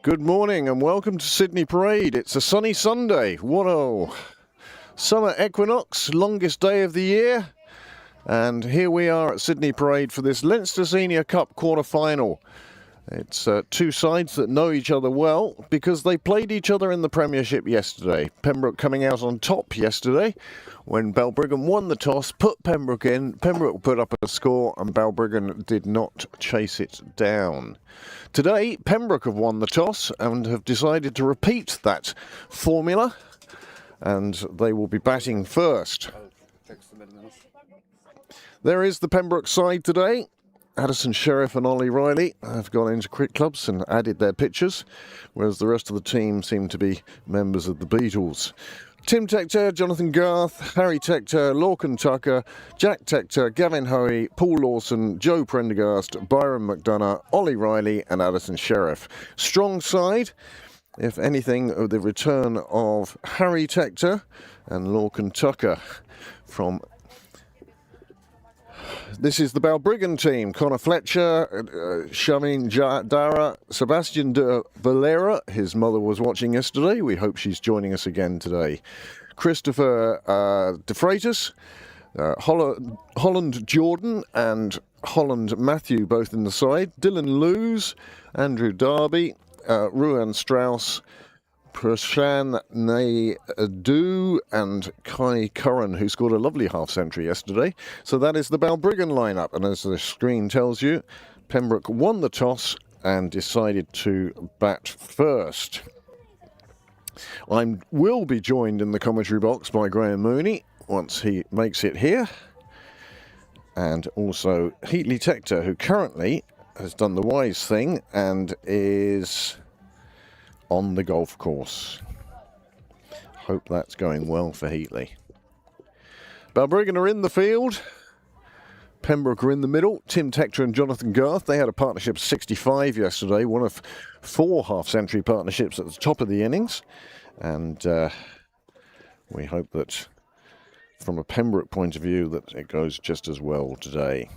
Good morning and welcome to Sydney Parade. It's a sunny Sunday. What summer equinox, longest day of the year. And here we are at Sydney Parade for this Leinster Senior Cup quarter-final. It's two sides that know each other well because they played each other in the Premiership yesterday. Pembroke coming out on top yesterday when Balbriggan won the toss, put Pembroke in. Pembroke put up a score and Balbriggan did not chase it down. Today, Pembroke have won the toss and have decided to repeat that formula, and they will be batting first. There is the Pembroke side today. Addison Sheriff and Ollie Riley have gone into cricket clubs and added their pictures, whereas the rest of the team seem to be members of the Beatles. Tim Tector, Jonathan Garth, Harry Tector, Lorcan Tucker, Jack Tector, Gavin Hoey, Paul Lawson, Joe Prendergast, Byron McDonough, Ollie Riley and Addison Sheriff. Strong side, if anything, of the return of Harry Tector and Lorcan Tucker from... This is the Balbriggan team. Connor Fletcher, Shamin Dara, Sebastian de Valera. His mother was watching yesterday. We hope she's joining us again today. Christopher de Freitas, Holland Jordan and Holland Matthew both in the side. Dylan Lewes, Andrew Darby, Ruan Strauss, Prashan Naidu and Kai Curran, who scored a lovely half-century yesterday. So that is the Balbriggan lineup. And as the screen tells you, Pembroke won the toss and decided to bat first. I will be joined in the commentary box by Graham Mooney once he makes it here. And also Heatley Tector, who currently has done the wise thing and is on the golf course. Hope that's going well for Heatley. Balbriggan are in the field. Pembroke are in the middle. Tim Tector and Jonathan Garth. They had a partnership 65 yesterday, one of 4 half-century partnerships at the top of the innings. And we hope that from a Pembroke point of view that it goes just as well today.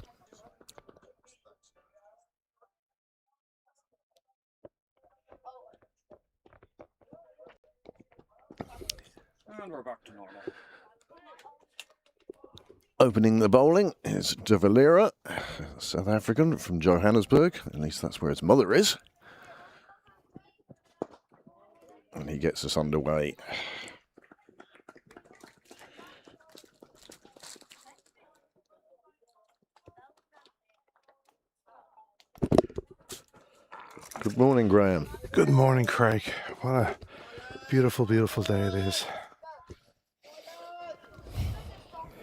And we're back to normal. Opening the bowling is De Valera, South African from Johannesburg. At least that's where his mother is. And he gets us underway. Good morning, Graham. Good morning, Craig. What a beautiful, beautiful day it is.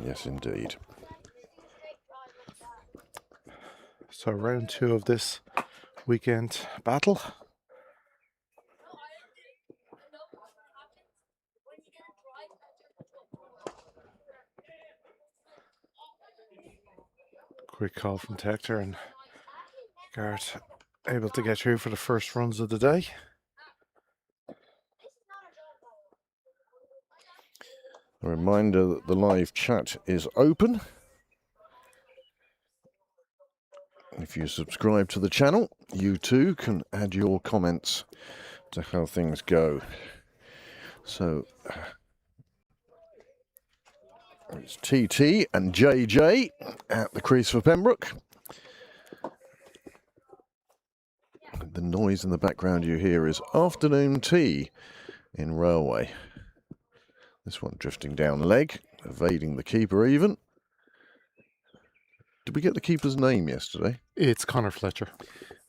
Yes, indeed. So round 2 of this weekend battle. Quick call from Tector and Garrett able to get through for the first runs of the day. A reminder that the live chat is open. If you subscribe to the channel, you too can add your comments to how things go. So it's TT and JJ at the crease for Pembroke. The noise in the background you hear is afternoon tea in Railway. This one drifting down leg, evading the keeper even. Did we get the keeper's name yesterday? It's Connor Fletcher.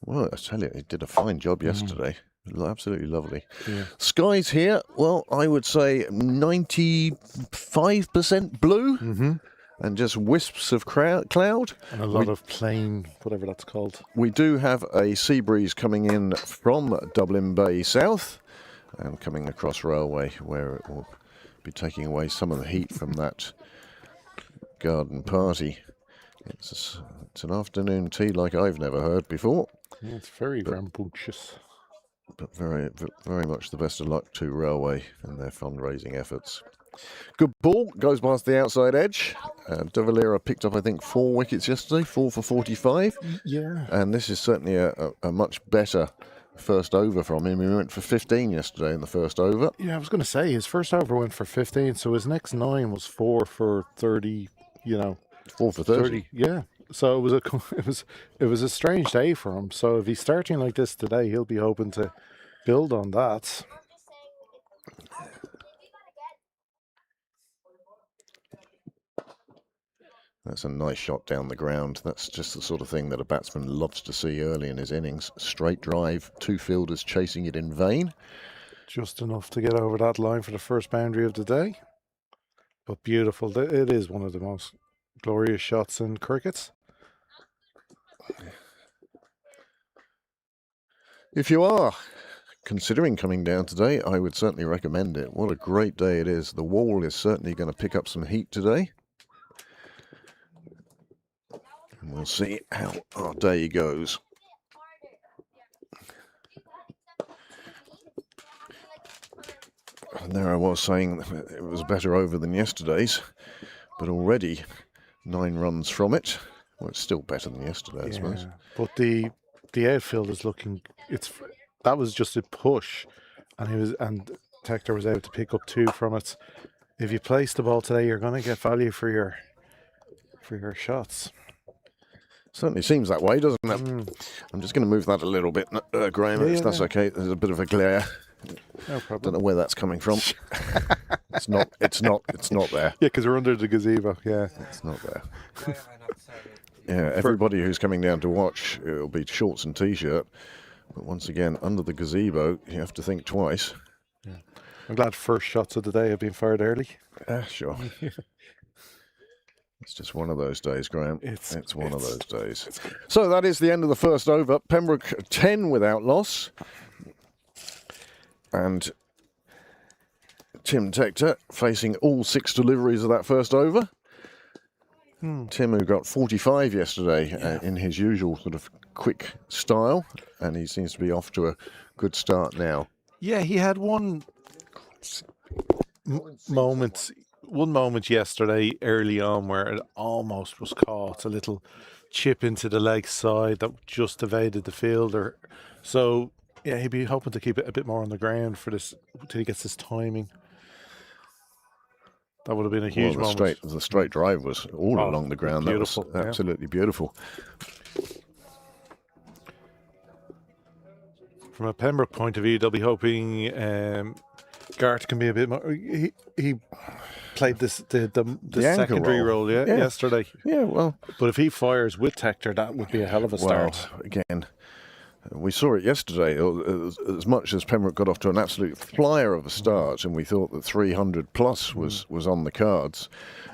Well, I tell you, he did a fine job yesterday. Absolutely lovely. Yeah. Skies here, well, I would say 95% blue and just wisps of cloud. And a lot of plain, whatever that's called. We do have a sea breeze coming in from Dublin Bay South and coming across Railway, where it will be taking away some of the heat from that garden party. It's an afternoon tea like I've never heard before. Yeah, it's very rambunctious. But very much the best of luck to Railway and their fundraising efforts. Good ball, goes past the outside edge. De Valera picked up, I think, 4 wickets yesterday, 4 for 45. Yeah. And this is certainly a much better first over from him. He went for 15 yesterday in the first over. Yeah, I was going to say his first over went for 15, so his next 9 was 4 for 30. 4 for 30. 30. Yeah. So it was it was a strange day for him. So if he's starting like this today, he'll be hoping to build on that. That's a nice shot down the ground. That's just the sort of thing that a batsman loves to see early in his innings. Straight drive, 2 fielders chasing it in vain. Just enough to get over that line for the first boundary of the day. But beautiful. It is one of the most glorious shots in cricket. If you are considering coming down today, I would certainly recommend it. What a great day it is. The wall is certainly going to pick up some heat today. And we'll see how our day goes. And there I was saying it was better over than yesterday's, but already 9 runs from it. Well, it's still better than yesterday, I suppose. But the outfield is looking. That was just a push, and Tector was able to pick up 2 from it. If you place the ball today, you're going to get value for your shots. Certainly seems that way, doesn't it? I'm just going to move that a little bit, Graham, if that's okay. There's a bit of a glare. No problem. Don't know where that's coming from. It's not there. Yeah, because we're under the gazebo. Yeah, it's not there. Yeah, everybody who's coming down to watch, it'll be shorts and t-shirt. But once again, under the gazebo, you have to think twice. Yeah. I'm glad first shots of the day have been fired early. Sure. It's just one of those days, Graham. It's one of those days. So that is the end of the first over. Pembroke 10 without loss. And Tim Tector facing all 6 deliveries of that first over. Tim, who got 45 yesterday in his usual sort of quick style, and he seems to be off to a good start now. Yeah, he had one moment yesterday early on where it almost was caught, a little chip into the leg side that just evaded the fielder. So yeah, he'd be hoping to keep it a bit more on the ground for this until he gets his timing. That would have been a huge moment. The straight drive was all along the ground. Beautiful. That was absolutely beautiful. From a Pembroke point of view, they'll be hoping Gart can be a bit more. He played the secondary role yesterday. Yeah, well. But if he fires with Tector, that would be a hell of a start. Well, again, we saw it yesterday. As much as Pembroke got off to an absolute flyer of a start, and we thought that 300 plus was on the cards,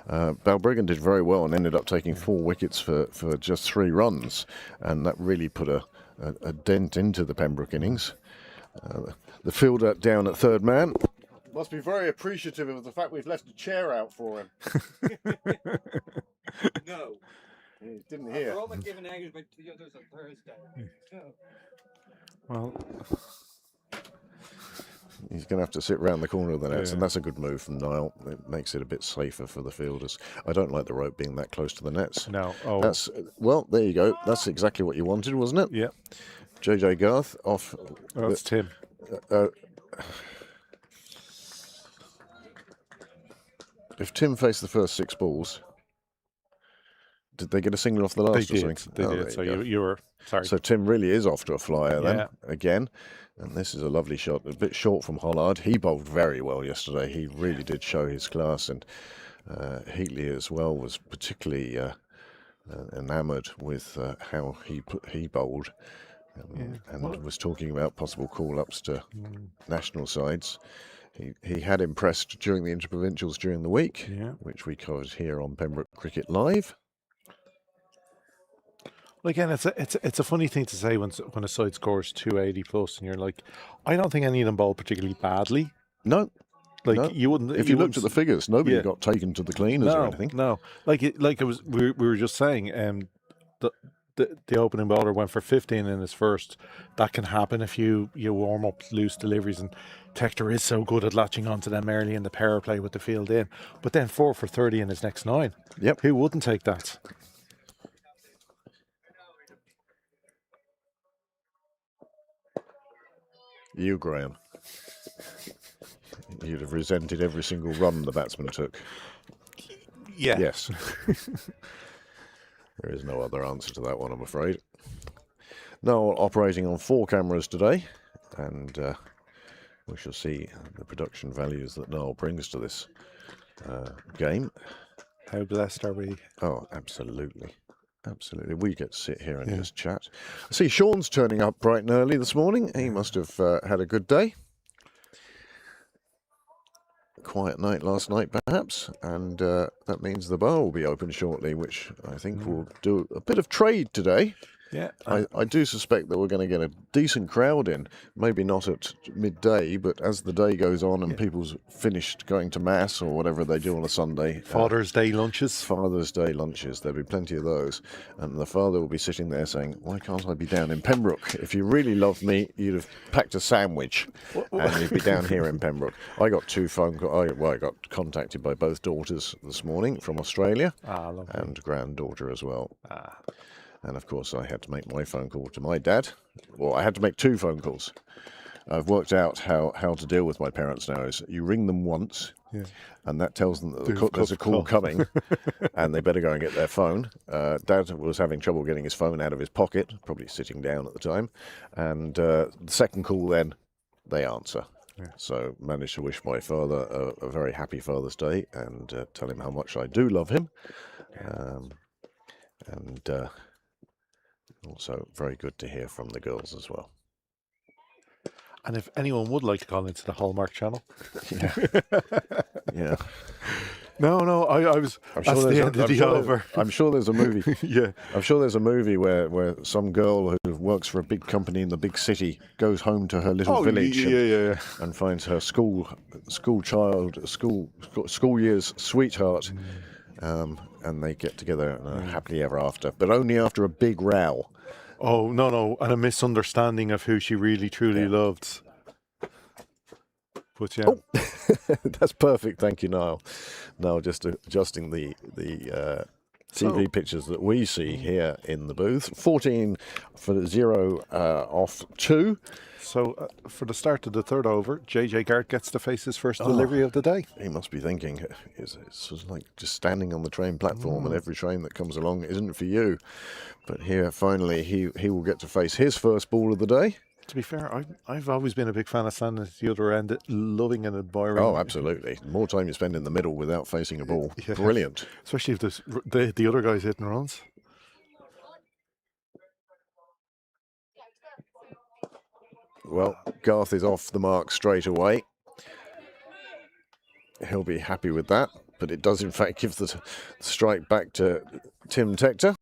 Balbriggan did very well and ended up taking 4 wickets for just 3 runs, and that really put a dent into the Pembroke innings. The fielder down at third man must be very appreciative of the fact we've left a chair out for him. No. He didn't hear. We're all but giving eggs back to the others on Thursday. No. Well, he's going to have to sit round the corner of the nets, and that's a good move from Niall. It makes it a bit safer for the fielders. I don't like the rope being that close to the nets. No. Well, there you go. That's exactly what you wanted, wasn't it? Yeah. JJ Garth off. Oh, it's Tim. If Tim faced the first 6 balls, did they get a single off the last or something? They did. So you were sorry. So Tim really is off to a flyer then again. And this is a lovely shot, a bit short from Hollard. He bowled very well yesterday. He really did show his class, and Heatley as well was particularly enamoured with how he bowled, and was talking about possible call-ups to national sides. He had impressed during the interprovincials during the week, which we covered here on Pembroke Cricket Live. Well, again, it's a funny thing to say when a side scores 280 plus, and you're like, I don't think any of them bowled particularly badly. No, you wouldn't. If you looked at the figures, nobody got taken to the cleaners or anything. No, it was. We were just saying, the opening bowler went for 15 in his first. That can happen if you warm up loose deliveries, and Tector is so good at latching onto them early in the power play with the field in. But then 4 for 30 in his next 9. Yep, who wouldn't take that? You, Graham. You'd have resented every single run the batsman took. Yeah. Yes. There is no other answer to that one, I'm afraid. Noel operating on 4 cameras today, and we shall see the production values that Noel brings to this game. How blessed are we? Oh, absolutely. Absolutely. We get to sit here and just chat. I see Sean's turning up bright and early this morning. He must have had a good day. Quiet night last night, perhaps, and that means the bar will be open shortly, which I think will do a bit of trade today. Yeah. I do suspect that we're going to get a decent crowd in, maybe not at midday, but as the day goes on and people's finished going to Mass or whatever they do on a Sunday. Father's Day lunches. Father's Day lunches, there'll be plenty of those. And the father will be sitting there saying, why can't I be down in Pembroke? If you really loved me, you'd have packed a sandwich and you'd be down here in Pembroke. I got 2 phone calls. I got contacted by both daughters this morning from Australia and granddaughter as well. And of course, I had to make my phone call to my dad. Well, I had to make 2 phone calls. I've worked out how to deal with my parents now. Is you ring them once, and that tells them that there's a call coming, and they better go and get their phone. Dad was having trouble getting his phone out of his pocket, probably sitting down at the time. And the second call, then they answer. So managed to wish my father a very happy Father's Day and tell him how much I do love him. And also very good to hear from the girls as well. And if anyone would like to call into the Hallmark channel. Yeah. No, I was. That's the end of the over. I'm sure there's a movie. Yeah. I'm sure there's a movie where some girl who works for a big company in the big city goes home to her little village and finds her school year's sweetheart, and they get together happily ever after, but only after a big row. Oh, no, and a misunderstanding of who she really, truly loved. But yeah. Oh, that's perfect. Thank you, Niall. Now, just adjusting the TV pictures that we see here in the booth. 14 for 0 off 2. So, for the start of the 3rd over, JJ Gart gets to face his first delivery of the day. He must be thinking, it's sort of like just standing on the train platform and every train that comes along isn't for you. But here, finally, he will get to face his first ball of the day. To be fair, I've always been a big fan of standing at the other end, loving and admiring. Oh, absolutely. The more time you spend in the middle without facing a ball, brilliant. Especially if the other guy's hitting runs. Well, Garth is off the mark straight away. He'll be happy with that, but it does in fact give the strike back to Tim Tector,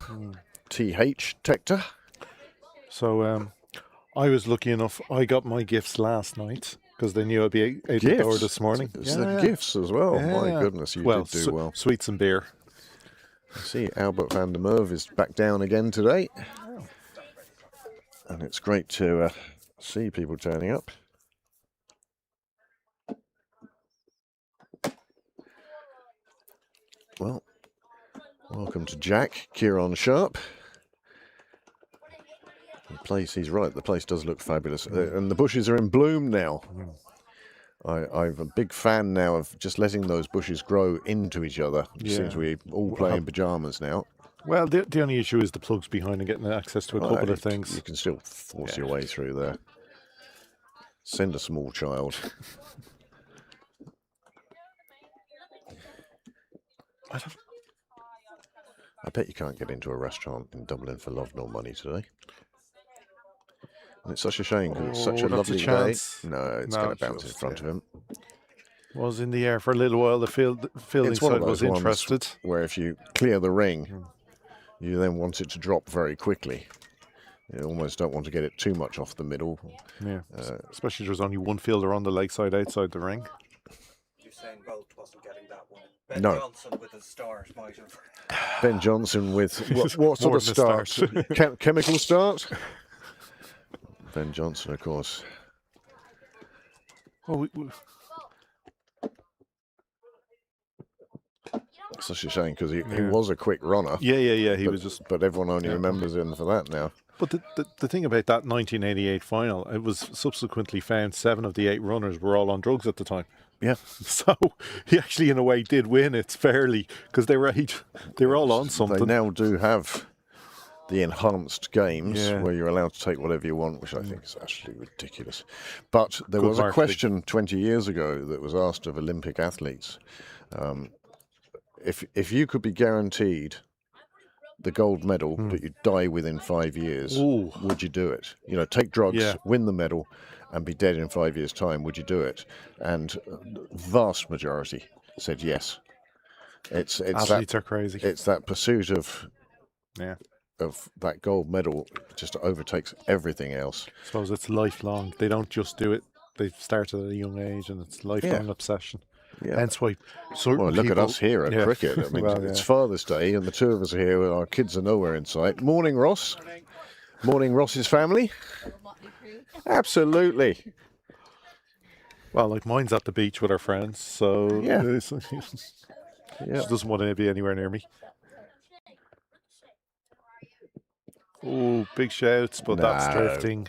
TH Tector. So I was lucky enough, I got my gifts last night because they knew I'd be out the door this morning. Gifts as well. My goodness, you did do well. Sweets and beer. I see Albert van der Merwe is back down again today. And it's great to see people turning up. Well, welcome to Jack, Kieran Sharp. The place, he's right, the place does look fabulous. And the bushes are in bloom now. I'm a big fan now of just letting those bushes grow into each other. It seems we all play in pyjamas now. Well, the only issue is the plugs behind and getting access to a couple of things. You can still force your way through there. Send a small child. I bet you can't get into a restaurant in Dublin for love nor money today. And it's such a shame because it's such a lovely day. No, it's going to bounce in front of him. Was in the air for a little while. The fielding side was interested. Where if you clear the ring, you then want it to drop very quickly. You almost don't want to get it too much off the middle. Yeah, especially there's only one fielder on the leg side outside the ring. Usain Bolt wasn't getting that one. Ben Johnson with a start might have. Ben Johnson with what sort of start? Chemical start? Ben Johnson, of course. Oh, Such a shame because he was a quick runner. Yeah. He was just. But everyone only remembers him for that now. But the thing about that 1988 final, it was subsequently found 7 of the 8 runners were all on drugs at the time. Yeah. So he actually, in a way, did win it fairly because they were all on something. They now do have the enhanced games where you're allowed to take whatever you want, which I think is actually ridiculous. But there was a question 20 years ago that was asked of Olympic athletes. If you could be guaranteed the gold medal, but you die within 5 years, would you do it? You know, take drugs, win the medal, and be dead in 5 years' time. Would you do it? And vast majority said yes. It's athletes are crazy. It's that pursuit of that gold medal just overtakes everything else. I suppose it's lifelong. They don't just do it. They start at a young age, and it's lifelong obsession. Yeah. Hence why look at us here at cricket. I mean, it's Father's Day, and the two of us are here. Our kids are nowhere in sight. Morning, Ross. Morning, Ross's family. Absolutely. Well, like mine's at the beach with her friends, so she doesn't want to be anywhere near me. Oh, big shouts, but that's drifting.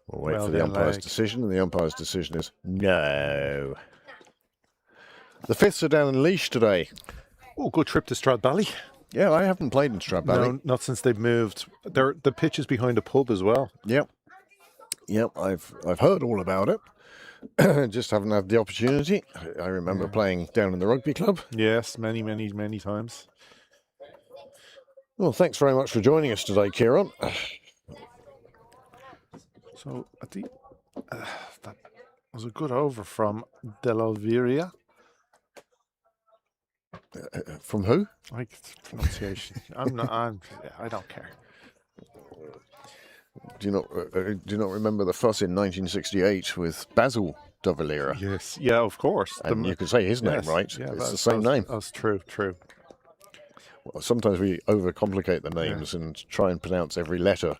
We'll wait for the umpire's decision, and the umpire's decision is no. The Fifths are down in Laois today. Oh, good trip to Stradbally. Yeah, I haven't played in Stradbally. No, not since they've moved. The pitch is behind a pub as well. Yep, I've heard all about it. Just haven't had the opportunity. I remember playing down in the rugby club. Yes, many times. Well, thanks very much for joining us today, Kieran. So, that was a good over from Dell'Alviria. From who? Like pronunciation. I don't care. Do you not remember the fuss in 1968 with Basil de Valera? Yes. Yeah, of course. And you can say his name, right? Yeah, it's the same name. That's true. Well, sometimes we overcomplicate the names and try and pronounce every letter,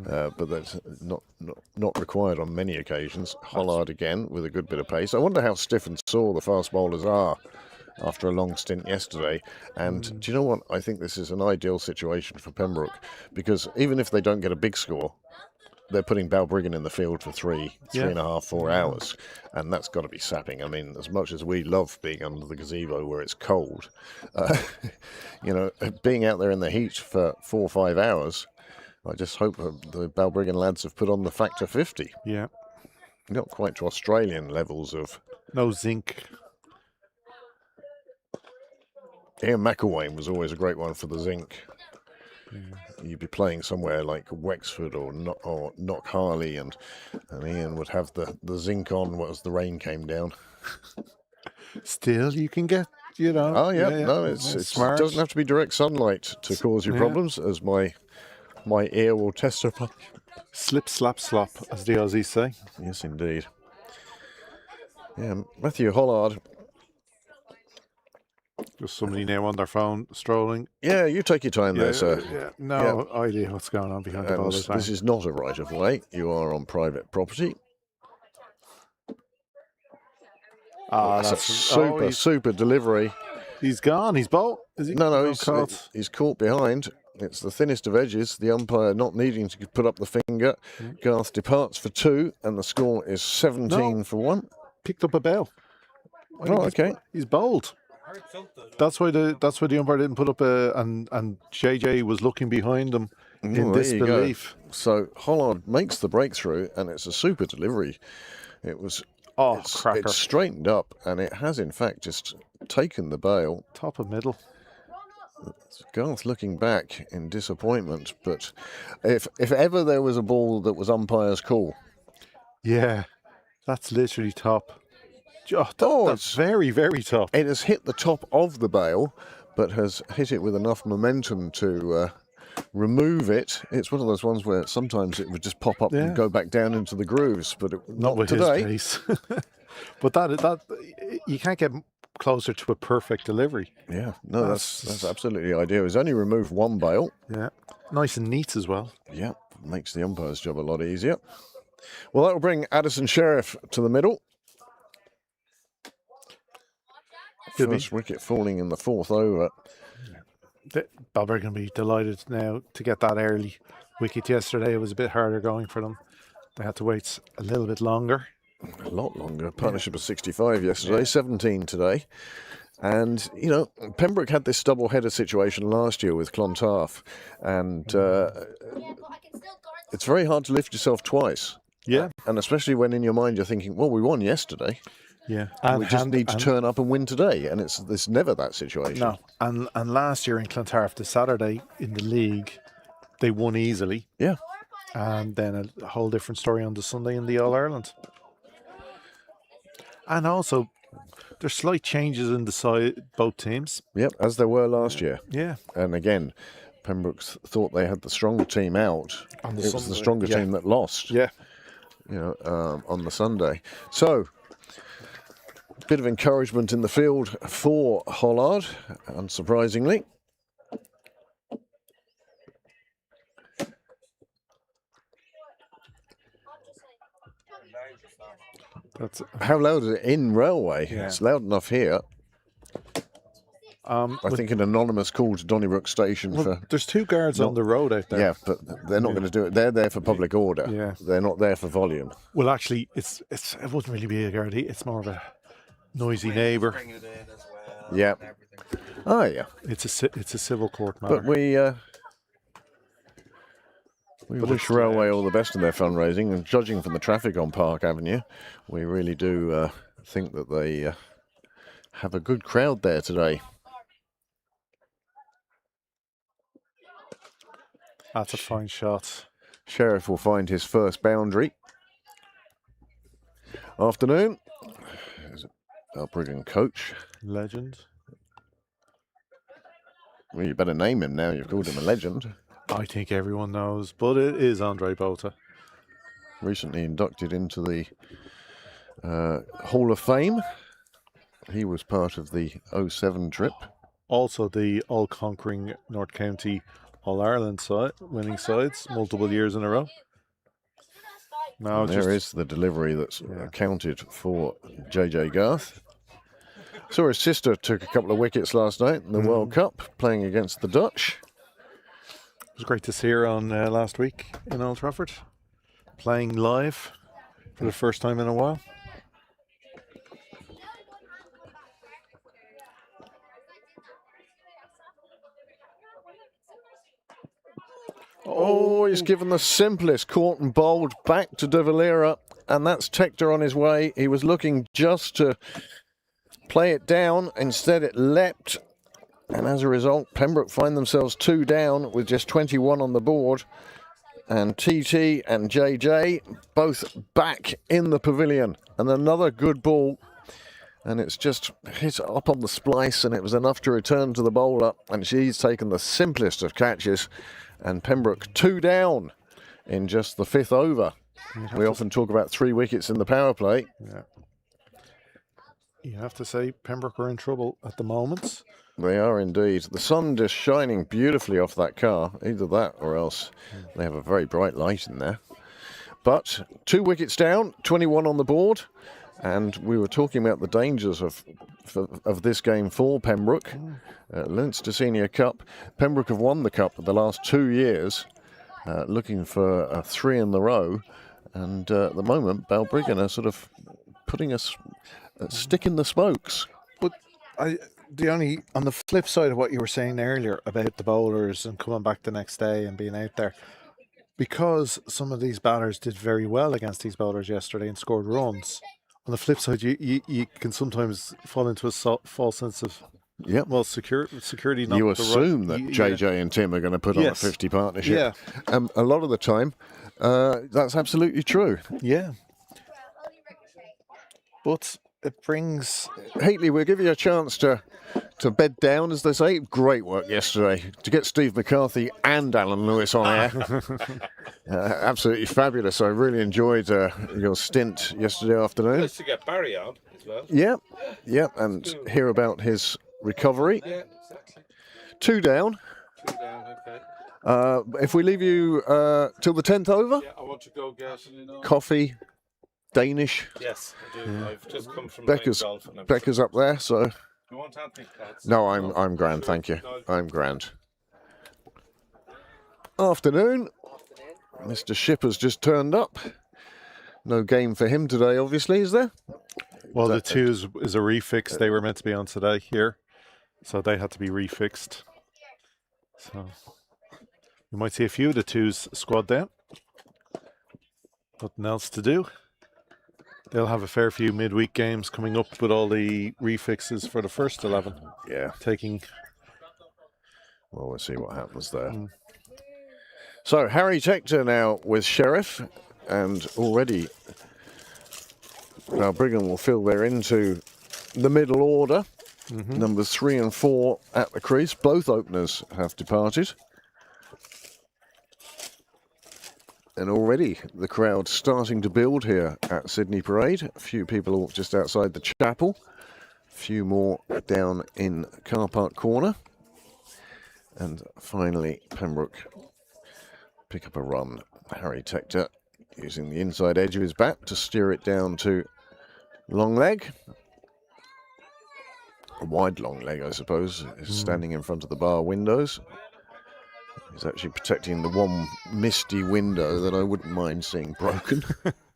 but that's not required on many occasions. Hollard again with a good bit of pace. I wonder how stiff and sore the fast bowlers are after a long stint yesterday. And do you know what? I think this is an ideal situation for Pembroke, because even if they don't get a big score, they're putting Balbriggan in the field for 3.5, 4 hours, and that's got to be sapping. I mean, as much as we love being under the gazebo where it's cold, being out there in the heat for 4 or 5 hours, I just hope the Balbriggan lads have put on the factor 50. Yeah. Not quite to Australian levels of... No zinc. Ian McElwain was always a great one for the zinc. Yeah. You'd be playing somewhere like Wexford or Knockharley, and Ian would have the zinc on as the rain came down. Still, you can get, Oh yeah, no, it doesn't have to be direct sunlight to cause you problems, as my ear will testify. Slip, slap, slop, as the Aussies say. Yes, indeed. Yeah, Matthew Hollard. Just somebody now on their phone strolling. Yeah, you take your time there, sir. Yeah, no idea what's going on behind the bowler's back. This is not a right of way. You are on private property. That's a super delivery. He's gone. He's bowled. Is he? No, he's caught behind. It's the thinnest of edges. The umpire not needing to put up the finger. Garth departs for 2, and the score is 17 for 1. Picked up a bell. Okay. He's bowled. That's why the umpire didn't put up and JJ was looking behind him in disbelief. So Hollard makes the breakthrough, and it's a super delivery. It was cracker. It's straightened up, and it has in fact just taken the bail. Top of middle. Garth looking back in disappointment, but if ever there was a ball that was umpire's call. Yeah, that's literally top. That's very, very top. It has hit the top of the bail, but has hit it with enough momentum to remove it. It's one of those ones where sometimes it would just pop up and go back down into the grooves, but not with today. His pace. But that you can't get closer to a perfect delivery. Yeah, no, that's absolutely ideal. He's only removed 1 bail. Yeah, nice and neat as well. Yeah, makes the umpire's job a lot easier. Well, that will bring Addison Sheriff to the middle. First wicket falling in the 4th over. Balbriggan can be delighted now to get that early wicket yesterday. It was a bit harder going for them. They had to wait a little bit longer. A lot longer. Partnership of 65 yesterday, 17 today. And, you know, Pembroke had this double-header situation last year with Clontarf. And it's very hard to lift yourself twice. Yeah. And especially when in your mind you're thinking, well, we won yesterday. Yeah. And we just need to turn up and win today. And it's never that situation. No. And last year in Clontarf, the Saturday in the league, they won easily. Yeah. And then a whole different story on the Sunday in the All-Ireland. And also, there's slight changes in the side, both teams. Yep, as there were last year. Yeah. And again, Pembroke thought they had the stronger team out. It was the stronger team that lost. Yeah. You know, on the Sunday. So, bit of encouragement in the field for Hollard, unsurprisingly. How loud is it in Railway? Yeah. It's loud enough here. I think an anonymous call to Donnybrook Station for... There's 2 guards on the road out there. Yeah, but they're not going to do it. They're there for public order. Yeah. They're not there for volume. Well, actually, it wouldn't really be a guard. It's more of a noisy neighbour. Bring it in as well. Yeah. And everything. Oh, yeah. It's a civil court matter. But we wish Railway all the best in their fundraising, and judging from the traffic on Park Avenue, we really do think that they have a good crowd there today. That's a fine shot. Sheriff will find his first boundary. Afternoon. There's our Balbriggan coach. Legend. Well, you better name him now. You've called him a legend. I think everyone knows, but it is Andre Bota. Recently inducted into the Hall of Fame. He was part of the 07 trip. Also the all-conquering North County All-Ireland side, winning sides multiple years in a row. Now there is the delivery that's accounted for JJ Garth. Saw his sister took a couple of wickets last night in the World Cup, playing against the Dutch. It was great to see her on last week in Old Trafford, playing live for the first time in a while. Oh, he's given the simplest caught and bowled back to De Valera, and that's Tector on his way. He was looking just to play it down. Instead, it leapt. And as a result, Pembroke find themselves 2 down with just 21 on the board. And TT and JJ both back in the pavilion. And another good ball. And it's just hit up on the splice, and it was enough to return to the bowler. And she's taken the simplest of catches. And Pembroke 2 down in just the 5th over. We often talk about 3 wickets in the power play. Yeah. You have to say Pembroke are in trouble at the moment. They are indeed. The sun just shining beautifully off that car. Either that or else they have a very bright light in there. But 2 wickets down, 21 on the board. And we were talking about the dangers of this game for Pembroke. Leinster Senior Cup. Pembroke have won the cup the last 2 years, looking for a 3 in the row. And at the moment, Balbriggan are sort of putting a stick in the spokes. But on the flip side of what you were saying earlier about the bowlers and coming back the next day and being out there, because some of these batters did very well against these bowlers yesterday and scored runs. On the flip side, you can sometimes fall into a false sense of security. Not you assume that JJ and Tim are going to put on a 50 partnership. Yeah. A lot of the time, that's absolutely true. Yeah. But it brings... Hately, we'll give you a chance to bed down, as they say. Great work yesterday to get Steve McCarthy and Alan Lewis on air. Absolutely fabulous. I really enjoyed your stint yesterday afternoon. Nice to get Barry on as well. Yeah, and hear about his recovery. Yeah, exactly. 2 down. 2 down, okay. If we leave you till the 10th over, Yeah, I want to go get coffee, Danish. Yes, I do. I've just come from Becca's playing golf. And Becca's up there, so You want Anthony? No, I'm grand, thank you. I'm grand. Afternoon. Mr. Shipper's just turned up. No game for him today, obviously, is there? Well, the twos is a refix. They were meant to be on today here, so they had to be refixed. So you might see a few of the twos squad down. Nothing else to do. They'll have a fair few midweek games coming up with all the refixes for the first 11. Yeah. Well, we'll see what happens there. So, Harry Tector now with Sheriff, and already Balbriggan will fill their into the middle order. Numbers 3 and 4 at the crease. Both openers have departed. And already the crowd starting to build here at Sydney Parade. A few people just outside the chapel. A few more down in Car Park Corner. And finally, Pembroke pick up a run. Harry Tector using the inside edge of his bat to steer it down to long leg. A wide long leg, I suppose, is standing in front of the bar windows. He's actually protecting the one misty window that I wouldn't mind seeing broken. No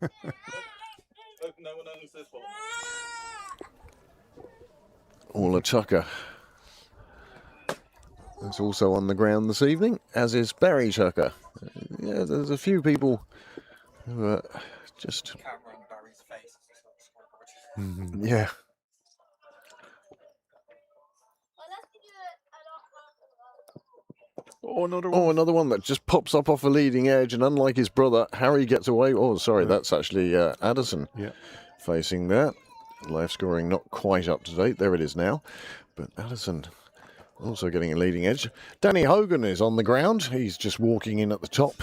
one owns this one. Orla Tucker is also on the ground this evening, as is Barry Tucker. Yeah, there's a few people who are just... Camera on Barry's face. Yeah. Oh, another one. Oh, another one that just pops up off a leading edge, and unlike his brother, Harry gets away. Oh, sorry, that's actually Addison facing there. Live scoring not quite up to date. There it is now. But Addison also getting a leading edge. Danny Hogan is on the ground. He's just walking in at the top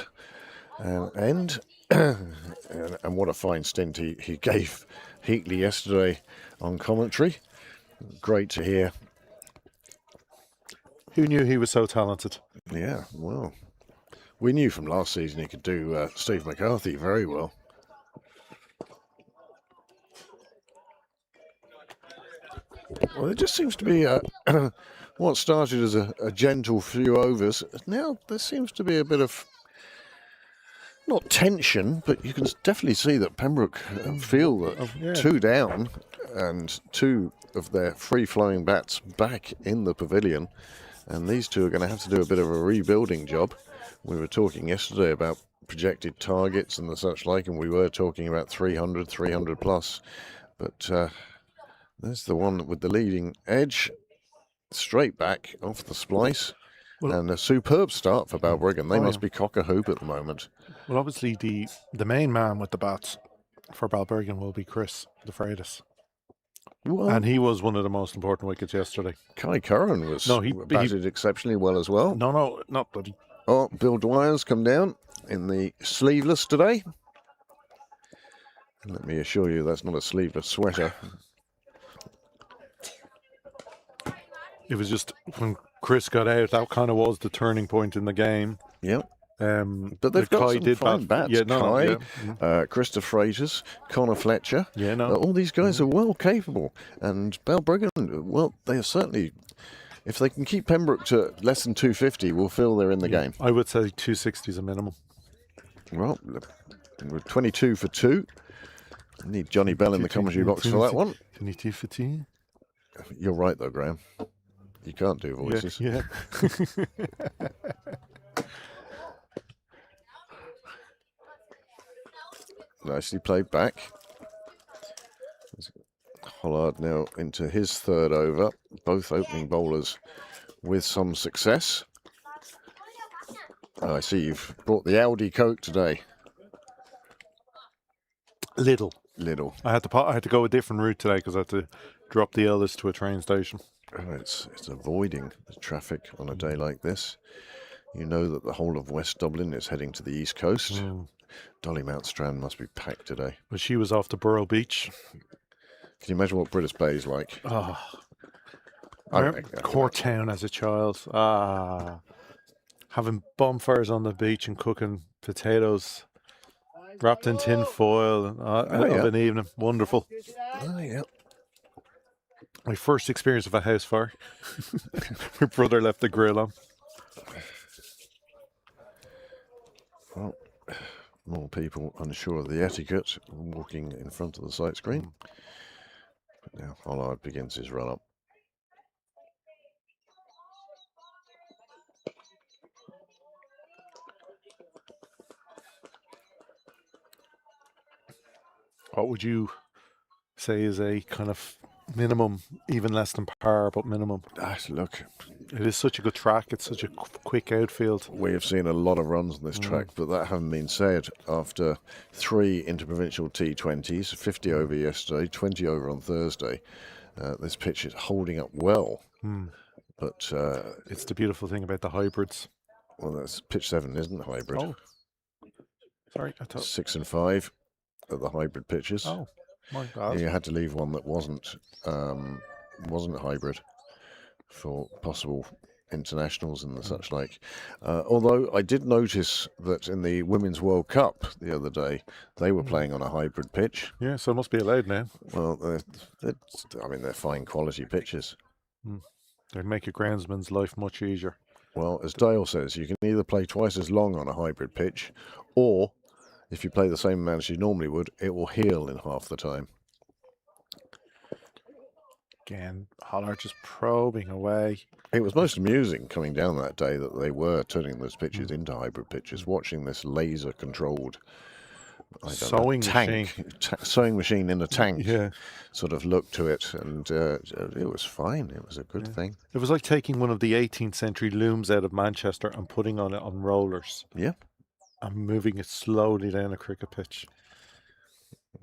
end. And what a fine stint he gave Heatley yesterday on commentary. Great to hear. Who knew he was so talented? Yeah, well, we knew from last season he could do Steve McCarthy very well. Well, it just seems to be what started as a gentle few overs. Now there seems to be a bit of, not tension, but you can definitely see that Pembroke feel that 2 down and 2 of their free-flowing bats back in the pavilion. And these two are going to have to do a bit of a rebuilding job. We were talking yesterday about projected targets and the such like, and we were talking about 300 plus. But there's the one with the leading edge, straight back off the splice. Well, and a superb start for Balbriggan. They must be cock-a-hoop at the moment. Well, obviously the main man with the bats for Balbriggan will be Chris de Freitas. Well, and he was one of the most important wickets yesterday. Kai Curran was batted exceptionally well as well. No, not bloody. Oh, Bill Dwyer's come down in the sleeveless today. Let me assure you that's not a sleeveless sweater. It was just when Chris got out, that kind of was the turning point in the game. Yep. But they've got some fine bats. Yeah, Chris de Freitas, Connor Fletcher. Yeah, no. All these guys are well capable. And Balbriggan, well, they are certainly, if they can keep Pembroke to less than 250, we'll feel they're in the game. I would say 260 is a minimum. Well, we're 22 for 2. I need Johnny Bell in the commentary box for that one. 22 for 2. You're right, though, Graham. You can't do voices. Yeah. Nicely played back. Hollard now into his 3rd over. Both opening bowlers with some success. Oh, I see you've brought the Audi Coke today. Little. I had to go a different route today because I had to drop the eldest to a train station. Oh, it's avoiding the traffic on a day like this. You know that the whole of West Dublin is heading to the east coast. Dolly Mount Strand must be packed today. But she was off to Borough Beach. Can you imagine what British Bay is like? Oh, I remember Courtown as a child. Having bonfires on the beach and cooking potatoes wrapped in tin foil of an evening. Wonderful. Oh, yeah. My first experience of a house fire. My brother left the grill on. Well, more people unsure of the etiquette walking in front of the sight screen. But now Hollard begins his run up. What would you say is a kind of minimum, even less than par, but minimum? Look, it is such a good track. It's such a quick outfield. We have seen a lot of runs on this track, but that having been said, after 3 interprovincial T20s, 50 over yesterday, 20 over on Thursday, this pitch is holding up well. But it's the beautiful thing about the hybrids. Well, that's pitch 7 isn't hybrid. Oh, sorry, I thought 6 and 5 are the hybrid pitches. Oh, my God! You had to leave one that wasn't hybrid for possible internationals and the such like. Although I did notice that in the Women's World Cup the other day, they were playing on a hybrid pitch. Yeah, so it must be allowed now. Well, they're fine quality pitches. They'd make a groundsman's life much easier. Well, as Dale says, you can either play twice as long on a hybrid pitch, or if you play the same amount as you normally would, it will heal in half the time. Again, Hollard just probing away. It was most amusing coming down that day that they were turning those pitches into hybrid pitches, watching this laser-controlled sewing machine in a tank. Yeah, sort of look to it, and it was fine. It was a good thing. It was like taking one of the 18th century looms out of Manchester and putting on it on rollers. Yeah. And moving it slowly down a cricket pitch.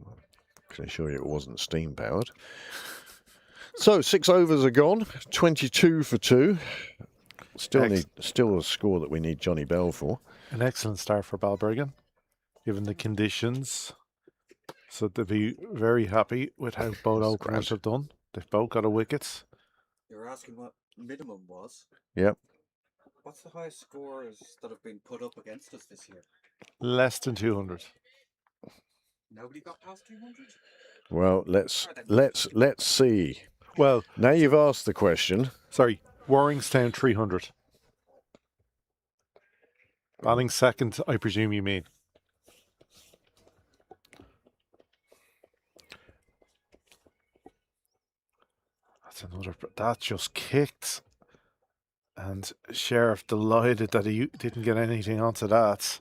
I can assure you it wasn't steam powered. So 6 overs are gone, 22 for 2. Still a score that we need Johnny Bell for. An excellent start for Balbriggan, given the conditions. So they'll be very happy with how both openers have done. They've both got a wickets. You were asking what minimum was. Yep. What's the highest scores that have been put up against us this year? Less than 200. Nobody got past 200? Well, let's see. Well, now you've asked the question. Sorry, Warringstown 300. Batting second, I presume you mean. That's another. That just kicked. And Sheriff delighted that he didn't get anything onto that.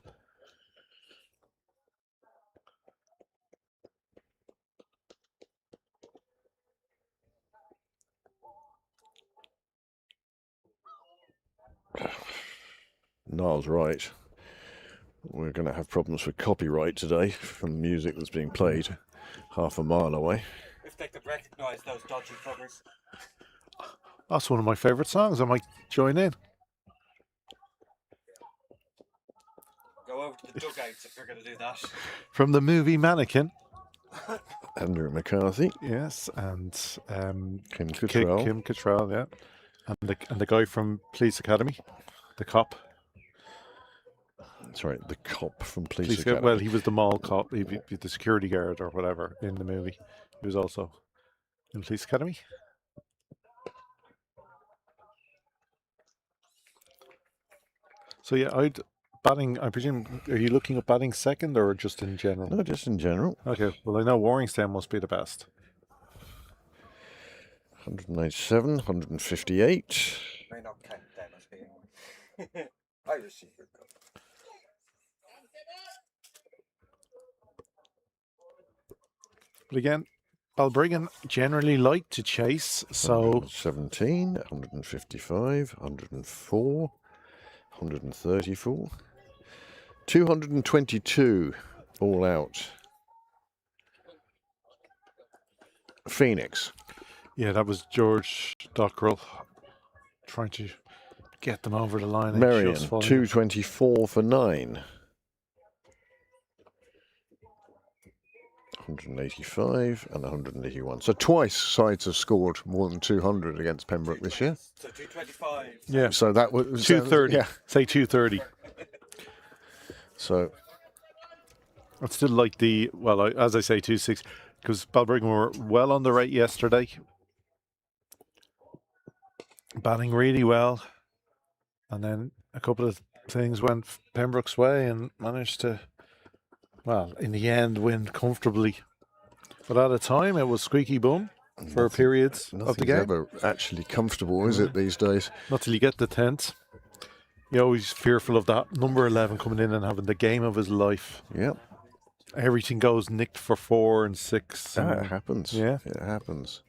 Niall's right. We're going to have problems with copyright today from music that's being played half a mile away. If they could recognise those dodgy covers. That's one of my favourite songs. I might join in. Go over to the dugouts if you're going to do that. From the movie Mannequin. Andrew McCarthy. Yes, and Kim Cattrall. Kim Cattrall, yeah. And the guy from Police Academy, the cop. Sorry, the cop from Police Academy. Well, he was the mall cop, he'd be the security guard or whatever in the movie. He was also in Police Academy. So yeah, I presume, are you looking at batting second or just in general? No, just in general. Okay, well I know Warringstown must be the best. 197, 158. May not count them as being Irish Senior Cup. But again, Balbriggan generally like to chase, so 17, 155, 104, 134, 222 all out. Phoenix. Yeah, that was George Dockrell trying to get them over the line. Merion, 224 for 9. 185 and 181. So twice sides have scored more than 200 against Pembroke this year. So 225. Yeah. So that was 230. Yeah. Say 230. So I'd still like as I say, 260, because Balbriggan were well on the right yesterday. batting really well, and then a couple of things went Pembroke's way and managed to, well, in the end, win comfortably. But at the time, it was squeaky bum for periods of the Nothing's game. ever actually comfortable, is it, these days? Not till you get the 10th. You're always fearful of that number 11 coming in and having the game of his life. Yep. Everything goes nicked for 4 and 6. It happens. Yeah. It happens.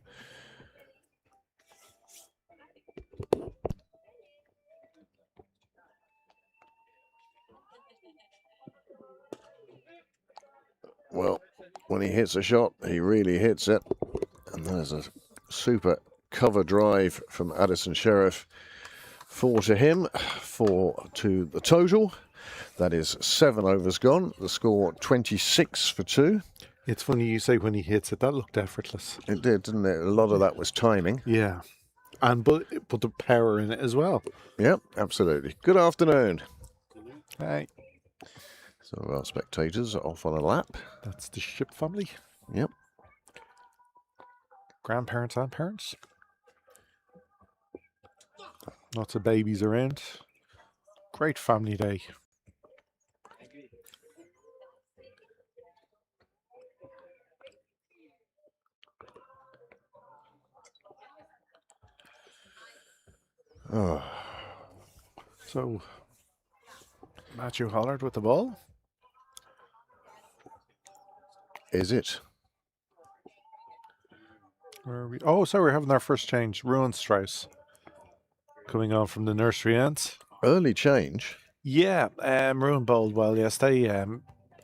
Well, when he hits a shot, he really hits it. And there's a super cover drive from Addison Sheriff. 4 to him, 4 to the total. That is 7 overs gone. The score 26 for 2. It's funny you say when he hits it, that looked effortless. It did, didn't it? A lot of that was timing. Yeah. And but the power in it as well. Yep, absolutely. Good afternoon. Hey. Some of our spectators are off on a lap. That's the Ship family. Yep. Grandparents and parents. Lots of babies around. Great family day. Oh. So, Matthew Hollard with the ball. Is it? Where are we? Oh, so we're having our first change. Ruan Strauss coming on from the nursery ends. Early change. Yeah, Ruan bowled well yesterday,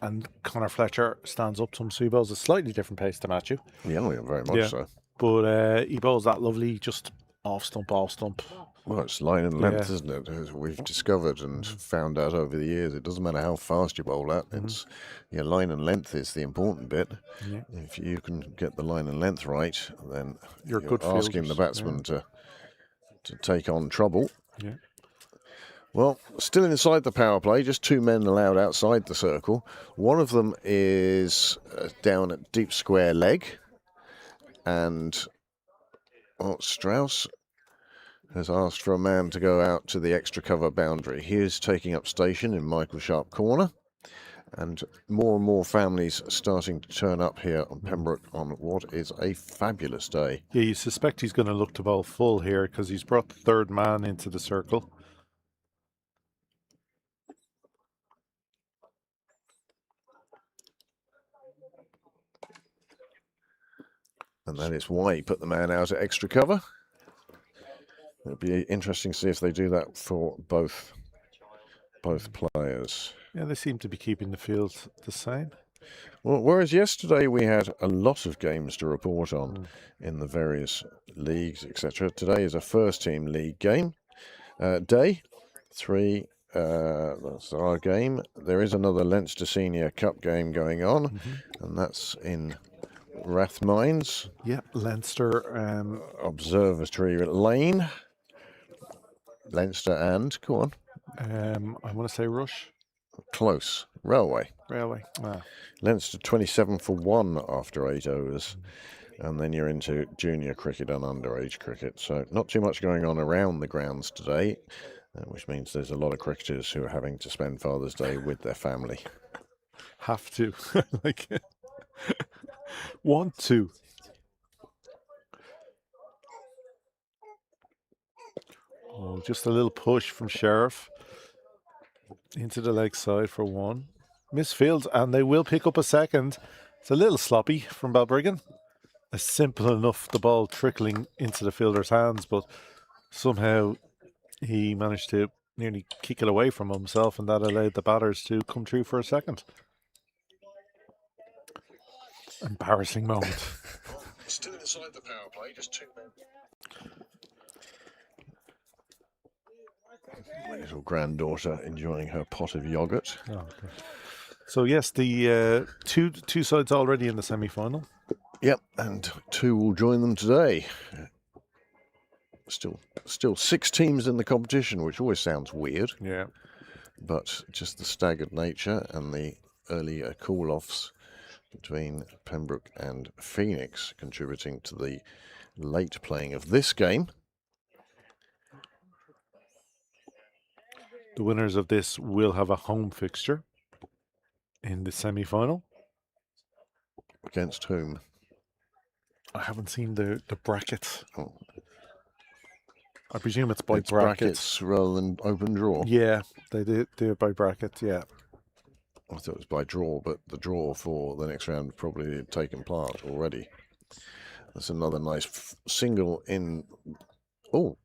and Connor Fletcher stands up to him, so he bowls a slightly different pace to Matthew. Yeah, very much so. But he bowls that lovely, just off stump. Well, it's line and length, isn't it? As we've discovered and found out over the years, it doesn't matter how fast you bowl at. It's your line and length is the important bit. Yeah. If you can get the line and length right, then You're good asking fielders, the batsman to take on trouble. Yeah. Well, still inside the power play, just 2 men allowed outside the circle. One of them is down at deep square leg, and Strauss has asked for a man to go out to the extra cover boundary. He is taking up station in Michael Sharp corner, and more families starting to turn up here on Pembroke on what is a fabulous day. Yeah, you suspect he's going to look to bowl full here because he's brought the third man into the circle. And that is why he put the man out at extra cover. It'll be interesting to see if they do that for both players. Yeah, they seem to be keeping the field the same. Well, whereas yesterday we had a lot of games to report on in the various leagues, etc. Today is a first-team league game day. 3, that's our game. There is another Leinster Senior Cup game going on, and that's in Rathmines. Yeah, Leinster Observatory Lane. Leinster and, go on. I want to say Rush. Close. Railway. Ah. Leinster 27 for 1 after 8 overs. And then you're into junior cricket and underage cricket. So not too much going on around the grounds today, which means there's a lot of cricketers who are having to spend Father's Day with their family. Have to. Like, want to. Oh, just a little push from Sheriff into the leg side for 1. Misfields, and they will pick up a second. It's a little sloppy from Balbriggan. It's simple enough, the ball trickling into the fielder's hands, but somehow he managed to nearly kick it away from himself, and that allowed the batters to come through for a second. Embarrassing moment. Still inside the power play, just 2 men. My little granddaughter enjoying her pot of yoghurt. Oh, okay. So yes, the two sides already in the semi-final. Yep, and 2 will join them today. Still 6 teams in the competition, which always sounds weird. Yeah. But just the staggered nature and the early call-offs between Pembroke and Phoenix contributing to the late playing of this game. The winners of this will have a home fixture in the semi-final. Against whom? I haven't seen the brackets. Oh, I presume it's by it's brackets rather than open draw. Yeah, they do it by brackets, yeah. I thought it was by draw, but the draw for the next round probably had taken part already. That's another nice single in. Oh,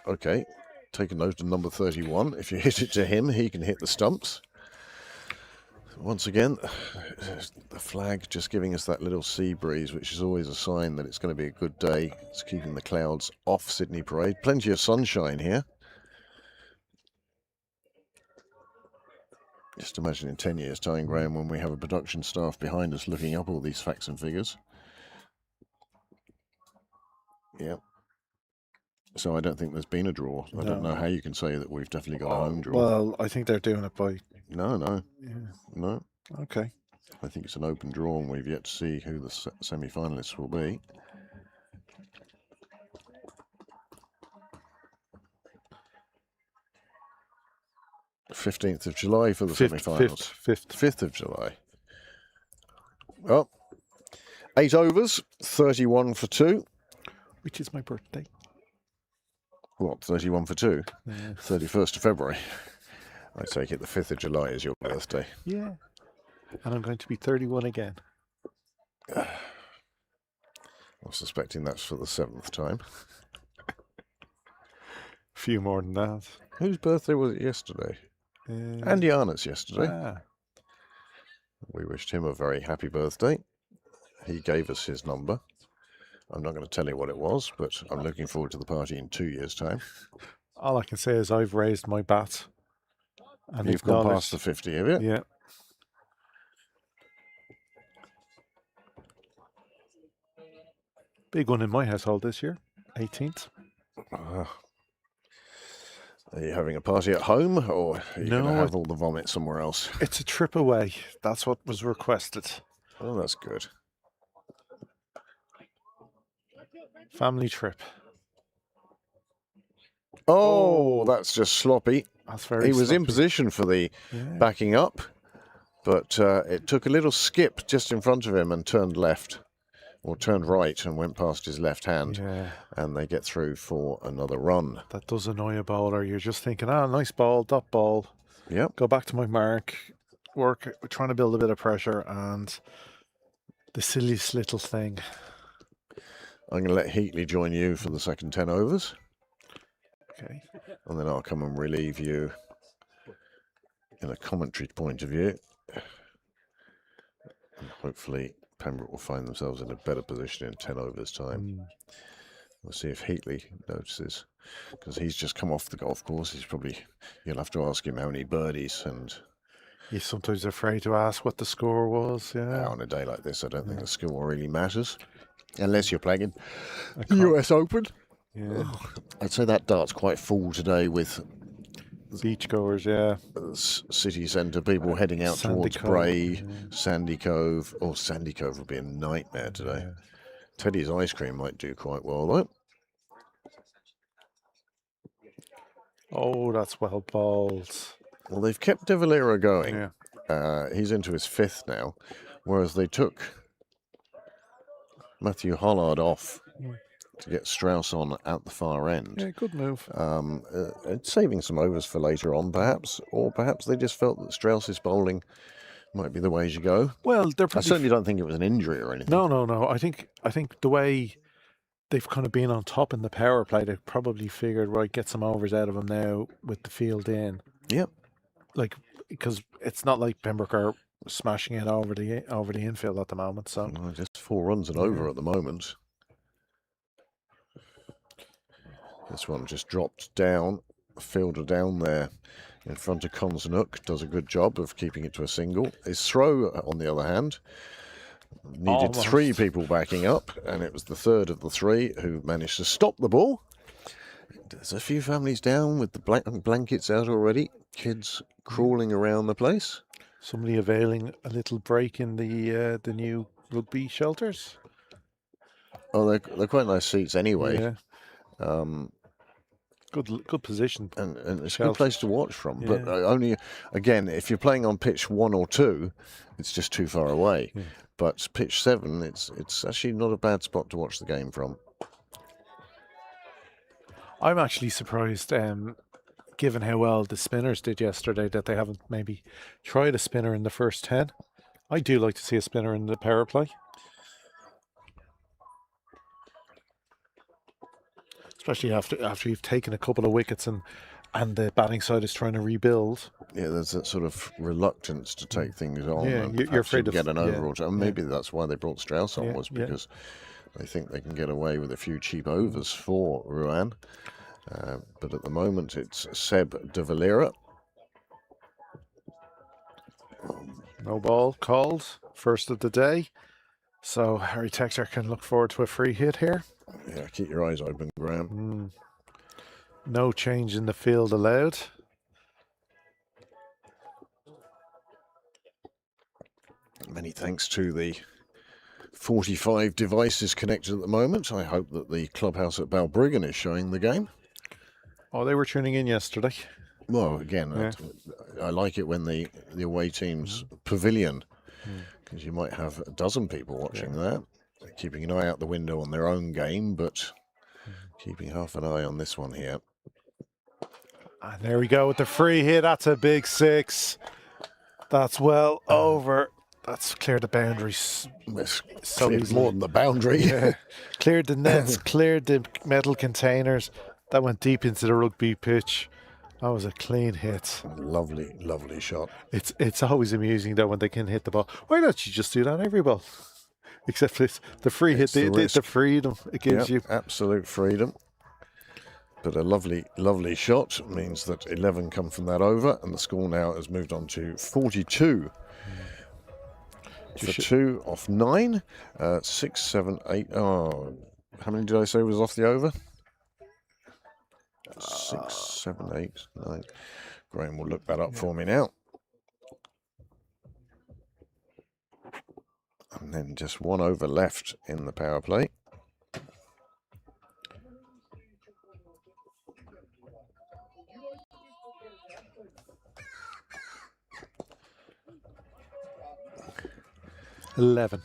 okay. Take a note of number 31. If you hit it to him, he can hit the stumps. Once again, the flag just giving us that little sea breeze, which is always a sign that it's going to be a good day. It's keeping the clouds off Sydney Parade. Plenty of sunshine here. Just imagine in 10 years' time, Graham, when we have a production staff behind us looking up all these facts and figures. Yep. So I don't think there's been a draw. I don't know how you can say that we've definitely got a home draw. Well, I think they're doing it by... No. Yeah. No. Okay. I think it's an open draw, and we've yet to see who the semi-finalists will be. The 15th of July for the semi-finals. 5th of July. Well, 8 overs, 31 for 2. Which is my birthday. What, 31 for 2? Yeah. 31st of February. I take it the 5th of July is your birthday. Yeah. And I'm going to be 31 again. I'm suspecting that's for the 7th time. A few more than that. Whose birthday was it yesterday? Andy Arnott's yesterday. Ah. We wished him a very happy birthday. He gave us his number. I'm not going to tell you what it was, but I'm looking forward to the party in 2 years' time. All I can say is I've raised my bat. And You've gone past the 50, have you? Yeah. Big one in my household this year, 18th. Are you having a party at home, or are you going to have all the vomit somewhere else? It's a trip away. That's what was requested. Oh, that's good. Family trip. Oh, that's just sloppy. That's very He was sloppy. in position for the backing up, but it took a little skip just in front of him and turned left, or turned right and went past his left hand, and they get through for another run. That does annoy a bowler. You're just thinking, nice ball, dot ball. Yep. Go back to my mark, work, trying to build a bit of pressure, and the silliest little thing. I'm going to let Heatley join you for the second 10 overs. Okay. And then I'll come and relieve you in a commentary point of view. And hopefully Pembroke will find themselves in a better position in 10 overs time. We'll see if Heatley notices, because he's just come off the golf course. You'll have to ask him how many birdies, and he's sometimes afraid to ask what the score was. Yeah. On a day like this, I don't think the score really matters, unless you're playing US Open. Yeah. I'd say that dart's quite full today with beachgoers, city centre people heading out towards Bray, Sandy Cove. Oh, Sandy Cove would be a nightmare today. Teddy's ice cream might do quite well though. Oh, that's well bowled. Well, they've kept De Valera going. He's into his 5th now, whereas they took Matthew Hollard off to get Strauss on at the far end. Yeah, good move. Saving some overs for later on, perhaps, or perhaps they just felt that Strauss's bowling might be the way to go. Well, I certainly don't think it was an injury or anything. No. I think the way they've kind of been on top in the power play, they probably figured, right, get some overs out of him now with the field in. Yep. Because it's not like Pembroke are smashing it over the infield at the moment. So just 4 runs and over at the moment. This one just dropped down, fielder down there in front of Consanook, does a good job of keeping it to a single. His throw, on the other hand, needed 3 people backing up, and it was the 3rd of the 3 who managed to stop the ball. There's a few families down with the blankets out already, kids crawling around the place. Somebody availing a little break in the new rugby shelters. Oh, they're quite nice seats anyway. Yeah. good position. And it's a good Shelter. place to watch from. Yeah. But only, again, if you're playing on pitch 1 or 2, it's just too far away. Yeah. But pitch 7, it's actually not a bad spot to watch the game from. I'm actually surprised, given how well the spinners did yesterday, that they haven't maybe tried a spinner in the first 10. I do like to see a spinner in the power play. Especially after you've taken a couple of wickets and the batting side is trying to rebuild. Yeah, there's that sort of reluctance to take things on. Yeah, and you're afraid to of get an yeah, overall. And maybe that's why they brought Strauss on, Yeah, was yeah. because they think they can get away with a few cheap overs for Ruan. But at the moment, it's Seb de Valera. No ball called, first of the day. So Harry Texter can look forward to a free hit here. Yeah, keep your eyes open, Graham. No change in the field allowed. Many thanks to the 45 devices connected at the moment. I hope that the clubhouse at Balbriggan is showing the game. Oh, they were tuning in yesterday. Well, again, Yeah. I like it when the away team's pavilion, because you might have a dozen people watching that, keeping an eye out the window on their own game, but keeping half an eye on this one here. And there we go with the free hit. That's a big 6. That's well over. That's cleared the boundaries. It's So cleared easily. more than the boundary. Yeah. Cleared the nets, cleared the metal containers. That went deep into the rugby pitch. That was a clean hit. Lovely, lovely shot. It's always amusing though when they can hit the ball. Why don't you just do that every ball? Except this, the free hit, It's the the risk. freedom it gives you. Absolute freedom. But a lovely, lovely shot means that 11 come from that over, and the score now has moved on to 42. For 2 off 9, 6, 7, 8. Oh, how many did I say was off the over? 6, 7, 8, 9. Graham will look that up for me now. And then just 1 over left in the power play. $11.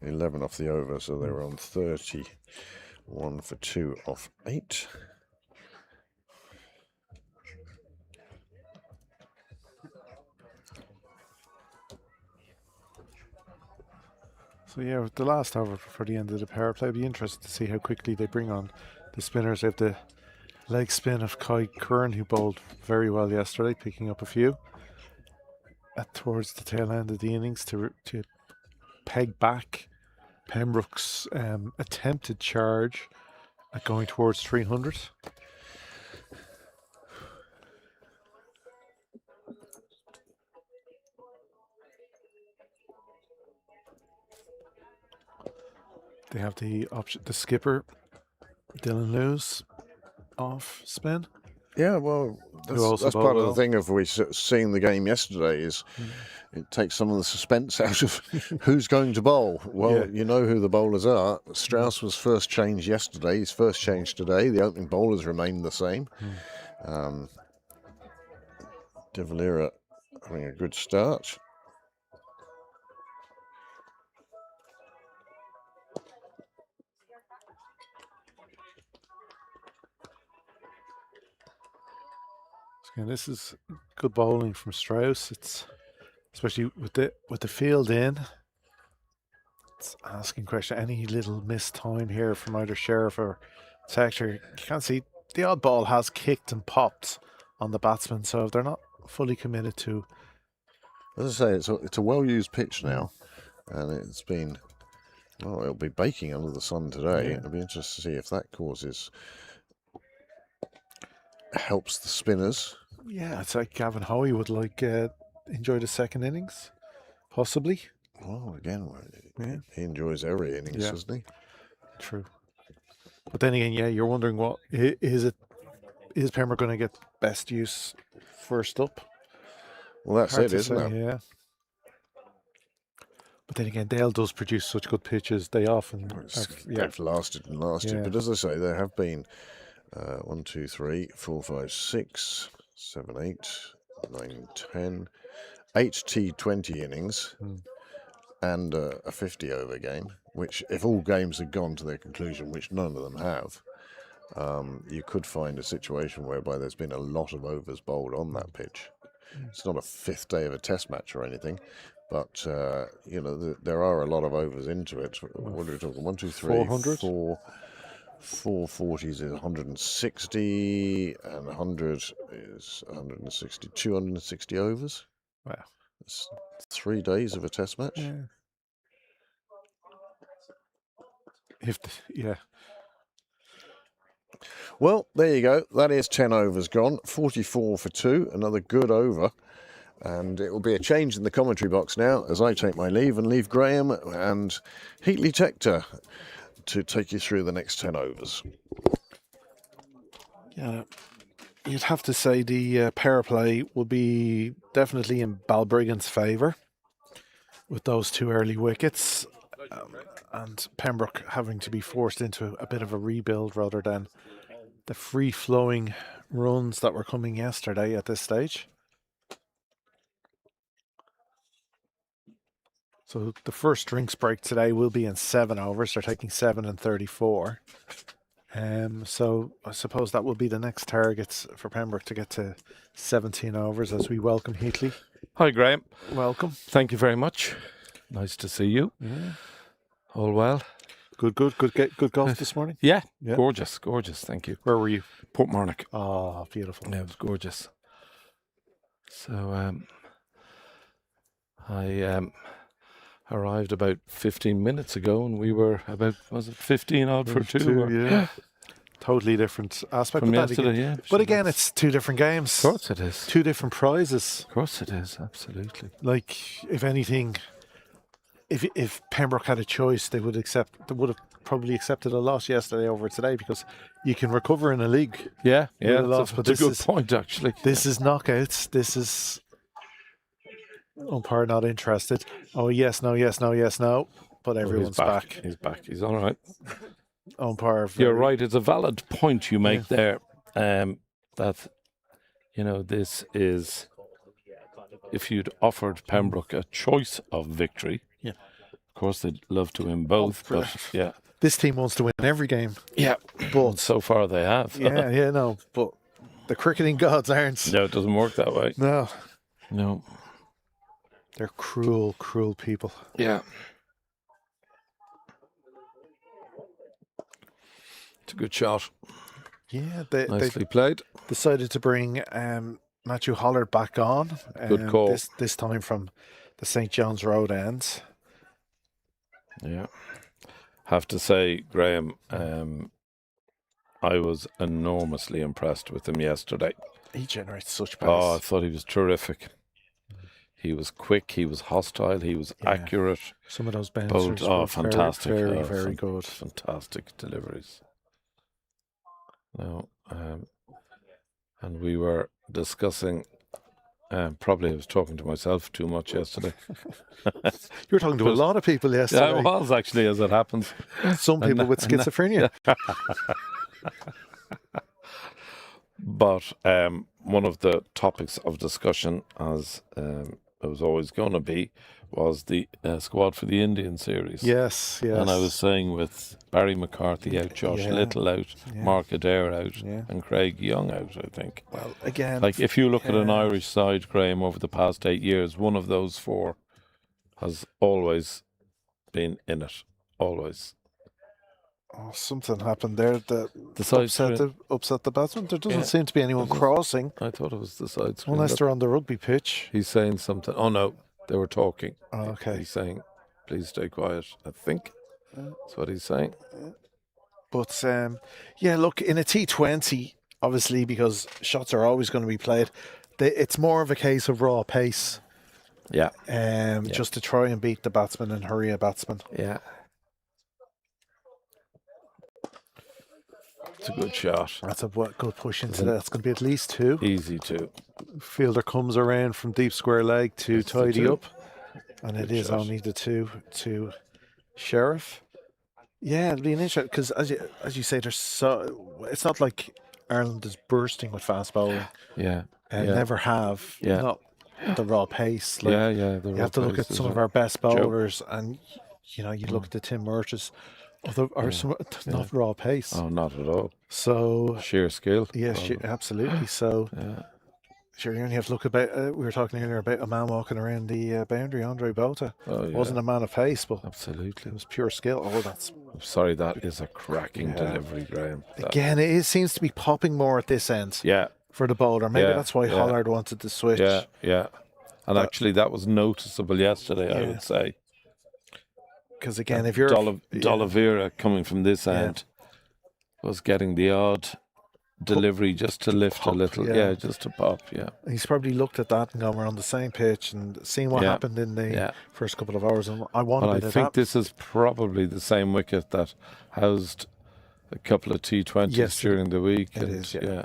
11 off the over, so they were on 31 for 2 off 8. So yeah, with the last over for the end of the power play, it'll be interesting to see how quickly they bring on the spinners. They have the leg spin of Kai Curran, who bowled very well yesterday, picking up a few towards the tail end of the innings to peg back Pembroke's attempted charge at going towards 300. They have the option, the skipper, Dylan Lewis, off spin. Yeah, well, also that's bowled part of well. the thing of seeing the game yesterday is it takes some of the suspense out of who's going to bowl. Well, Yeah. you know who the bowlers are. Strauss was first changed yesterday. He's first changed today. The opening bowlers remained the same. De Valera having a good start. And this is good bowling from Strauss. It's especially with the field in. It's asking question. Any little missed time here from either Sheriff or Texter. You can't see the odd ball has kicked and popped on the batsman, so if they're not fully committed to. As I say, it's a well-used pitch now, and it's been. Well, it'll be baking under the sun today. Yeah. It'll be interesting to see if that helps the spinners. Yeah, it's like Gavin Hoey would enjoy the second innings, possibly. Well, again, Yeah. he enjoys every innings, Yeah. doesn't he? True. But then again, yeah, you're wondering what is Pembroke going to get best use first up? Well, that's Hard it, to isn't say, it? Yeah. But then again, Dale does produce such good pitches. They often, They've lasted and lasted. Yeah. But as I say, there have been 1, 2, 3, 4, 5, 6, 7, 8, 9, 10. 8 T20 innings and a 50 over game, which if all games had gone to their conclusion, which none of them have, you could find a situation whereby there's been a lot of overs bowled on that pitch. It's not a fifth day of a test match or anything, but there are a lot of overs into it. What are we talking? 1, 2, 3, 400? 440s is 160, and 100 is 160, 260 overs. Wow. It's 3 days of a test match. Yeah. Well, there you go. That is 10 overs gone. 44 for 2. Another good over. And it will be a change in the commentary box now as I take my leave and leave Graham and Heatley Tector to take you through the next 10 overs. Yeah. You'd have to say the power play will be definitely in Balbriggan's favour with those 2 early wickets, and Pembroke having to be forced into a bit of a rebuild rather than the free-flowing runs that were coming yesterday at this stage. So the first drinks break today will be in 7 overs. They're taking 7 and 34. So I suppose that will be the next targets for Pembroke to get to 17 overs as we welcome Heatley. Hi, Graham. Welcome. Thank you very much. Nice to see you. Yeah. All well? Good golf this morning? Yeah, Yeah. gorgeous. Thank you. Where were you? Portmarnock. Oh, beautiful. Yeah, it was gorgeous. So I arrived about 15 minutes ago, and we were about, was it 15 odd for 2? Yeah. Totally different aspect From of that yesterday, again. yeah. But again, it's 2 different games. Of course it is. 2 different prizes. Of course it is, absolutely. Like, if anything, if Pembroke had a choice, they would have probably accepted a loss yesterday over today, because you can recover in a league. Yeah, With a loss, that's but a this good is- point, actually. This is knockouts. This is umpire not interested. Oh, yes, no. But everyone's back. He's back. He's all right. Umpire. You're right. It's a valid point you make there. That, this is, if you'd offered Pembroke a choice of victory, Yeah. of course they'd love to win both, Oh, but yeah. This team wants to win every game. Yeah, But so far they have. no. But the cricketing gods aren't. No, it doesn't work that way. No. No. They're cruel, cruel people. Yeah. It's a good shot. Yeah, they Nicely played. decided to bring Matthew Hollard back on. Good call. This time from the St. John's Road end. Yeah. Have to say, Graham, I was enormously impressed with him yesterday. He generates such pace. Oh, I thought he was terrific. He was quick, he was hostile, he was Yeah. accurate. Some of those bouncers Both, were fantastic. very, very good. Fantastic deliveries. No, and we were discussing, probably I was talking to myself too much yesterday. You were talking to a lot of people yesterday. Yeah, I was actually, as it happens. Some people with schizophrenia. But one of the topics of discussion, as it was always going to be, was the squad for the Indian series. Yes. And I was saying, with Barry McCarthy out, Josh Yeah. Little out, Yeah. Mark Adair out, Yeah. and Craig Young out, I think. Well, again, Like, if you look at an yeah. Irish side, Graham, over the past 8 years, one of those 4 has always been in it. Always. something happened there that The sides upset the batsman. There doesn't Yeah. seem to be anyone crossing I thought it was the side screen. unless Look, they're on the rugby pitch. he's saying something. Oh, no, they were talking. Oh, okay. He's saying, please stay quiet, I think. That's what he's saying. But yeah, look, in a T20, obviously, because shots are always going to be played, it's more of a case of raw pace, Yeah. just to try and beat the batsman and hurry a batsman. Yeah. It's a good shot. That's a good push into that. That's going to be at least 2. Easy too. Fielder comes around from deep square leg to That's the tidy 2. up, and it Good is shot. only the 2 to Sheriff. Yeah, it'll be an interesting because as you say, there's it's not like Ireland is bursting with fast bowling Yeah. and Yeah. never have. Yeah. Not the raw pace. Like, Yeah. Yeah. The you have to look at some of our best bowlers, and you look at the Tim Murchas, some not raw pace. Oh, not at all. So Sheer skill. yes, absolutely. So Yeah. sure, you only have to look about. We were talking earlier about a man walking around the boundary, Andre Bota. Oh, yeah. Wasn't a man of pace, but Absolutely. it was pure skill. Oh, that's I'm sorry, that is a cracking delivery, Graham. again. It seems to be popping more at this end. Yeah. For the bowler, maybe Yeah, that's why yeah. Hollard wanted to switch. Yeah. Yeah. And actually, that was noticeable yesterday, I would say. Because again, if you're D'Oliveira coming from this end was getting the odd delivery just to lift pop, a little. yeah. Yeah, just to pop. Yeah. he's probably looked at that and gone, we're on the same pitch, and seen what happened in the first couple of hours, and I want Well, a bit I of think that. this is probably the same wicket that housed a couple of T20s Yes, during the week. it is, yeah.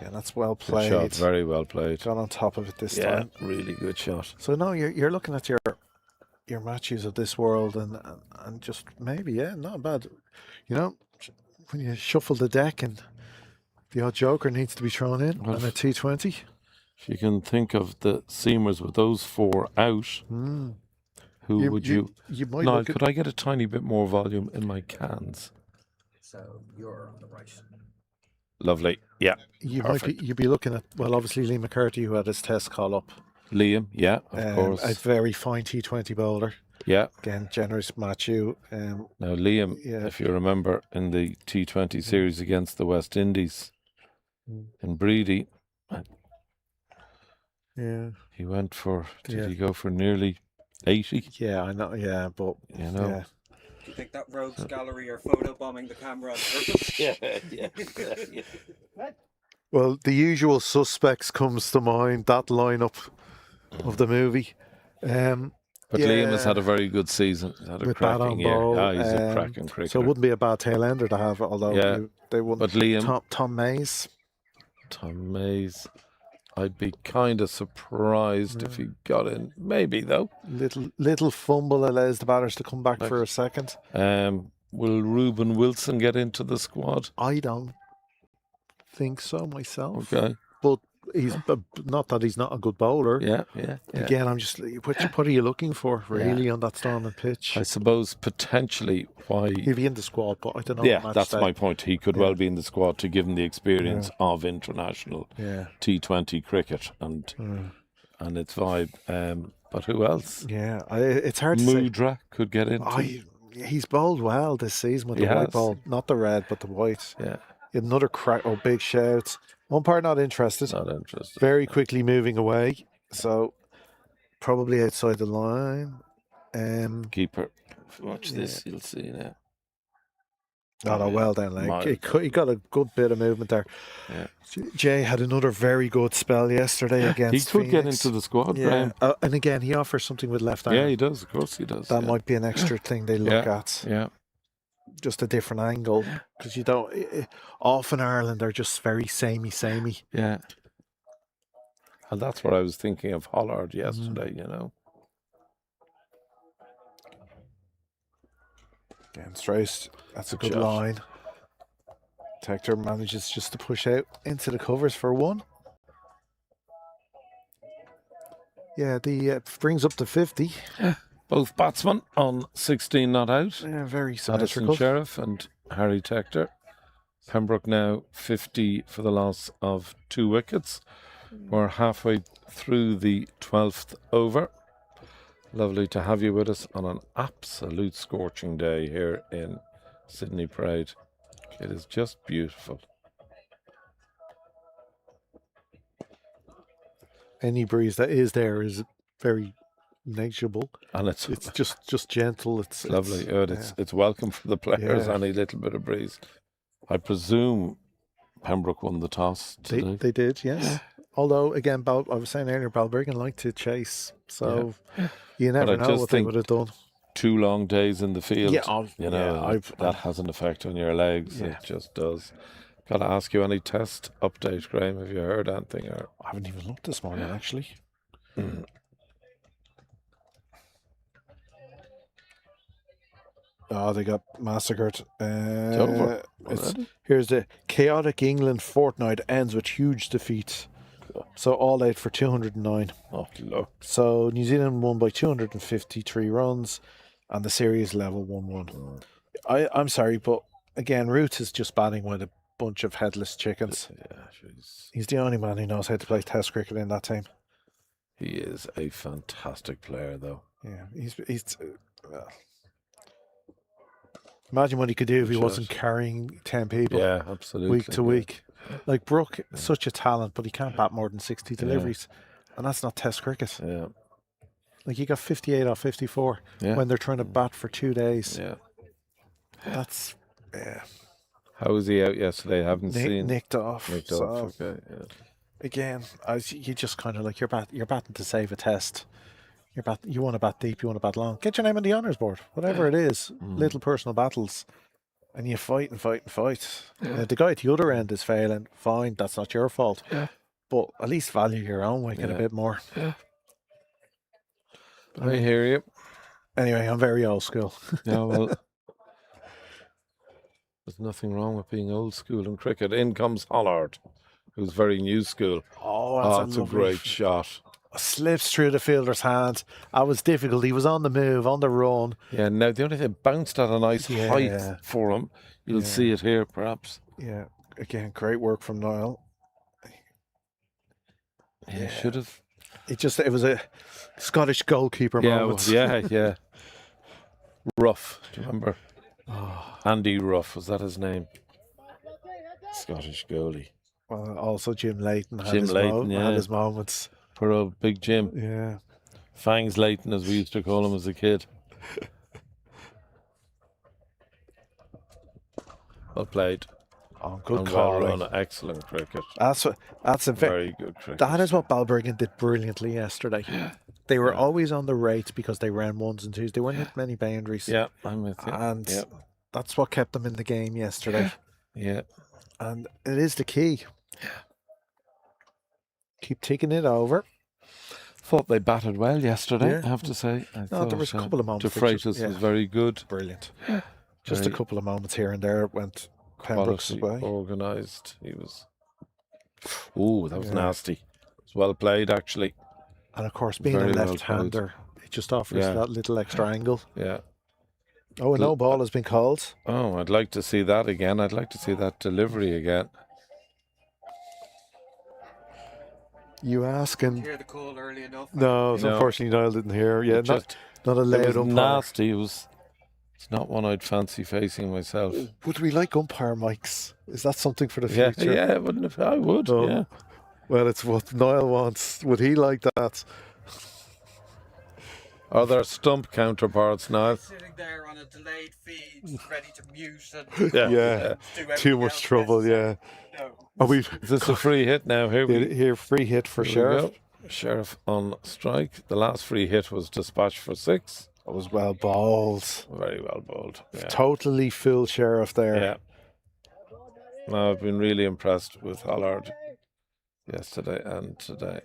Yeah, that's well Good played. shot, very well played. Got on top of it this Yeah, time. really good shot. So no, you're looking at your Matthews of this world, and just maybe not bad. When you shuffle the deck and the odd joker needs to be thrown in Well, on a T20. If you can think of the seamers with those four out, who would you? You might Niall, look at, could I get a tiny bit more volume in my cans? So you're on the right. Lovely. Yeah. you'd be looking at, well, obviously Lee McCarthy, who had his test call up. Liam, yeah, of A course. very fine T20 bowler. Yeah. Again, generous Matthew. Now, Liam, if you remember in the T20 series against the West Indies in Breedy, he went for, did he go for nearly 80? Yeah, I know. Yeah, but You know? yeah. Do you think that rogues gallery are photo bombing the camera on purpose? Yeah. Well, the usual suspects comes to mind. That lineup of the movie. But Liam has had a very good season. He's had a with bat cracking on year. ball. He's a cracking cricketer. So it wouldn't be a bad tail ender to have, although they wouldn't. But Liam, Tom Mays. Tom Mays, I'd be kind of surprised if he got in. Maybe though. Little fumble allows the batters to come back for a second. Will Ruben Wilson get into the squad? I don't think so myself. Okay. But he's not that he's not a good bowler. Yeah. Again, I'm just, what are you looking for really on that storming pitch? I suppose potentially why. He'd be in the squad, but I don't know. Yeah, that's my point. He could well be in the squad to give him the experience of international T20 cricket and its vibe. But who else? Yeah, it's hard to say. Mudra could get into. He's bowled well this season with He the white has. ball, not the red, but the white. Yeah, He had another crack. Oh, big shouts. Umpire not interested. not interested. Very quickly moving away. So probably outside the line. Keeper. Watch this, you'll see now. Oh, well down leg. Mild. He got a good bit of movement there. Yeah. Jay had another very good spell yesterday against He could get Phoenix. into the squad, Yeah, Graham. and again, he offers something with left arm. Yeah, he does. Of course he does. That might be an extra thing they look at. Yeah. Just a different angle, because you don't. Often Ireland are just very samey. Yeah. And that's what I was thinking of Hollard yesterday, you know. Again, straight. That's a good shot. line. Tector manages just to push out into the covers for one. Yeah, the brings up to 50. Both batsmen on 16 not out. Yeah, very Addison symmetrical. Sheriff and Harry Tector. Pembroke now 50 for the loss of 2 wickets. We're halfway through the 12th over. Lovely to have you with us on an absolute scorching day here in Sydney Parade. It is just beautiful. Any breeze that is there is very negligible. And it's just gentle. It's lovely. It's, It's welcome for the players, Yeah. any little bit of breeze. I presume Pembroke won the toss today. they did, yes. Although, again, I was saying earlier, Balbriggan like to chase. So you never I know just what they think would have done. 2 long days in the field, Yeah, that has an effect on your legs. Yeah. It just does. Got to ask you, any test update, Graham? Have you heard anything? Or I haven't even looked this morning, actually. Oh, they got massacred. It's over. It's, already? here's the chaotic England fortnight ends with huge defeats. So all out for 209. Oh, look. So New Zealand won by 253 runs, and the series level 1-1. I'm sorry, but again, Roots is just batting with a bunch of headless chickens. Yeah, jeez. He's the only man who knows how to play Test cricket in that team. He is a fantastic player, though. Yeah, he's. Imagine what he could do if he Good wasn't shot. carrying 10 people Yeah, absolutely. week to yeah. week. Like Brooke, such a talent, but he can't bat more than 60 deliveries, and that's not Test cricket. Yeah, Like he got 58 off 54 yeah. when they're trying to bat for 2 days. Yeah. That's yeah, How was he out yesterday? Haven't seen. nicked off. Nicked so off. Okay. Yeah. again, you just kind of like you're batting to save a test. You want to bat deep, you want to bat long. Get your name on the honours board, whatever it is. Little personal battles, and you fight and fight and fight. The guy at the other end is failing. Fine, that's not your fault. Yeah. But at least value your own wicket a Yeah. bit more. I hear you. Anyway, I'm very old school. Yeah, well, there's nothing wrong with being old school in cricket. In comes Hollard, who's very new school. Oh, That's a great shot. Slips through the fielder's hand. That was difficult. He was on the move, on the run. Yeah, now the only thing, bounced at a nice Yeah. height for him. You'll see it here, perhaps. Yeah, again, great work from Niall. He should have. It was a Scottish goalkeeper moment. Yeah. Ruff, do you remember? Andy Ruff, was that his name? Scottish goalie. Well, also Jim Leighton had, Jim Leighton, had his moments. Poor old Big Jim. Yeah. Fangs Leighton, as we used to call him as a kid. Well played. Oh, good And call. well run. Excellent cricket. That's a Very good cricket. that is what Balbriggan did brilliantly yesterday. They were always on the rates because they ran ones and twos. They weren't hitting many boundaries. Yeah, I'm with you. And Yeah. that's what kept them in the game yesterday. Yeah. And it is the key. Keep taking it over. Thought they batted well yesterday, Yeah. I have to say. No, there was a couple of moments. De that just- Freitas was very good. brilliant. Just a Very couple of moments here and there went Pembroke's way. Organised. He was. Ooh, that was Yeah. nasty. It was well played, actually. And of course, being Very a well left-hander, it just offers Yeah. that little extra angle. Yeah. Oh, and no ball has been called. Oh, I'd like to see that again. I'd like to see that delivery again. You asking? Hear the call early enough. No, No. unfortunately, Niall didn't hear. Yeah, It just, not a it loud was umpire. nasty. It's not one I'd fancy facing myself. Would we like umpire mics? Is that something for the Yeah, future? yeah, wouldn't if I would. Oh. Yeah. Well, it's what Niall wants. Would he like that? Are there stump counterparts now? Sitting there on a delayed feed, ready to mute and Yeah. do everything Too much else trouble. necessary. Yeah. No. Are we Is this a free hit now? here? Free hit for Here we Sheriff. go. Sheriff on strike. The last free hit was dispatched for 6. That was well bowled. Very well bowled. Yeah. Totally full Sheriff there. Yeah. No, I've been really impressed with Hollard yesterday and today.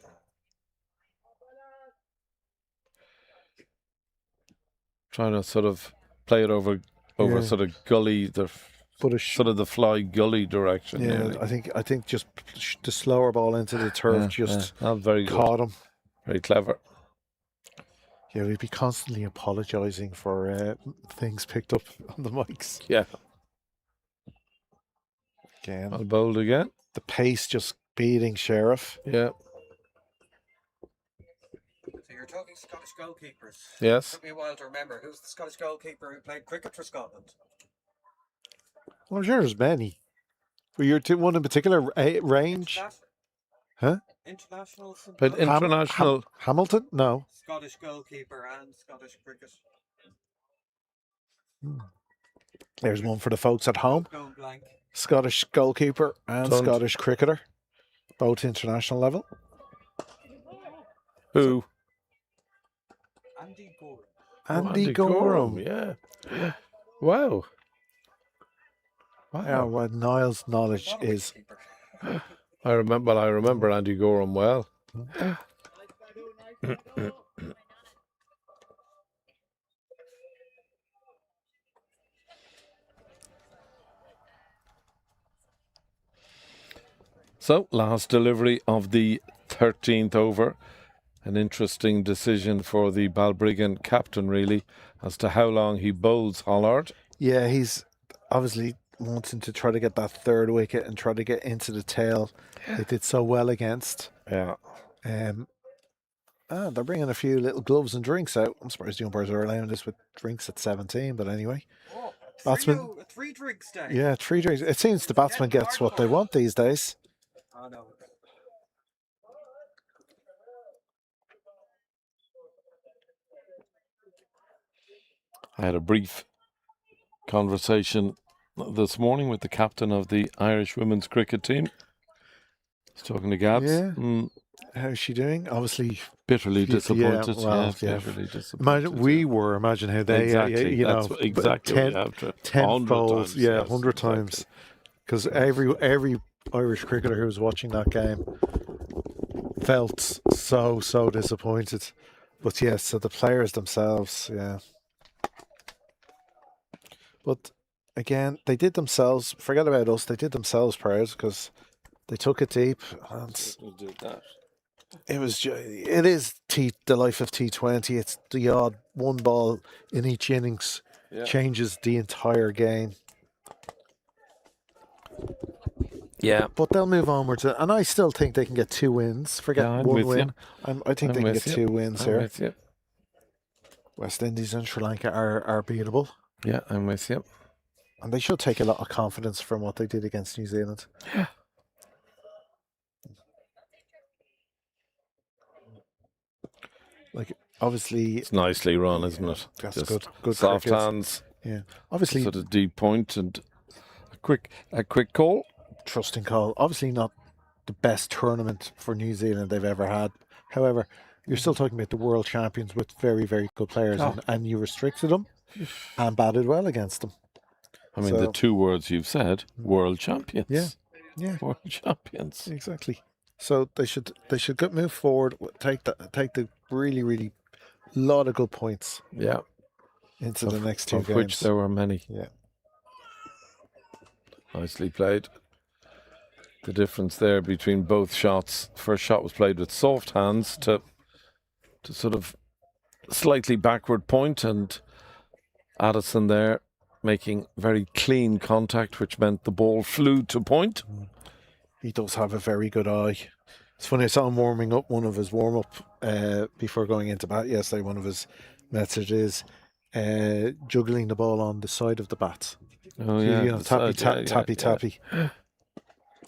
Trying to sort of play it over Yeah. sort of gully, But sort of the fly gully direction. yeah, nearly. I think just the slower ball into the turf just Not very good. caught him. Very clever. Yeah, we'd be constantly apologising for things picked up on the mics. Yeah. Again, Well bowled again. the pace just beating Sheriff. Yeah. So you're talking Scottish goalkeepers. Yes. Took me a while to remember. Who's the Scottish goalkeeper who played cricket for Scotland? Well, I'm sure there's many. But you're to one in particular, range? Interna- Huh? International. But international. Hamilton? No. Scottish goalkeeper and Scottish cricket. There's one for the folks at home. Going blank. Scottish goalkeeper and Don't. Scottish cricketer. Both international level. Who? Andy Gorham. Andy Gorham. Yeah. Wow. Yeah, well, Niall's knowledge Not a is wicketkeeper. I remember Andy Gorham well. So, last delivery of the 13th over. An interesting decision for the Balbriggan captain, really, as to how long he bowls Hollard. Yeah, he's obviously wanting to try to get that third wicket and try to get into the tail. They did so well against. Yeah. They're bringing a few little gloves and drinks out. I'm surprised the umpires are allowing this with drinks at 17, but anyway. Oh, Batsman, three drinks day. yeah, 3 drinks. It seems the batsman gets what they want these days. Oh, no. I had a brief conversation this morning with the captain of the Irish women's cricket team. I was talking to Gabs. Yeah. How's she doing? Obviously, Bitterly disappointed. Yeah. Bitterly disappointed. Imagine how they, exactly. you That's know, exactly what you have to. 10 folds, times, yeah, yes, 100 times. exactly. Because every Irish cricketer who was watching that game felt so disappointed. But yes, so the players themselves, yeah. But again, they did themselves, forget about us, they did themselves proud because they took it deep. And We'll do that. it is the life of T20. It's the odd one ball in each innings changes the entire game. Yeah. But they'll move onwards, and I still think they can get 2 wins. Forget I'm one with win. you. I think I'm they can with get you. 2 wins I'm here. with you. West Indies and Sri Lanka are beatable, Yeah, I'm with you. and they should take a lot of confidence from what they did against New Zealand. Yeah. Like, obviously, It's nicely run, isn't it? that's Just good soft cricket. hands, Yeah, obviously, sort of deep point, and a quick call. trusting call. Obviously, not the best tournament for New Zealand they've ever had. However, you're still talking about the world champions with very good players, and you restricted them and batted well against them. I mean, the 2 words you've said: world champions. Yeah, World champions. exactly. So they should move forward, take the really lot of good points Yeah. into the next 2 Of games. which there were many. Yeah. Nicely played. The difference there between both shots. First shot was played with soft hands to sort of slightly backward point, and Addison there making very clean contact, which meant the ball flew to point. He does have a very good eye. It's funny, I saw him warming up, one of his warm-up before going into bat yesterday. One of his messages, juggling the ball on the side of the bat. Oh, yeah. You know, tappy.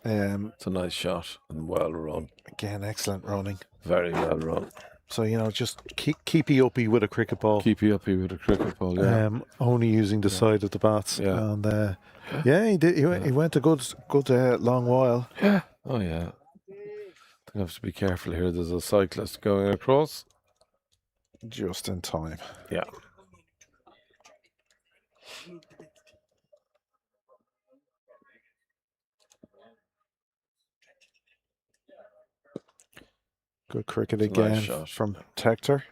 It's a nice shot and well run. Again, excellent running. Very well run. So, you know, just keepy uppy with a cricket ball. Keepy uppy with a cricket ball, yeah. Only using the side of the bat. Yeah. And he did. He went a good long while. Yeah. Oh, yeah. I think I have to be careful here. There's a cyclist going across. Just in time. Yeah. Good cricket It's a nice again shot. from Tector.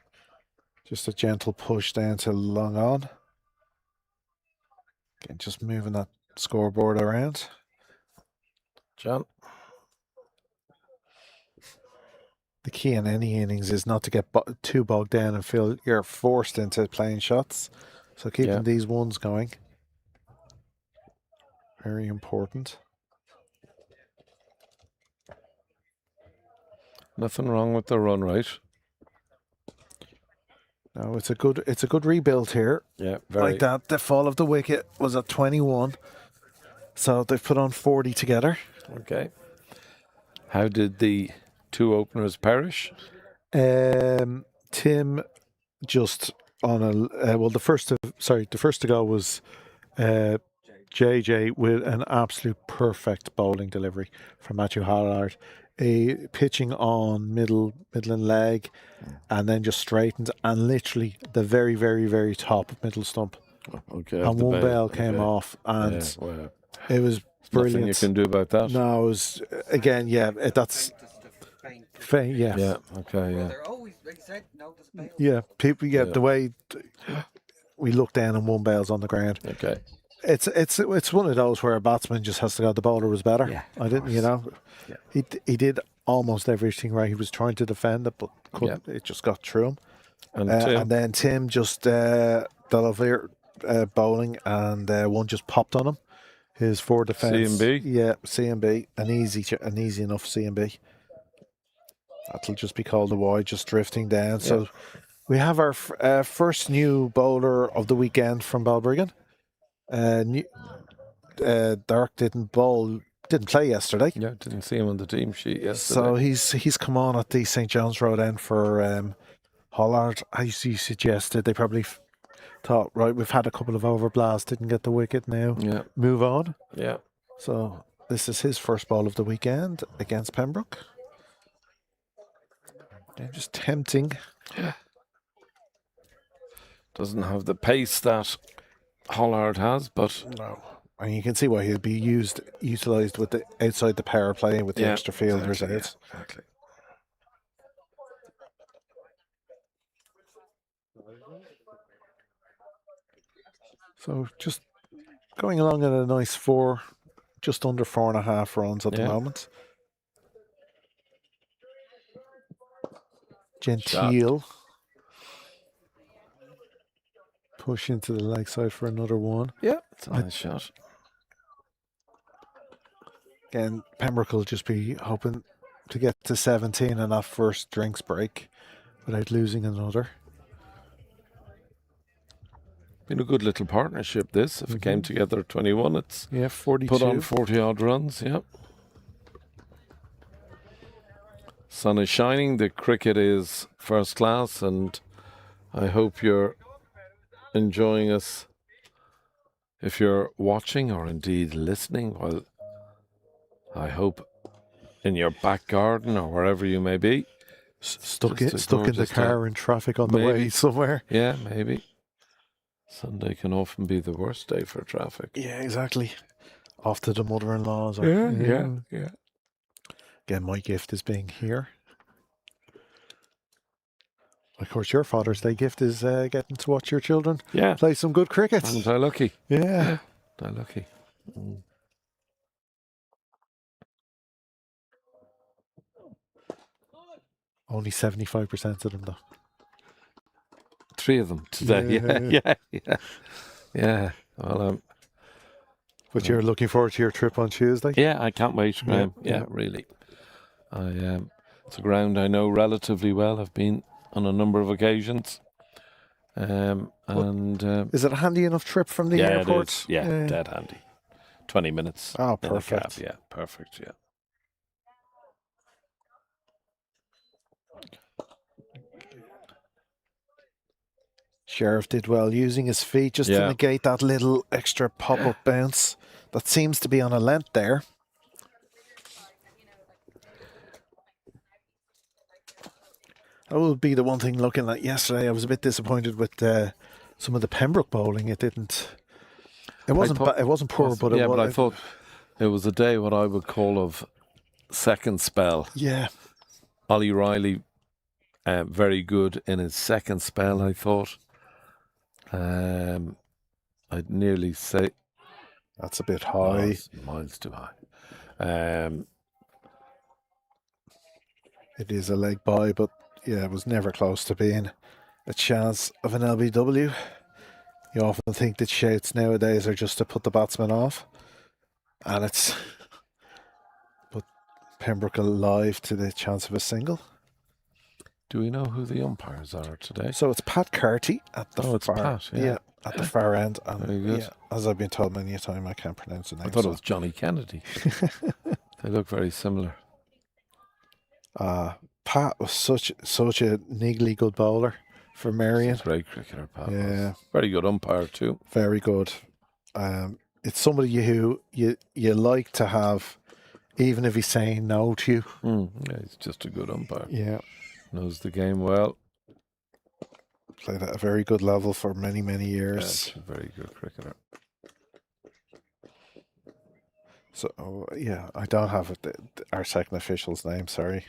Just a gentle push down to long on. Again, just moving that scoreboard around. John. The key in any innings is not to get too bogged down and feel you're forced into playing shots. So keeping these ones going. Very important. Nothing wrong with the run rate. No, it's a good rebuild here. Yeah, very. Like that. The fall of the wicket was at 21. So they've put on 40 together. Okay. How did the 2 openers perish? Tim just on the first to go was JJ with an absolute perfect bowling delivery from Matthew Hollard. Pitching on middle and leg, and then just straightened, and literally the very top middle stump. Okay. And one bell came off, and it was brilliant. Nothing you can do about that. No, it was again. Yeah, that's faint. Yeah. Yeah. Okay. Yeah. They're always, they said, no, there's a bail. Yeah. People. Yeah. The way we looked down and one bell's on the ground. Okay. It's one of those where a batsman just has to go. The bowler was better. Yeah, I didn't, you know. Yeah. He did almost everything right. He was trying to defend it, but couldn't. It just got through him. And then Tim just Delavere bowling, and one just popped on him. His forward defence. C&B? Yeah, C&B. An easy enough C&B. That'll just be called a wide, just drifting down. So we have our first new bowler of the weekend from Balbriggan. Dark didn't play yesterday. Yeah, didn't see him on the team sheet yesterday. So he's come on at the St. John's Road end for Hollard. As you suggested, they probably thought, right, we've had a couple of overblasts, didn't get the wicket now. Yeah. Move on. Yeah. So this is his first ball of the weekend against Pembroke. They're just tempting. Doesn't have the pace that Hollard has, but No. And you can see why he'll be utilised with the outside the power play with the extra fielders out. Exactly. So just going along at a nice just under 4.5 runs at the moment. Gentile. Push into the leg side for another one. Yeah, it's a nice shot. Again, Pembroke will just be hoping to get to 17 in that first drinks break without losing another. Been a good little partnership, this. If it came together at 21, it's 42. put on 40-odd runs, Sun is shining, the cricket is first class, and I hope you're enjoying us if you're watching or indeed listening. Well, I hope in your back garden or wherever you may be. Stuck in the car in traffic on the way somewhere. Yeah, maybe. Sunday can often be the worst day for traffic. Yeah, exactly. Off to the mother-in-laws. Yeah. Again, my gift is being here. Of course, your Father's Day gift is getting to watch your children play some good cricket. Aren't I lucky? Yeah. Aren't I lucky? Only 75% of them, though. 3 of them today. Yeah. Well, but you're looking forward to your trip on Tuesday? Yeah, I can't wait, Graham. Yeah, really. It's a ground I know relatively well. I've been on a number of occasions. Is it a handy enough trip from the airport? It is. Yeah, dead handy. 20 minutes. Oh, perfect. Yeah, perfect, yeah. Sheriff did well using his feet just to negate that little extra pop-up bounce that seems to be on a length there. That would be the one thing looking at yesterday. I was a bit disappointed with some of the Pembroke bowling. It wasn't poor, but but I thought it was a day what I would call of second spell. Yeah. Ollie Riley, very good in his second spell, I thought. I'd nearly say that's a bit high. Miles too high. It is a leg by, but it was never close to being a chance of an LBW. You often think that shouts nowadays are just to put the batsman off, and but Pembroke alive to the chance of a single. Do we know who the umpires are today? So it's Pat Carty at the far. Pat, at the far end. And very good. as I've been told many a time, I can't pronounce the name. I thought it was Johnny Kennedy. They look very similar. Pat was such a niggly good bowler for Marion. Great cricketer, Pat. Yeah, was. Very good umpire too. Very good. It's somebody who you like to have, even if he's saying no to you. Yeah, he's just a good umpire. Yeah. Knows the game well. Played at a very good level for many, many years. Yeah, a very good cricketer. So, I don't have our second official's name, sorry.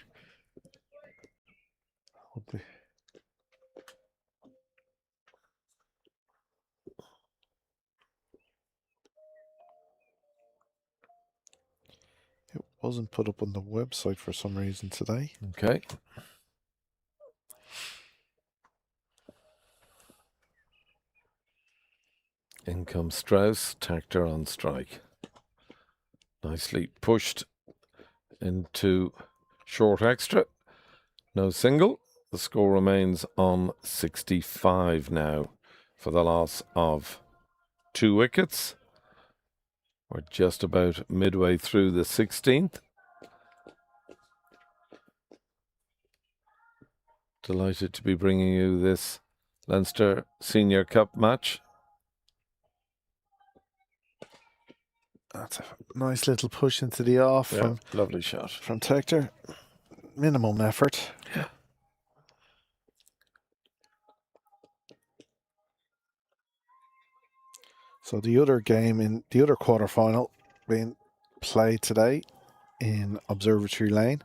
wasn't put up on the website for some reason today. Okay. In comes Strauss, Tactor on strike. Nicely pushed into short extra. No single. The score remains on 65 now for the loss of 2 wickets. We're just about midway through the 16th. Delighted to be bringing you this Leinster Senior Cup match. That's a nice little push into the off from Lovely shot from Tector. Minimum effort. Yeah. So the other game in the other quarter-final being played today in Observatory Lane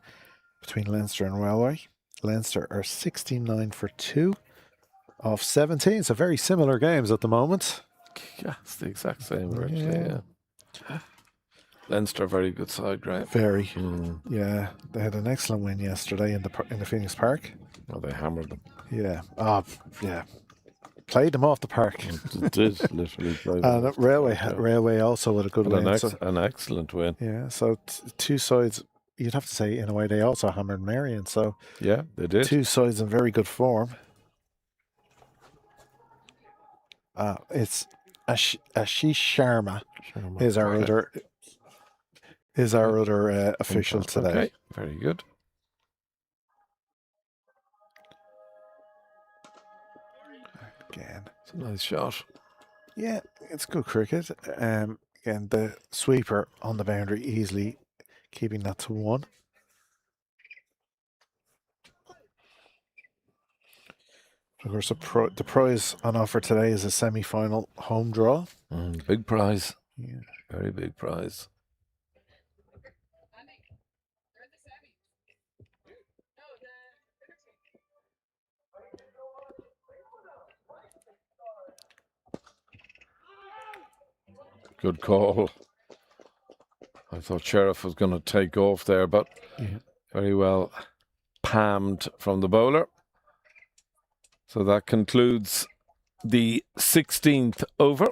between Leinster and Railway. Leinster are 69 for 2 of 17. So very similar games at the moment. Yeah, it's the exact same virtually, yeah. Leinster, very good side, Graham. Very. Mm. Yeah, they had an excellent win yesterday in the Phoenix Park. Well, they hammered them. Yeah. Yeah. Played them off the park. It did, literally. And Railway also had a good win. An excellent win. Yeah, so two sides, you'd have to say, in a way, they also hammered Marion. So yeah, they did. Two sides in very good form. It's Ashish Sharma is our other official today. Okay, very good. Again, it's a nice shot. Yeah, it's good cricket. Again, the sweeper on the boundary, easily keeping that to 1. Of course, the prize on offer today is a semi-final home draw. Big prize. Yeah. Very big prize. Good call. I thought Sheriff was going to take off there, but very well palmed from the bowler. So that concludes the 16th over.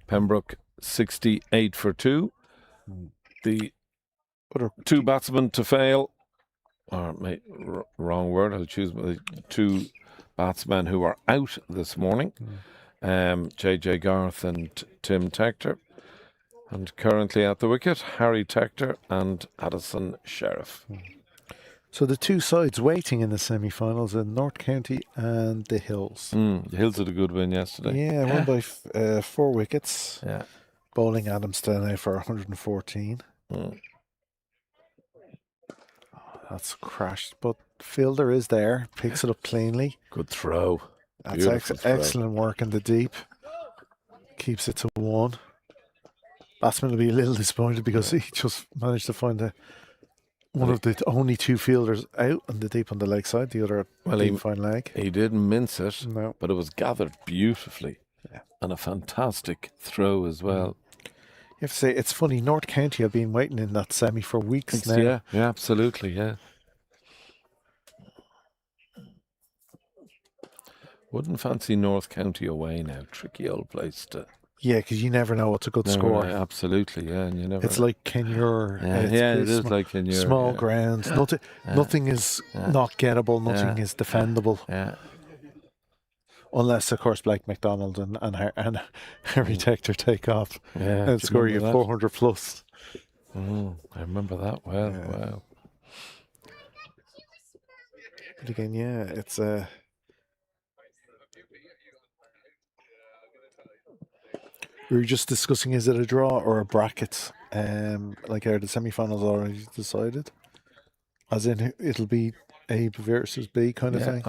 Pembroke 68 for 2. The 2 batsmen to fail, or wrong word, I'll choose the 2 batsmen who are out this morning. JJ Garth and Tim Tector. And currently at the wicket, Harry Tector and Addison Sheriff. So the 2 sides waiting in the semi-finals are North County and the Hills. The Hills had a good win yesterday. Yeah, won by 4 wickets. Yeah. Bowling Adams down there for 114. That's crashed, but fielder is there, picks it up cleanly. Good throw. That's excellent work in the deep. Keeps it to 1. Batsman will be a little disappointed because he just managed to find one of the only 2 fielders out on the deep on the leg side, the other deep fine leg. He didn't mince it, but it was gathered beautifully. Yeah. And a fantastic throw as well. You have to say, it's funny, North County have been waiting in that semi for weeks now. Yeah, absolutely, yeah. Wouldn't fancy North County away now. Tricky old place to... Yeah, because you never know what's a good score. Absolutely, yeah. And you never... It's like Kenure. It is like Kenure. Small grounds. Nothing is not gettable. Nothing is defendable. Yeah. Unless, of course, Blake McDonald and Harry Tector take off and score you 400 plus. I remember that well. Yeah. Wow. But again, it's we were just discussing, is it a draw or a bracket? Like, are the semi-finals already decided? As in, it'll be A versus B kind of thing?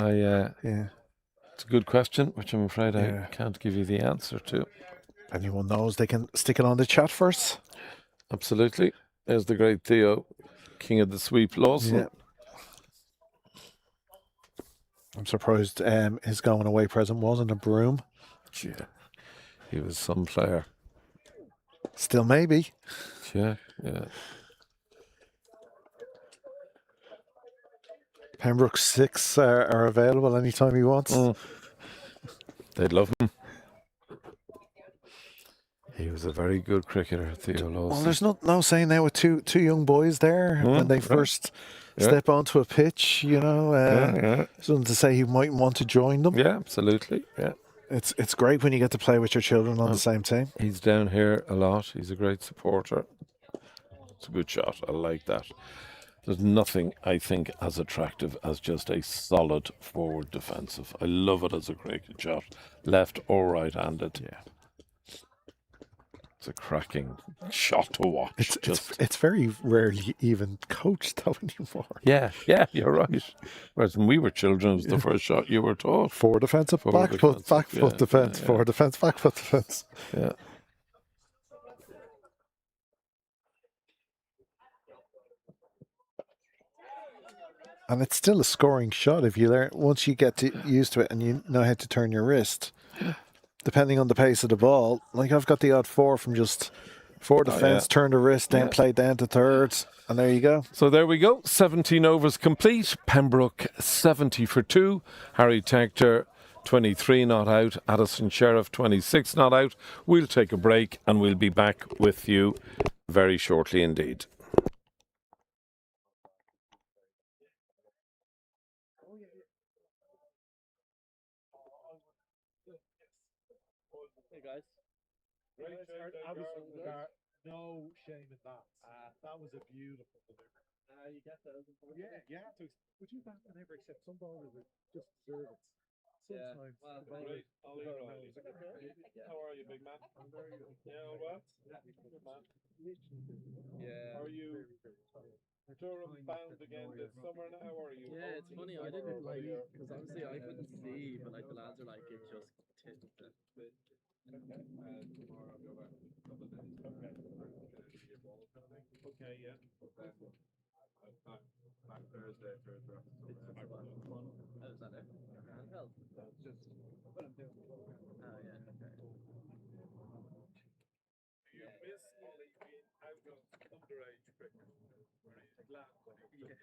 It's a good question, which I'm afraid I can't give you the answer to. Anyone knows, they can stick it on the chat first. Absolutely. There's the great Theo, king of the sweep, Lawson. Yeah. I'm surprised his going away present wasn't a broom. Yeah. He was some player. Still maybe. Yeah. Pembroke 6 are available anytime he wants. They'd love him. He was a very good cricketer, Theo Lawson. Well, there's no saying now with two young boys there when they first step onto a pitch, something to say he might want to join them. Yeah, absolutely. Yeah. It's great when you get to play with your children on the same team. He's down here a lot. He's a great supporter. It's a good shot. I like that. There's nothing, I think, as attractive as just a solid forward defensive. I love it as a cricket shot, left or right-handed. Yeah. It's a cracking shot to watch. It's very rarely even coached though anymore. Yeah, you're right. Whereas when we were children, it was the first shot you were taught. Forward defensive, back foot defence, forward defence, back foot defence. Yeah. And it's still a scoring shot if you learn once you get used to it and you know how to turn your wrist. Depending on the pace of the ball, like I've got the odd 4 from just forward defence, turn the wrist, then play down to thirds, and there you go. So there we go. 17 overs complete. Pembroke 70 for 2. Harry Tector 23 not out. Addison Sheriff 26 not out. We'll take a break and we'll be back with you very shortly indeed. Hey guys. No shame in that. That was a beautiful delivery. You get those. Yeah, you have to. Would you bat and ever accept some bowlers that just deserve it? Sometimes. Well, Great. Ollie O'Reilly. How are you, big man? I'm very good. Yeah, all right? Good man. Yeah. Are you Durham bound again this summer now, or are you? Yeah, it's funny. I didn't because obviously I couldn't see, but like the lads are like it just tipped. Tomorrow I'll go back in a couple of days. Okay, yeah. Back Thursday, third draft. How's that? Handheld. Just what I'm doing. Oh yeah. Okay. You miss Ollie being out of underage cricket. Where he's glad when he Yeah.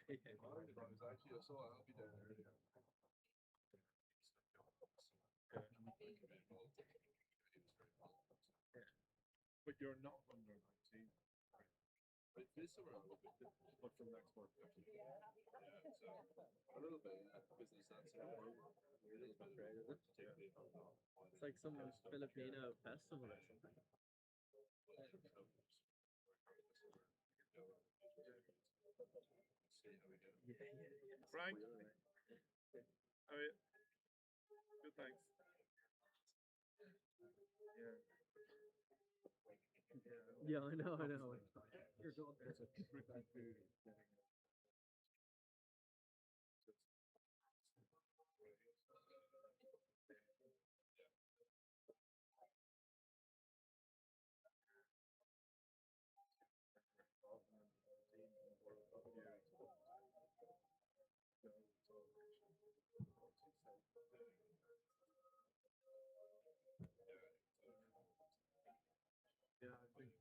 actually I saw Albie down earlier. But you're not under 19. But this summer will be different. But from next month, actually. Yeah, so a little bit, business sense. A little bit Great, is it? It's like some Filipino festival or something. Frank, how are you? Good, thanks. Yeah, I know. You're going there. Yeah, I think.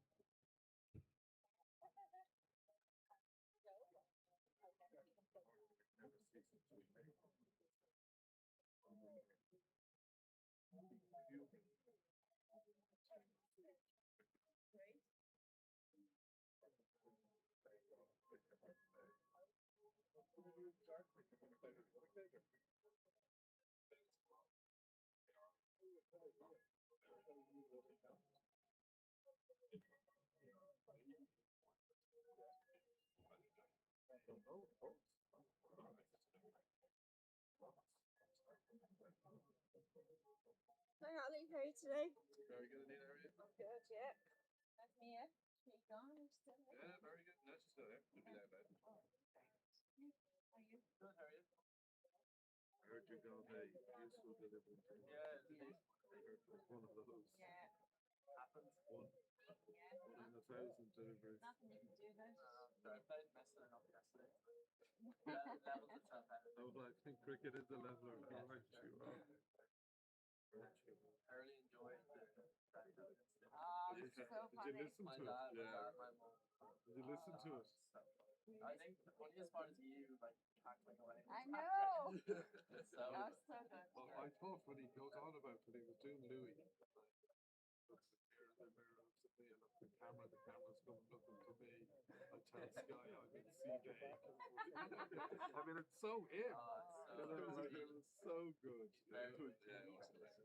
Hi, Harley. How are you today? Very good, Anita. How are you? Good, yeah. Like Mia. She's gone. You're still here. Yeah, very good. No, she's still there. She'll be there, babe. Are you? Good, how are you? I heard you got a useful delivery. Yeah. It's one of those. Yeah. Happens. One. Yeah. One in 1,000 deliveries. Nothing you can do about it. I played messing up yesterday. Levels itself out. No, but I think cricket is a leveler. Yeah. All right, you are. I really enjoyed the practice. Ah, Did you listen to it? Yeah. Did you listen to it? I think the funniest part is you like cackling away. I know. That was so good. Well, I thought when he goes on about when he was doing Louis, looks the mirror looks at me, I look at the camera's coming looking to me. I tell Sky I'm in C-Day. I mean, it's so him. It was so good. Very good. Yeah, it was.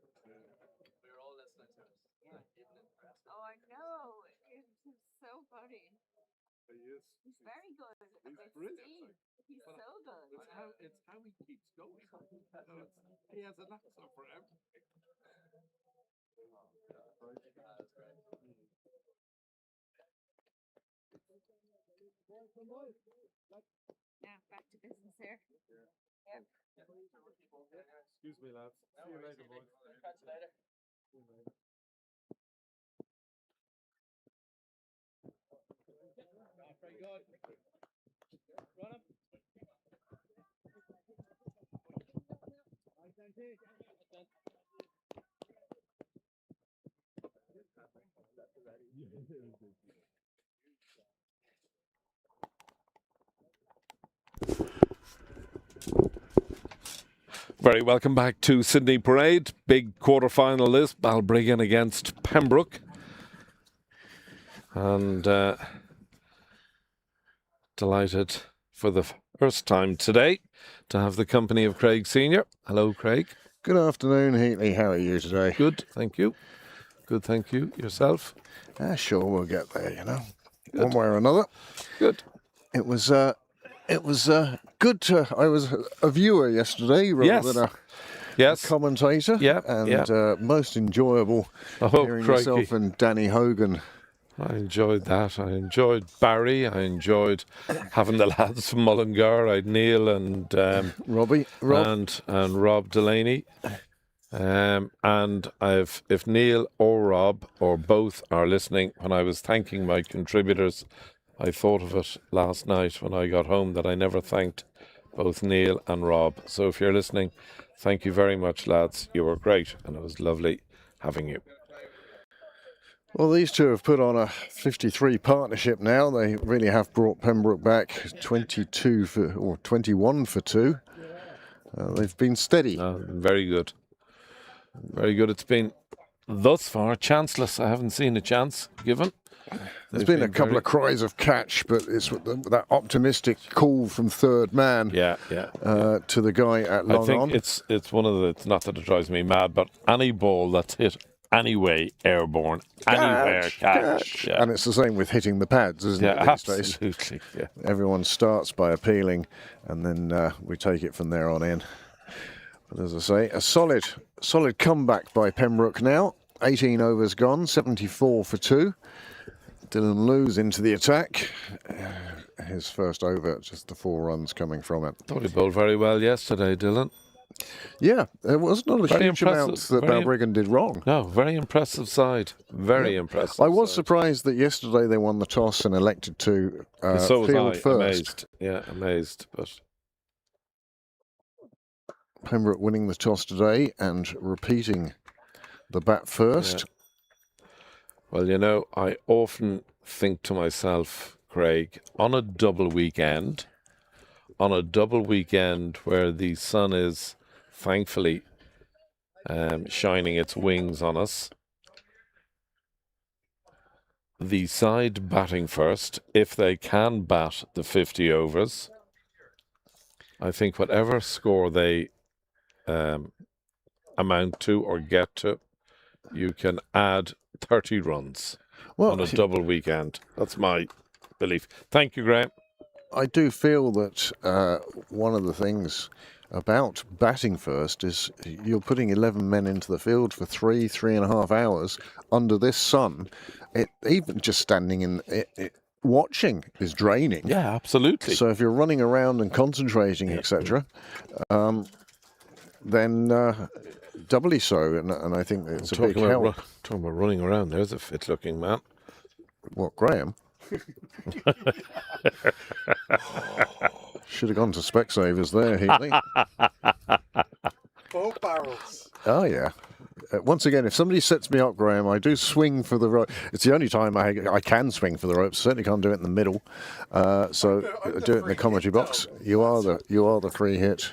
We were all listening to it. Yeah. Even in the press. Oh, I know. It's so funny. He is. He's very good. He's It's brilliant. He's so good. It's how he keeps going. He has an answer for everything. That's great. Now back to business here. Yep. Excuse me, lads. See you later, boys. Catch you later. Very good. Run him. Very welcome back to Sydney Parade. Big quarter-final this, Balbriggan against Pembroke. And delighted for the first time today to have the company of Craig Senior. Hello, Craig. Good afternoon, Heatley. How are you today? Good, thank you. Good, thank you. Yourself? Sure, we'll get there, you know. Good. One way or another. Good. It was good to. I was a viewer yesterday rather than a Yes. commentator. Yeah, And most enjoyable Oh, hearing crikey. yourself and Danny Hogan. I enjoyed that. I enjoyed Barry. I enjoyed having the lads from Mullingar. I had Neil and Rob. and Rob Delaney. And if Neil or Rob or both are listening, when I was thanking my contributors, I thought of it last night when I got home that I never thanked both Neil and Rob. So if you're listening, thank you very much, lads. You were great, and it was lovely having you. Well, these two have put on a 53 partnership now. They really have brought Pembroke back 21 for 2. They've been steady. Very good. Very good. It's been, thus far, chanceless. I haven't seen a chance given. There's been a couple of cries of catch, but it's that optimistic call from third man Yeah. to the guy at long I think on. it's one of the, it's not that it drives me mad, but any ball that's hit anyway, airborne, anywhere, catch. Yeah. And it's the same with hitting the pads, isn't it, these days? Absolutely. Yeah. Everyone starts by appealing, and then we take it from there on in. But as I say, a solid comeback by Pembroke now. 18 overs gone, 74 for 2. Dylan Lewis into the attack. His first over, just the 4 runs coming from it. Thought he bowled very well yesterday, Dylan. Yeah, there was not a Very huge amount impressive, that Balbriggan did wrong. No, very impressive side. Very impressive. I was side. surprised that yesterday they won the toss and elected to So was field I, first. amazed. Yeah, amazed. But Pembroke winning the toss today and repeating the bat first. Yeah. Well, you know, I often think to myself, Craig, on a double weekend where the sun is thankfully shining its wings on us, the side batting first, if they can bat the 50 overs, I think whatever score they amount to or get to, you can add 30 runs on a double weekend. That's my belief. Thank you, Graham. I do feel that one of the things about batting first is you're putting 11 men into the field for 3.5 hours under this sun. Even just standing in it, watching is draining. Yeah, absolutely. So if you're running around and concentrating, etc., then doubly so. And I think it's a big help. Talking about running around, there's a fit-looking man. What, Graham? Should have gone to Specsavers there, Heatley. 4 barrels. Oh, yeah. once again, if somebody sets me up, Graham, I do swing for the rope. It's the only time I can swing for the ropes. Certainly can't do it in the middle. So do it in the commentary box. You are the free hit.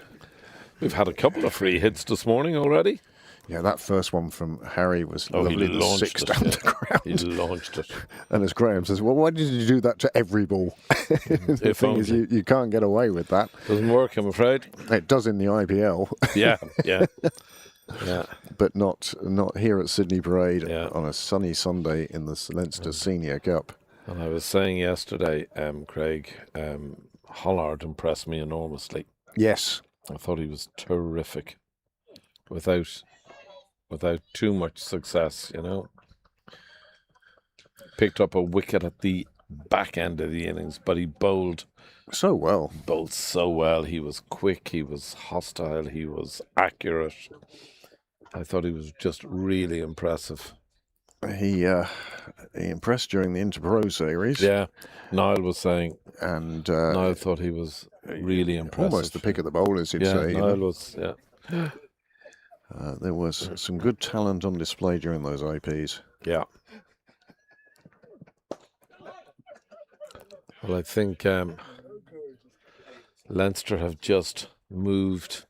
We've had a couple of free hits this morning already. Yeah, that first one from Harry was lovely. He launched six it. down Yeah. the ground. He launched it. And as Graham says, well, why did you do that to every ball? The If thing is, only. you can't get away with that. Doesn't work, I'm afraid. It does in the IPL, Yeah. but not here at Sydney Parade Yeah. on a sunny Sunday in the Leinster Senior Cup. And I was saying yesterday, Craig, Hollard impressed me enormously. Yes. I thought he was terrific. Without too much success, you know. Picked up a wicket at the back end of the innings, but he bowled So well. so well. He was quick, he was hostile, he was accurate. I thought he was just really impressive. He impressed during the Inter-Pro series. Yeah, Niall was saying, And Niall thought he was really impressive. almost the pick of the bowlers, you'd Yeah, say. you Niall know. was, yeah. There was some good talent on display during those IPs. Yeah. Well, I think Leinster have just moved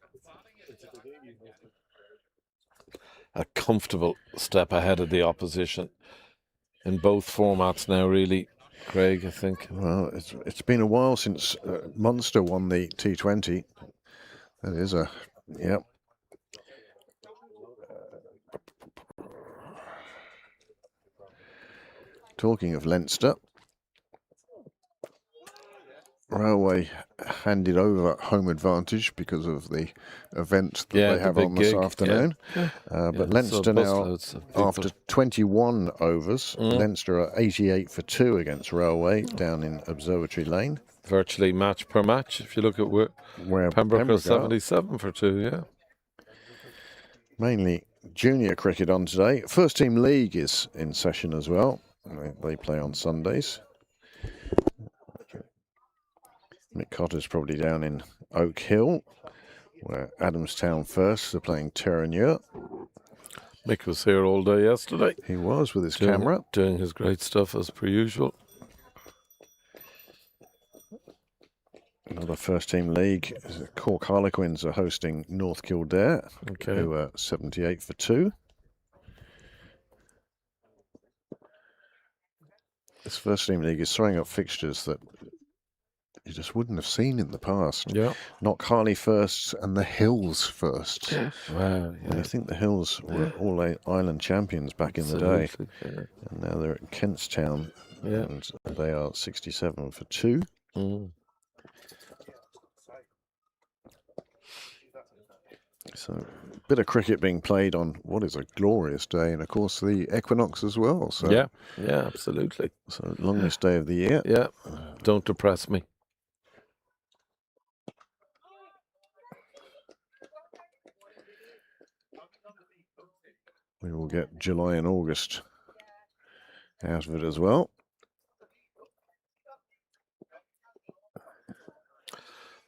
a comfortable step ahead of the opposition in both formats now, really, Craig, I think. Well, it's been a while since Munster won the T20. That is yep. Talking of Leinster, Railway handed over home advantage because of the event that Yeah, they the have big on this gig, afternoon. Yeah, But so Leinster now, busloads of people. after 21 overs, Leinster are 88 for 2 against Railway down in Observatory Lane, Virtually match per match, if you look at where Pembroke are are 77 for 2, yeah. mainly junior cricket on today. First team league is in session as well. They play on Sundays. Mick Cotter's probably down in Oak Hill, where Adamstown First are playing Terenure. Mick was here all day yesterday. He was with his doing- camera. Doing his great stuff as per usual. Another first team league. Cork Harlequins are hosting North Kildare, Okay. who are 78 for 2. This first team league is throwing up fixtures that you just wouldn't have seen in the past. Yeah. Knock Harley first and the Hills first. Wow. And I Yeah. think the Hills were all Island champions back in the day. Absolutely, yeah. And now they're at Kentstown, Yeah. and they are 67 for 2. Mm. So a bit of cricket being played on what is a glorious day, and of course the equinox as well. So Yeah. Yeah, absolutely. so longest day of the year. Yeah. Don't depress me. We will get July and August out of it as well.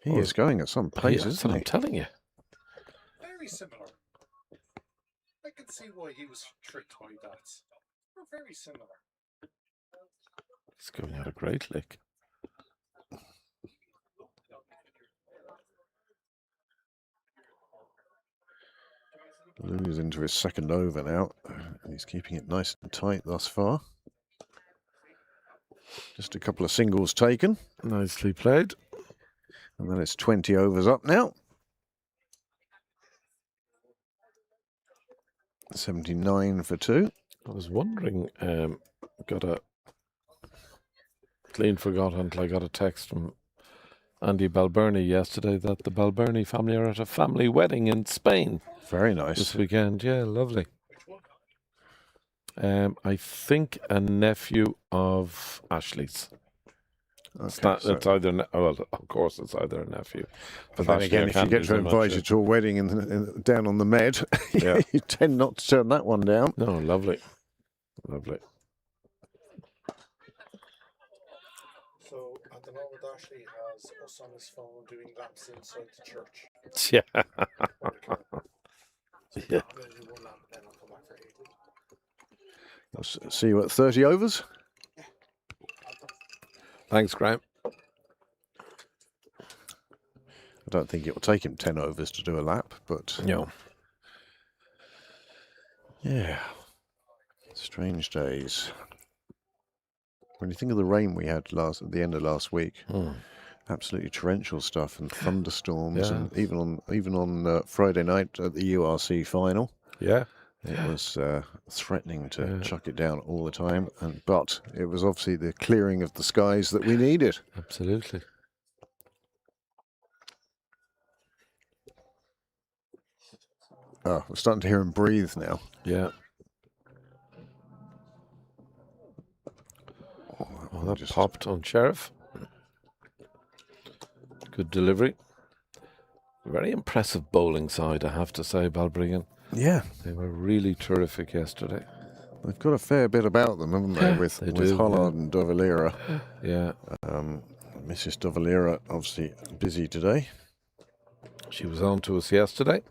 He is going at some pace, That's isn't what he? I'm telling you. Very similar. I can see why he was tricked by that. We're very similar. He's going out a great lick. Lou's into his second over now, and he's keeping it nice and tight thus far. Just a couple of singles taken, Nicely played. and then it's 20 overs up now. 79 for 2. I was wondering, got a clean forgot until I got a text from Andy Balbriggan yesterday that the Balbriggan family are at a family wedding in Spain Very this nice. weekend. Yeah, lovely. I think a nephew of Ashley's. It's, Okay, not, so- it's either, well, of course, it's either a nephew. But then Ashley, again, I if you can't get lose to a match, invite yeah. you to a wedding down on the Med, Yeah. you tend not to turn that one down. No, lovely. Lovely. So at the moment, Ashley has us on his phone doing laps inside the church. Yeah. So Yeah. I'm going to do one lap and then I'll come See you at 30 overs. Thanks, Graham. I don't think it will take him 10 overs to do a lap, but No. yeah, strange days. When you think of the rain we had at the end of last week, absolutely torrential stuff and thunderstorms, and even on Friday night at the URC final, Yeah. it was threatening to chuck it down all the time. But it was obviously the clearing of the skies that we needed. Absolutely. Oh, we're starting to hear him breathe now. Yeah. Oh, that popped on Sheriff. Good delivery. Very impressive bowling side, I have to say, Balbriggan. Yeah, They were really terrific yesterday. they've got a fair bit about them, haven't they? With Hollard and De Valera. Yeah. Mrs. De Valera obviously busy today. She was on to us yesterday.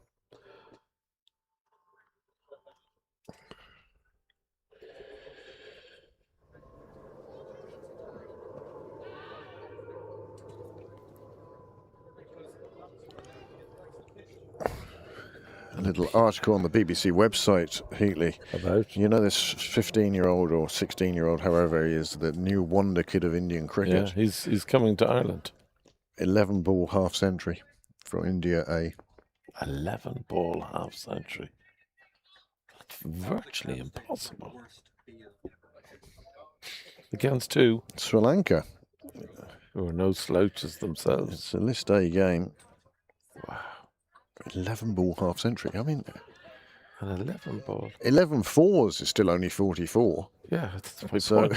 A little article on the BBC website, Heatley. About? You know this 15-year-old or 16-year-old, however he is, the new wonder kid of Indian cricket. Yeah, he's coming to Ireland. 11-ball half-century for India A. 11-ball half-century. That's virtually impossible. Against who? Sri Lanka. Who are no slouches themselves. It's a list A game. Wow. 11-ball half-century. I mean, An 11-ball. 11 fours is still only 44. Yeah, that's my point.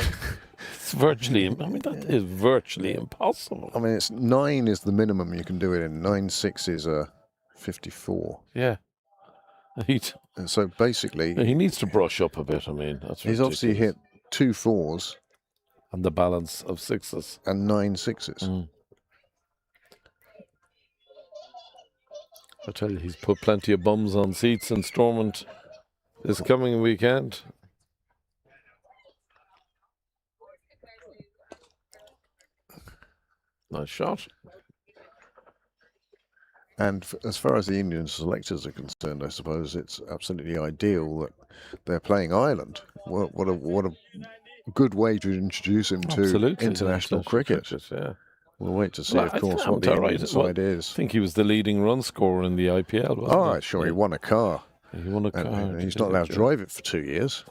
It's virtually, I mean, that is virtually impossible. I mean, it's 9 is the minimum you can do it in. 9 sixes are 54. Yeah. And so basically, He needs to brush up a bit, I mean. That's he's obviously ridiculous. hit 2 fours And the balance of sixes. and 9 sixes. I tell you, he's put plenty of bums on seats in Stormont this coming weekend. Nice shot. And as far as the Indian selectors are concerned, I suppose it's absolutely ideal that they're playing Ireland. What a good way to introduce him to Absolutely. international cricket. Yeah. We'll wait to see, Well, of I course, think what the I'm all Indian right. side I is. think he was the leading run scorer in the IPL, wasn't Oh, he? sure, he won a car. He won a car. And he's not allowed to drive it for 2 years.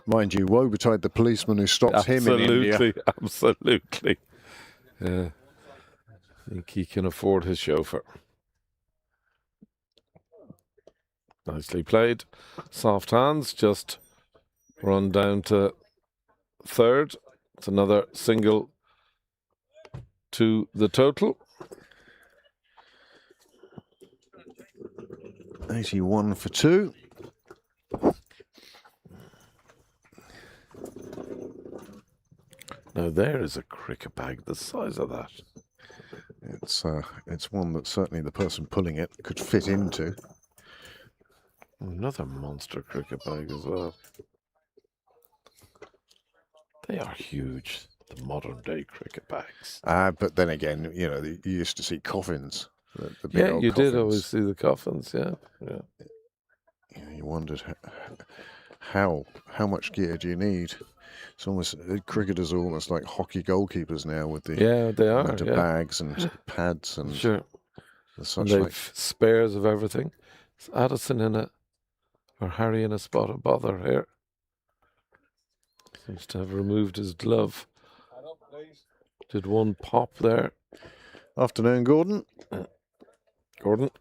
Mind you, woe betide the policeman who stops him in India. Absolutely. Yeah. I think he can afford his chauffeur. Nicely played. Soft hands, just run down to third. It's another single to the total. 81 for 2. Now there is a cricket bag the size of that. It's one that certainly the person pulling it could fit into. Another monster cricket bag as well. They are huge, the modern day cricket bags. But then again, you know, you used to see coffins. The big Yeah, old you coffins. did always see the coffins, yeah. You wondered how much gear do you need? It's almost cricketers are almost like hockey goalkeepers now with the They are. amount of bags and pads and Sure. such They've like. spares of everything. Is Addison or Harry in a spot of bother here? Seems to have removed his glove. Did one pop there? Afternoon, Gordon. Gordon.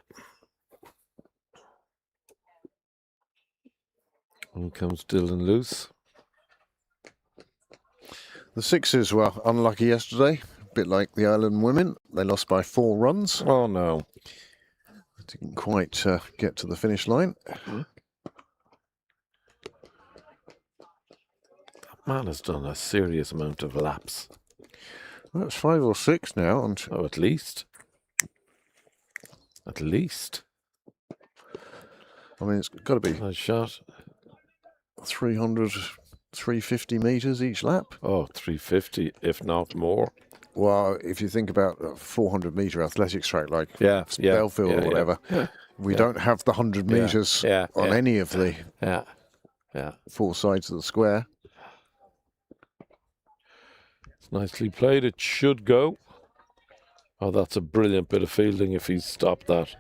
In comes Dylan Loose. The Sixers were unlucky yesterday, a bit like the Ireland women. They lost by 4 runs. Oh no. Didn't quite get to the finish line. That man has done a serious amount of laps. Well, it's 5 or 6 now. And Oh, at least. At least. I mean, it's got to be Nice shot. 300, 350 metres each lap. Oh, 350, if not more. Well, if you think about a 400-metre athletics track like Yeah, Belfield or whatever, we don't have the 100 metres on any of the four sides of the square. It's nicely played. It should go. Oh, that's a brilliant bit of fielding if he's stopped that.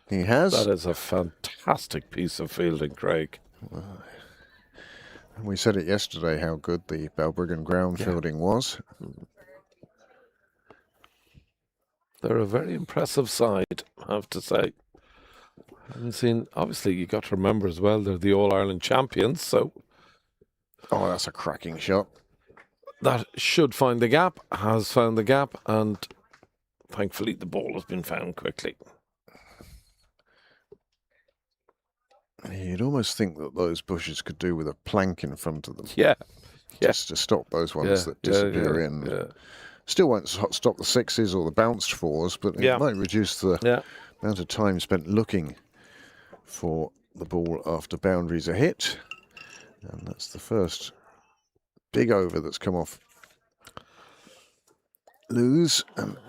He has. That is a fantastic piece of fielding, Craig. We said it yesterday how good the Balbriggan ground fielding was. They're a very impressive side, I have to say. I haven't seen, obviously, you got to remember as well, they're the All-Ireland champions, so. Oh, that's a cracking shot. That should find the gap, has found the gap, and thankfully the ball has been found quickly. You'd almost think that those bushes could do with a plank in front of them. Yeah. Just to stop those ones that disappear in. Yeah. Still won't stop the sixes or the bounced fours, but it might reduce the amount of time spent looking for the ball after boundaries are hit. And that's the first big over that's come off Lose.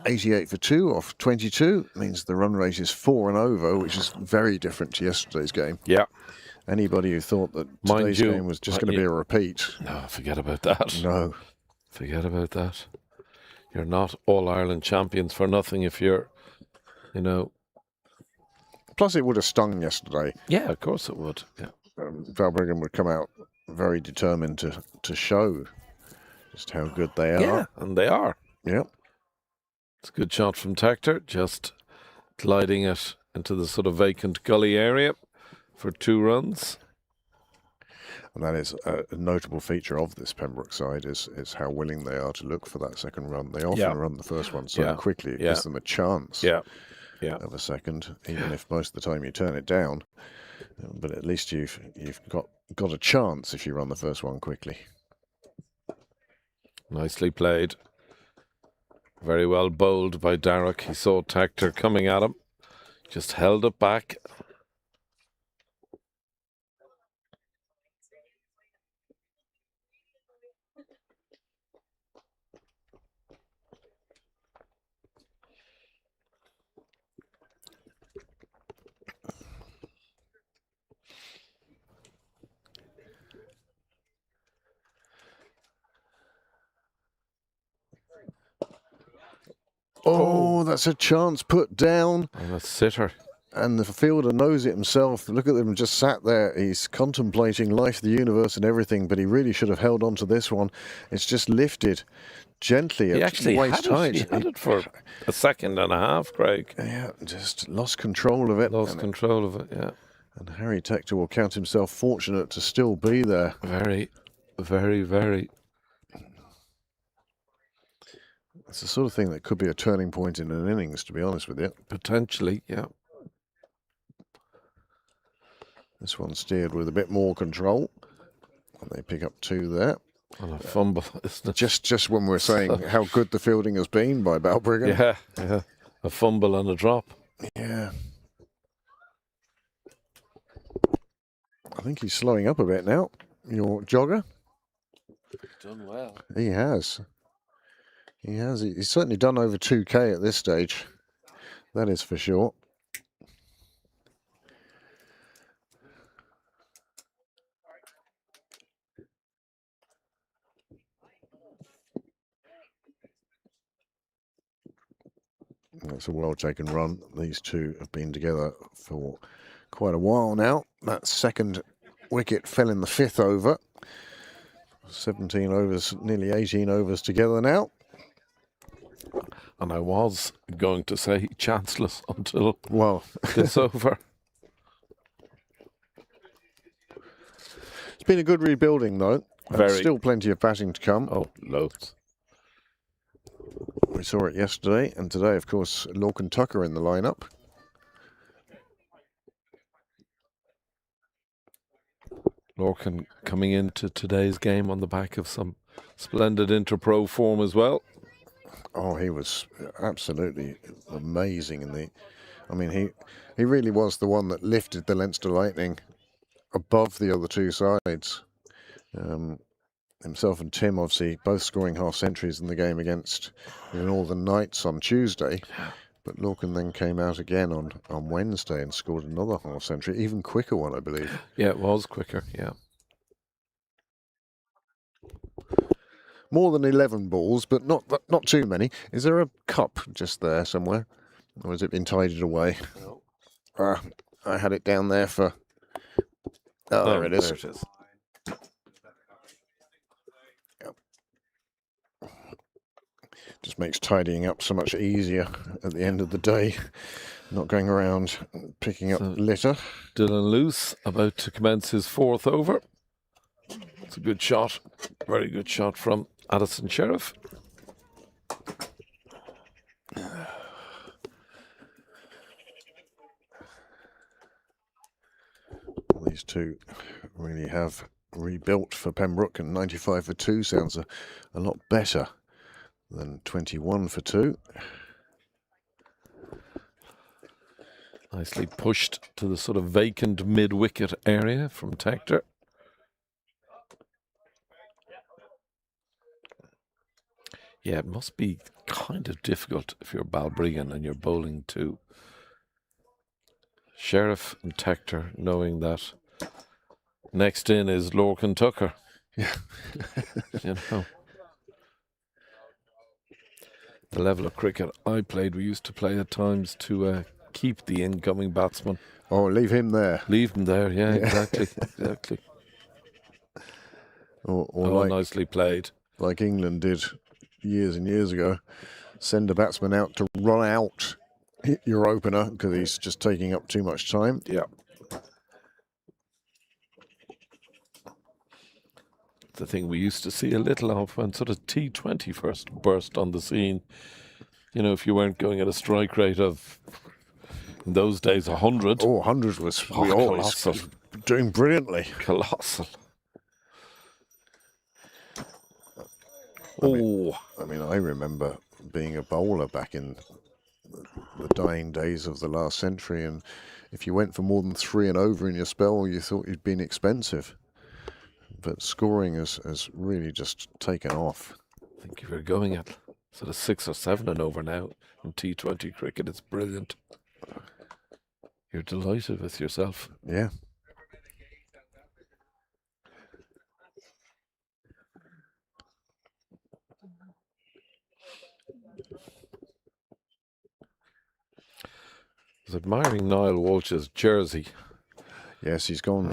88 for 2 off 22 means the run rate is 4 and over, which is very different to yesterday's game. Yeah. Anybody who thought that today's game was just going to be a repeat. No, forget about that. No. Forget about that. You're not All-Ireland champions for nothing if you're, Plus, it would have stung yesterday. Yeah, of course it would. Yeah. Balbriggan would come out very determined to show just how good they are. Yeah, and they are. Yep. It's a good shot from Tector, just gliding it into the sort of vacant gully area for 2 runs. And that is a notable feature of this Pembroke side is how willing they are to look for that second run. They often run the first one so quickly it gives them a chance of a second, even if most of the time you turn it down. But at least you've got a chance if you run the first one quickly. Nicely played. Very well bowled by Darroch. He saw Tector coming at him. Just held it back. Oh, that's a chance put down. And a sitter. And the fielder knows it himself. Look at him just sat there. He's contemplating life, the universe and everything, but he really should have held on to this one. It's just lifted gently He at actually waist height. He had it for a second and a half, Craig. Yeah, just lost control of it. Lost control of it, yeah. And Harry Tector will count himself fortunate to still be there. Very, very, very. It's the sort of thing that could be a turning point in an innings, to be honest with you. Potentially, yeah. This one steered with a bit more control. And they pick up 2 there. And a fumble, isn't it? Just when we're saying how good the fielding has been by Balbriggan. Yeah. A fumble and a drop. Yeah. I think he's slowing up a bit now, your jogger. Done well. He has. He has. He's certainly done over 2K at this stage. That is for sure. That's a well-taken run. These two have been together for quite a while now. That second wicket fell in the 5th over. 17 overs, nearly 18 overs together now. And I was going to say chanceless until this over. It's been a good rebuilding, though. Very. Still plenty of batting to come. Oh, loads. We saw it yesterday, and today, of course, Lorcan Tucker in the lineup. Lorcan coming into today's game on the back of some splendid inter-pro form as well. Oh, he was absolutely amazing he really was the one that lifted the Leinster Lightning above the other two sides. Himself and Tim obviously both scoring half centuries in the game against the Northern Knights on Tuesday. But Lorcan then came out again on Wednesday and scored another half century, even quicker one, I believe. Yeah, it was quicker, yeah. More than 11 balls, but not too many. Is there a cup just there somewhere? Or has it been tidied away? No. I had it down there for... Oh, there it is. There it is. Just makes tidying up so much easier at the end of the day. Not going around picking up litter. Dylan Luce about to commence his 4th over. It's a good shot. Very good shot from Addison Sheriff. These two really have rebuilt for Pembroke, and 95 for 2 sounds a lot better than 21 for 2. Nicely pushed to the sort of vacant mid-wicket area from Tector. Yeah, it must be kind of difficult if you're Balbriggan and you're bowling to Sheriff and Tector, knowing that next in is Lorcan Tucker. Yeah. You know. The level of cricket I played, we used to play at times to keep the incoming batsman. Oh, leave him there. Leave him there, yeah. Exactly. Or nicely played. Like England did years and years ago. Send a batsman out to run out your opener because he's just taking up too much time. Yeah. The thing we used to see a little of when sort of T20 first burst on the scene. You know, if you weren't going at a strike rate of, in those days, 100. Oh, 100 was we always colossal. Doing brilliantly. Colossal. I mean, I remember being a bowler back in the dying days of the last century, and if you went for more than 3 and over in your spell, you thought you'd been expensive. But scoring has really just taken off. I think if you're going at sort of 6 or 7 and over now in T20 cricket, it's brilliant. You're delighted with yourself. Yeah. I was admiring Niall Walsh's jersey. Yes, he's gone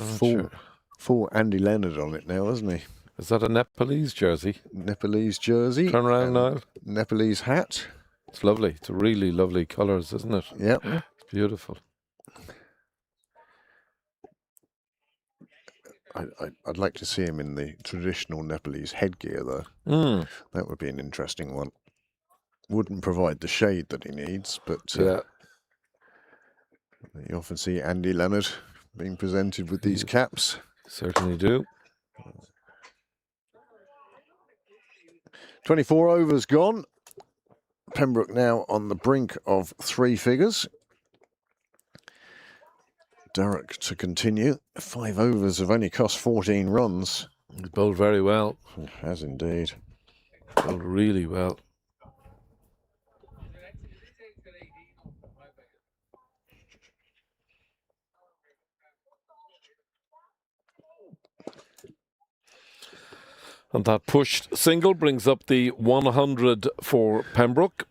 full Andy Leonard on it now, hasn't he? Is that a Nepalese jersey? Nepalese jersey. Turn around, Niall. Nepalese hat. It's lovely. It's really lovely colours, isn't it? Yep. It's beautiful. I'd like to see him in the traditional Nepalese headgear, though. That would be an interesting one. Wouldn't provide the shade that he needs, but yeah. You often see Andy Leonard being presented with these caps. Certainly do. 24 overs gone. Pembroke now on the brink of 3 figures. Durrock to continue. 5 overs have only cost 14 runs. He's bowled very well. He has indeed. Bowled really well. And that pushed single brings up the 100 for Pembroke.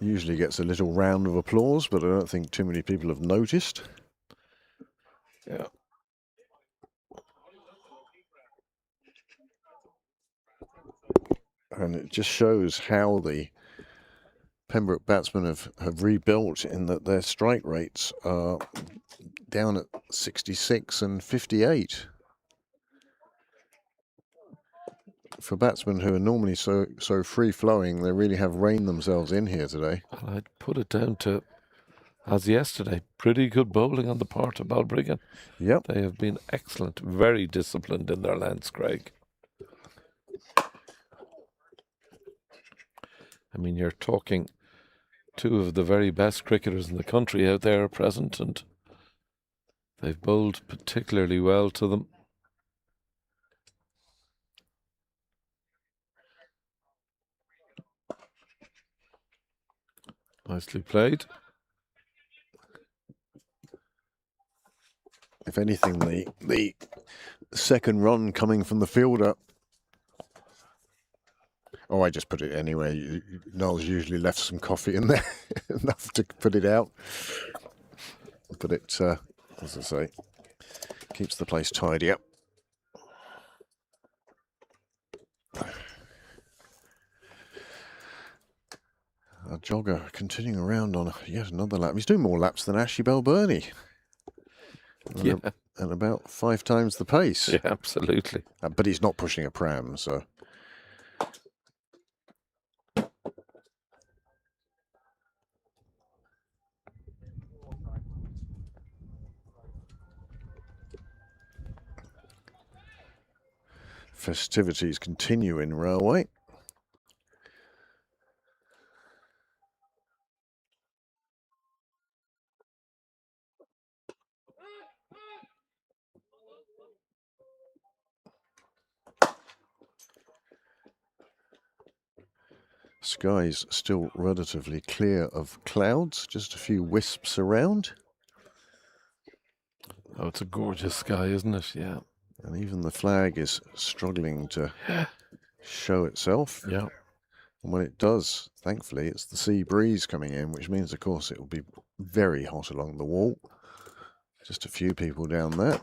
Usually gets a little round of applause, but I don't think too many people have noticed. Yeah. And it just shows how the Pembroke batsmen have rebuilt in that their strike rates are down at 66 and 58. For batsmen who are normally so free-flowing, they really have reined themselves in here today. Well, I'd put it down to, as yesterday, pretty good bowling on the part of Balbriggan. Yep. They have been excellent, very disciplined in their lengths, Craig. I mean, you're talking 2 of the very best cricketers in the country out there are present, and they've bowled particularly well to them. Nicely played. If anything, the second run coming from the fielder. Oh, I just put it anyway. Noel's usually left some coffee in there, enough to put it out. But it, as I say, keeps the place tidy up. A jogger continuing around on yet another lap. He's doing more laps than Ashley Balbriggan. Yeah. And about 5 times the pace. Yeah, absolutely. But he's not pushing a pram, so. Festivities continue in Railway. Skies still relatively clear of clouds, just a few wisps around. Oh, it's a gorgeous sky, isn't it? Yeah. And even the flag is struggling to show itself. Yeah. And when it does, thankfully, it's the sea breeze coming in, which means, of course, it will be very hot along the wall. Just a few people down there.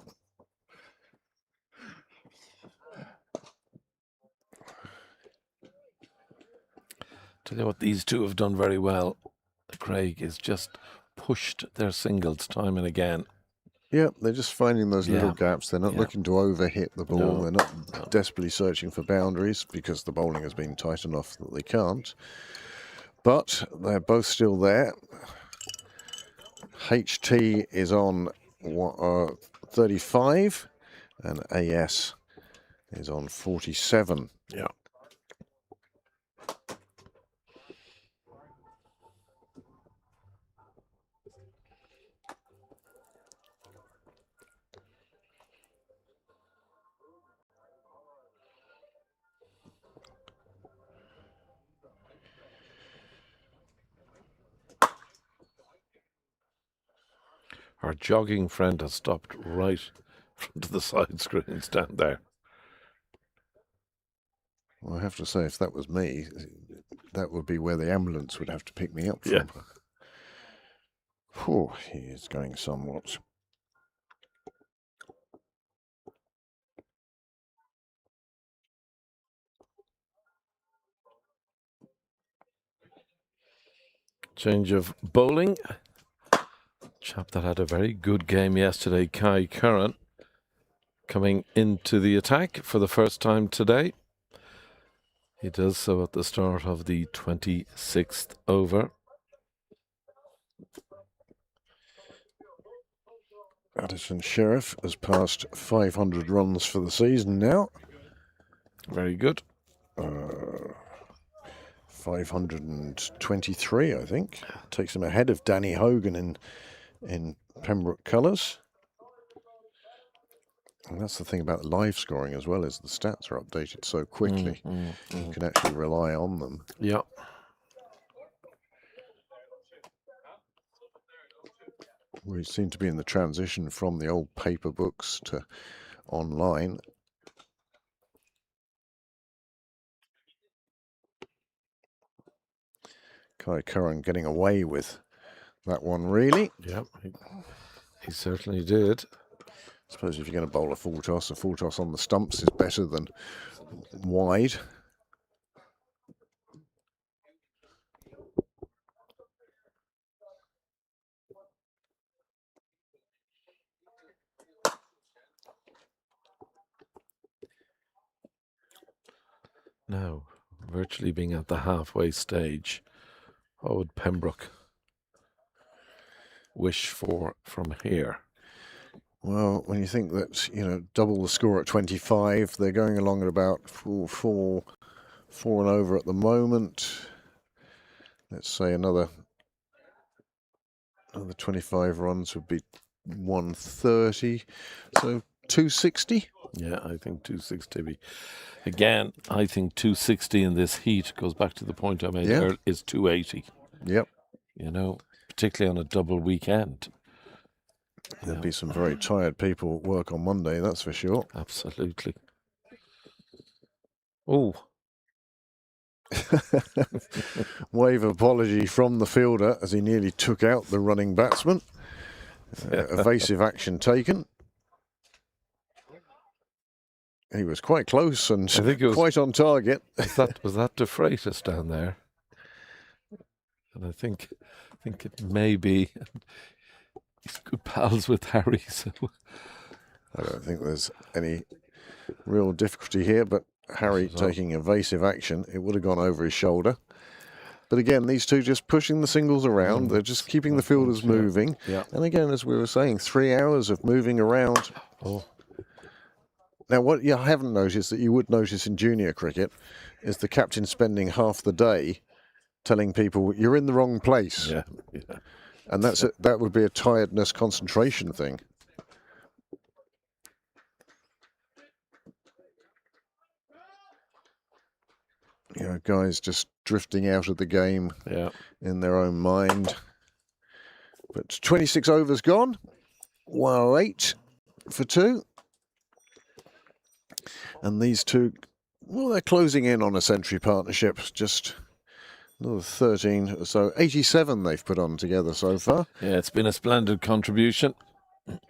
Tell you what, these two have done very well. Craig is just pushed their singles time and again. Yeah, they're just finding those little Yeah. gaps. They're not Yeah. looking to overhit the ball. No. They're not desperately searching for boundaries because the bowling has been tight enough that they can't. But they're both still there. HT is on 35 and AS is on 47. Yeah. Our jogging friend has stopped right in front of the side screens down there. Well, I have to say, if that was me, that would be where the ambulance would have to pick me up from. Yeah. Whew, he is going somewhat. Change of bowling. Chap that had a very good game yesterday, Kai Curran, coming into the attack for the first time today. He does so at the start of the 26th over. Addison Sheriff has passed 500 runs for the season now. Very good. 523, I think. Takes him ahead of Danny Hogan in Pembroke colours. And that's the thing about live scoring as well, is the stats are updated so quickly. You can actually rely on them. Yeah. We seem to be in the transition from the old paper books to online. Kai Curran getting away with that one, really. Yeah, he certainly did. I suppose if you're going to bowl a full toss on the stumps is better than wide. Now, virtually being at the halfway stage, what would Pembroke wish for from here? Well, when you think that, double the score at 25, they're going along at about four and over at the moment. Let's say another 25 runs would be 130, so 260. Yeah, I think 260. Again, I think 260 in this heat goes back to the point I made Yeah. there is 280. Yep. you know, particularly on a double weekend. There'll be some very tired people at work on Monday, that's for sure. Absolutely. Oh, Wave of apology from the fielder as he nearly took out the running batsman. Evasive action taken. He was quite close and I think it was- quite on target. was that De Freitas down there? And I think it may be. He's good pals with Harry, so I don't think there's any real difficulty here, but Harry taking evasive action, it would have gone over his shoulder. But again, these two just pushing the singles around. They're just keeping the fielders moving. Yeah. And again, as we were saying, 3 hours of moving around. Oh. Now, what you haven't noticed that you would notice in junior cricket is the captain spending half the day telling people you're in the wrong place. Yeah. And that would be a tiredness concentration thing. You know, guys just drifting out of the game in their own mind. But 26 overs gone. 108 for 2. And these two, well, they're closing in on a century partnership. Just another 13 or so. 87 they've put on together so far. Yeah, it's been a splendid contribution.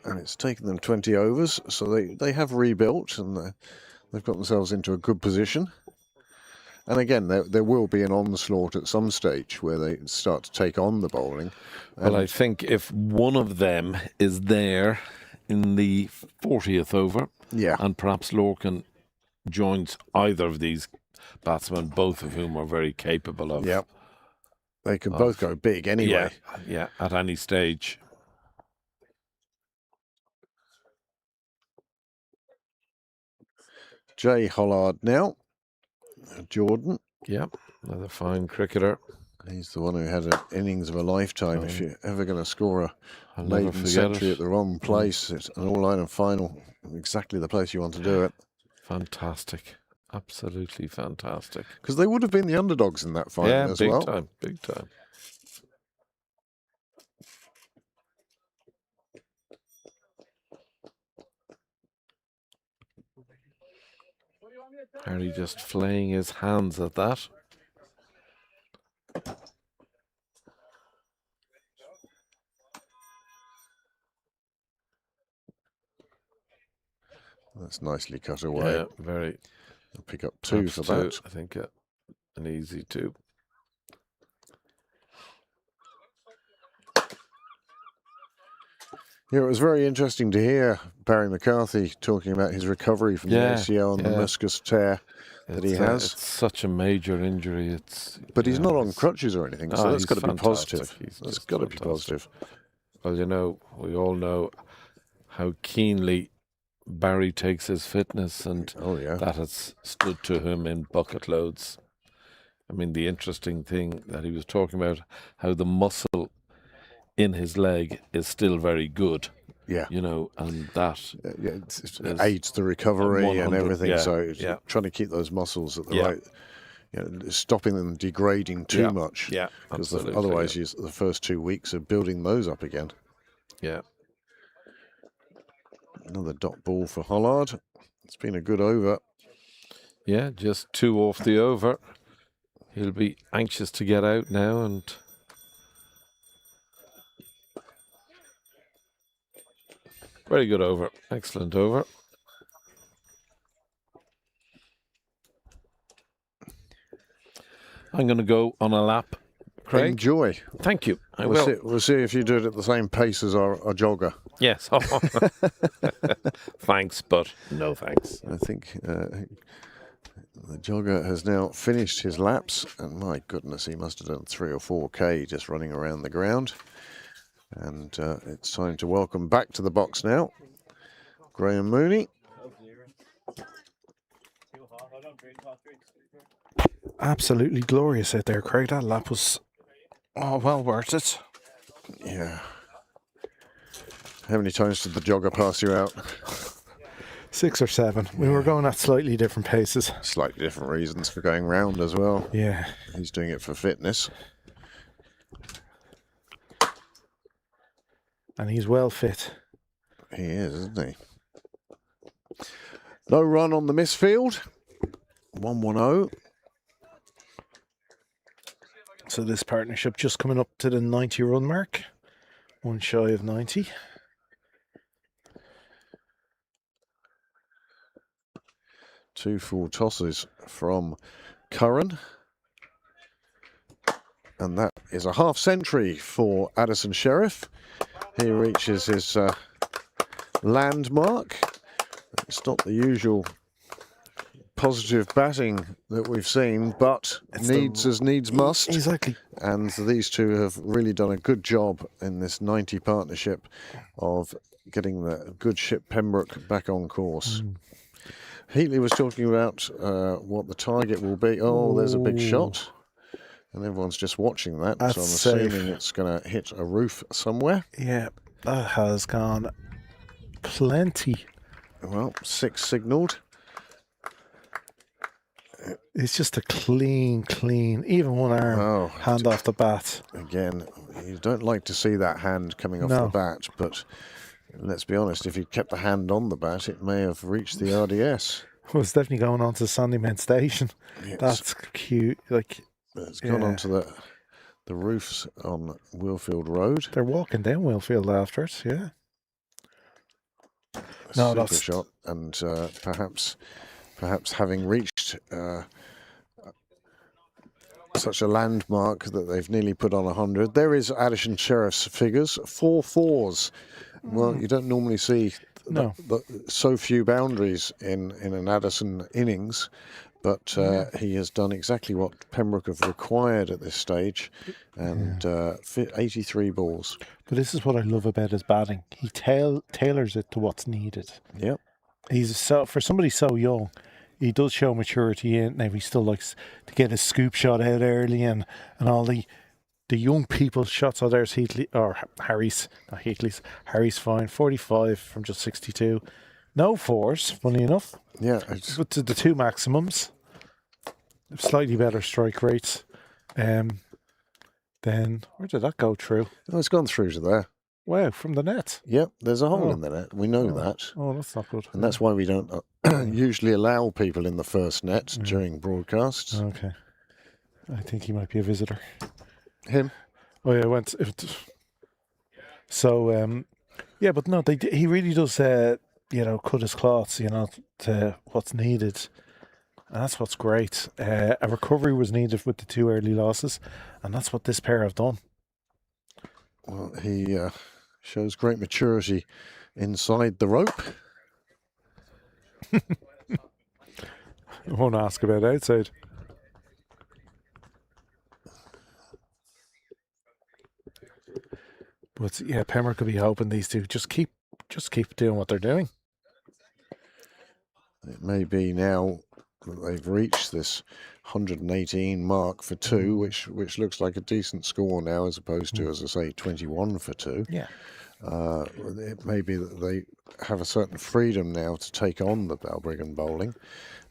And it's taken them 20 overs. So they have rebuilt and they've got themselves into a good position. And again, there will be an onslaught at some stage where they start to take on the bowling. Well, I think if one of them is there in the 40th over, and perhaps Lorcan joins either of these batsmen, both of whom are very capable of. Yeah, they can both go big anyway. Yeah, at any stage. Jay Hollard now. Jordan. Yeah, another fine cricketer. He's the one who had an innings of a lifetime. If you're ever going to score a maiden century at the wrong place, it's an all-Ireland final, exactly the place you want to do it. Fantastic. Absolutely fantastic. Because they would have been the underdogs in that final as well. Yeah, big time. Harry just flaying his hands at that. That's nicely cut away. Yeah, very. I'll pick up 2 for that. I think an easy 2. Yeah, it was very interesting to hear Barry McCarthy talking about his recovery from the ACL and the meniscus tear that he has. It's such a major injury. But he's not on crutches or anything, so that's got to be positive. That's got to be positive. Well, you know, we all know how keenly Barry takes his fitness, and that has stood to him in bucket loads. I mean, the interesting thing that he was talking about, how the muscle in his leg is still very good. Yeah. You know, and that it aids the recovery and everything. So trying to keep those muscles at the right, stopping them degrading too much. Yeah. Because otherwise, the first 2 weeks of building those up again. Yeah. Another dot ball for Hollard. It's been a good over. Yeah, just 2 off the over. He'll be anxious to get out now, and very good over. Excellent over. I'm going to go on a lap, Craig. Enjoy. Thank you. I we'll will. We'll see if you do it at the same pace as our jogger. Yes. Thanks, but no thanks. I think the jogger has now finished his laps, and my goodness, he must have done 3 or 4K just running around the ground. And it's time to welcome back to the box now Graham Mooney. Absolutely glorious out there, Craig. That lap was well worth it. Yeah. How many times did the jogger pass you out? 6 or 7. We were going at slightly different paces. Slightly different reasons for going round as well. Yeah. He's doing it for fitness. And he's well fit. He is, isn't he? No run on the misfield. 1-1-0. So this partnership just coming up to the 90 run mark. One shy of 90. Two full tosses from Curran. And that is a half century for Addison Sheriff. He reaches his landmark. It's not the usual positive batting that we've seen, but needs as needs must. Exactly. And these two have really done a good job in this 90 partnership of getting the good ship Pembroke back on course. Heatley was talking about what the target will be. Oh, there's a big shot. And everyone's just watching that. That's so I'm safe. assuming it's going to hit a roof somewhere. Yeah, that has gone plenty. Well, 6 signalled. It's just a clean, even one arm, hand off the bat. Again, you don't like to see that hand coming off the bat, but let's be honest, if you'd kept the hand on the bat, it may have reached the RDS. Well, it's definitely going on to Sandymount Station. Yes. That's cute. Like, it's gone onto the roofs on Wheelfield Road. They're walking down Wheelfield after it, yeah. No, that's a shot, and perhaps having reached such a landmark that they've nearly put on 100. There is Addison Sheriff's figures, 4 fours. Well, you don't normally see so few boundaries in an Addison innings, but he has done exactly what Pembroke have required at this stage, and 83 balls. But this is what I love about his batting. He tailors it to what's needed. Yep. For somebody so young, he does show maturity in. Now he still likes to get his scoop shot out early and all the young people's shots. So there's Heatley, or Harry's, not Heatley's. Harry's fine, 45 from just 62. No fours, funny enough. Yeah. But to the 2 maximums, slightly better strike rates. Then where did that go through? Oh, it's gone through to there. Wow, from the net. Yep, there's a hole in the net. We know that. Oh, that's not good. And that's why we don't usually allow people in the first net during broadcasts. Okay. I think he might be a visitor. Him? Oh, yeah, So, but no, he really does, cut his cloths, to what's needed. And that's what's great. A recovery was needed with the 2 early losses, and that's what this pair have done. Well, he shows great maturity inside the rope. I won't ask about outside. But yeah, Pembroke could be hoping these two just keep doing what they're doing. It may be now that they've reached this 118 mark for 2, which looks like a decent score now, as opposed to, as I say, 21 for 2. Yeah. It may be that they have a certain freedom now to take on the Balbriggan bowling.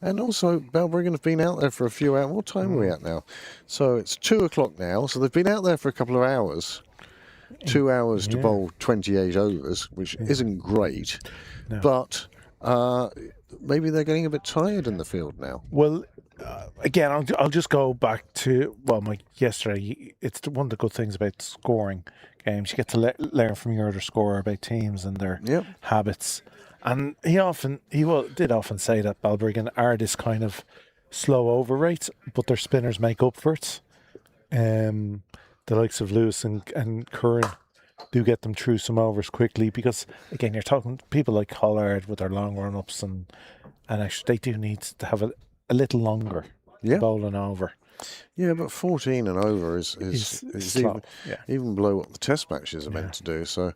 And also, Balbriggan have been out there for a few hours. What time are we at now? So it's 2 o'clock now. So they've been out there for a couple of hours. 2 hours to bowl 28 overs, which isn't great. No. But maybe they're getting a bit tired in the field now. Well, again, I'll just go back to, yesterday. It's one of the good things about scoring games. You get to learn from your other scorer about teams and their habits. And he did often say that Balbriggan are this kind of slow over rate, but their spinners make up for it. The likes of Lewis and Curran do get them through some overs quickly, because again, you're talking people like Collard with their long run-ups, and actually they do need to have a little longer to bowl an over. Yeah, but 14 and over is even below what the test matches are meant to do. So,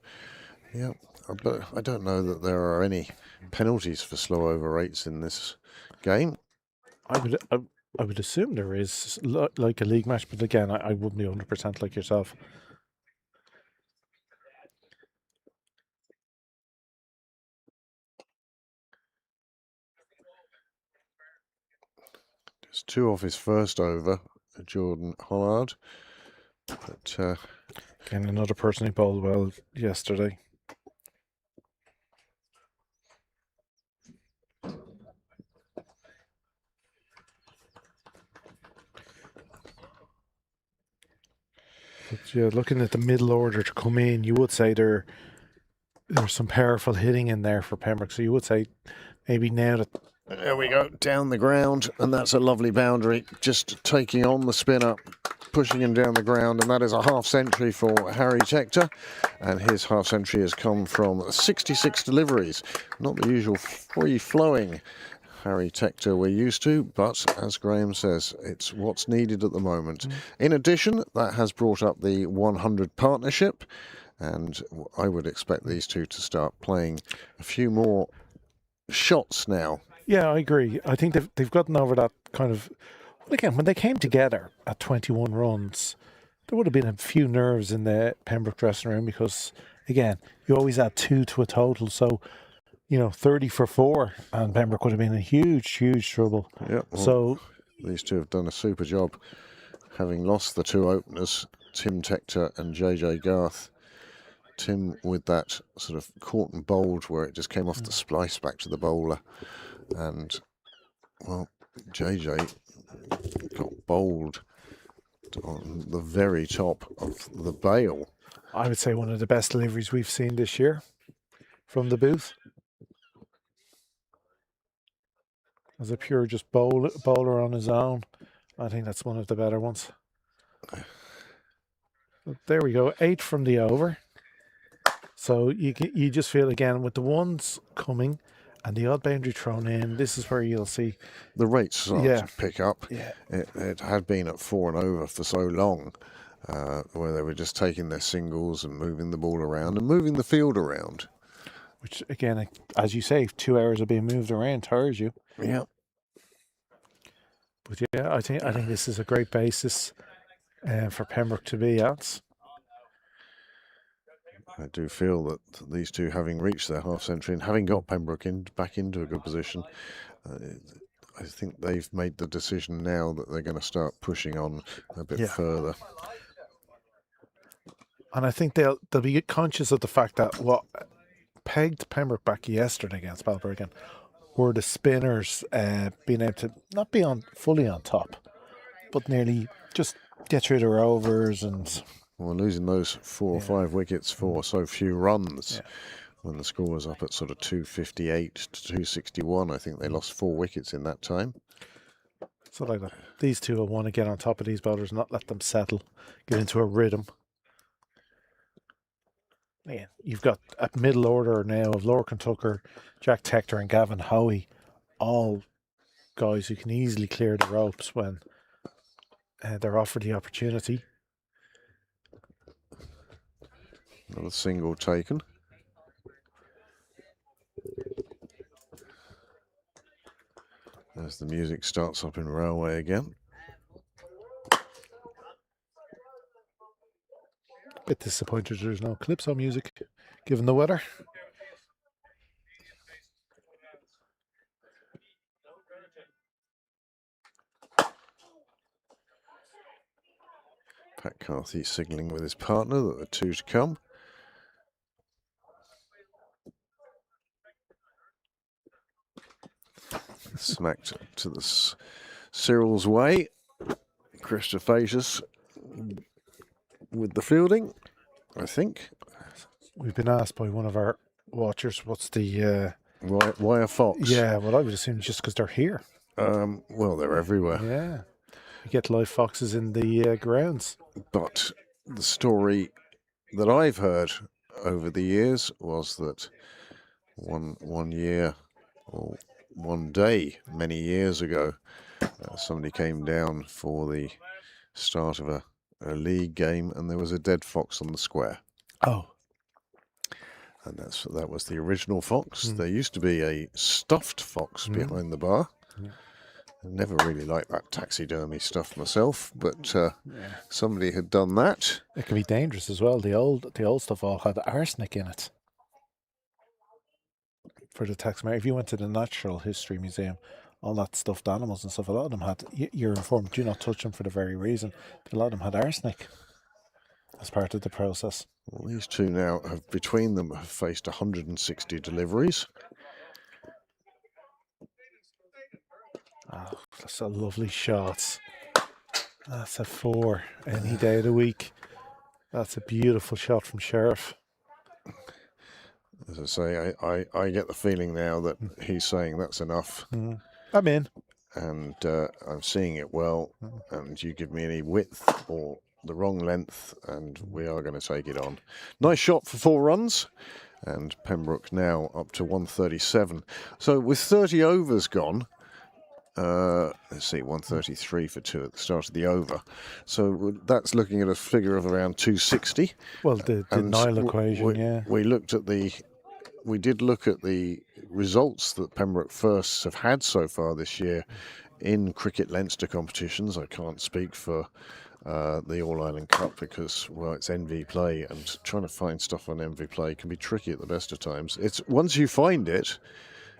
but I don't know that there are any penalties for slow over rates in this game. I would assume there is, like a league match, but again, I wouldn't be 100% like yourself. Just 2 off his first over, Jordan Hollard. But And another person who bowled well yesterday. But yeah, looking at the middle order to come in, you would say there's some powerful hitting in there for Pembroke. So you would say maybe now that There we go, down the ground, and that's a lovely boundary, just taking on the spinner, pushing him down the ground, and that is a half century for Harry Tector, and his half century has come from 66 deliveries, not the usual free-flowing Harry Tector we're used to, but as Graham says, it's what's needed at the moment. In addition, that has brought up the 100 partnership, and I would expect these two to start playing a few more shots now. Yeah, I agree. I think they've gotten over that kind of. Well, again, when they came together at 21 runs, there would have been a few nerves in the Pembroke dressing room because, again, you always add 2 to a total. So, 30 for 4, and Pembroke would have been in huge trouble. Yeah. So these two have done a super job, having lost the two openers, Tim Tector and JJ Garth. Tim with that sort of caught and bowled where it just came off the splice back to the bowler. And, well, JJ got bowled on the very top of the bail. I would say one of the best deliveries we've seen this year from the booth. As a pure just bowler on his own, I think that's one of the better ones. But there we go, 8 from the over. So you just feel, again, with the ones coming and the odd boundary thrown in, this is where you'll see the rates start to pick up. Yeah. It had been at 4 and over for so long, where they were just taking their singles and moving the ball around and moving the field around. Which, again, as you say, 2 hours of being moved around tires you. Yeah. But yeah, I think this is a great basis for Pembroke to be at. I do feel that these two, having reached their half century and having got Pembroke back into a good position, I think they've made the decision now that they're going to start pushing on a bit further. And I think they'll be conscious of the fact that what pegged Pembroke back yesterday against Balbriggan were the spinners being able to not be fully on top, but nearly just get through their overs and. Well, losing those 4 or 5 wickets for so few runs, when the score was up at sort of 258 to 261, I think they lost 4 wickets in that time. So like that, these two will want to get on top of these bowlers, not let them settle, get into a rhythm. Yeah, you've got a middle order now of Lorcan Tucker, Jack Tector and Gavin Hoey, all guys who can easily clear the ropes when they're offered the opportunity. Another single taken. As the music starts up in Railway again. Bit disappointed there's no Calypso music, given the weather. Pat Carthy signalling with his partner that the 2 to come. Smacked to the Cyril's way. Christophacius with the fielding, I think. We've been asked by one of our watchers what's the... why a fox? Yeah, well, I would assume just because they're here. Well, they're everywhere. Yeah. You get live foxes in the grounds. But the story that I've heard over the years was that one year or one day many years ago, somebody came down for the start of a league game and there was a dead fox on the square. Oh. And that was the original fox. There used to be a stuffed fox behind the bar. I never really liked that taxidermy stuff myself, but somebody had done that. It can be dangerous as well. The old stuff all had arsenic in it. For the taxidermy, if you went to the Natural History Museum, all that stuffed animals and stuff, a lot of them had, you're informed, do not touch them for the very reason, a lot of them had arsenic. as part of the process. Well, these two now have, between them, have faced 160 deliveries. Oh, that's a lovely shot. That's a 4 any day of the week. That's a beautiful shot from Sheriff. As I say, I get the feeling now that he's saying that's enough. I'm in. And I'm seeing it well, and you give me any width or the wrong length, and we are going to take it on. Nice shot for 4 runs, and Pembroke now up to 137. So with 30 overs gone, let's see, 133 for 2 at the start of the over. So that's looking at a figure of around 260. Well, the Nile equation, We did look at the results that Pembroke firsts have had so far this year in cricket Leinster competitions. I can't speak for the All Ireland Cup because, well, it's NV Play, and trying to find stuff on NV Play can be tricky at the best of times. It's once you find it,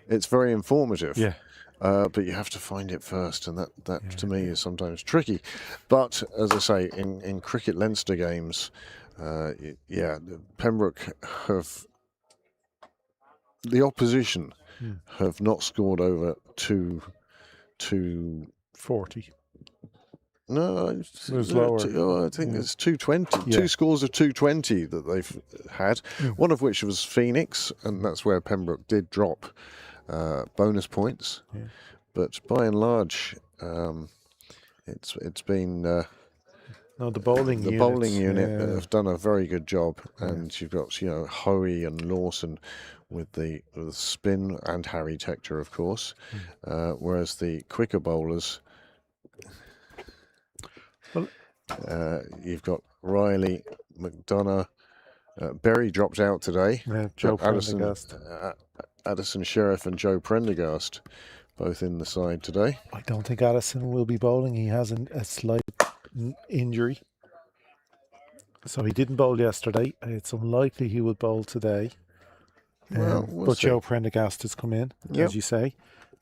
it's very informative. Yeah. But you have to find it first, and that to me is sometimes tricky. But as I say, in cricket Leinster games, Pembroke have. The opposition have not scored over 40. No, It was lower. I think it's 220. Yeah. 2 scores of 220 that they've had. One of which was Phoenix, and that's where Pembroke did drop bonus points. Yeah. But by and large, it's been No, the bowling the unit. bowling unit have done a very good job, and you've got Hoey and Lawson with the spin, and Harry Tector, of course, whereas the quicker bowlers. Well, you've got Riley, McDonough, Berry dropped out today. Yeah, Joe Prendergast. Addison Sheriff and Joe Prendergast both in the side today. I don't think Addison will be bowling. He has a slight injury. So he didn't bowl yesterday. It's unlikely he will bowl today. But Joe Prendergast has come in, as you say.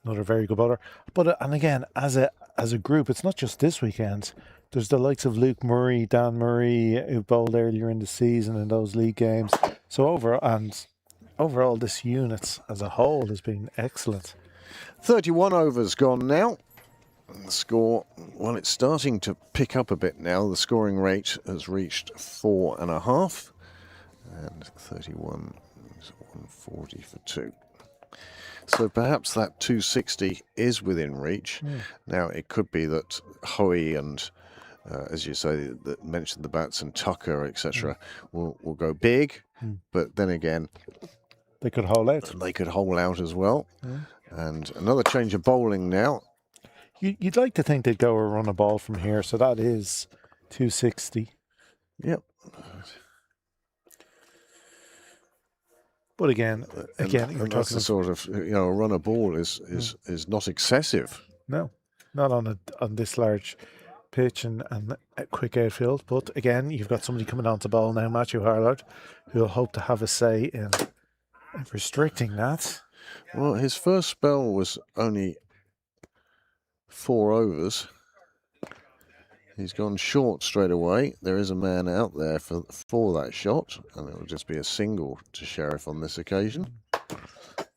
Another very good bowler. But and again, as a group, it's not just this weekend. There's the likes of Luke Murray, Dan Murray, who bowled earlier in the season in those league games. So overall, this unit as a whole has been excellent. 31 overs gone now. The score, well, it's starting to pick up a bit now. The scoring rate has reached 4.5, and 31 is 140 for 2. So perhaps that 260 is within reach. Now, it could be that Hoey and, as you say, that mentioned the bats and Tucker, etc., will go big. But then again, they could hole out. They could hole out as well. And another change of bowling now. You'd like to think they'd go or run a ball from here, so that is 260. Yep. But again, you're talking that's the sort of a run a ball is not excessive. No, not on this large pitch and a quick outfield. But again, you've got somebody coming on to bowl now, Matthew Harlard, who will hope to have a say in restricting that. Well, his first spell was only 4 overs. He's gone short straight away. There is a man out there for that shot, and it will just be a single to Sheriff on this occasion.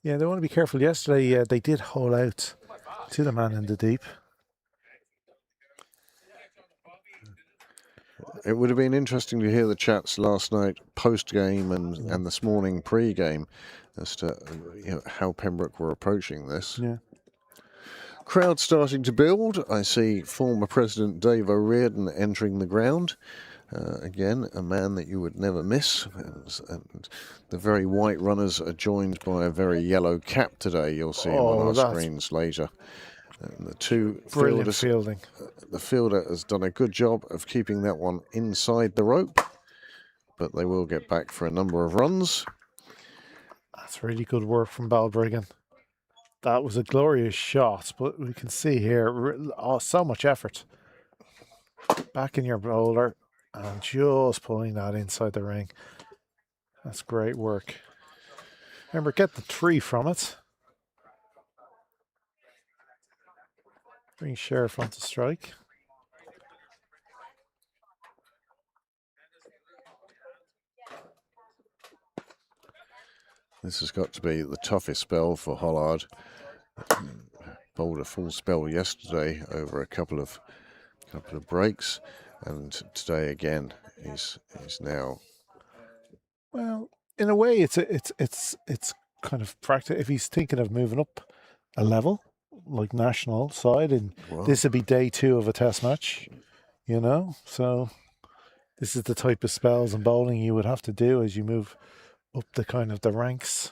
Yeah, they want to be careful. Yesterday, they did hole out to the man in the deep. It would have been interesting to hear the chats last night post-game and this morning pre-game as to how Pembroke were approaching this. Yeah. Crowd starting to build. I see former President Dave O'Riordan entering the ground. Again, a man that you would never miss. And the very white runners are joined by a very yellow cap today. You'll see him on our screens later. And the two fielders, fielding. The fielder has done a good job of keeping that one inside the rope, but they will get back for a number of runs. That's really good work from Balbriggan. That was a glorious shot, but we can see here so much effort. Back in your bowler and just pulling that inside the ring. That's great work. Remember, get the tree from it. Bring Sheriff onto strike. This has got to be the toughest spell for Hollard. Bowled a full spell yesterday over a couple of breaks, and today again he's now. Well, in a way, it's kind of practice. If he's thinking of moving up a level, like national side, and Well, this would be day 2 of a test match, you know. So this is the type of spells and bowling you would have to do as you move up the kind of the ranks.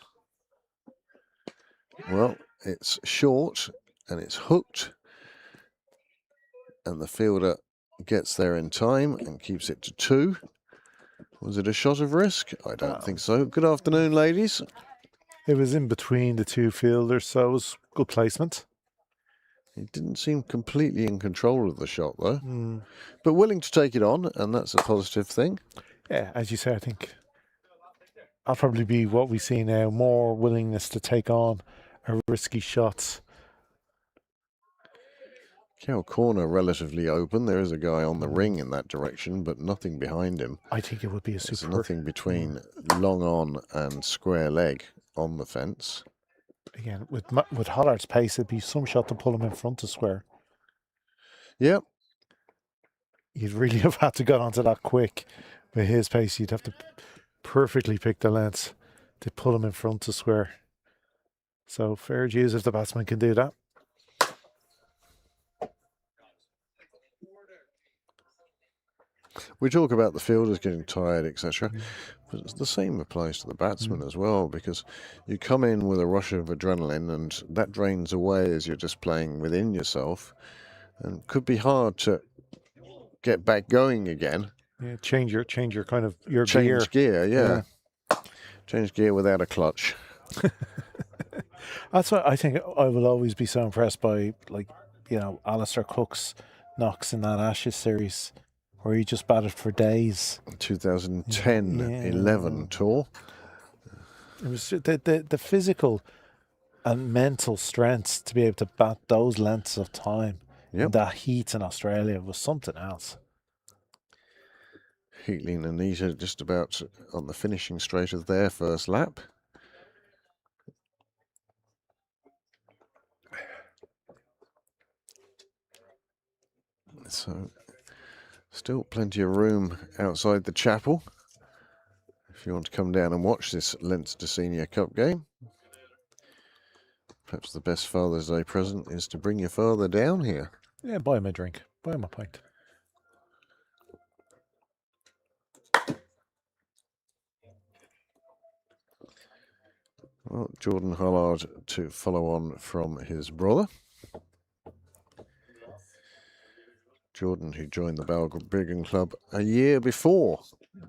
well, it's short and it's hooked, and the fielder gets there in time and keeps it to 2. Was it a shot of risk? I don't think so. Good afternoon, ladies. It was in between the 2 fielders, so it was good placement. He didn't seem completely in control of the shot, though, Mm. but willing to take it on, and that's a positive thing. Yeah, as you say, I think that'll probably be what we see now, more willingness to take on a risky shot. Cow corner relatively open. There is a guy on the ring in that direction, but nothing behind him. I think it would be a There's super. nothing between long on and square leg on the fence. Again, with Hollard's pace, it'd be some shot to pull him in front of square. Yep. You'd really have had to get onto that quick. With his pace, you'd have to perfectly pick the lengths to pull him in front of square. So fair dues if the batsman can do that. We talk about the fielders getting tired, etc. But it's the same applies to the batsman as well, because you come in with a rush of adrenaline and that drains away as you're just playing within yourself, and could be hard to get back going again. Yeah, change your kind of your Change gear, yeah. Change gear without a clutch. That's why I think I will always be so impressed by, like, you know, Alistair Cook's knocks in that Ashes series, where he just batted for days. 2010-11 tour. It was the physical and mental strength to be able to bat those lengths of time. Yep. That heat in Australia was something else. Heatley and Anita just about on the finishing straight of their first lap. So, still plenty of room outside the chapel if you want to come down and watch this Leinster Senior Cup game. Perhaps the best Father's Day present is to bring your father down here. Yeah, buy him a drink. Buy him a pint. Well, Jordan Hollard to follow on from his brother. Jordan, who joined the Balbriggan club a year before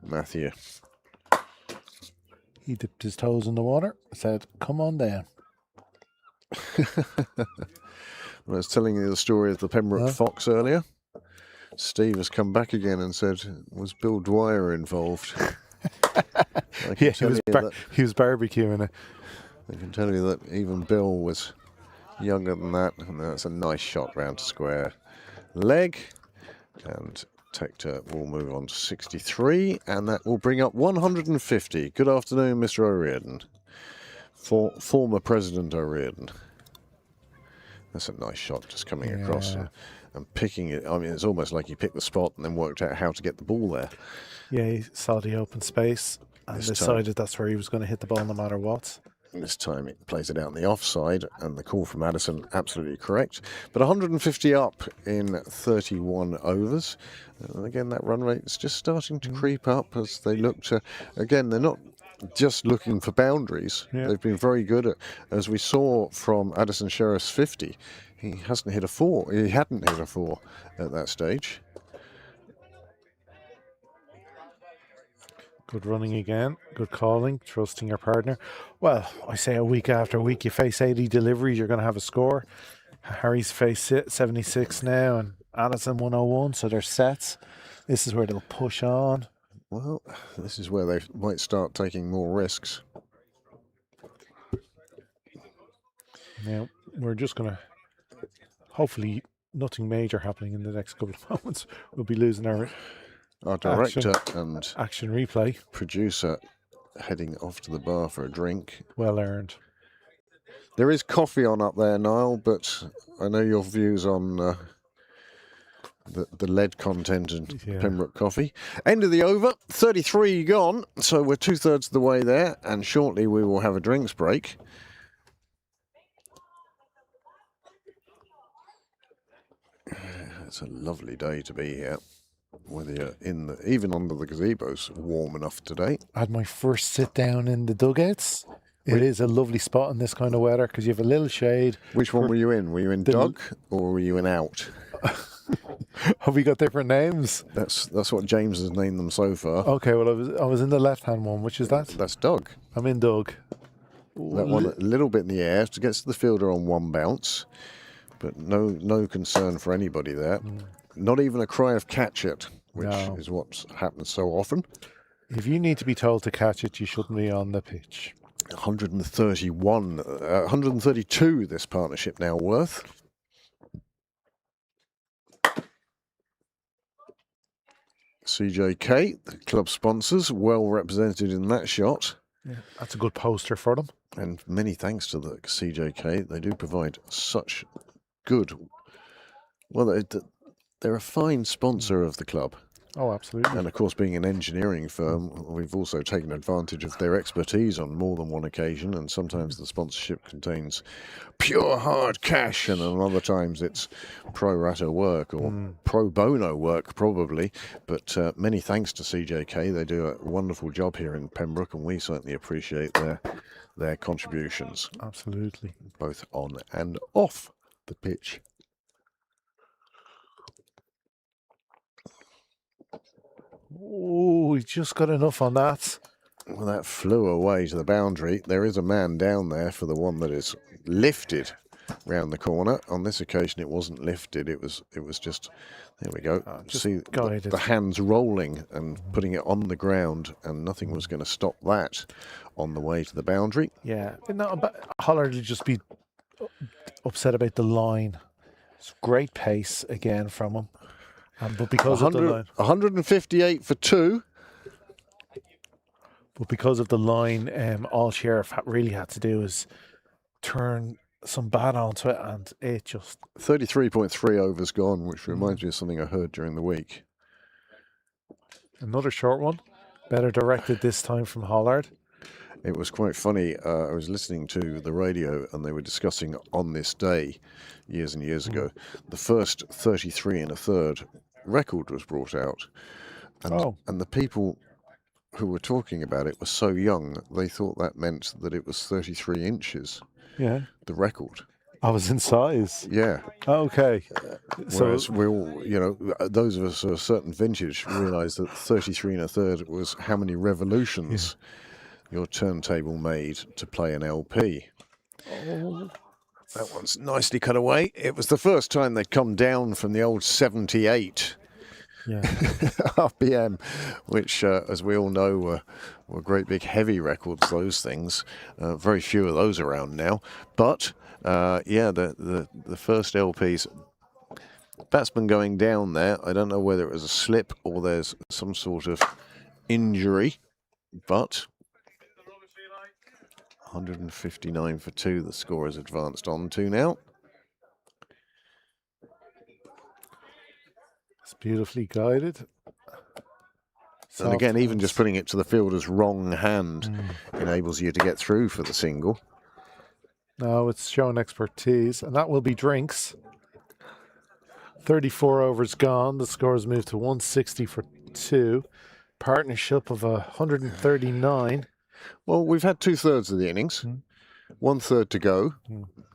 Matthew. He dipped his toes in the water, said, "Come on down." I was telling you the story of the Pembroke Fox earlier. Steve has come back again and said, was Bill Dwyer involved? Yeah, he was barbecuing it. I can tell you that even Bill was younger than that, and that's a nice shot round to square leg. And Tector will move on to 63, and that will bring up 150. Good afternoon, Mr. O'Riordan. Former President O'Riordan. That's a nice shot, just coming across and picking it. I mean, it's almost like he picked the spot and then worked out how to get the ball there. Yeah, he saw the open space and decided that's where he was going to hit the ball no matter what. This time it plays it out on the offside, and the call from Addison absolutely correct. But 150 up in 31 overs. And again, that run rate is just starting to creep up as they look to, again, they're not just looking for boundaries. Yeah. They've been very good at, as we saw from Addison Sheriff's 50, he hadn't hit a 4 at that stage. Good running again, good calling, trusting your partner. Well, I say a week after week, you face 80 deliveries, you're going to have a score. Harry's faced 76 now, and Addison 101, so they're set. This is where they'll push on. Well, this is where they might start taking more risks. Now, we're just going to, hopefully, nothing major happening in the next couple of moments. We'll be losing our Our director and action replay producer heading off to the bar for a drink. Well earned. There is coffee on up there, Niall, but I know your views on the lead content and Yeah. Pembroke coffee. End of the over, 33 gone, so we're 2/3 of the way there, and shortly we will have a drinks break. It's a lovely day to be here. Whether you're even under the gazebo's warm enough today. I had my first sit down in the dugouts. It is a lovely spot in this kind of weather because you have a little shade. Which one were you in? Were you in Dug or were you in Out? Have we got different names? That's what James has named them so far. Okay, well I was in the left hand one. Which is that? That's Dug. I'm in Doug. That one a little bit in the air. It gets to the fielder on one bounce, but no concern for anybody there. Not even a cry of catch it, which is what happens so often. If you need to be told to catch it, you shouldn't be on the pitch. 132 this partnership now worth. CJK, the club sponsors, well represented in that shot. Yeah, that's a good poster for them. And many thanks to the CJK. They do provide such good... Well, they're a fine sponsor of the club. Oh, absolutely. And of course, being an engineering firm, we've also taken advantage of their expertise on more than one occasion. And sometimes the sponsorship contains pure hard cash, and on other times it's pro rata work or pro bono work, probably. But many thanks to CJK. They do a wonderful job here in Pembroke, and we certainly appreciate their contributions, Absolutely. both on and off the pitch. Oh, he just got enough on that. Well, that flew away to the boundary. There is a man down there for the one that is lifted round the corner. On this occasion, it wasn't lifted. It was just, there we go. Just See guided. the hands rolling and putting it on the ground, and nothing was going to stop that on the way to the boundary. Yeah. No, but Hollard would just be upset about the line. It's great pace again from him. But because of the line, 158 for two. But because of the line, all Sheriff really had to do is turn some bat onto it, and it just 33.3 overs gone, which reminds me of something I heard during the week. Another short one, better directed this time from Hollard. It was quite funny. I was listening to the radio, and they were discussing on this day, years and years ago, the first 33 and a third record was brought out, and the people who were talking about it were so young, they thought that meant that it was 33 inches. Yeah, the record. I was in size. Yeah. Okay. Whereas we all, those of us of a certain vintage realise that 33 and a third was how many revolutions your turntable made to play an LP. Oh. That one's nicely cut away. It was the first time they'd come down from the old 78 RPM, which, as we all know, were great big heavy records, those things. Very few of those around now. But, the first LPs, batsman going down there. I don't know whether it was a slip or there's some sort of injury, but 159 for two, the score has advanced on to now. It's beautifully guided. And again, even just putting it to the fielder's wrong hand enables you to get through for the single. No, it's showing expertise, and that will be drinks. 34 overs gone. The score has moved to 160 for two. Partnership of 139. Well, we've had 2/3 of the innings. 1/3 to go.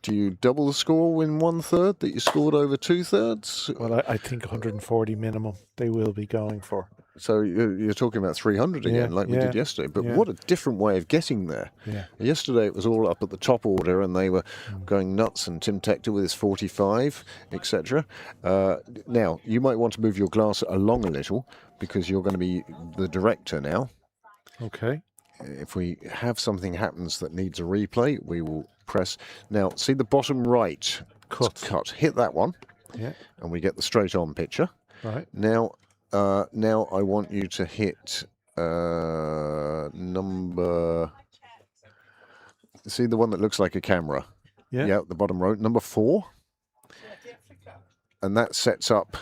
Do you double the score in 1/3 that you scored over 2/3? Well, I think 140 minimum they will be going for. So you're talking about 300 again, like we did yesterday. But what a different way of getting there. Yeah. Yesterday it was all up at the top order, and they were going nuts, and Tim Tector with his 45, etc. Now, you might want to move your glass along a little, because you're going to be the director now. Okay. If we have something happens that needs a replay, we will press. Now, see the bottom right cut. Hit that one. Yeah. And we get the straight on picture. Right. Now I want you to hit number. See the one that looks like a camera? Yeah. Yeah, the bottom row. Number 4. And that sets up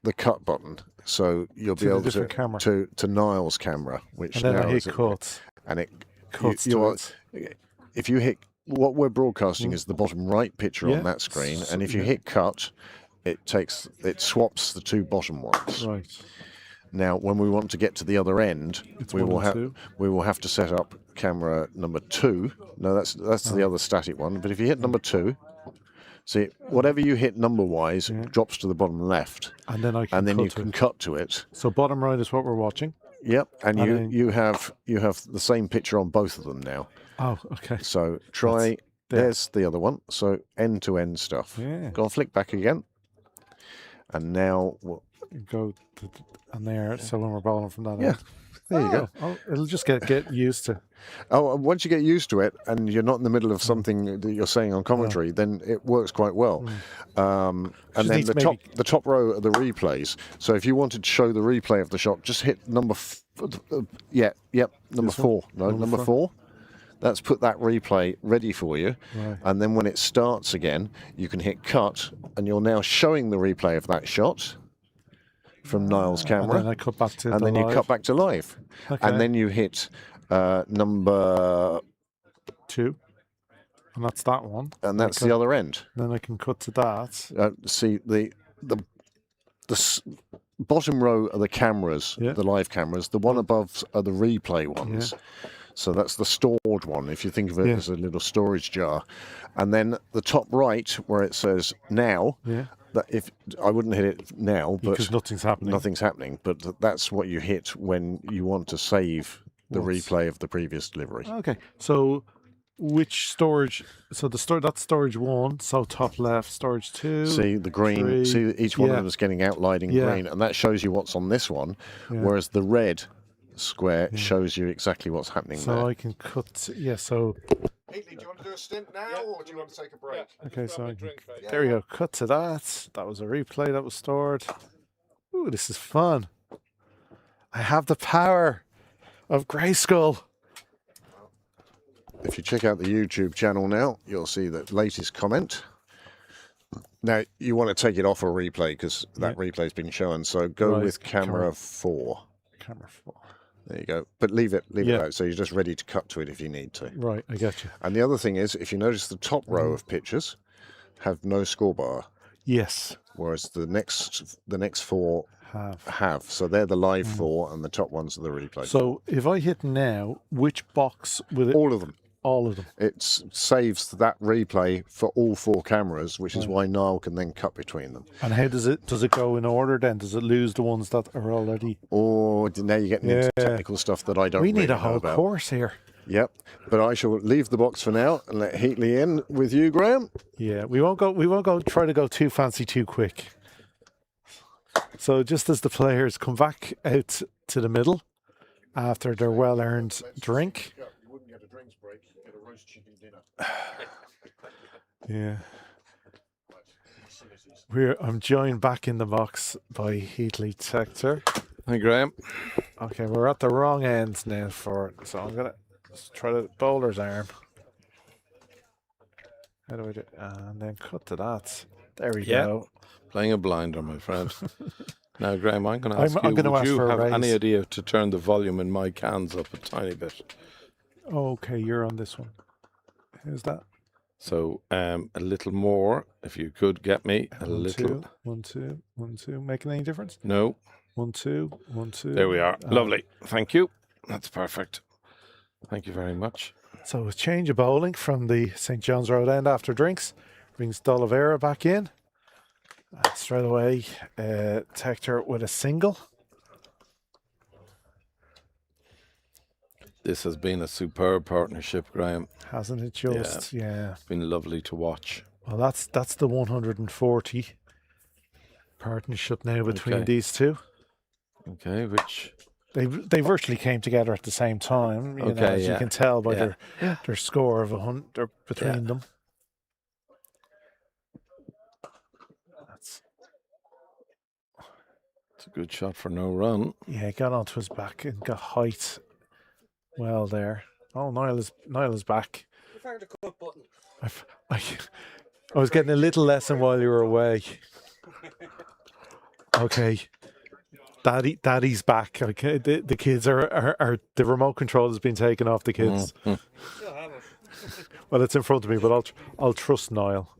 the cut button. So you'll be To the able different camera. to Niall's camera, which And then now I hit is cut. and it Cuts you to are, it. if you hit what we're broadcasting is the bottom right picture Yeah. on that screen, So- and if you yeah. hit cut, it swaps the 2 bottom ones. Right. Now, when we want to get to the other end, It's we 1 will and have 2. we will have to set up camera number 2. No, that's the other static one. But if you hit number 2, see whatever you hit number wise drops to the bottom left, And then I can and then cut you to can it. cut to it. So bottom right is what we're watching. Yep, and And you then- you have the same picture on both of them now. Oh, okay. So try. there. There's the other one. So end to end stuff. Yeah. Go on, flick back again, and now Go to, and there. So when we're bowling from that Yeah. end. there you go. Oh, it'll just get used to. Oh, and once you get used to it, and you're not in the middle of something that you're saying on commentary, then it works quite well. And Just then needs the maybe- top row are the replays. So if you wanted to show the replay of the shot, just hit number number This one? 4. No, number 4. That's put that replay ready for you. Right. And then when it starts again, you can hit cut, and you're now showing the replay of that shot from Niall's camera. And then I cut back to and the then you live. cut back to live. Okay. And then you hit number 2. And that's that one. and that's Okay. the other end. Then I can cut to that. See the bottom row are the cameras, Yeah. the live cameras. The one above are the replay ones. So that's the stored one. If you think of it Yeah. as a little storage jar, and then the top right where it says now. Yeah. That if I wouldn't hit it now, but Because nothing's happening. nothing's happening. But that's what you hit when you want to save the Once. replay of the previous delivery. Okay. So which storage? So that's storage 1. So top left, storage 2. See the green. 3, See each one of yeah. them is getting outlined in Yeah. green, and that shows you what's on this one. Yeah. Whereas the red square shows you exactly what's happening So there. I can cut. Yeah. So Heatley, do you want to do a stint now, or do you want to take a break? okay. So I can, there we go. Cut to that. That was a replay that was stored. Ooh, this is fun. I have the power of Grayskull. If you check out the YouTube channel now, you'll see the latest comment. Now, you want to take it off a replay because that replay's been shown. So go Right, with camera 4. Camera 4. There you go. But leave it Yeah. out. So you're just ready to cut to it if you need to. Right. I get you. And the other thing is, if you notice the top row of pictures have no score bar, Yes. whereas the next 4 Have. have. So they're the live 4 and the top ones are the replay. So if I hit now, which box will it? all of them. All of them. It saves that replay for all 4 cameras, which is why Niall can then cut between them. And how does it go in order then? Does it lose the ones that are already? Or now you're getting into Yeah. technical stuff that I don't We need really a know whole about. course here. Yep. But I shall leave the box for now and let Heatley in with you, Graham. Yeah, we won't go try to go too fancy too quick. So just as the players come back out to the middle after their well-earned drink. You wouldn't get a drinks break, you get a roast chicken dinner. Yeah. I'm joined back in the box by Heatley Tector. Hi, Graham. Okay, we're at the wrong end now so I'm gonna try the bowler's arm. How do I do? And then cut to that. There we Yeah. go. Playing a blinder, my friend. Now, Graham, I'm going to I'm- ask I'm you, gonna would ask you for a have any raise. idea to turn the volume in my cans up a tiny bit? Okay, you're on this one. Who's that? So a little more, if you could get me a little. 1, 2, 1, 2. Making any difference? No, 1, 2, 1, 2. there we are. Lovely. Thank you. That's perfect. Thank you very much. So a change of bowling from the St. John's Road end after drinks brings D'Oliveira back in. Straight away, Tector with a single. This has been a superb partnership, Graham. Hasn't it just? Yeah. It's been lovely to watch. Well, that's the 140 partnership now between Okay. these two. Okay, which They virtually came together at the same time. You know, Okay, as you yeah. can tell by Yeah. their score of 100 between them. That's It's a good shot for no run. Yeah, got onto his back and got height well there. Oh, Niall is back. You found the cut button. I was getting a little lesson while you were away. Okay. Daddy's back. Okay, the kids are the remote control has been taken off the kids. Still have it. Well, it's in front of me, but I'll trust Niall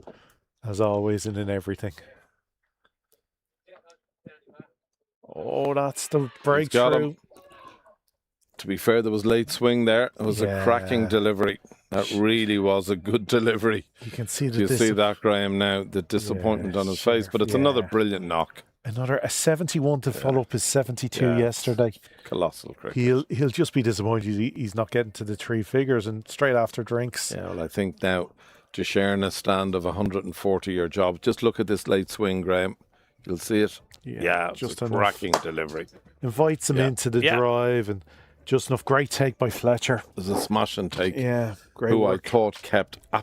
as always and in everything. Oh, that's the breakthrough. To be fair, there was late swing there. It was a cracking delivery. That really was a good delivery. You can see Do you see that, Graham? Now the disappointment on his face, but it's another brilliant knock. A 71 to follow up his 72 yesterday. Colossal cricket. He'll just be disappointed he's not getting to the three figures and straight after drinks. Yeah, well, I think now to share in a stand of 140 your job. Just look at this late swing, Graham. You'll see it. Yeah, just a cracking delivery. Invites him into the drive and just enough. Great take by Fletcher. There's a smash and take. Yeah, great who work. I thought kept a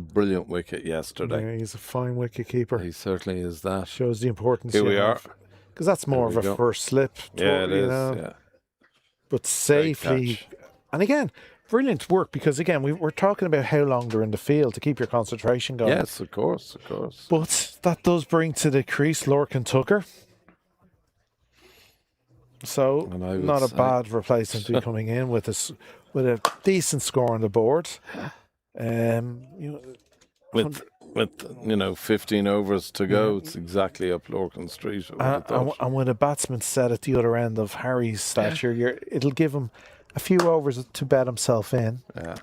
brilliant wicket yesterday. Yeah, he's a fine wicket keeper. He certainly is that. Shows the importance. Here we are. Because that's more of a first slip. Yeah, it is. Yeah. But safely. And again, brilliant work because, again, we're talking about how long they're in the field to keep your concentration going. Yes, of course. But that does bring to the crease Lorcan Tucker. So, not a bad replacement to be coming in with a decent score on the board. With 15 overs to go, it's exactly up Lorcan Street. And with a batsman set at the other end of Harry's stature, it'll give him a few overs to bet himself in. Yeah.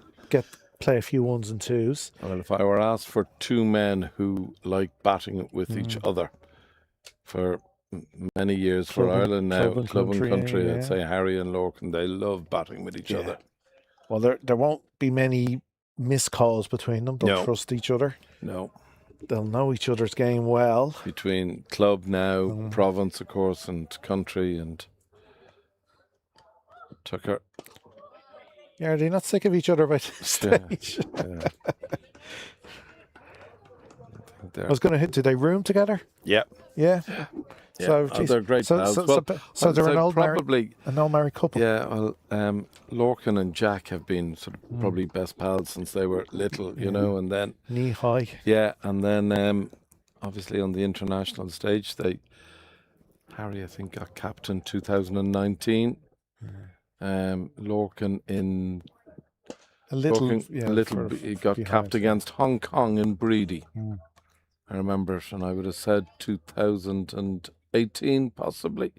Play a few ones and twos. Well, if I were asked for two men who like batting with each other for many years for Ireland now, club and country, I'd say Harry and Lorcan. They love batting with each other. Well, there won't be many missed calls between them. They'll trust each other. No. They'll know each other's game well. Between club now, province, of course, and country, and Tucker. Yeah, are they not sick of each other by this stage? Yeah. I was going to hit. Did they room together? Yeah. Yeah. So they're great pals. So they're an old married couple. Yeah. Well, Lorcan and Jack have been sort of probably best pals since they were little, you know, and then knee high. Yeah, and then obviously on the international stage, Harry I think got capped in 2019. Lorcan in he got capped against Hong Kong in Breedy. I remember it, and I would have said 2018 possibly,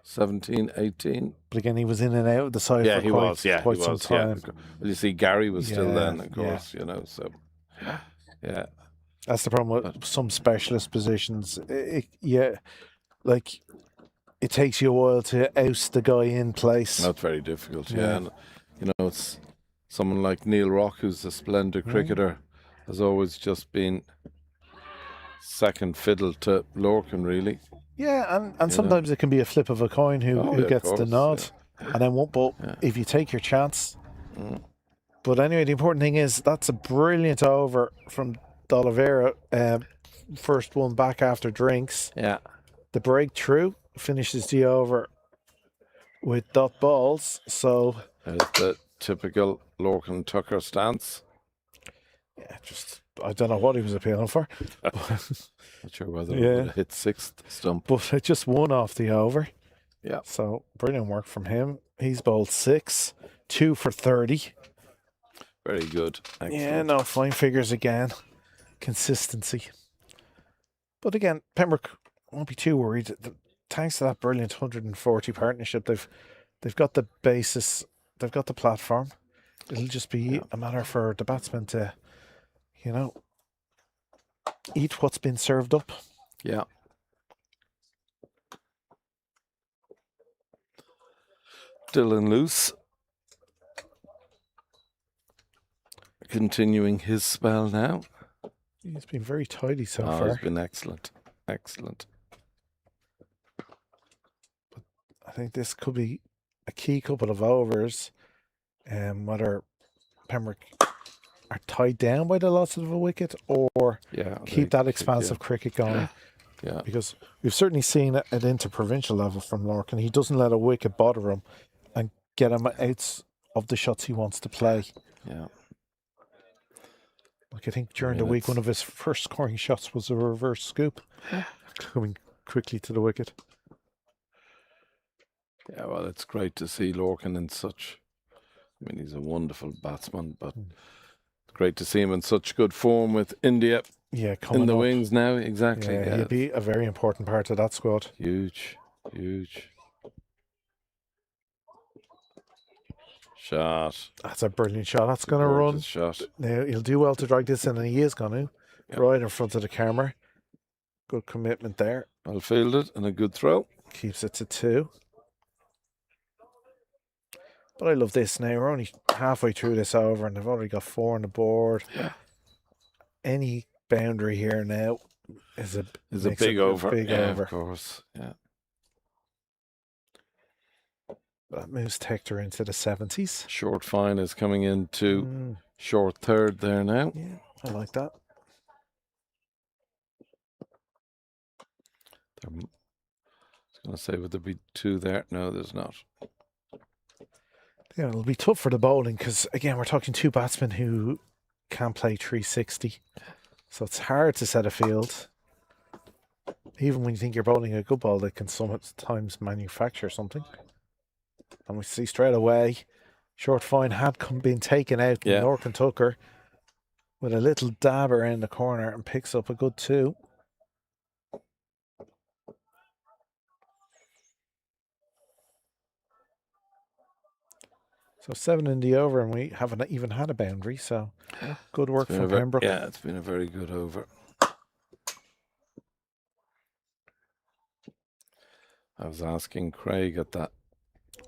17, 18. But again, he was in and out of the side for quite some time. Yeah. Well, you see, Gary was still then, of course, you know, so yeah. That's the problem with some specialist positions. It takes you a while to oust the guy in place. That's very difficult, and it's someone like Neil Rock, who's a splendid cricketer, has always just been second fiddle to Lorcan, really. Yeah, and sometimes it can be a flip of a coin who gets the nod and then won't. But if you take your chance. But anyway, the important thing is that's a brilliant over from D'Oliveira. First one back after drinks. Yeah. The breakthrough finishes the over with dot balls. So there's the typical Lorcan Tucker stance. Yeah, I don't know what he was appealing for. Not sure whether it would have hit sixth stump. But it just won off the over. Yeah. So brilliant work from him. He's bowled 6, 2 for 30. Very good. Excellent. Yeah, no, fine figures again. Consistency. But again, Pembroke won't be too worried. Thanks to that brilliant 140 partnership, they've got the basis, they've got the platform. It'll just be a matter for the batsmen to, eat what's been served up. Yeah. Dylan Luce continuing his spell now. He's been very tidy so far. He's been excellent. Excellent. But I think this could be a key couple of overs. Whether Pembroke are tied down by the loss of a wicket or keep that expansive cricket going. Yeah. Because we've certainly seen it at interprovincial level from Lorcan. He doesn't let a wicket bother him and get him out of the shots he wants to play. Yeah. Like I think during the week, one of his first scoring shots was a reverse scoop, coming quickly to the wicket. Yeah, well, it's great to see Lorcan in such. I mean, he's a wonderful batsman, but it's great to see him in such good form with India Coming in the up. wings now. Exactly. Yeah, he'll be a very important part of that squad. Huge. Shot. That's a brilliant shot. That's going to run. Shot. Now, he'll do well to drag this in, and he is going to. Yep. Right in front of the camera. Good commitment there. Well fielded and a good throw. Keeps it to 2. But I love this now. We're only halfway through this over, and they've already got 4 on the board. Yeah. Any boundary here now is a big over. Big over. Of course. Yeah. That moves Tector into the 70s. Short fine is coming into short third there now. Yeah, I like that. I was going to say, would there be 2 there? No, there's not. Yeah, it'll be tough for the bowling because, again, we're talking 2 batsmen who can't play 360. So it's hard to set a field. Even when you think you're bowling a good ball, they can sometimes manufacture something. And we see straight away, short fine had been taken out. Yeah. Lorcan Tucker with a little dab around the corner and picks up a good 2. So 7 in the over, and we haven't even had a boundary. So good work from Pembroke. Yeah, it's been a very good over. I was asking Craig at that.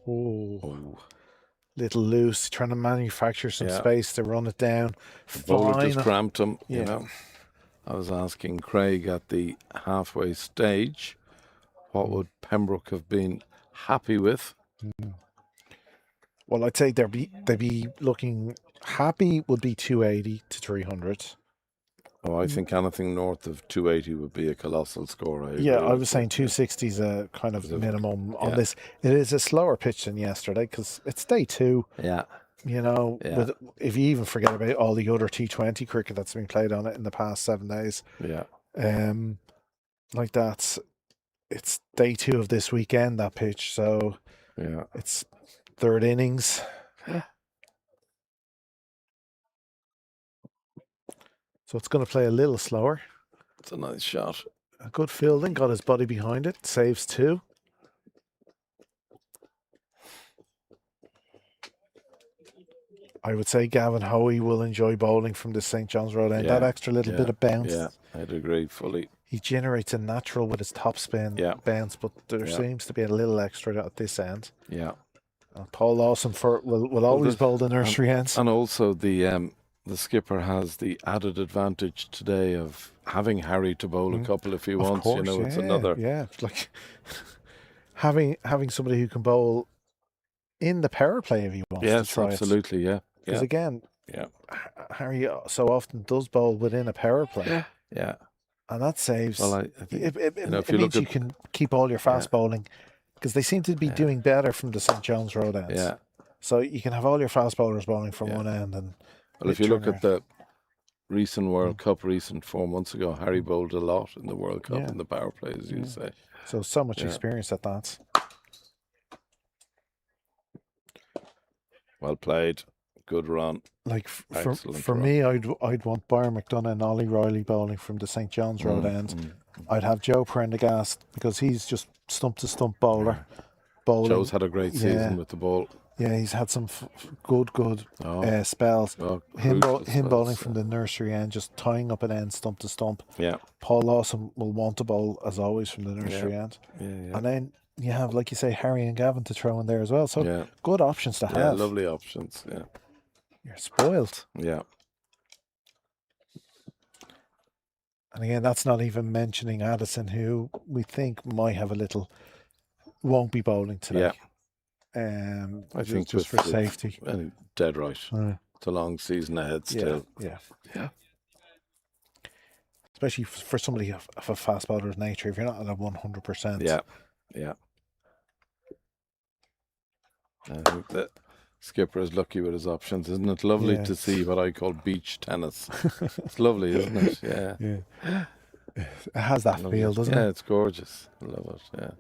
Oh. Little loose, trying to manufacture some space to run it down. The bowler just cramped him, Yeah. you know. I was asking Craig at the halfway stage, what would Pembroke have been happy with? Well, I'd say they'd be looking happy would be 280 to 300. Oh, I think anything north of 280 would be a colossal score. I was saying 260 is a kind of minimum on this. It is a slower pitch than yesterday because it's day 2. Yeah. You know, Yeah. if you even forget about all the other T20 cricket that's been played on it in the past 7 days. Yeah. Like that, it's day 2 of this weekend, that pitch. So yeah, it's 3rd innings. So it's going to play a little slower. It's a nice shot. A good fielding, got his body behind it, saves 2. I would say Gavin Hoey will enjoy bowling from the St. John's Road end. That extra little bit of bounce. Yeah, I'd agree fully. He generates a natural with his top spin bounce, but there seems to be a little extra at this end. Yeah. Paul Lawson will always bowl the nursery ends. And also the skipper has the added advantage today of having Harry to bowl a couple if he wants. Course, you know, it's another. Yeah, like having somebody who can bowl in the power play if he wants. Yes, to try absolutely. Yeah. Because again, yeah, Harry so often does bowl within a power play. Yeah. And that saves. Well, I think, it if you means look you at, can keep all your fast bowling because they seem to be doing better from the St. John's Road ends. Yeah. So you can have all your fast bowlers bowling from one end. And well, if you look at the recent World Cup, 4 months ago, Harry bowled a lot in the World Cup in the power play, as you say. So much experience at that. Well played. Good run. Like for me, I'd want Byron McDonough and Ollie Riley bowling from the St. John's Road end. I'd have Joe Prendergast because he's just stump to stump bowler. Bowling. Joe's had a great season with the ball. Yeah, he's had some good spells. Him bowling from the nursery end, just tying up an end stump to stump. Yeah. Paul Lawson will want to bowl as always from the nursery end. Yeah. And then you have, like you say, Harry and Gavin to throw in there as well. So good options to have. Yeah, lovely options. Yeah. You're spoiled. Yeah. And again, that's not even mentioning Addison, who we think might have won't be bowling today. Yeah. I think just for safety. Dead right. It's a long season ahead still. Yeah. especially for somebody of a fast bowler's nature, if you're not at a 100%. Yeah, yeah. I think the skipper is lucky with his options. Isn't it lovely Yeah. to see what I call beach tennis? It's lovely, isn't it? Yeah. Yeah. It has that Lovely. feel, doesn't Yeah, it? it's gorgeous. I love it. Yeah.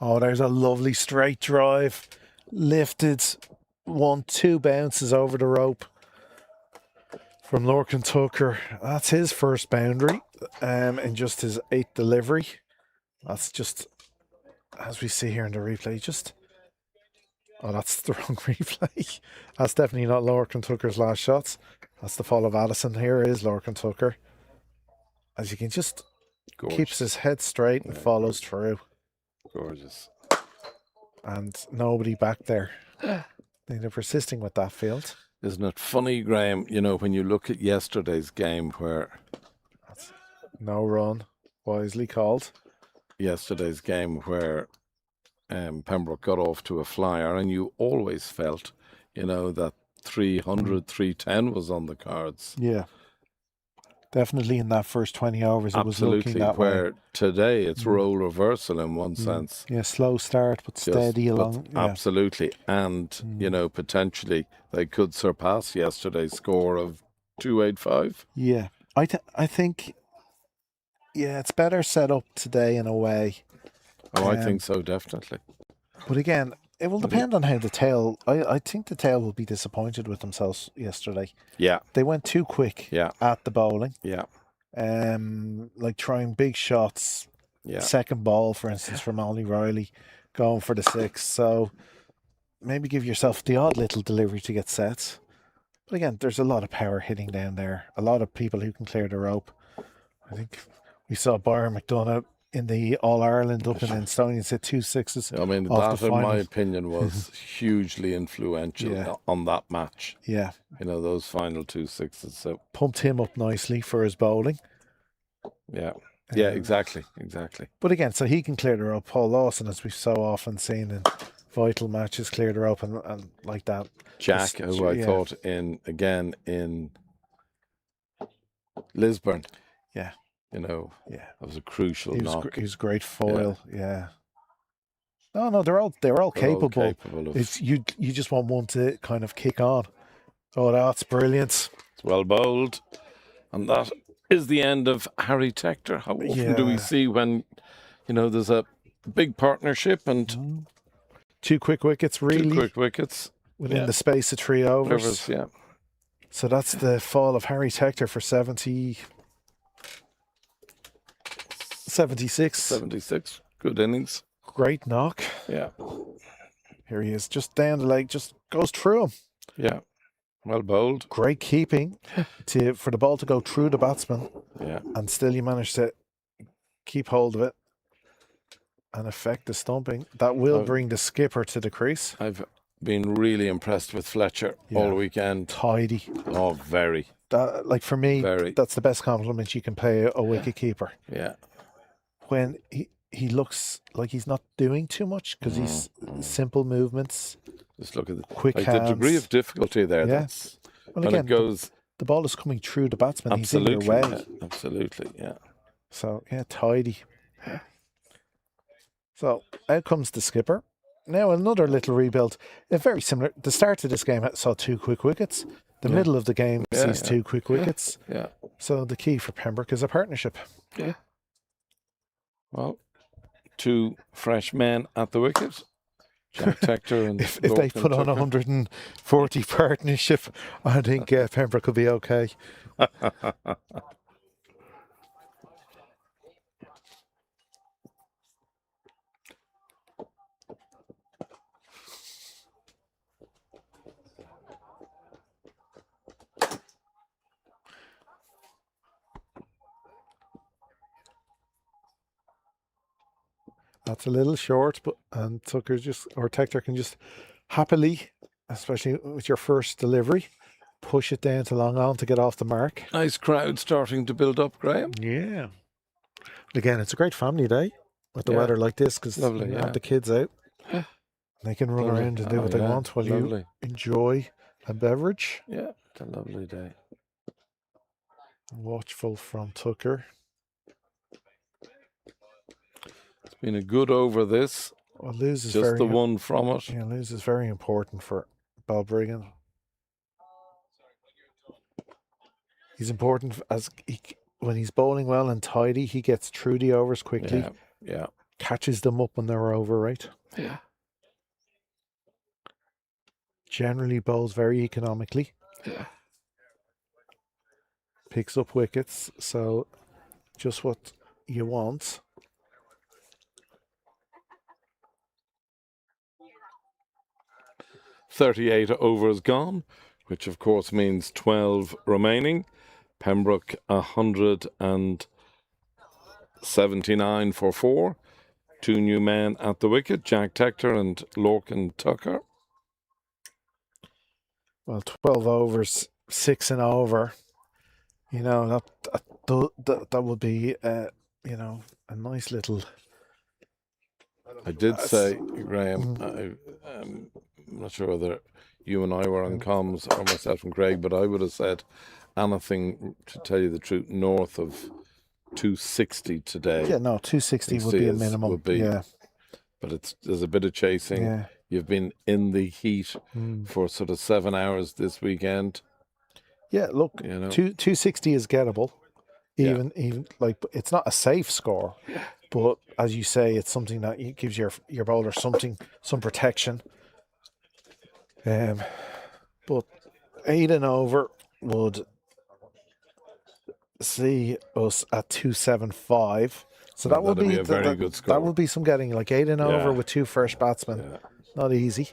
Oh, there's a lovely straight drive. Lifted. 1-2 bounces over the rope from Lorcan Tucker. That's his first boundary in just his 8th delivery. That's just, as we see here in the replay, just... Oh, that's the wrong replay. That's definitely not Lorcan Tucker's last shots. That's the fall of Addison. Here is Lorcan Tucker. As you can just... Gorgeous. Keeps his head straight and follows through. Gorgeous. And nobody back there. They're persisting with that field. Isn't it funny, Graham, you know, when you look at yesterday's game where... That's no run. Wisely called. Yesterday's game where Pembroke got off to a flyer, and you always felt, you know, that 300, 310 was on the cards. Yeah. Definitely in that first 20 overs, it was looking Absolutely, that where way. today it's role reversal in one sense. Yeah, slow start, but steady along. Yeah. Absolutely. And, you know, potentially they could surpass yesterday's score of 285. Yeah. I think, yeah, it's better set up today in a way. Oh, I think so, definitely. But again, it will depend on how the tail... I think the tail will be disappointed with themselves yesterday. Yeah. They went too quick at the bowling. Yeah. Like trying big shots. Yeah. Second ball, for instance, from Ollie Riley, going for the 6. So maybe give yourself the odd little delivery to get set. But again, there's a lot of power hitting down there. A lot of people who can clear the rope. I think we saw Byron McDonough in the All-Ireland up in Estonians hit 2 6s. I mean, that, in my opinion, was hugely influential on that match. Yeah. You know, those final 2 6s. So pumped him up nicely for his bowling. Yeah. Yeah, exactly. But again, so he can clear the rope. Paul Lawson, as we've so often seen in vital matches, clear the rope and like that. Jack, who I thought in Lisburn. Yeah. You know, that was a crucial knock. He was a great foil, No, they're all capable. Of... you just want one to kind of kick on. Oh, that's brilliant. It's well bowled. And that is the end of Harry Tector. How often do we see when, you know, there's a big partnership and... 2 quick wickets, really. 2 quick wickets. Within the space of 3 overs. Yeah. So that's the fall of Harry Tector for 76. 76. Good innings. Great knock. Yeah. Here he is, just down the leg, just goes through him. Yeah. Well bowled. Great keeping for the ball to go through the batsman. Yeah. And still you manage to keep hold of it and affect the stumping. That will bring the skipper to the crease. I've been really impressed with Fletcher all weekend. Tidy. Oh, very. Like for me, that's the best compliment you can pay a wicket keeper. Yeah. When he looks like he's not doing too much because he's simple movements. Just look at quick hands. The degree of difficulty there. Yeah. That's well, when again, it goes. The ball is coming through the batsman. Absolutely, he's in your way. Yeah, absolutely, yeah. So tidy. So out comes the skipper. Now another little rebuild. Very similar. The start of this game saw 2 quick wickets. The middle of the game sees 2 quick wickets. Yeah. So the key for Pembroke is a partnership. Yeah. Well, 2 fresh men at the wicket. Jack Tector and if they put on 140 partnership, I think Pembroke will be okay. That's a little short, but Tector can just happily, especially with your first delivery, push it down to long on to get off the mark. Nice crowd starting to build up, Graham. Yeah. Again, it's a great family day with the weather like this because you have the kids out. They can run around and do what they want while you enjoy a beverage. Yeah, it's a lovely day. Watchful from Tucker. been a good over this. Well, lose is Just very the one from it. Yeah, lose is very important for Balbriggan. He's important when he's bowling well and tidy. He gets through the overs quickly. Yeah. Catches them up when they're over, right? Yeah. Generally bowls very economically. Yeah. Picks up wickets, so just what you want. "38 overs gone," which of course means 12 remaining. Pembroke 179 for 4. 2 new men at the wicket, Jack Tector and Lorcan Tucker. Well, 12 overs, 6 and over. You know, that would be, a nice little... I did say, Graham, I'm not sure whether you and I were on comms or myself and Craig, but I would have said anything, to tell you the truth, north of 260 today. Yeah, no, 260 would be a minimum. Yeah. But there's a bit of chasing. Yeah. You've been in the heat for sort of 7 hours this weekend. Yeah, look, 260 is gettable. Even like, it's not a safe score, but as you say, it's something that gives your bowler some protection. But 8 and over would see us at 275. So that would be a very good score. That would be some getting, like 8 and over with 2 fresh batsmen. Yeah. Not easy.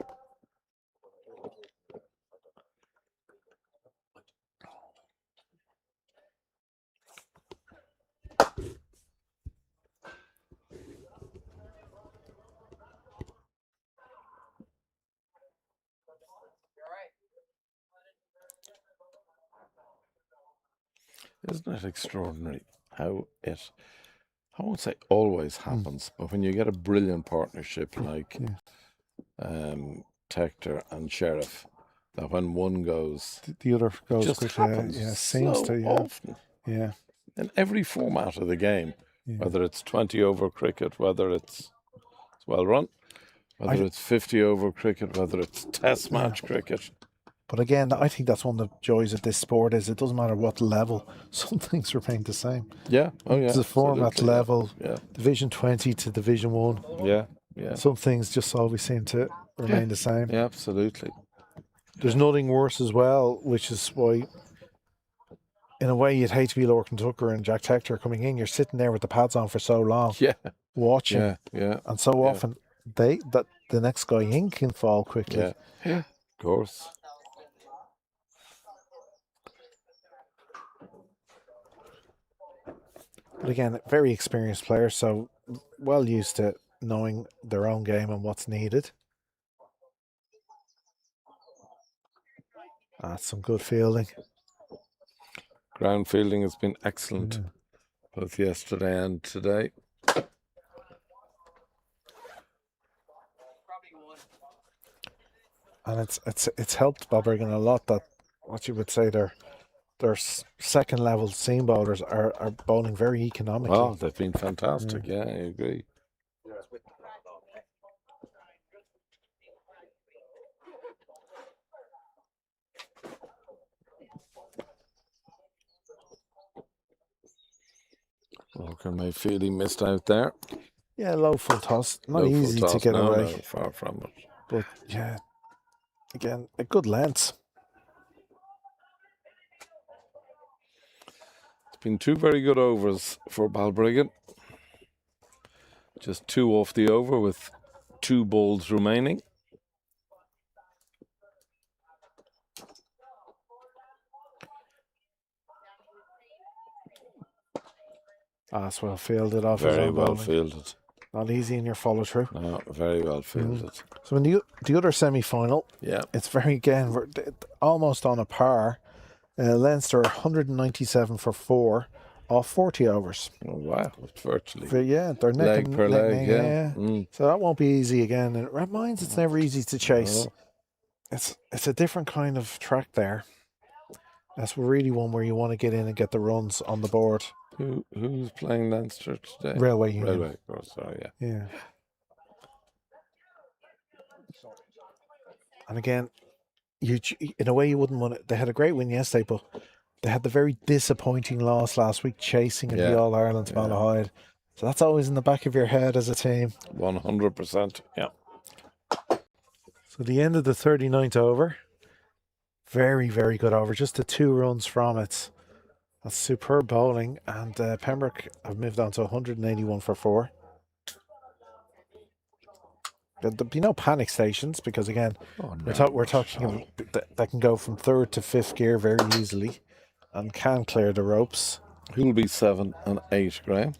Isn't it extraordinary how it, I won't say always happens, but when you get a brilliant partnership like Tector and Sheriff, that when one goes, the other goes just quickly. happens Seems so to. Yeah. often. Yeah. In every format of the game, whether it's 20 over cricket, whether it's well run, whether it's 50 over cricket, whether it's test match cricket. But again, I think that's one of the joys of this sport is it doesn't matter what level, some things remain the same. Yeah, oh yeah. It's the format level, yeah. Division 20 to Division 1. Yeah. Some things just always seem to remain the same. Yeah, absolutely. There's nothing worse as well, which is why, in a way, you'd hate to be Lorcan Tucker and Jack Tector coming in. You're sitting there with the pads on for so long, watching, and so often the next guy in can fall quickly. Yeah, of course. But again, very experienced players, so well used to knowing their own game and what's needed. That's some good fielding. Ground fielding has been excellent, both yesterday and today. And it's helped Balbriggan a lot that what you would say their second level seam bowlers are bowling very economically. Oh, they've been fantastic. Yeah, I agree. Walker may feel he missed out there. Yeah, low full toss. Not easy to get away. No, far from it. But yeah, again, a good length. It's been 2 very good overs for Balbriggan. Just 2 off the over with 2 balls remaining. That's well fielded off. Very well fielded. Not easy in your follow through. No, very well fielded. So in the other semi-final, it's very, again, we're almost on a par. Leinster 197 for 4 off 40 overs. Oh, wow, it's virtually. They're leg per leg. So that won't be easy again. And it reminds it's never easy to chase. No. It's a different kind of track there. That's really one where you want to get in and get the runs on the board. Who's playing Leinster today? Railway Union. Railway, of course. Sorry, yeah. Yeah. And again, in a way you wouldn't want it. They had a great win yesterday, but they had the very disappointing loss last week, chasing in the Yeah. All Ireland to Malahide. So that's always in the back of your head as a team. 100%. Yeah. So the end of the 39th over. Very, very good over. Just the 2 runs from it. That's superb bowling. And Pembroke have moved on to 181 for 4. There'll be no panic stations because, again, we're talking that can go from 3rd to 5th gear very easily and can clear the ropes. Who'll be 7 and 8, Graham?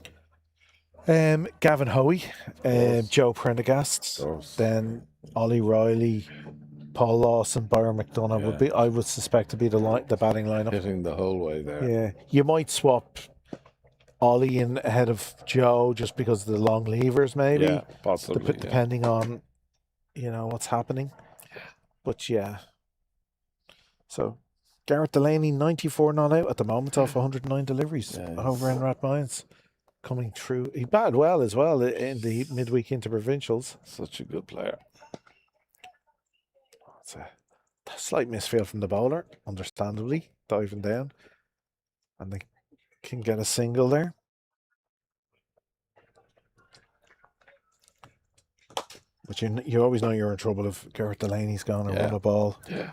Gavin Hoey, Joe Prendergast, then Ollie Riley, Paul Lawson, Byron McDonough would be. I would suspect to be the batting lineup. Hitting the whole way there. Yeah, you might swap Ollie in ahead of Joe just because of the long levers, maybe. Yeah, possibly. Depending on, what's happening. But yeah. So Garrett Delaney, 94 not out at the moment off 109 deliveries over in Rathmines. Coming through. He batted well as well in the midweek interprovincials. Such a good player. It's a slight misfield from the bowler, understandably, diving down. And they can get a single there. But you always know you're in trouble if Garrett Delaney's going to run a ball. Yeah.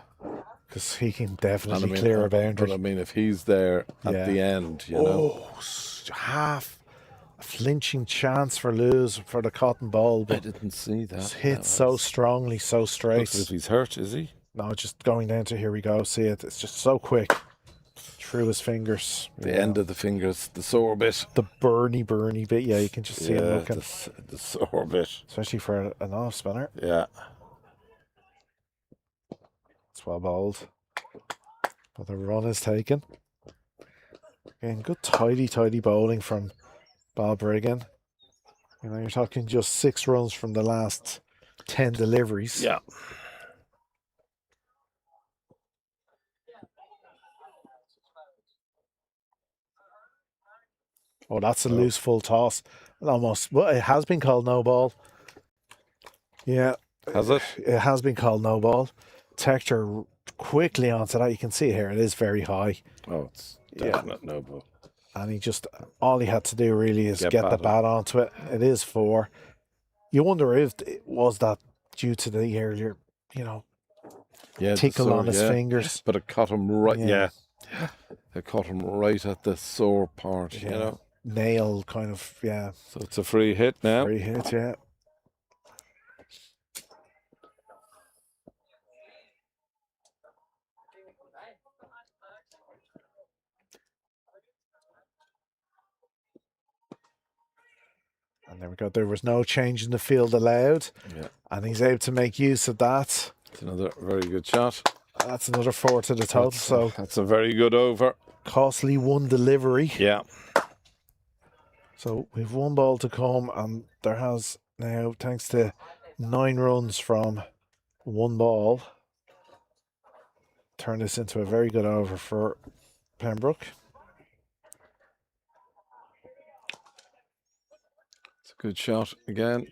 Because he can definitely clear a boundary. But I mean, if he's there at the end, half a flinching chance for lose for the cotton ball. But I didn't see that. It's hit so strongly, so straight. Looks as if he's hurt, is he? No, just going down to here we go. See it. It's just so quick. Through his fingers. The end of the fingers, the sore bit. The burny bit. Yeah, you can just see him looking. The sore bit. Especially for an off spinner. Yeah. It's well bowled. But the run is taken. Again, good tidy bowling from Balbriggan. You're talking just 6 runs from the last 10 deliveries. Yeah. Oh, that's a loose full toss. Almost. Well, it has been called no ball. Yeah. Has it? It has been called no ball. Tector quickly onto that. You can see it here. It is very high. Oh, it's definite no ball. And all he had to do really is get the bat onto it. It is 4. You wonder if was that due to the earlier, tickle on his fingers. But it caught him right. Yeah. It caught him right at the sore part, Nail kind of, So it's a free hit now. Free hit, yeah. And there we go. There was no change in the field allowed. Yeah. And he's able to make use of that. It's another very good shot. That's another 4 to the total. That's a very good over. Costly 1 delivery. Yeah. So we've 1 ball to come, and there has now, thanks to 9 runs from 1 ball, turned this into a very good over for Pembroke. It's a good shot again.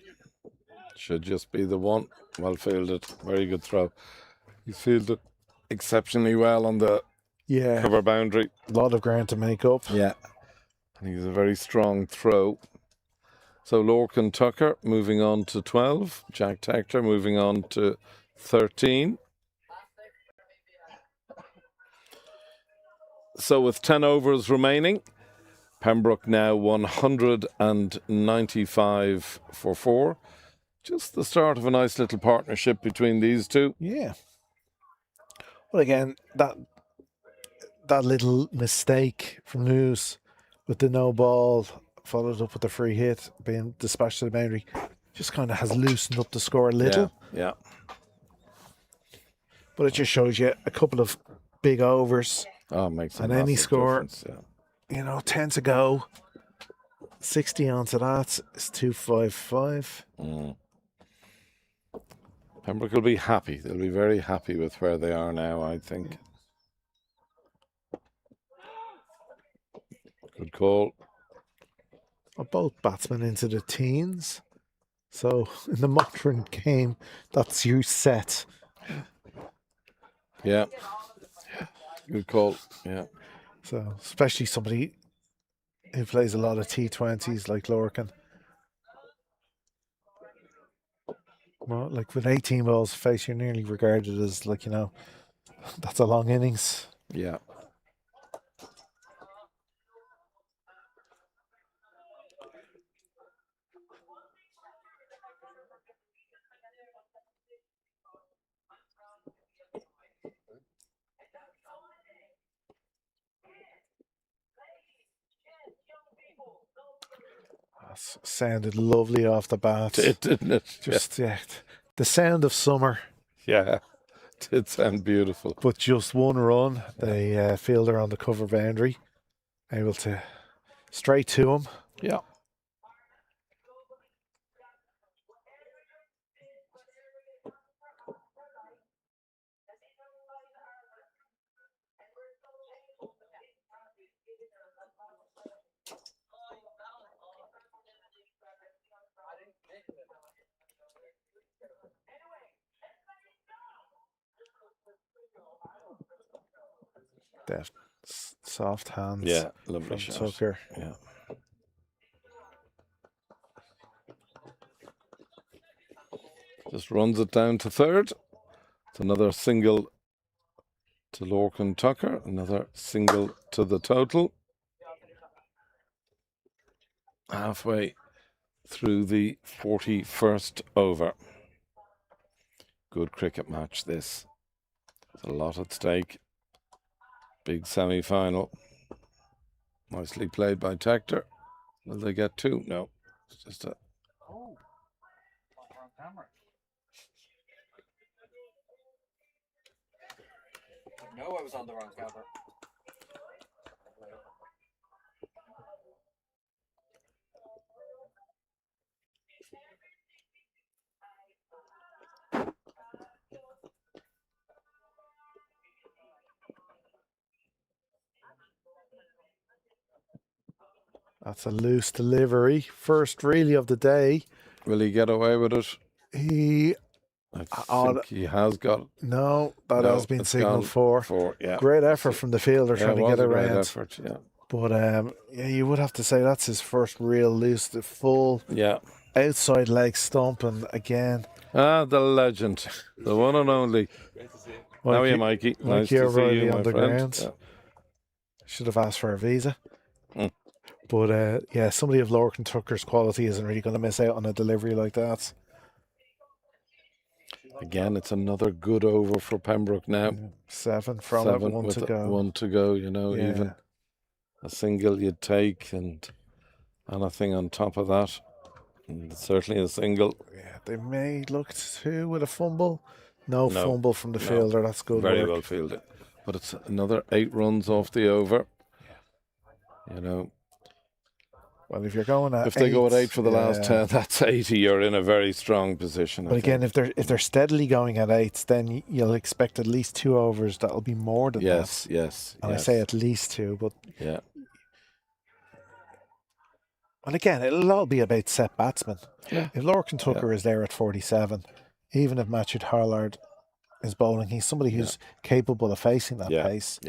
Should just be the one. Well fielded. Very good throw. He's fielded exceptionally well on the cover boundary. A lot of ground to make up. Yeah. And he's a very strong throw. So Lorcan Tucker moving on to 12. Jack Tector moving on to 13. So with 10 overs remaining, Pembroke now 195 for 4. Just the start of a nice little partnership between these two. Yeah. Well, again, that little mistake from News with the no ball, followed up with the free hit, being dispatched to the boundary, just kind of has loosened up the score a little. Yeah. But it just shows you a couple of big overs. Oh, makes a and any score, yeah. 10 to go, 60 onto that is 255. Pembroke will be happy. They'll be very happy with where they are now, I think. Good call. are both batsmen into the teens. So in the modern game, that's you set. Yeah. Good call. Yeah. So especially somebody who plays a lot of T20s like Lorcan. Well, like with 18 balls to face, you're nearly regarded as like, that's a long innings. Yeah. Sounded lovely off the bat. It didn't it? Just the sound of summer. Yeah. It did sound beautiful. But just one run, the fielder on the cover boundary, able to straight to him. Yeah. Deft, soft hands. Yeah. Lovely from shot. Tucker. Yeah. Just runs it down to third. It's another single to Lorcan Tucker. Another single to the total. Halfway through the 41st over. Good cricket match this. There's a lot at stake. Big semi-final. Nicely played by Tector. Will they get two? No. It's just a... Oh, on camera. No, I was on the wrong camera. That's a loose delivery. First really of the day. Will he get away with it? He I think he has got... No, that has been it's signaled gone for. yeah. Great effort from the fielder Yeah, trying it to was get a great around. effort, yeah. But yeah, you would have to say that's his first real loose, the full Yeah. outside leg stomp, and again. Ah, the legend, the one and only. How are you, Mikey? Nice to see you, my on the friend. ground. Yeah. Should have asked for a visa. Mm. But yeah, somebody of Lorcan Tucker's quality isn't really going to miss out on a delivery like that. Again, it's another good over for Pembroke now. 7 from it, 1 with to go. 1 to go, Yeah. even a single you'd take and anything on top of that. And certainly a single. Yeah, they may look to with a fumble. No fumble from the fielder. That's good Very work. well fielded. But it's another 8 runs off the over. Well, if you're going at if they 8, go at 8 for the last 10, that's 80. You're in a very strong position. But again, if they're steadily going at 8, then you'll expect at least 2 overs. That'll be more than that. Yes. And I say at least 2, but yeah. And again, it'll all be about set batsmen. Yeah. If Lorcan Tucker is there at 47, even if Matthew Harlard is bowling, he's somebody who's capable of facing that pace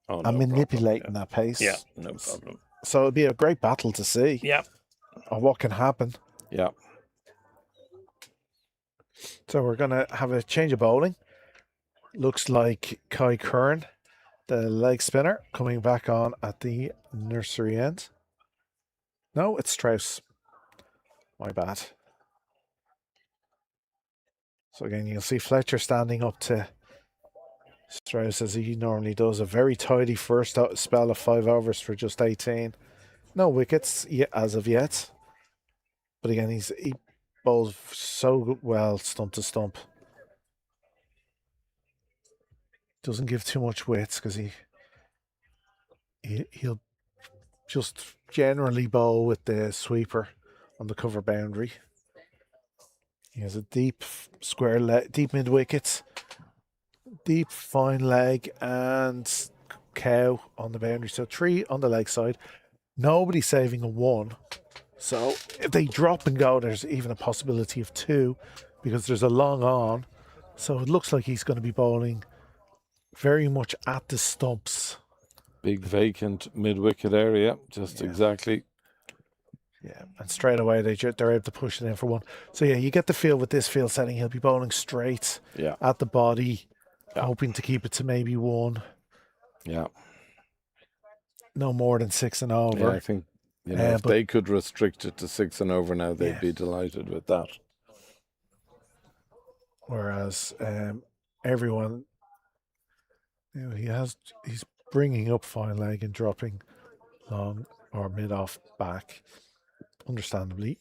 and manipulating that pace. Yeah, no problem. So it'll be a great battle to see. Yeah. Of what can happen. Yeah. So we're going to have a change of bowling. Looks like Kai Kern, the leg spinner, coming back on at the nursery end. No, it's Strauss. My bad. So again, you'll see Fletcher standing up to Strauss as he normally does. A very tidy first spell of 5 overs for just 18. No wickets as of yet. But again, he bowls so well stump to stump. Doesn't give too much widths because he'll just generally bowl with the sweeper on the cover boundary. He has a deep square leg, deep mid wickets, deep fine leg, and cow on the boundary. So 3 on the leg side. Nobody saving a 1 So if they drop and go, there's even a possibility of 2 because there's a long on. So it looks like he's going to be bowling very much at the stumps. Big vacant mid-wicket area, just exactly. Yeah, and straight away they're able to push it in for 1. So yeah, you get the feel with this field setting, he'll be bowling straight at the body, hoping to keep it to maybe 1. Yeah. No more than 6 and over. Yeah, I think if they could restrict it to 6 and over now, they'd be delighted with that. Whereas everyone, he's bringing up fine leg and dropping long or mid off back. Understandably,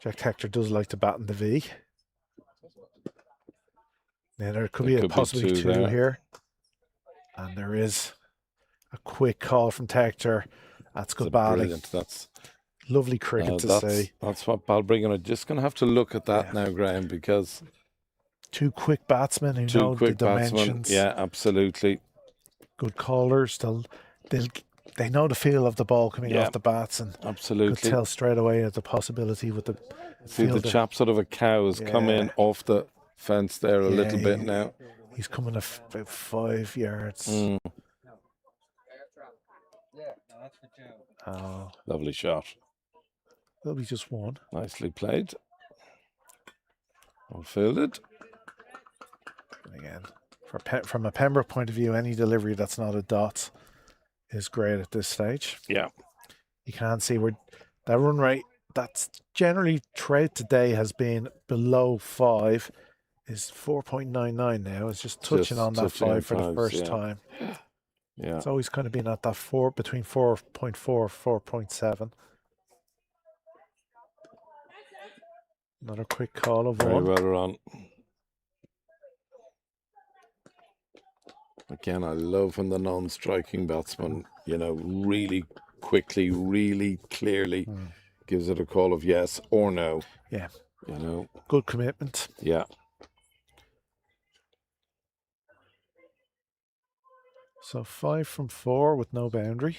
Jack Hector does like to bat in the V. Now there could be possibly 2 here, and there is a quick call from Hector. That's good batting. Brilliant. That's lovely cricket to see. That's what Balbriggan are just going to have to look at that now, Graham, because 2 quick batsmen who know the dimensions. Yeah, absolutely. Good callers. They know the feel of the ball coming off the bats, and absolutely could tell straight away at the possibility with the fielder. The chap sort of a cow has come in off the fence there a little bit now. He's coming about 5 yards. Oh, lovely shot. That'll be just 1. Nicely played. Well fielded. And again, from a Pembroke point of view, any delivery that's not a dot is great at this stage. Yeah. You can't see where that run rate that's generally throughout today has been below 5 is 4.99 now. It's just touching on that 5 for the first time. Yeah. It's always kind of been at that 4, between 4.4 4.7. Another quick call of 1. Very well run. Again, I love when the non-striking batsman, really quickly, really clearly gives it a call of yes or no. Yeah. Good commitment. Yeah. So 5 from 4 with no boundary.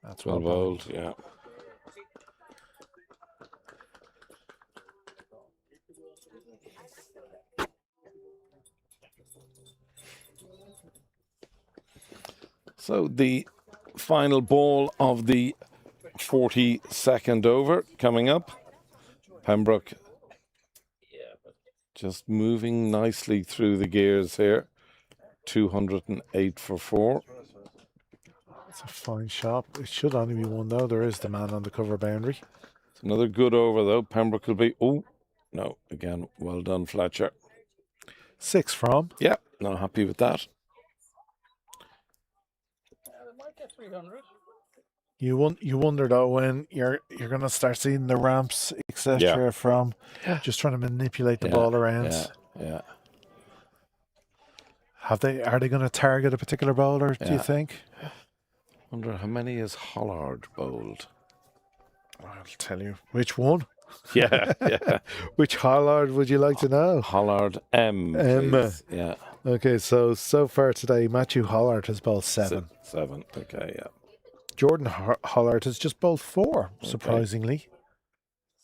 That's well bowled, yeah. So the final ball of the 42nd over coming up. Pembroke just moving nicely through the gears here. 208 for 4. It's a fine shot. It should only be 1 though. There is the man on the cover boundary. It's another good over though. Pembroke will be, no, again, well done Fletcher. 6 from. Yeah, not happy with that. You wonder though when you're going to start seeing the ramps etc. from just trying to manipulate the ball around. Yeah. Are they going to target a particular bowler? Do you think? Wonder how many is Hollard bowled. I'll tell you which one. Yeah. Which Hollard would you like to know? Hollard M. Please. Yeah. Okay, so far today, Matthew Hollard has bowled 7. 7. Okay, yeah. Jordan Hollard has just bowled 4, surprisingly.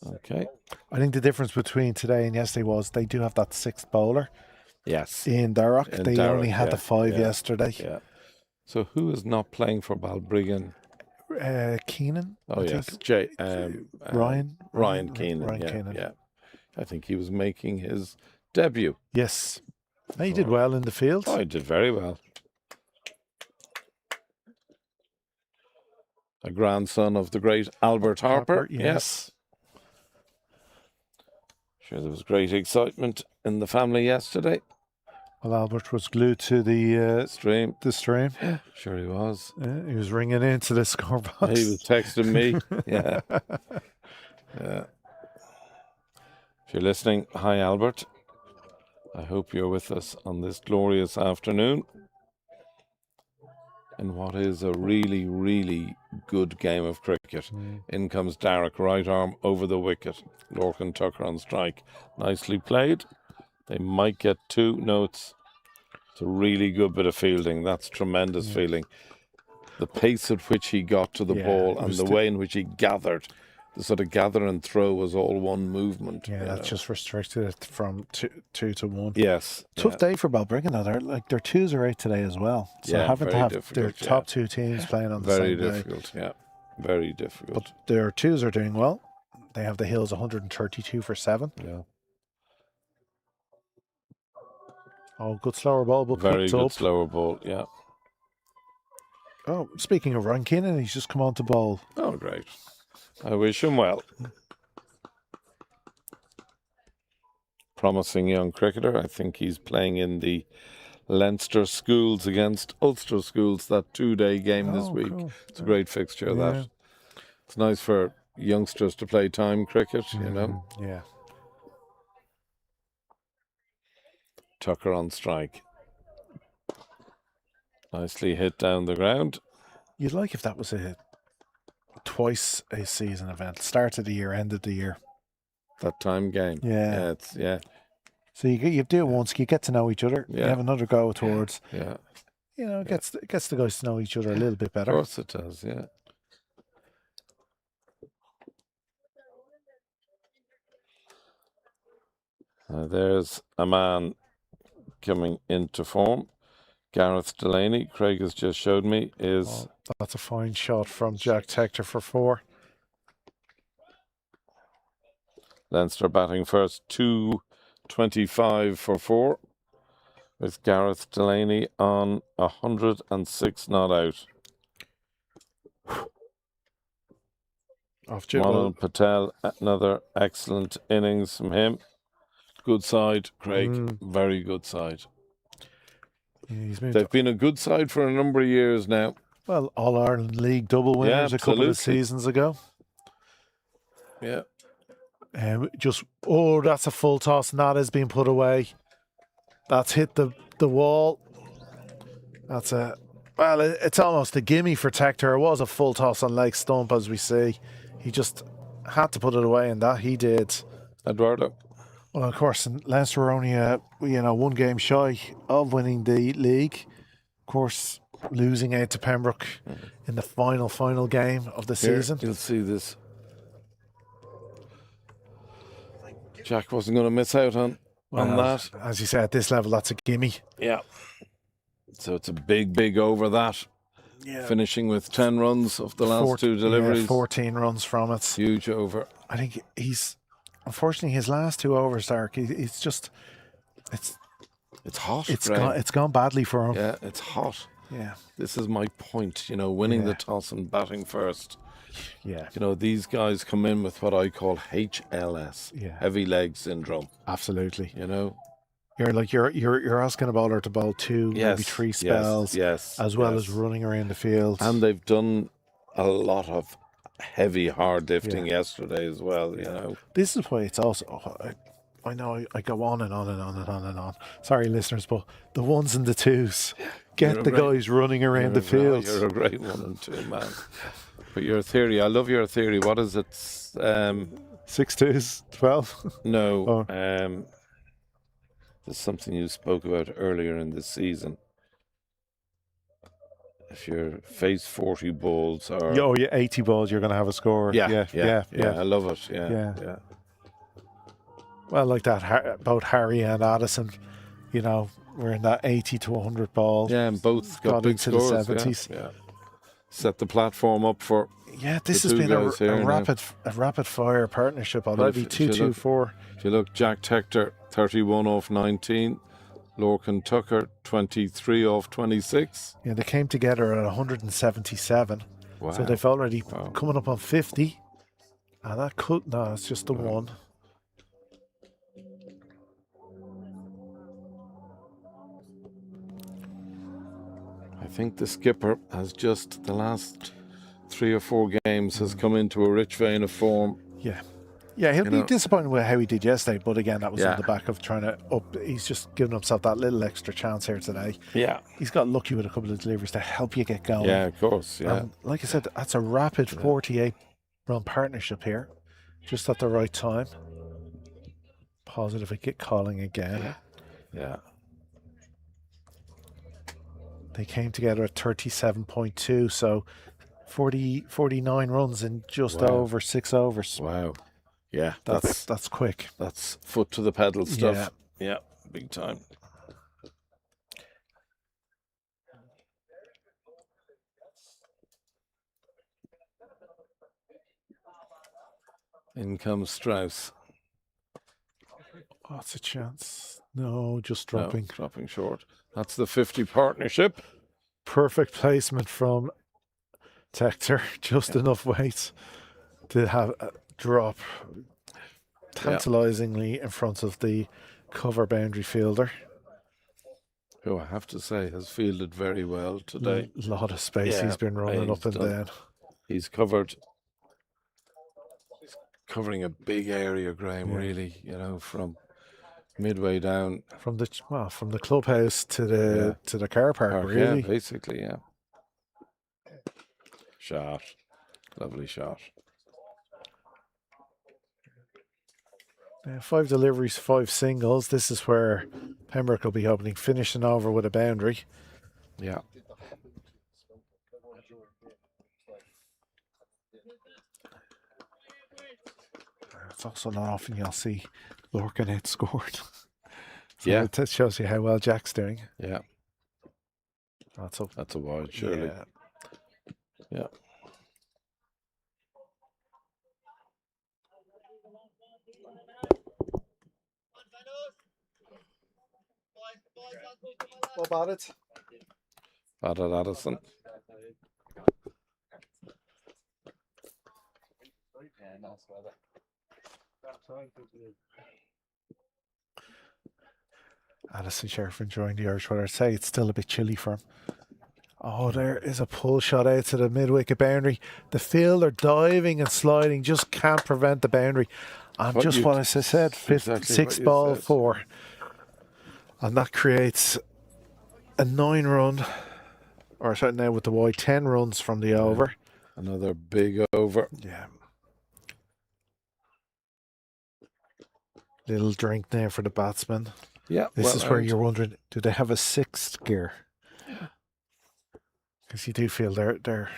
Okay. I think the difference between today and yesterday was they do have that 6th bowler. Yes. Ian Darroch. They only had the 5 yesterday. Yeah. So who is not playing for Balbriggan? Keenan. Oh, yes. Ryan Keenan. Ryan Keenan. Yeah. I think he was making his debut. Yes. He did well in the field. Oh, he did very well. A grandson of the great Albert Harper. Yes. Sure, there was great excitement in the family yesterday. Well, Albert was glued to the stream. Sure he was. He was ringing into the scorebox. He was texting me. Yeah. If you're listening, hi Albert. I hope you're with us on this glorious afternoon in what is a really, really good game of cricket. In comes Darroch, right arm over the wicket. Lorcan Tucker on strike. Nicely played. They might get 2. No, it's a really good bit of fielding. That's tremendous fielding. The pace at which he got to the ball and the way in which he gathered, the sort of gather and throw was all one movement. Yeah, that's just restricted it from 2 to 1. Yes. Tough day for Balbriggan, though. Their 2s are out today as well. So having to have their top 2 teams playing on the same day. Very difficult, yeah. Very difficult. But their 2s are doing well. They have the Hills 132 for 7. Yeah. Oh, good slower ball, but very picked good up. slower ball, yeah. Oh, speaking of Ryan Keenan, he's just come on to bowl. Oh, great. I wish him well. Promising young cricketer. I think he's playing in the Leinster schools against Ulster schools, that 2-day game this week. Cool. It's a great fixture, that. It's nice for youngsters to play time cricket, you know. Yeah. Tucker on strike. Nicely hit down the ground. You'd like if that was twice a season event. Start of the year, end of the year. That time game. Yeah. So you do it once, you get to know each other. Yeah. You have another go towards. Yeah. You know, it gets the guys to know each other a little bit better. Of course it does, yeah. There's a man coming into form. Gareth Delaney, Craig has just showed me, is... that's a fine shot from Jack Tector for 4. Leinster batting first, 225 for 4, with Gareth Delaney on 106 not out. Off Manan Patel, another excellent innings from him. Good side, Craig. Very good side. Yeah, they've been a good side for a number of years now. Well, All-Ireland League double winners a couple of seasons ago. Yeah. That's a full toss, and that has been put away. That's hit the wall. It's almost a gimme for Tector. It was a full toss on leg stump, as we see. He just had to put it away, and that he did. Eduardo. Well, of course, Leinster were only 1 game shy of winning the league. Of course, losing out to Pembroke in the final game of the season. You'll see this. Jack wasn't going to miss out on that. As you say, at this level, that's a gimme. Yeah. So it's a big over that. Yeah. Finishing with 10 runs of the last 2 deliveries. 14 runs from it. Huge over. I think unfortunately, his last 2 overs, Dark, it's hot. It's gone badly for him. Yeah, it's hot. Yeah. This is my point, winning the toss and batting first. Yeah. These guys come in with what I call HLS, heavy leg syndrome. Absolutely. You're asking a bowler to bowl 2, maybe 3 spells, as well as running around the field. And they've done a lot of heavy, hard lifting yesterday as well. This is why it's also. I know I go on and on and on and on and on. Sorry, listeners, but the 1s and the 2s get the guys running around the field. You're a great 1 and 2 man. But your theory, I love your theory. What is it? 6 2s, 12. No. There's something you spoke about earlier in this season. If you face 40 balls or 80 balls, you're going to have a score. Yeah. I love it. Yeah. Well, like that, both Harry and Addison, we're in that 80 to 100 balls. Yeah, and both got big into scores. the 70s. Yeah. Set the platform up for. Yeah, this has been a rapid fire partnership already. 2-2-4. If you look, Jack Tector 31 off 19. Lorcan Tucker 23 off 26. Yeah, they came together at 177. Wow. So they've already coming up on 50. And that it's just the 1. I think the skipper has just the last 3 or 4 games has come into a rich vein of form. Yeah, he'll be disappointed with how he did yesterday, but again, that was on the back of trying to up. He's just given himself that little extra chance here today. Yeah. He's got lucky with a couple of deliveries to help you get going. Yeah, of course, yeah. Like I said, that's a rapid 48-run partnership here, just at the right time. Positive wicket calling again. Yeah. They came together at 37.2, so 49 runs in just Wow. over 6 overs. Wow. Yeah, That's quick. that's foot to the pedal stuff. Yeah, big time. In comes Strauss. Oh, it's a chance. No, just No, dropping. dropping short. That's the 50 partnership. Perfect placement from Tector. Just enough weight to have a drop tantalizingly in front of the cover boundary fielder. Who I have to say has fielded very well today. A lot of space. Yeah, He's been running he's up and done- down. He's covering a big area, Graham, Yeah. really, from midway down. From the clubhouse to the car park, really. Yeah, basically, yeah. Shot. Lovely shot. 5 deliveries, 5 singles. This is where Pembroke will be opening, finishing over with a boundary. Yeah. It's also not often you'll see Lorcan outscored. So Yeah. that shows you how well Jack's doing. Yeah. That's a wide, surely. Yeah. Yeah. What about it? Bad at Addison. Addison Sheriff enjoying the Irish weather. I'd say it's still a bit chilly for him. Oh, there is a pull shot out to the mid-wicket boundary. The fielder diving and sliding just can't prevent the boundary. And What just you- what I said, exactly six what you ball said. 4. And that creates a 9 run, or sorry, now with the wide, 10 runs from the over. Another big over. Yeah. Little drink now for the batsman. Yeah. This is where you're wondering, do they have a 6th gear? Because you do feel they're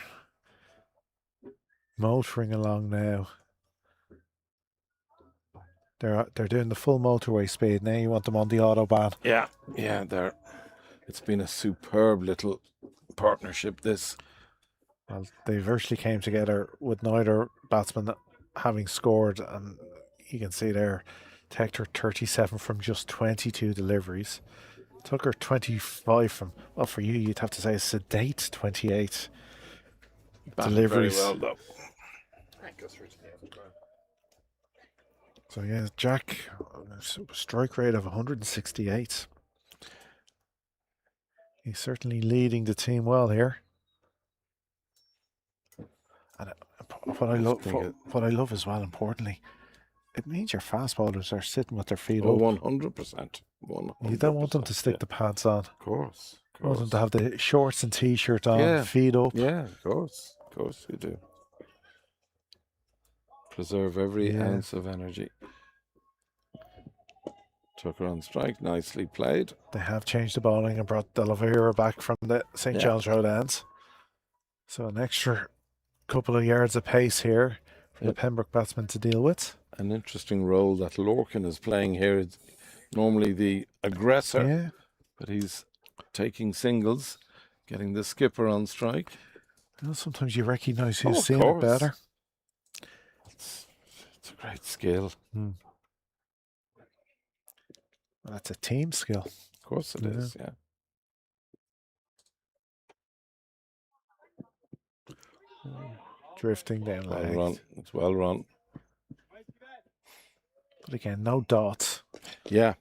motoring along now. They're doing the full motorway speed. Now you want them on the autobahn. Yeah. It's been a superb little partnership, this. Well, they virtually came together with neither batsman having scored, and you can see there, Tector 37 from just 22 deliveries. Tucker 25 from, well, for you, you'd have to say a sedate 28 Batted deliveries. very well, though. So yeah, Jack, strike rate of 168. He's certainly leading the team well here. And what I love as well, importantly, it means your fast bowlers are sitting with their feet Oh, up. 100%. You don't want them to stick the pads on. Of course. You want them to have the shorts and t-shirt on, Yeah. feet up. Yeah, of course. Of course you do. Preserve every ounce of energy. Tucker on strike, nicely played. They have changed the bowling and brought De Oliveira back from the St. John's Road ends. So an extra couple of yards of pace here for the Pembroke batsman to deal with. An interesting role that Lorcan is playing here. It's normally the aggressor, Yeah. but he's taking singles, getting the skipper on strike. You know, sometimes you recognise Oh, who's of seeing it course. better. It's a great skill. Well, that's a team skill. Of course it is, yeah. Drifting down the Well length. run. It's well run. But again, no dots. Yeah.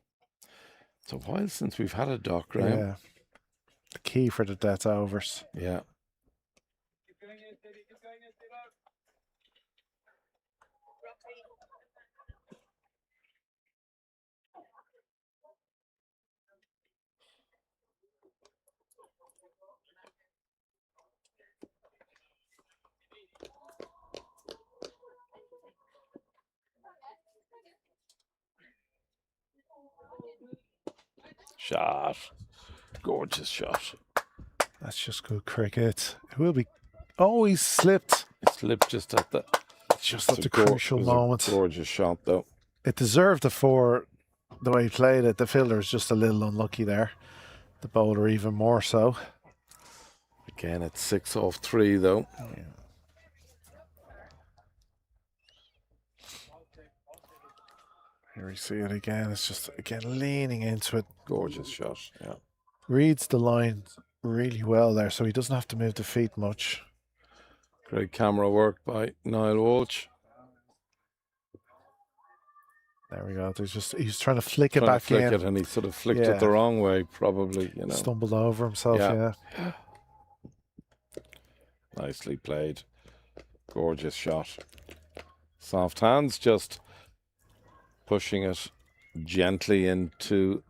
It's a while since we've had a dot, Graham. Yeah. The key for the death overs. Yeah. shot. Gorgeous shot. That's just good cricket. It will be. Oh, he slipped. It slipped just at the Just at the crucial it was moment. a gorgeous shot, though. It deserved the 4 the way he played it. The fielder's just a little unlucky there. The bowler even more so. Again, it's 6 off 3, though. Yeah. Here we see it again. It's just, again, leaning into it. Gorgeous shot, yeah. Reads the line really well there, so he doesn't have to move the feet much. Great camera work by Niall Walsh. There we go. He's trying to flick it Trying to back flick in. it, and he sort of flicked Yeah. it the wrong way, probably, you know. Stumbled over himself, Yeah. yeah. Nicely played. Gorgeous shot. Soft hands, just pushing it gently into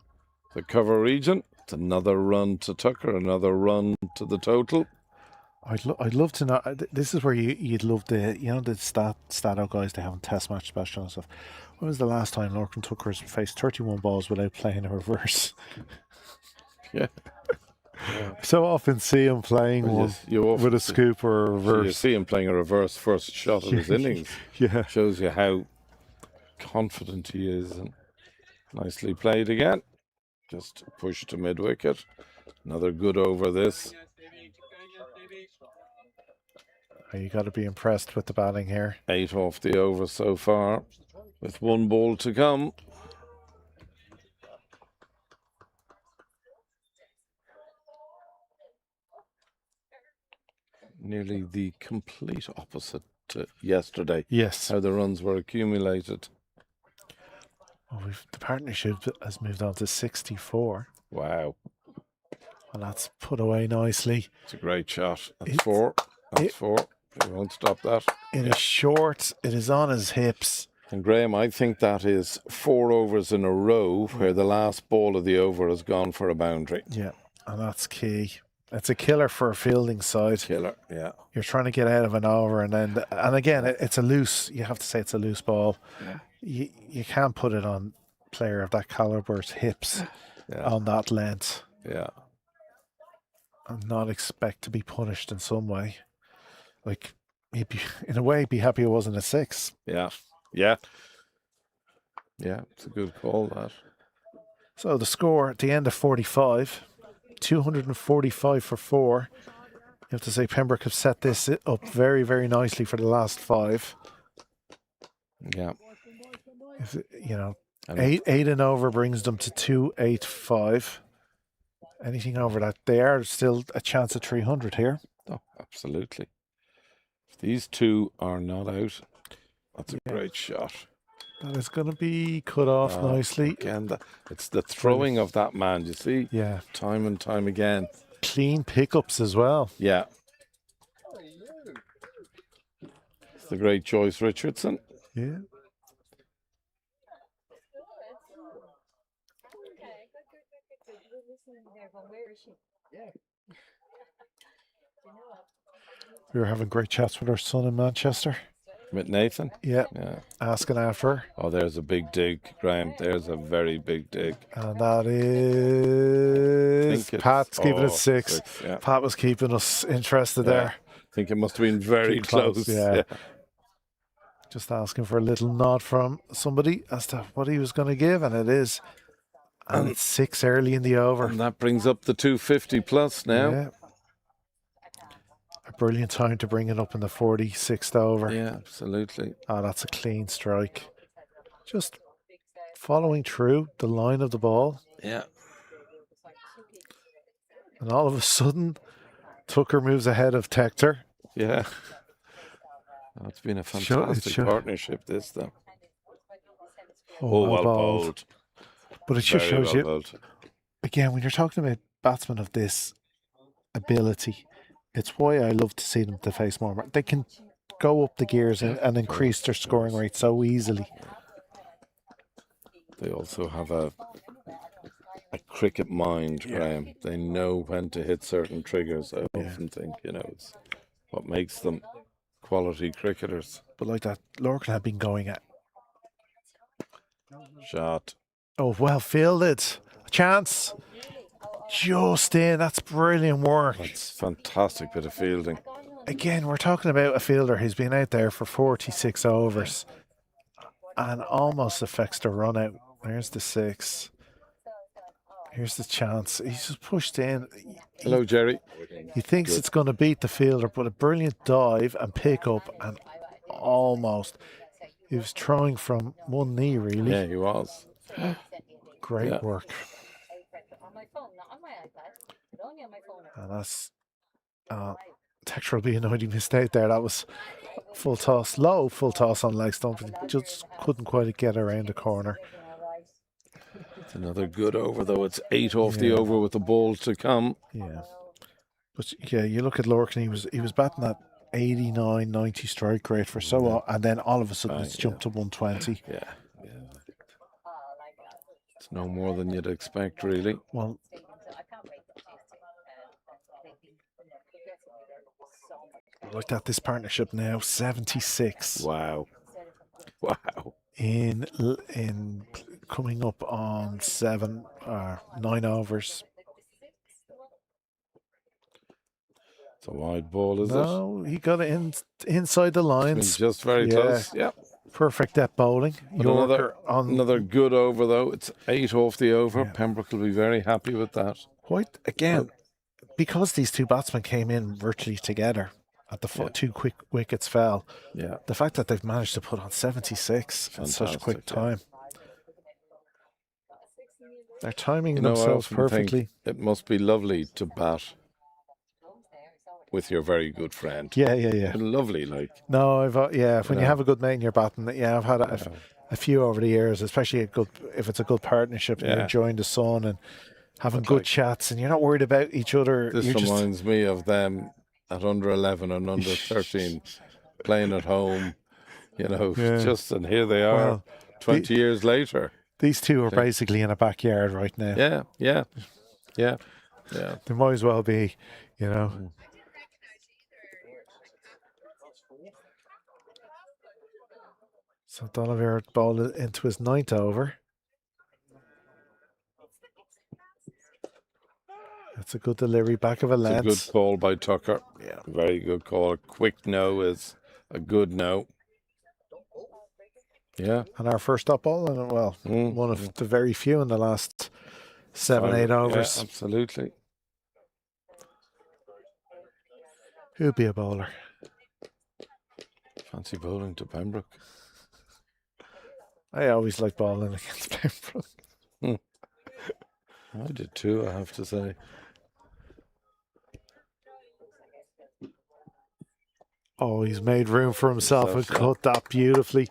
the cover region. It's another run to Tucker, another run to the total. I'd love to know. This is where you'd love the the stat out guys they have in test match special and stuff. When was the last time Lorcan Tucker's faced 31 balls without playing a reverse? Yeah. So often see him playing Well, one you often with a scoop or a You reverse. see him playing a reverse first shot of his innings. Yeah. Shows you how confident he is. And nicely played again. Just push to mid wicket. Another good over this. You got to be impressed with the batting here. 8 off the over so far, with 1 ball to come. Nearly the complete opposite to yesterday. Yes. How the runs were accumulated. Well, the partnership has moved on to 64. Wow. And that's put away nicely. It's a great shot. That's It's- 4. That's it- 4. You won't stop that. It is short. It is on his hips. And Graham, I think that is 4 overs in a row where the last ball of the over has gone for a boundary. Yeah. And that's key. It's a killer for a fielding side. Killer, yeah. You're trying to get out of an over, and again, it's a loose. You have to say it's a loose ball. Yeah. You can't put it on a player of that caliber's hips Yeah. on that length Yeah. and not expect to be punished in some way. Like, in a way, be happy it wasn't a 6. Yeah. Yeah. Yeah, it's a good call, that. So the score at the end of 45, 245 for 4. You have to say Pembroke have set this up very, very nicely for the last 5. Yeah. If, And 8 and over brings them to 285. Anything over that, they are still a chance at 300 here. Oh, absolutely. If these two are not out, that's a great shot. That is going to be cut off nicely. Again, it's the throwing of that man, you see? Yeah, Time and time again. clean pickups as well. Yeah. It's the great Joyce Richardson. Yeah. We were having great chats with our son in Manchester. With Nathan. Yeah, Yeah. asking after her. Oh, there's a big dig, Graham. There's a very big dig. And that I is think it's- Pat's keeping oh, it 6. Yeah. Pat was keeping us interested Yeah. there. I think it must have been very Too close, close. yeah. Just asking for a little nod from somebody as to what he was going to give, and it is. And it's 6 early in the over. And that brings up the 250 plus now. Yeah. A brilliant time to bring it up in the 46th over. Yeah, absolutely. Oh, that's a clean strike. Just following through the line of the ball. Yeah. And all of a sudden, Tucker moves ahead of Tector. Yeah. Oh, it's been a fantastic partnership, this, though. Oh, well bowled. But it just Very shows well you, bowled. again, when you're talking about batsmen of this ability, it's why I love to see them to face more. They can go up the gears and increase their scoring rate so easily. They also have a cricket mind, Graham. They know when to hit certain triggers. I often think, it's what makes them quality cricketers. But like that, Lorcan had been going at. Shot. Oh, well fielded. A chance. Just in. That's brilliant work. That's fantastic bit of fielding. Again, we're talking about a fielder who's been out there for 46 overs and almost affects the run out. There's the 6. Here's the chance. He's just pushed in. Hello, Jerry. He thinks it's going to beat the fielder, but a brilliant dive and pick up, and almost. He was throwing from one knee, really. Yeah, he was. Great Yeah. work. And that's Texture will be annoyed he missed out there. That was full toss, low full toss on leg stump. He just couldn't quite get around the corner. It's another good over, though. It's 8 off the Yeah. over with the ball to come. Yeah. But yeah, you look at Lorcan, he was batting at 89, 90 strike rate for so long, and then all of a sudden it's jumped to 120. Yeah. It's no more than you'd expect, really. Well, look at this partnership now, 76 Wow. Wow. in coming up on 9 overs. It's a wide ball, is it? No, he got it inside the lines. It's been just very Yeah. close. Yeah. Perfect depth bowling. But Yorker on another good over, though. It's 8 off the over. Yeah. Pembroke will be very happy with that. White again, because these two batsmen came in virtually together at the two quick wickets fell. Yeah. The fact that they've managed to put on 76 in such a quick Fantastic, yeah. time. They're timing You know, I themselves often think perfectly. it must be lovely to bat with your very good friend. Yeah. Lovely, like. No, when you know. have a good mate in your batting, I've had a few over the years, especially if it's a good partnership and you're Yeah. enjoying the sun and having But good like- chats and you're not worried about each other. This You're just- reminds me of them at under 11 and under 13 playing at home, Yeah. and here they are Well, 20 years later. these two are basically in a backyard right now. Yeah. They might as well be, So Donovan ball into his 9th over. That's a good delivery, back of a It's a length. good call by Tucker. Yeah. Very good call. A quick no is a good no. Yeah. And our first up ball, and one of the very few in the last 7-8 overs. Yeah, absolutely. Who'd be a bowler? Fancy bowling to Pembroke. I always like bowling against Pembroke. I did too, I have to say. Oh, he's made room for himself and Himself, cut that beautifully.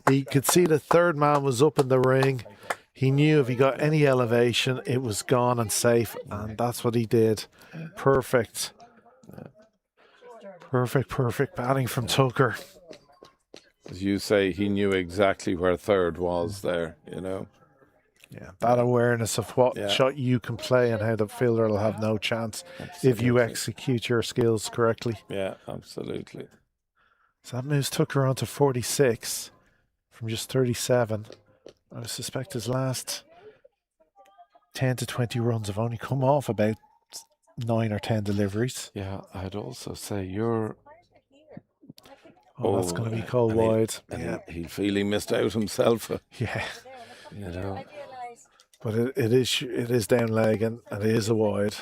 He could see the third man was up in the ring. He knew if he got any elevation, it was gone and safe, and that's what he did. Perfect. Perfect batting from Tucker. As you say, he knew exactly where third was there, Yeah, that awareness of what Yeah. shot you can play and how the fielder will have no chance if you Absolutely. execute your skills correctly. Yeah, absolutely. So that moves Tucker on to 46 from just 37. I suspect his last 10 to 20 runs have only come off about 9 or 10 deliveries. Yeah, I'd also say you're... Oh, that's going to be called and he- wide. and Yeah, he'll feel he missed out himself, yeah. But it is down leg and it is a wide.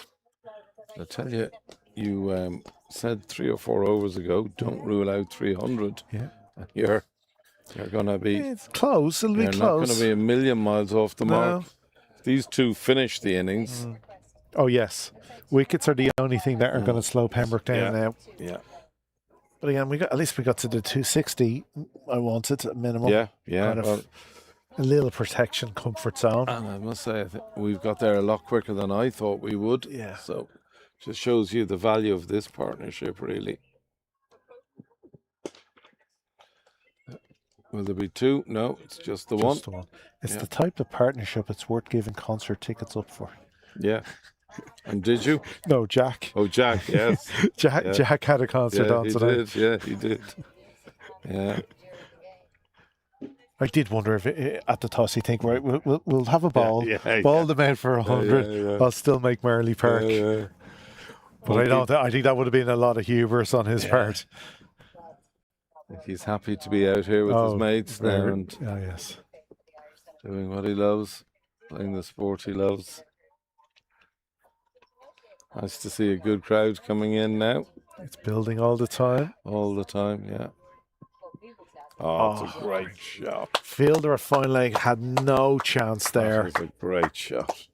I tell you, you said 3 or 4 overs ago, don't rule out 300. Yeah. You're going to be... It's close. It'll be You're not going close. to be a million miles off the mark. These two finish the innings. Oh, yes. Wickets are the only thing that are going to slow Pembroke down Yeah. now. Yeah, But again, at least we got to the 260 I wanted at minimum. yeah. Kind of Well, a little protection, comfort zone. and I must say, I think we've got there a lot quicker than I thought we would. Yeah. So, just shows you the value of this partnership, really. Will there be 2? No, it's just the Just one. the one. It's Yeah. the type of partnership it's worth giving concert tickets up for. Yeah. And did you? No, Jack. Oh, Jack, yes. Jack, Yeah. Jack had a concert Yeah, on he tonight. did. Yeah, he did. Yeah. I did wonder if at the toss you think, right, we'll have a ball, ball them out for 100. I'll still make Marley Park. But I think that would have been a lot of hubris on his part. He's happy to be out here with his mates now and doing what he loves, playing the sport he loves. Nice to see a good crowd coming in now. It's building all the time. All the time, yeah. Oh, it's a great shot. Fielder at fine leg had no chance there. That was a great shot.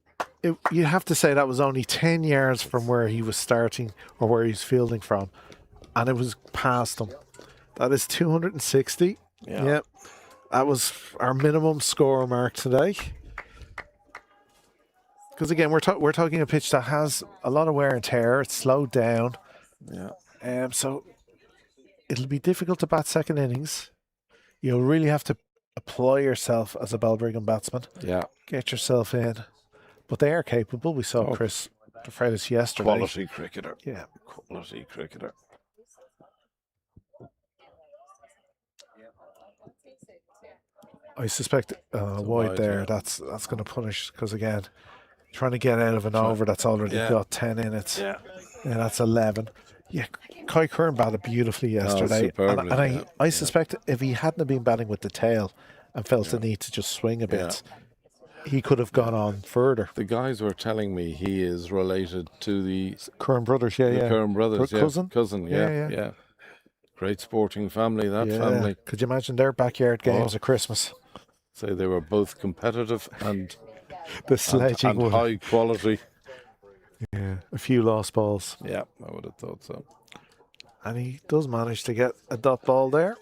You have to say that was only 10 yards from where he was starting or where he's fielding from. And it was past him. That is 260. Yeah. That was our minimum score mark today. Because again, we're talking a pitch that has a lot of wear and tear. It's slowed down. Yeah. So it'll be difficult to bat second innings. You'll really have to apply yourself as a Balbriggan batsman. Yeah. Get yourself in. But they are capable. We saw Chris Freitas yesterday. Quality cricketer. Yeah. Quality cricketer. I suspect wide there. That's going to punish because again, trying to get out of an over that's already got 10 in it. Yeah, that's 11. Yeah, Kai Curran batted beautifully yesterday, and I suspect if he hadn't have been batting with the tail and felt the need to just swing a bit, he could have gone on further. The guys were telling me he is related to the Curran brothers. The Curran brothers, cousin. Yeah. Great sporting family, that family. Could you imagine their backyard games at Christmas? So they were both competitive and the sledging and high quality. Yeah, a few lost balls. Yeah, I would have thought so. And he does manage to get a dot ball there.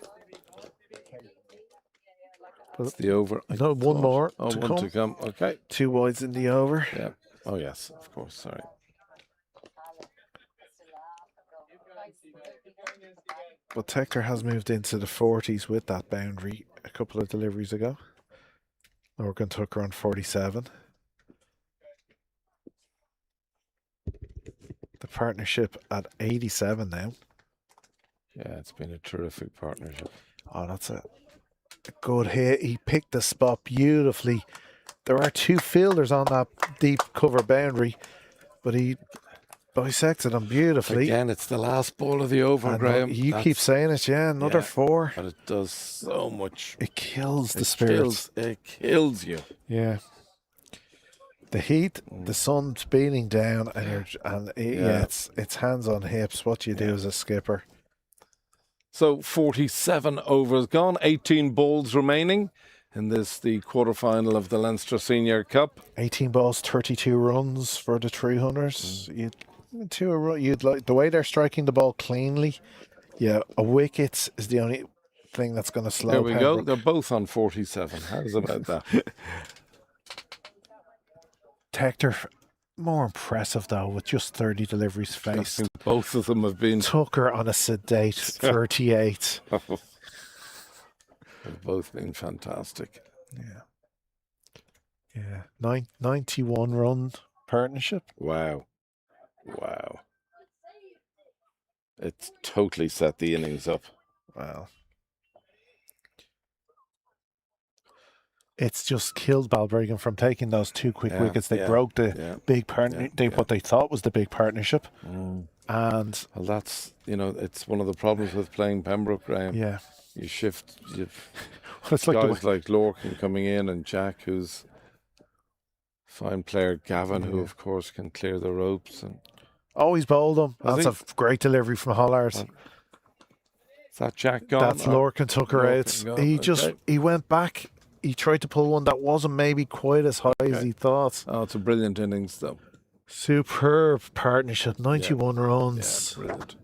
It's the over. No, one more. Oh, one to come. Okay. 2 wides in the over. Yeah. Oh, yes, of course. Sorry. But Tector has moved into the 40s with that boundary a couple of deliveries ago. Lorcan took her on 47. The partnership at 87 now. Yeah, it's been a terrific partnership. Oh, that's a good hit. He picked the spot beautifully. There are 2 fielders on that deep cover boundary, but he bisected them beautifully. Again, it's the last ball of the over, Graham. You keep saying it, another 4. But it does so much. It kills the spirits. It kills you. Yeah. The heat, the sun's beating down, it's hands on hips. What you do as a skipper. So 47 overs gone, 18 balls remaining in the quarterfinal of the Leinster Senior Cup. 18 balls, 32 runs for the Tree Hunters. You'd like the way they're striking the ball cleanly. Yeah, a wicket is the only thing that's going to slow. There we go. They're both on 47. How's about that? Tector, more impressive though, with just 30 deliveries faced. Both of them have been. Tucker on a sedate 38. They've both been fantastic. Yeah. 91 run partnership. Wow. It's totally set the innings up. Wow. It's just killed Balbriggan from taking those 2 quick wickets. They broke the big partnership, what they thought was the big partnership. And well, that's, it's one of the problems with playing Pembroke, Graham. Yeah. You shift, it's guys like Lorcan coming in and Jack, who's fine player, Gavin, who of course can clear the ropes. And always bowled him. That's a great delivery from Hollars. Is that Jack gone? That's Lorcan took her out. He went back. He tried to pull one that wasn't maybe quite as high as he thought. Oh, it's a brilliant innings, though. Superb partnership, 91 runs. Yeah, brilliant.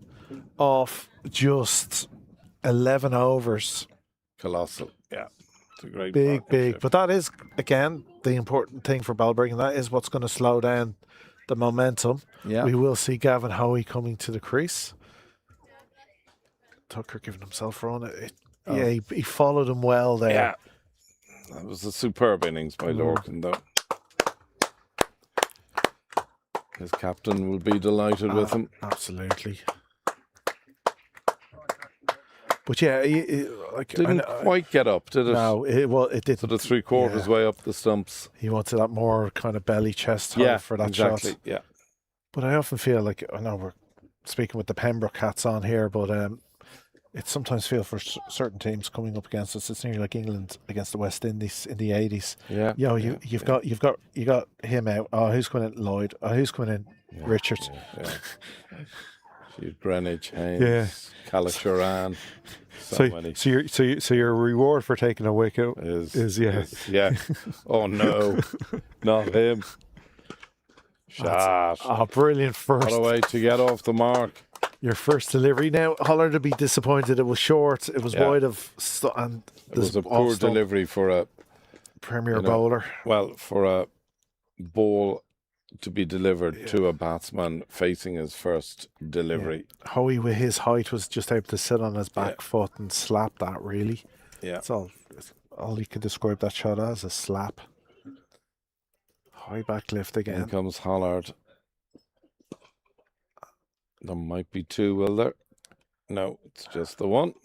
Off just 11 overs. Colossal. Yeah, it's a great big. But that is, again, the important thing for Balbriggan. That is what's going to slow down the momentum. Yeah. We will see Gavin Hoey coming to the crease. Tucker giving himself a run. He followed him well there. Yeah. That was a superb innings by Lorcan, though. His captain will be delighted with him. Absolutely. But yeah, like Didn't quite get up, did it? No, it did. Sort of 3/4 way up the stumps. He wanted that more kind of belly chest height for that exactly. shot. Yeah. But I often feel like, I know we're speaking with the Pembroke hats on here, but it sometimes feels for certain teams coming up against us, it's nearly like England against the West Indies in the 80s. Yeah. You've got him out. Oh, who's coming in? Lloyd. Oh, who's coming in? Richards. Yeah. Greenwich, Haynes, Calachuran. So your reward for taking a wicket is Oh no, not him. Shot. Oh, brilliant first. What a way to get off the mark. Your first delivery. Now, Holler to be disappointed. It was short. It was wide of, and it was a poor delivery for a premier bowler. Well, for a ball to be delivered to a batsman facing his first delivery. Howie, with his height, was just able to sit on his back foot and slap that. Really, that's all you could describe that shot as, a slap. High back lift again. In comes Hollard. There might be two, will there? No, it's just the one.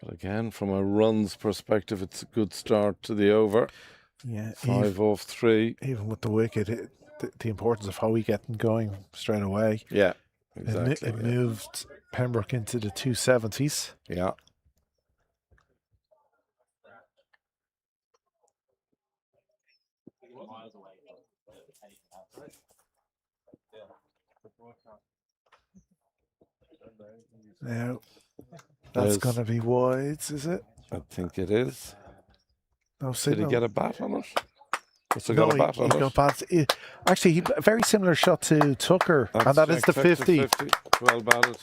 But again, from a runs perspective, it's a good start to the over. Yeah, 5 off 3. Even with the wicket, the importance of Howie getting going straight away. Yeah, exactly. It moved Pembroke into the 270s. Yeah. Now, that's going to be wides, is it? I think it is. No Did signal. he get a bat on it? Has he No, got a bat on he it? got bats. Actually, a very similar shot to Tucker, and that is the 50. Well batted.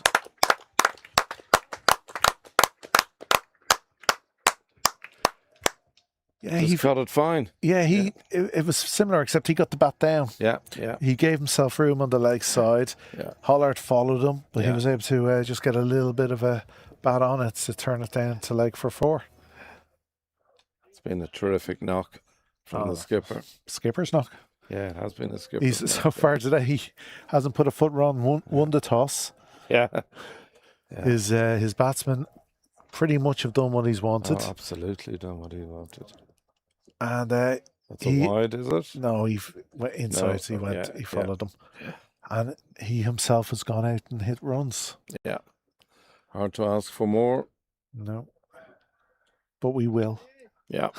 Yeah, he got it fine. Yeah, it was similar, except he got the bat down. Yeah. He gave himself room on the leg side. Yeah. Hollard followed him, but he was able to just get a little bit of a bat on it to turn it down to leg for 4. It's been a terrific knock from the skipper. Skipper's knock. Yeah, it has been a skipper. He's so far today, he hasn't put a foot wrong. Won the toss. Yeah. His batsmen pretty much have done what he's wanted. Oh, absolutely done what he wanted. And that's a wide, is it? No, he went inside. No, he followed him, and he himself has gone out and hit runs. Yeah, hard to ask for more. No, but we will. Yeah,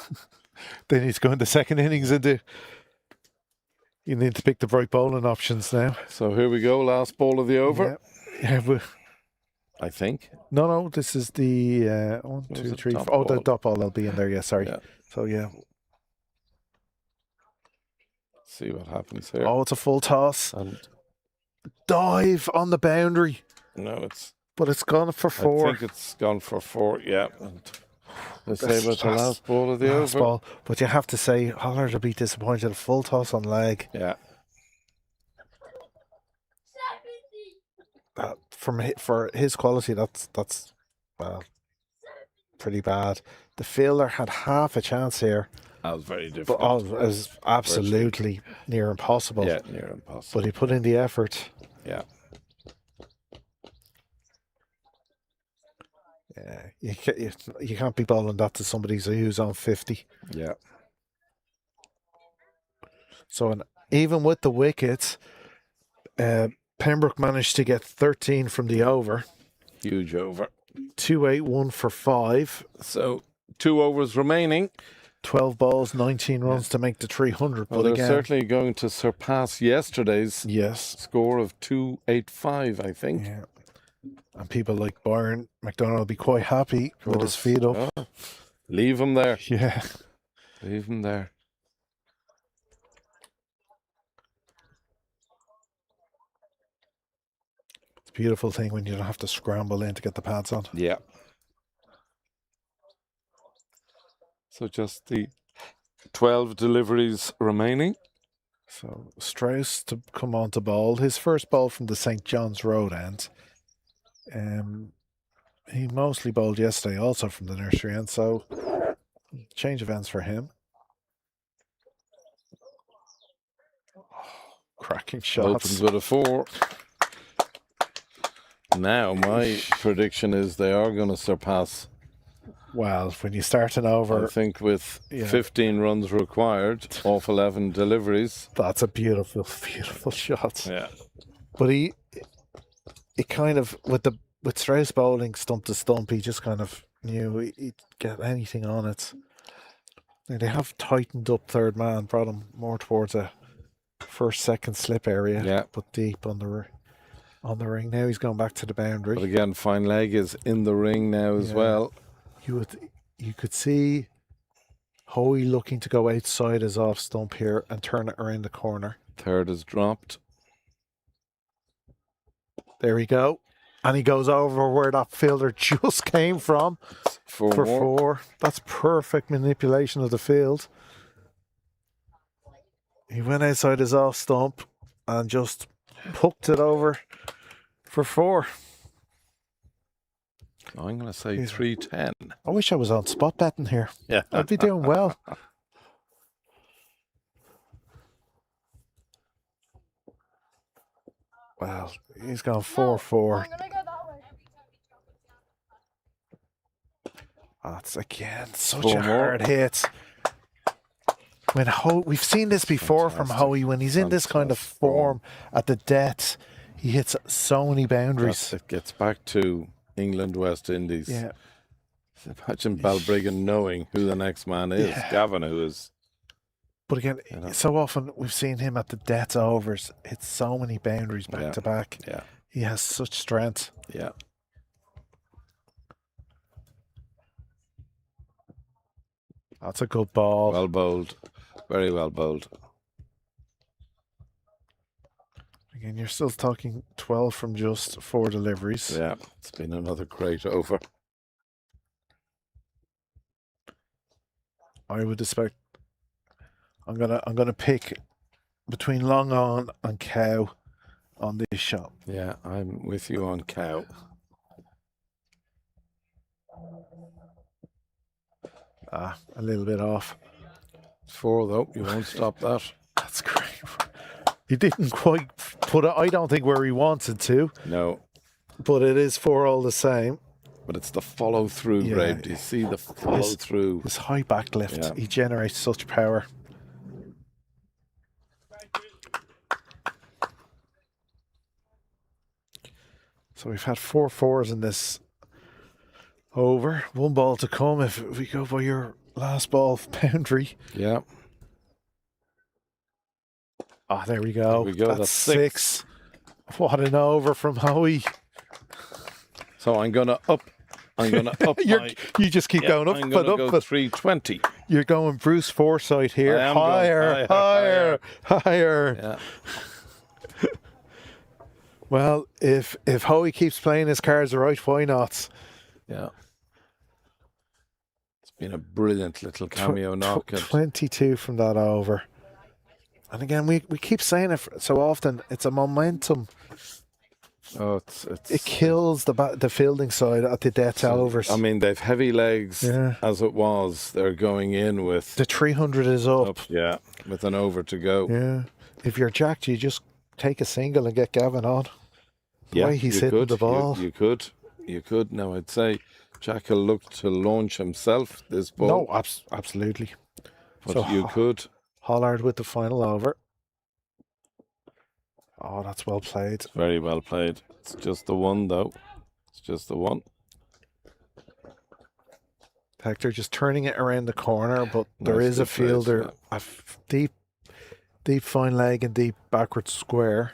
they need to go in the second innings and you need to pick the right bowling options now. So here we go, last ball of the over. Yeah, I think. No, this is the 1, 2, 3, 4. Oh, the dot ball will be in there. Yeah, sorry. Yeah. So yeah. See what happens here. Oh, it's a full toss. And dive on the boundary. No, but it's gone for 4. I think it's gone for 4. Yeah. And let's say about the last ball of the over. Ball. But you have to say, Hollard will be disappointed. A full toss on leg. Yeah. For his quality, that's well, pretty bad. The fielder had half a chance here. That was very difficult. But it was absolutely near impossible. Yeah, near impossible. But he put in the effort. Yeah. Yeah, you can't be bowling that to somebody who's on 50. Yeah. So even with the wickets, Pembroke managed to get 13 from the over. Huge over. 281 for 5. So 2 overs remaining. 12 balls, 19 runs to make the 300. Well, but they're certainly going to surpass yesterday's score of 285, I think. Yeah. And people like Byron McDonald will be quite happy with his feet up. Oh. Leave him there. Yeah. Leave him there. It's a beautiful thing when you don't have to scramble in to get the pads on. Yeah. So just the 12 deliveries remaining. So Strauss to come on to bowl. His first ball from the St. John's Road end. He mostly bowled yesterday also from the nursery end, so change of ends for him. Oh, cracking shot. Opens with a 4. Now, my prediction is they are going to surpass. Well, when you start an over, I think with Yeah. 15 runs required off 11 deliveries. that's a beautiful, beautiful shot. Yeah. But he kind of with Strauss bowling stump to stump, he just kind of knew he'd get anything on it. Now, they have tightened up third man, brought him more towards a first, second slip area, Yeah. but deep on the ring. Now he's going back to the boundary. But again, fine leg is in the ring now as Yeah. well. You could see Hoey looking to go outside his off stump here and turn it around the corner. Third is dropped. There we go. And he goes over where that fielder just came from For for more. 4. That's perfect manipulation of the field. He went outside his off stump and just poked it over for 4. I'm going to say He's- 310. I wish I was on spot betting here. Yeah. I'd be doing well. Well, he's gone 4-4. I'm gonna go that way. That's again such 4 a more. hard hit. When we've seen this before from Fantastic. Hoey, when he's in this kind of Fantastic form at the death, he hits so many boundaries. It gets back to England, West Indies. Yeah, Imagine Balbriggan knowing who the next man is. Yeah. Gavin, who is. but again, You know. so often we've seen him at the death overs hit so many boundaries back Yeah. to back. Yeah. He has such strength. Yeah. That's a good ball. Well bowled. Very well bowled. Again, you're still talking 12 from just 4 deliveries. Yeah. It's been another great over. I would expect. I'm gonna pick between long on and cow on this shot. Yeah, I'm with you on cow. A little bit off. 4 though. You won't stop that. That's great. He didn't quite put it, I don't think, where he wanted to, No. but it is 4 all the same. But it's the follow through, Yeah. Graham. Do you see the follow through? His high back lift, Yeah. he generates such power. So we've had 4 fours in this over. 1 ball to come if we go by your last ball boundary. Yeah. Ah, there we go. There we go, that's 6. What an over from Hoey. So I'm gonna up You just keep going up I'm and gonna up. go But 320. you're going Bruce Forsyth here. I am going Higher, higher, higher. Yeah. Well, if Hoey keeps playing his cards right, why not? Yeah. It's been a brilliant little cameo knock. 22 from that over. And again, we keep saying it so often. It's a momentum. Oh, it's It kills the fielding side at the death overs. I mean, they've heavy legs Yeah. as it was. They're going in with The 300 is up. yeah, with an over to go. Yeah. If you're jacked, you just take a single and get Gavin on. The way he's you hitting could, the ball. You could. Now I'd say Jack will look to launch himself this ball. No, absolutely. but so you could. Hollard with the final over. Oh, that's well played. Very well played. It's just the one though. It's just the one. Hector just turning it around the corner, but there Nice is a good place, fielder, deep fine leg and deep backward square.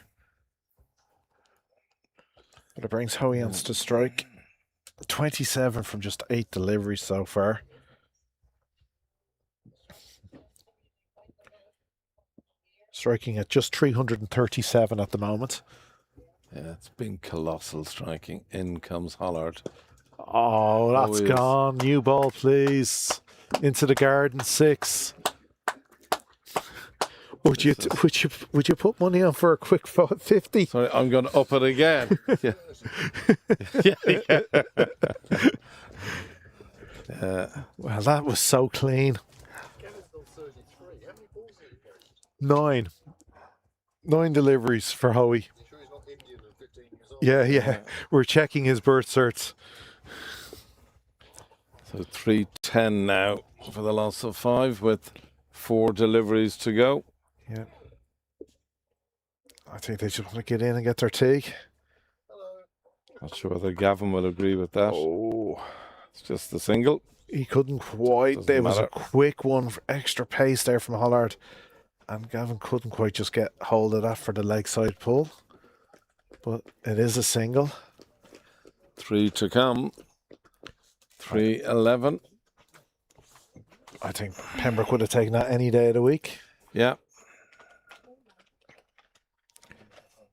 But it brings Hoey on to strike. 27 from just 8 deliveries so far. Striking at just 337 at the moment. Yeah, it's been colossal striking. In comes Hollard. Oh, that's yes. gone. New ball, please. Into the garden, 6. Would you put money on for a quick 50? Sorry, I'm going to up it again. Yeah. Well, that was so clean. 9 deliveries for Hoey. Yeah. We're checking his birth certs. So 3-10 now for the loss of 5 with 4 deliveries to go. Yeah. I think they just want to get in and get their tea. Not sure whether Gavin will agree with that. Oh, It's just the single. he couldn't quite. Doesn't There was a matter. quick one for extra pace there from Hollard. And Gavin couldn't quite just get hold of that for the leg side pull. But it is a single. 3 to come. 3-11. I think Pembroke would have taken that any day of the week. Yeah.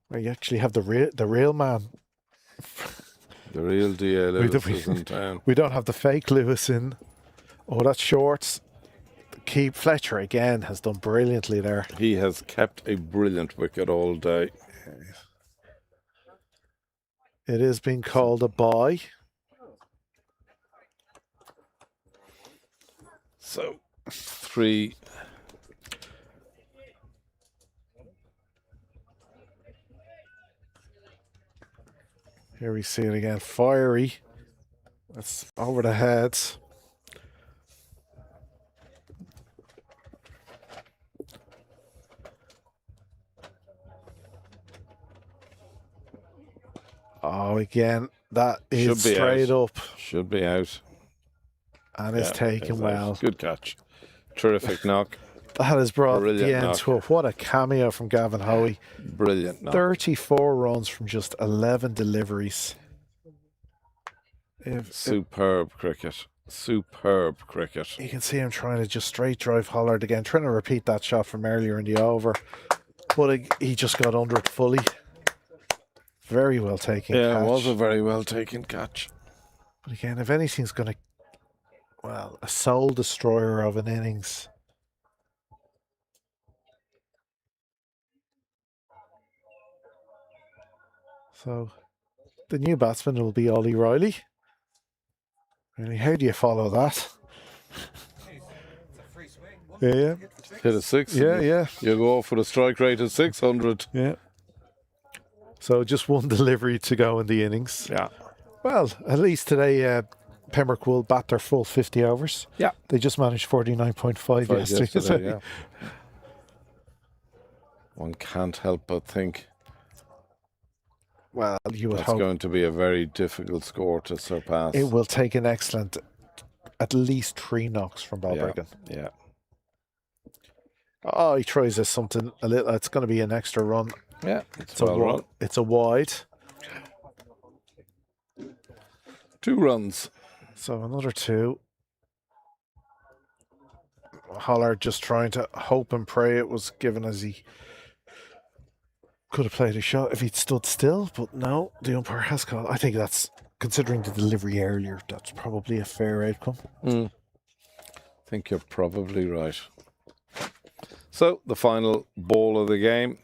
Where you actually have the real man. The real DA We Lewis don't- is in town. We don't have the fake Lewis in. Oh, that's shorts. Keep Fletcher again has done brilliantly there. He has kept a brilliant wicket all day. It is being called a bye. So 3. Here we see it again. Fiery. That's over the heads. Oh, again, that is Should be straight out. up Should be out. and is Yeah, taken it's well. out. Good catch. Terrific knock. That has brought Brilliant the end knock. to it. What a cameo from Gavin Hoey. Brilliant knock. 34 runs from just 11 deliveries. Superb cricket. Superb cricket. You can see him trying to just straight drive Hollard again, trying to repeat that shot from earlier in the over. But he just got under it fully. Very well taken Yeah, catch. it was a very well taken catch. But again, if anything's going to, well, a soul destroyer of an innings. So the new batsman will be Ollie Riley. Really, how do you follow that? It's a free swing. Yeah, Hit a 6. yeah. You go for the strike rate of 600. Yeah. So just one delivery to go in the innings. Yeah. Well, at least today Pembroke will bat their full 50 overs. Yeah. They just managed 49.5 yesterday. Yeah. One can't help but think Well, you would that's hope going to be a very difficult score to surpass. it will take an excellent, at least 3 knocks from Yeah. Balbriggan. Yeah. Oh, he tries this something a little. It's going to be an extra run. Yeah. It's It's a well run. It's a wide. 2 runs. So another 2. Hollard just trying to hope and pray it was given as he could have played a shot if he'd stood still, but no, the umpire has called. I think that's, considering the delivery earlier, that's probably a fair outcome. I think you're probably right. So, the final ball of the game.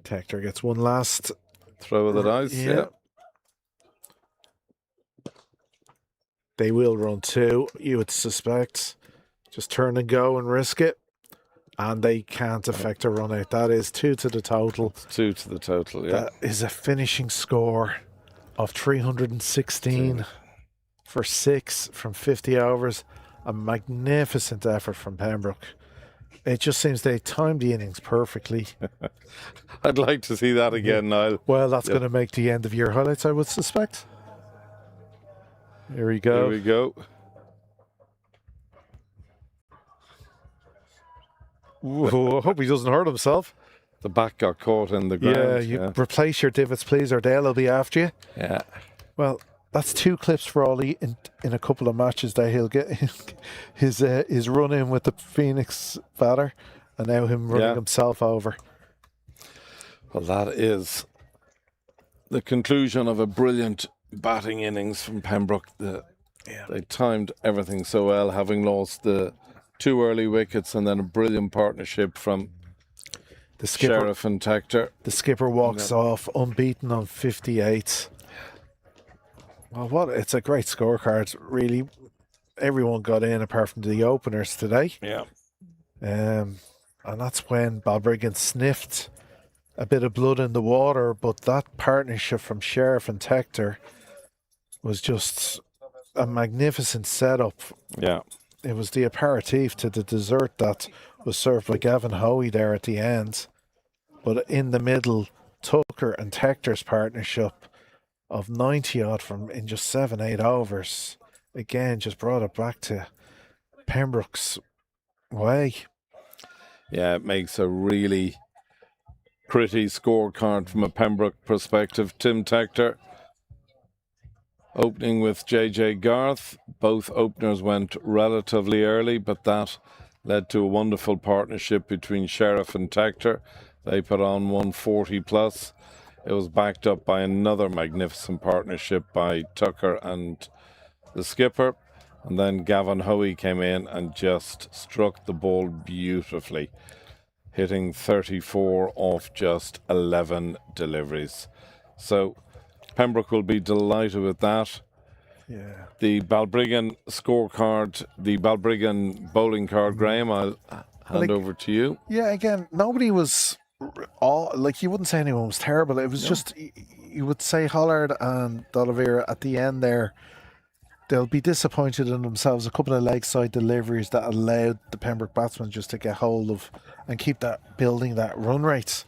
Tector gets one last. Throw of the dice. Yeah. They will run 2, you would suspect. Just turn and go and risk it. And they can't affect a run out. That is 2 to the total. 2 to the total. Yeah. That is a finishing score of 316 for 6 from 50 overs. A magnificent effort from Pembroke. It just seems they timed the innings perfectly. I'd like to see that again, Niall. Well, that's going to make the end of year highlights, I would suspect. Here we Here go. we go. Whoa, I hope he doesn't hurt himself. The bat got caught in the Yeah, ground. you replace your divots, please, or Dale will be after you. Yeah. Well, that's 2 clips for Ollie in a couple of matches that he'll get his run in with the Phoenix batter, and now him running Yeah. himself over. Well, that is the conclusion of a brilliant batting innings from Pembroke. They timed everything so well, having lost the 2 early wickets and then a brilliant partnership from The skipper, Sheriff and Tector. the skipper walks off unbeaten on 58. Well, it's a great scorecard. Really, everyone got in apart from the openers today. Yeah. And that's when Balbriggan sniffed a bit of blood in the water, but that partnership from Sheriff and Tector was just a magnificent setup. Yeah. It was the aperitif to the dessert that was served by Gavin Hoey there at the end. But in the middle, Tucker and Tector's partnership of 90 odd from in just 7-8 overs, again, just brought it back to Pembroke's way. Yeah, it makes a really pretty scorecard from a Pembroke perspective. Tim Tector opening with JJ Garth. Both openers went relatively early, but that led to a wonderful partnership between Sheriff and Tector. They put on 140 plus. It was backed up by another magnificent partnership by Tucker and the skipper. And then Gavin Hoey came in and just struck the ball beautifully, hitting 34 off just 11 deliveries. So Pembroke will be delighted with that. Yeah. The Balbriggan scorecard, the Balbriggan bowling card, Graham, I'll hand over to you. Yeah, again, nobody was all like, you wouldn't say anyone was terrible. It was just, you would say Hollard and D'Oliveira at the end there, they'll be disappointed in themselves. A couple of leg side deliveries that allowed the Pembroke batsmen just to get hold of and keep that building that run rate.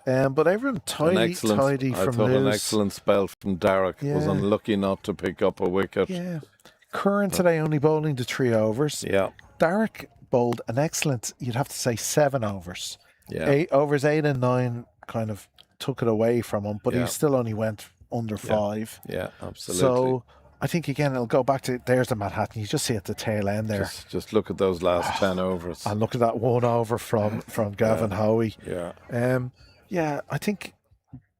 But everyone tidy from an loose. excellent spell from Derek. Was Yeah. unlucky not to pick up a wicket. Yeah. Curran today only bowling the 3 overs. Yeah. Derek bowled an excellent, you'd have to say, 7 overs. Yeah. 8 overs, 8 and 9 kind of took it away from him, but Yeah. he still only went under 5. Yeah, absolutely. So I think again it'll go back to, there's the Manhattan. You just see at the tail end there. Just look at those last 10 overs. And look at that 1 over from Gavin Hoey. Yeah. Yeah, I think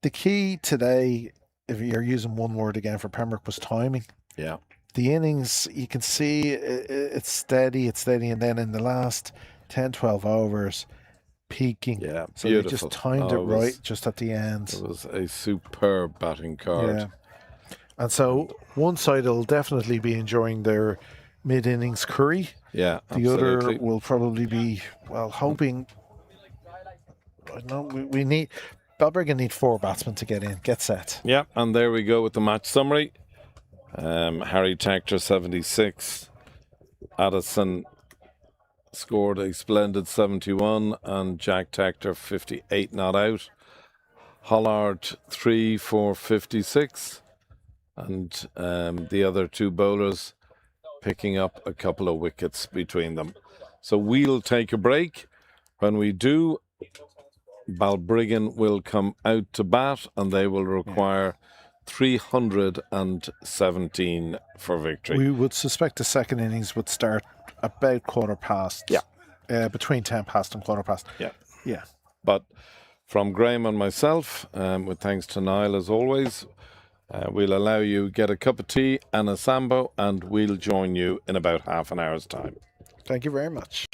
the key today, if you're using one word again for Pembroke, was timing. Yeah. The innings, you can see it's steady, and then in the last 10, 12 overs, peaking. Yeah, so beautiful. they just timed it right just at the end. It was a superb batting card. Yeah. And so one side will definitely be enjoying their mid-innings curry. Yeah, The absolutely. other will probably be, well, hoping. I know we need, Balbriggan need 4 batsmen to get set. Yeah, and there we go with the match summary. Harry Tector 76. Addison scored a splendid 71, and Jack Tector 58 not out. Hollard 3 for 56, and the other 2 bowlers picking up a couple of wickets between them. So we'll take a break. When we do, Balbriggan will come out to bat, and they will require 317 for victory. We would suspect the second innings would start about 1:15. Yeah. Between 10 past and 1:15. Yeah. Yeah. But from Graham and myself, with thanks to Niall as always, we'll allow you get a cup of tea and a sambo, and we'll join you in about half an hour's time. Thank you very much.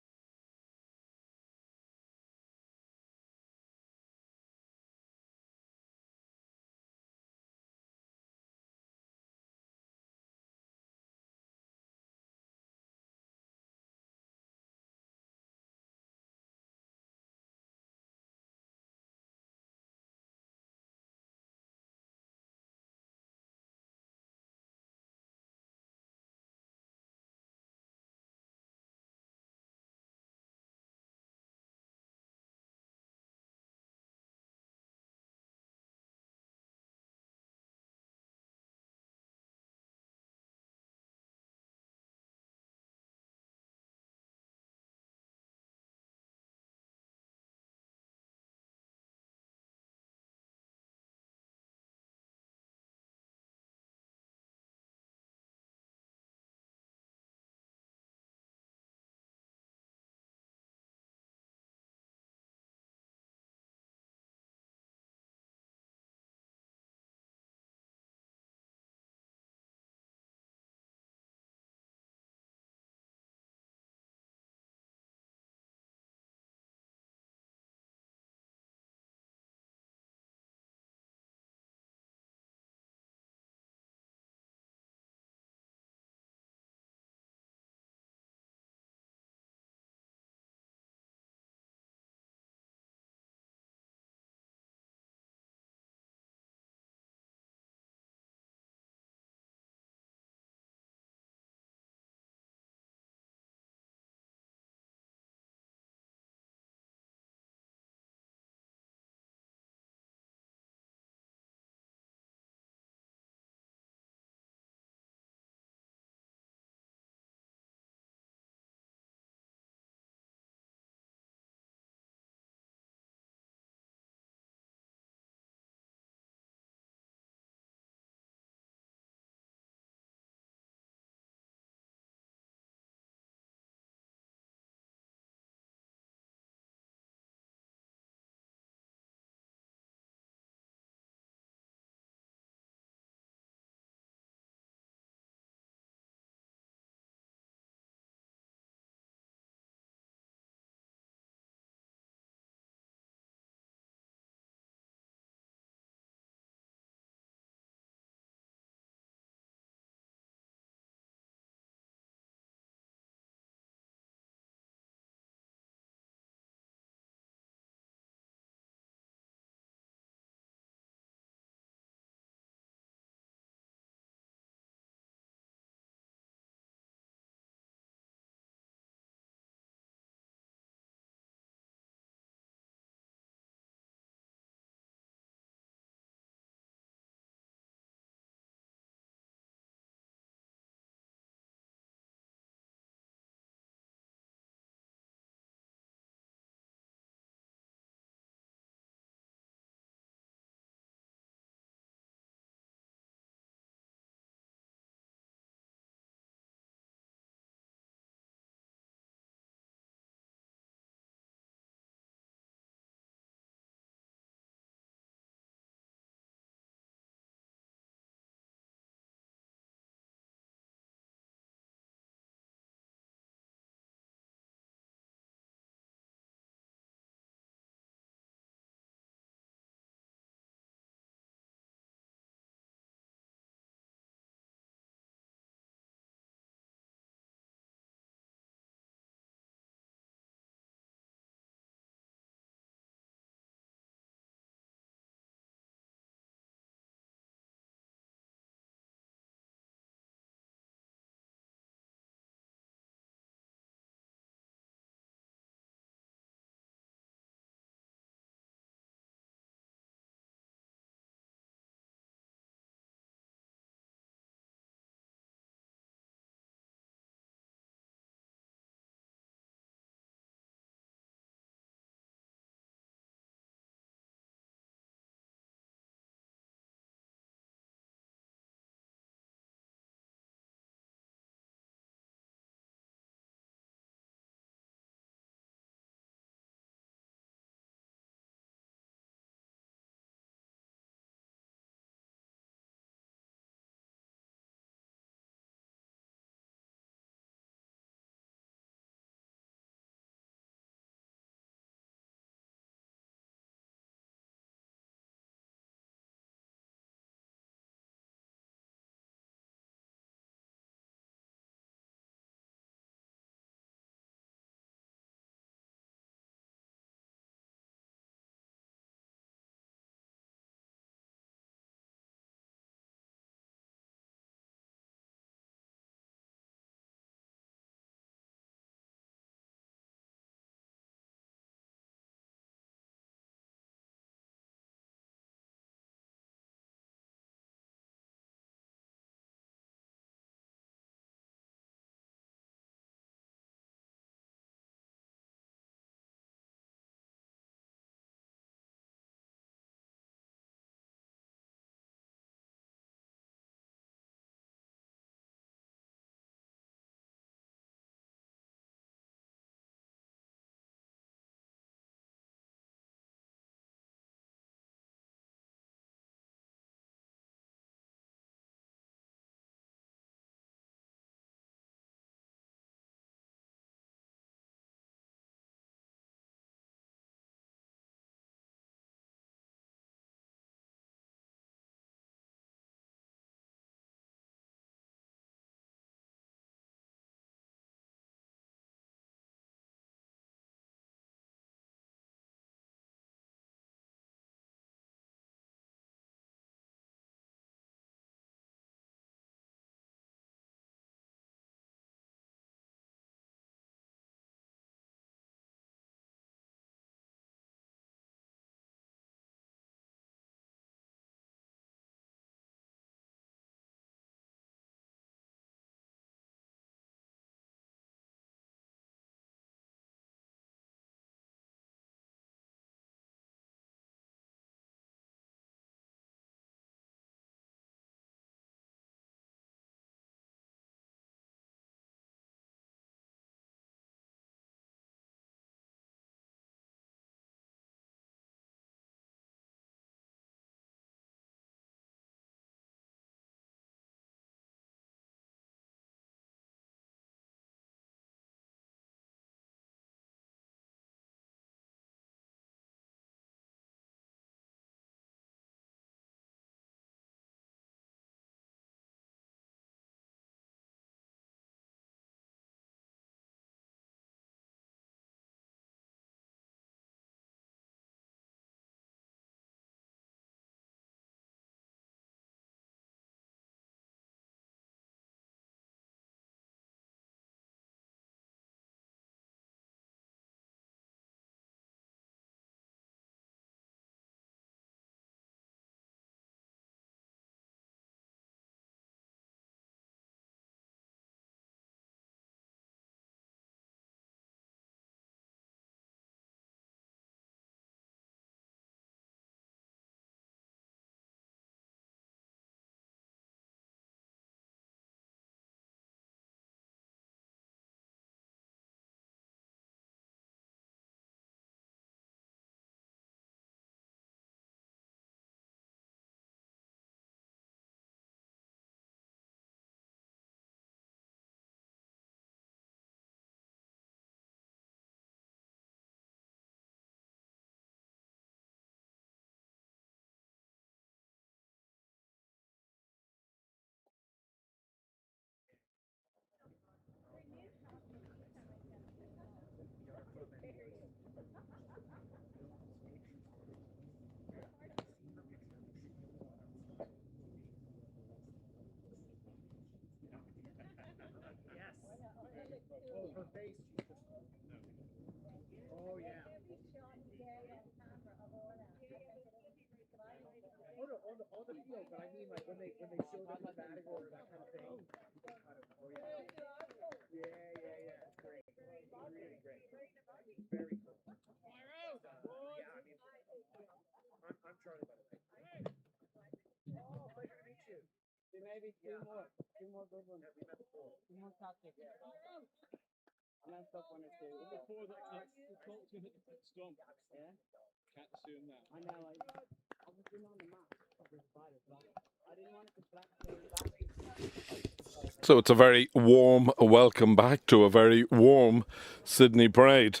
So it's a very warm welcome back to a very warm Sydney Parade.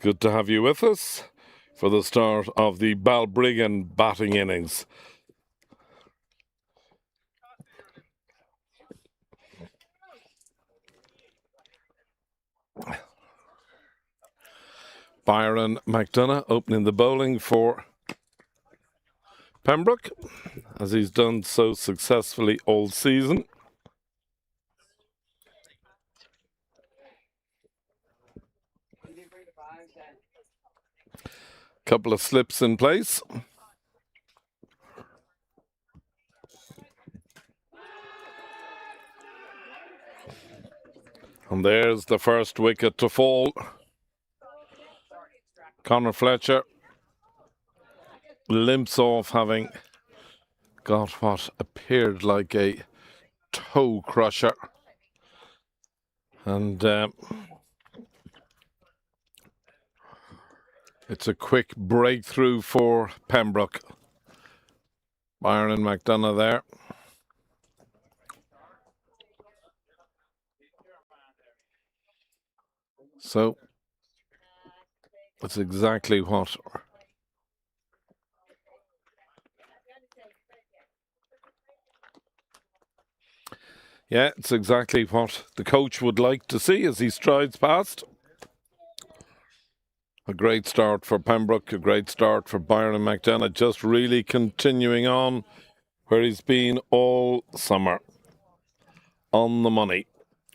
Good to have you with us for the start of the Balbriggan batting innings. Byron McDonough opening the bowling for Pembroke, as he's done so successfully all season. Couple of slips in place. And there's the first wicket to fall. Conor Fletcher limps off, having got what appeared like a toe crusher. And it's a quick breakthrough for Pembroke. Byron McDonough there. So that's exactly what it's exactly what the coach would like to see as he strides past. A great start for Pembroke, a great start for Byron McDonough, just really continuing on where he's been all summer. On the money.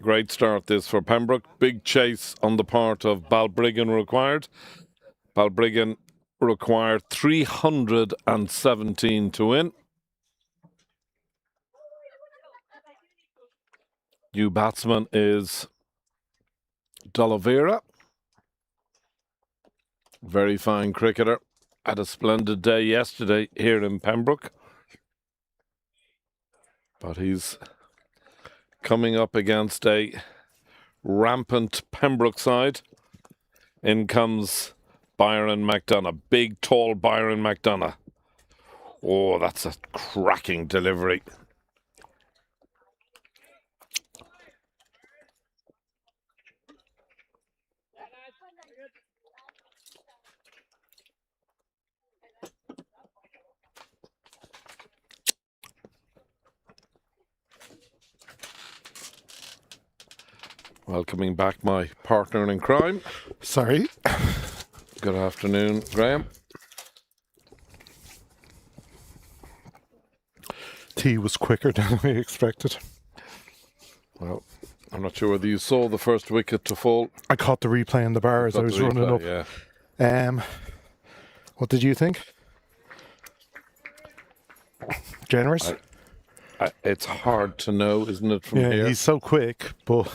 Great start this for Pembroke. Big chase on the part of Balbriggan required. Balbriggan required 317 to win. New batsman is D'Oliveira. Very fine cricketer. Had a splendid day yesterday here in Pembroke. But he's coming up against a rampant Pembroke side. In comes Byron McDonough. Big, tall Byron McDonough. Oh, that's a cracking delivery. Welcoming back my partner in crime. Sorry. Good afternoon, Graham. Tea was quicker than we expected. Well, I'm not sure whether you saw the first wicket to fall. I caught the replay in the bar as I was running up. Yeah. What did you think? Generous? It's hard to know, isn't it, from here? He's so quick, but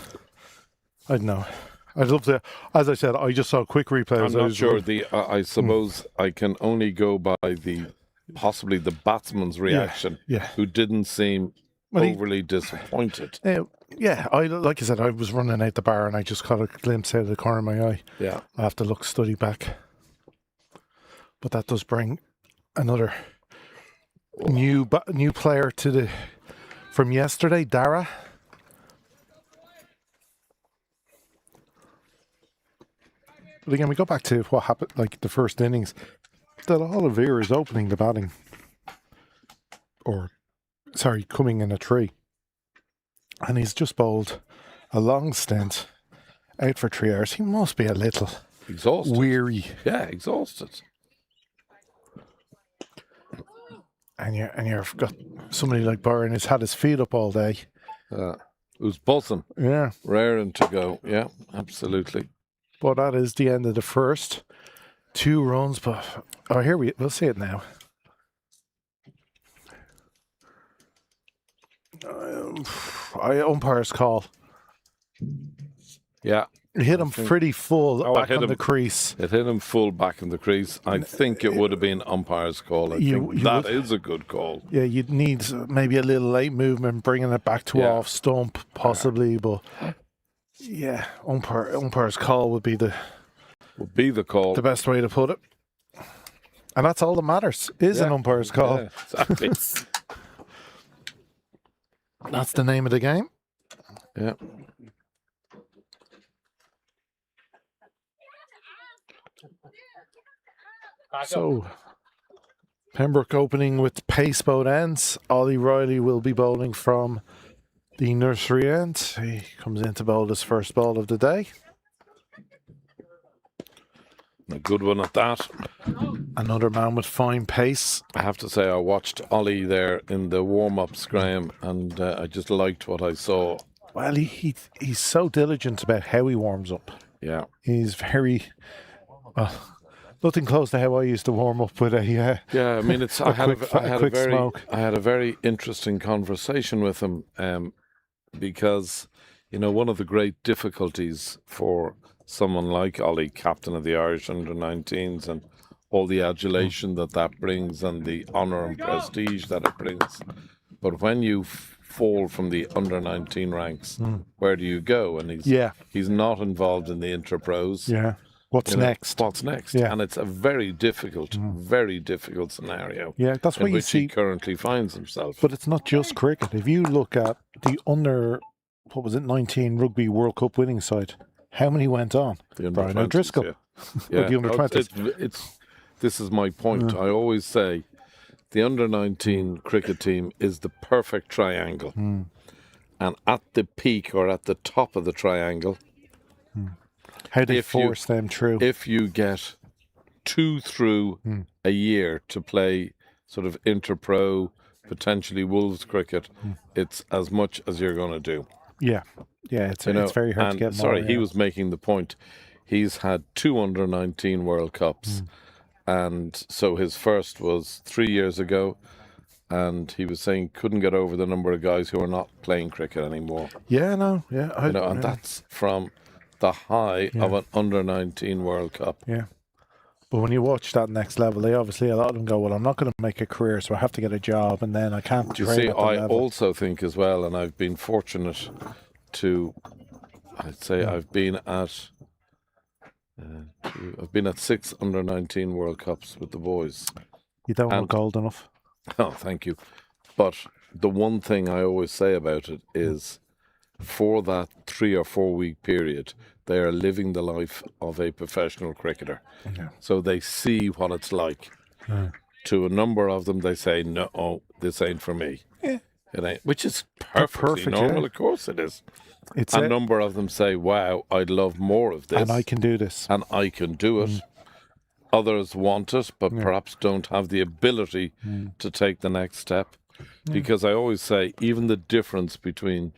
I don't know. I'd love to. As I said, I just saw a quick replay. I'm not sure. I suppose I can only go by possibly the batsman's reaction, who didn't seem overly disappointed. Like I said, I was running out the bar and I just caught a glimpse out of the corner of my eye. Yeah. I have to study back. But that does bring another new player from yesterday, Dara. But again, we go back to what happened, like the first innings, that Oliveira is opening the batting. Coming in a tree. And he's just bowled a long stint, out for 3 hours. He must be a little exhausted. Weary. Yeah, exhausted. And you've got somebody like Byron who's had his feet up all day. Who's buzzing. Yeah. Raring to go. Yeah, absolutely. But that is the end of the first 2 runs. But we'll see it now. Umpire's call. Yeah. It hit him pretty full Oh, it back hit on him. the crease. It hit him full back in the crease. I think it would have been umpire's call. I think that is a good call. Yeah, you'd need maybe a little late movement, bringing it back to off stump, possibly. But yeah, umpire's call would be the call. the best way to put it. And that's all that matters, is an umpire's call. Yeah, exactly. That's the name of the game. Yeah. So, Pembroke opening with pace both ends. Ollie Riley will be bowling from the nursery end. He comes in to bowl his first ball of the day. A good one at that. Another man with fine pace. I have to say, I watched Ollie there in the warm-ups, Graham, and I just liked what I saw. Well, he's so diligent about how he warms up. Yeah. He's very... nothing close to how I used to warm up with a Yeah, I mean, it's. I had quick smoke. I had a very interesting conversation with him, because, you know, one of the great difficulties for someone like Ollie, captain of the Irish under-19s, and all the adulation that brings and the honour and prestige that it brings. But when you fall from the under-19 ranks, where do you go? And he's not involved in the inter-pros. Yeah. What's next? What's next? Yeah. And it's a very difficult scenario. Yeah, that's in what you which see. he currently finds himself. But it's not just cricket. If you look at the under, 19 Rugby World Cup winning side, how many went on? The Brian under-20s, O'Driscoll. Yeah. The under-20s. This is my point. I always say the under-19 cricket team is the perfect triangle. And at the peak or at the top of the triangle, how they force them through. If you get 2 through a year to play sort of inter-pro, potentially Wolves cricket, it's as much as you're going to do. Yeah, it's very hard to get more. Sorry, he was making the point. He's had 2 under-19 World Cups, and so his first was 3 years ago, and he was saying couldn't get over the number of guys who are not playing cricket anymore. And that's from the high of an under-19 World Cup. Yeah. But when you watch that next level, a lot of them go, well, I'm not going to make a career, so I have to get a job, and then I can't train at the I level. also think as well, and I've been fortunate to, I've been at 6 under-19 World Cups with the boys. You don't look old enough. Oh, thank you. But the one thing I always say about it is, for that 3 or 4 week period, they are living the life of a professional cricketer. Yeah. So they see what it's like. To a number of them, they say, no, this ain't for me. Yeah. It ain't, which is perfect, normal. Of course it is. A number of them say, wow, I'd love more of this. And I can do this. And I can do it. Others want it, but perhaps don't have the ability to take the next step. Because I always say, even the difference between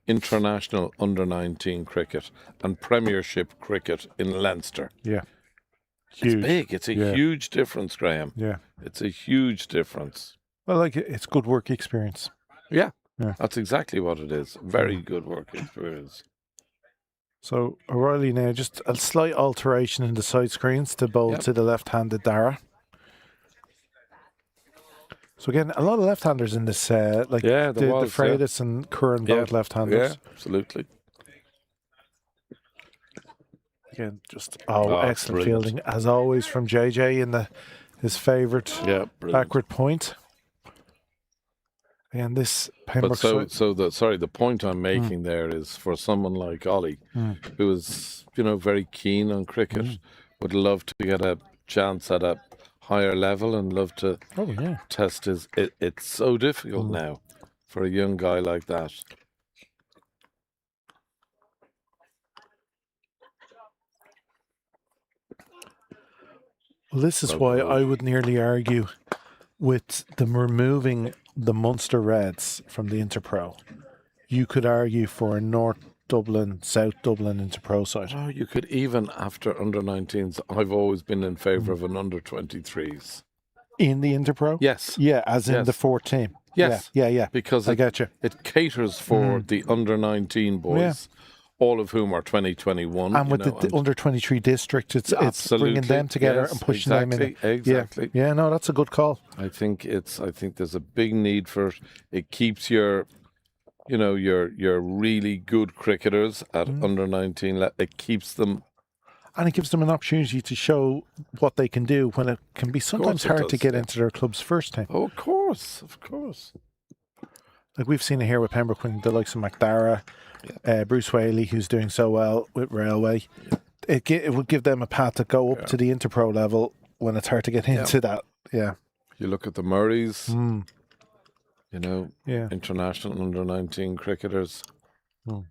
international under-19 cricket and Premiership cricket in Leinster. Yeah. Huge. It's big. It's a huge difference, Graham. Yeah. It's a huge difference. Well, it's good work experience. Yeah. That's exactly what it is. Very good work experience. So, O'Reilly now, just a slight alteration in the side screens to bowl to the left-handed Dara. So again, a lot of left-handers in this, the Freitas and Curran both left-handers. Yeah, absolutely. Again, just excellent fielding as always from JJ in his favourite backward point. And this Pembroke. The point I'm making there is for someone like Ollie, who is very keen on cricket, would love to get a chance at a higher level and love to test his. It's so difficult now for a young guy like that. Well, this is why I would nearly argue with them removing the Munster Reds from the Interpro. You could argue for a North Dublin, South Dublin Interpro side. Oh, you could even after under-19s. I've always been in favour of an under-23s. In the Interpro? Yes. Yeah, as in the fourth team. Yes. Yeah. Because I get you. it caters for the under-19 boys, all of whom are 2021. And with the under-23 district, it's bringing them together and pushing them in. Exactly. Yeah, no, that's a good call. I think there's a big need for it. It keeps your really good cricketers at under-19. It keeps them. And it gives them an opportunity to show what they can do when it can be sometimes hard to get into their club's first team. Oh, of course. Like we've seen it here with Pembroke, when the likes of McDara, Bruce Whaley, who's doing so well with Railway. It would give them a path to go up to the Interpro level when it's hard to get into that. Yeah. You look at the Murrays, international under-19 cricketers. Well,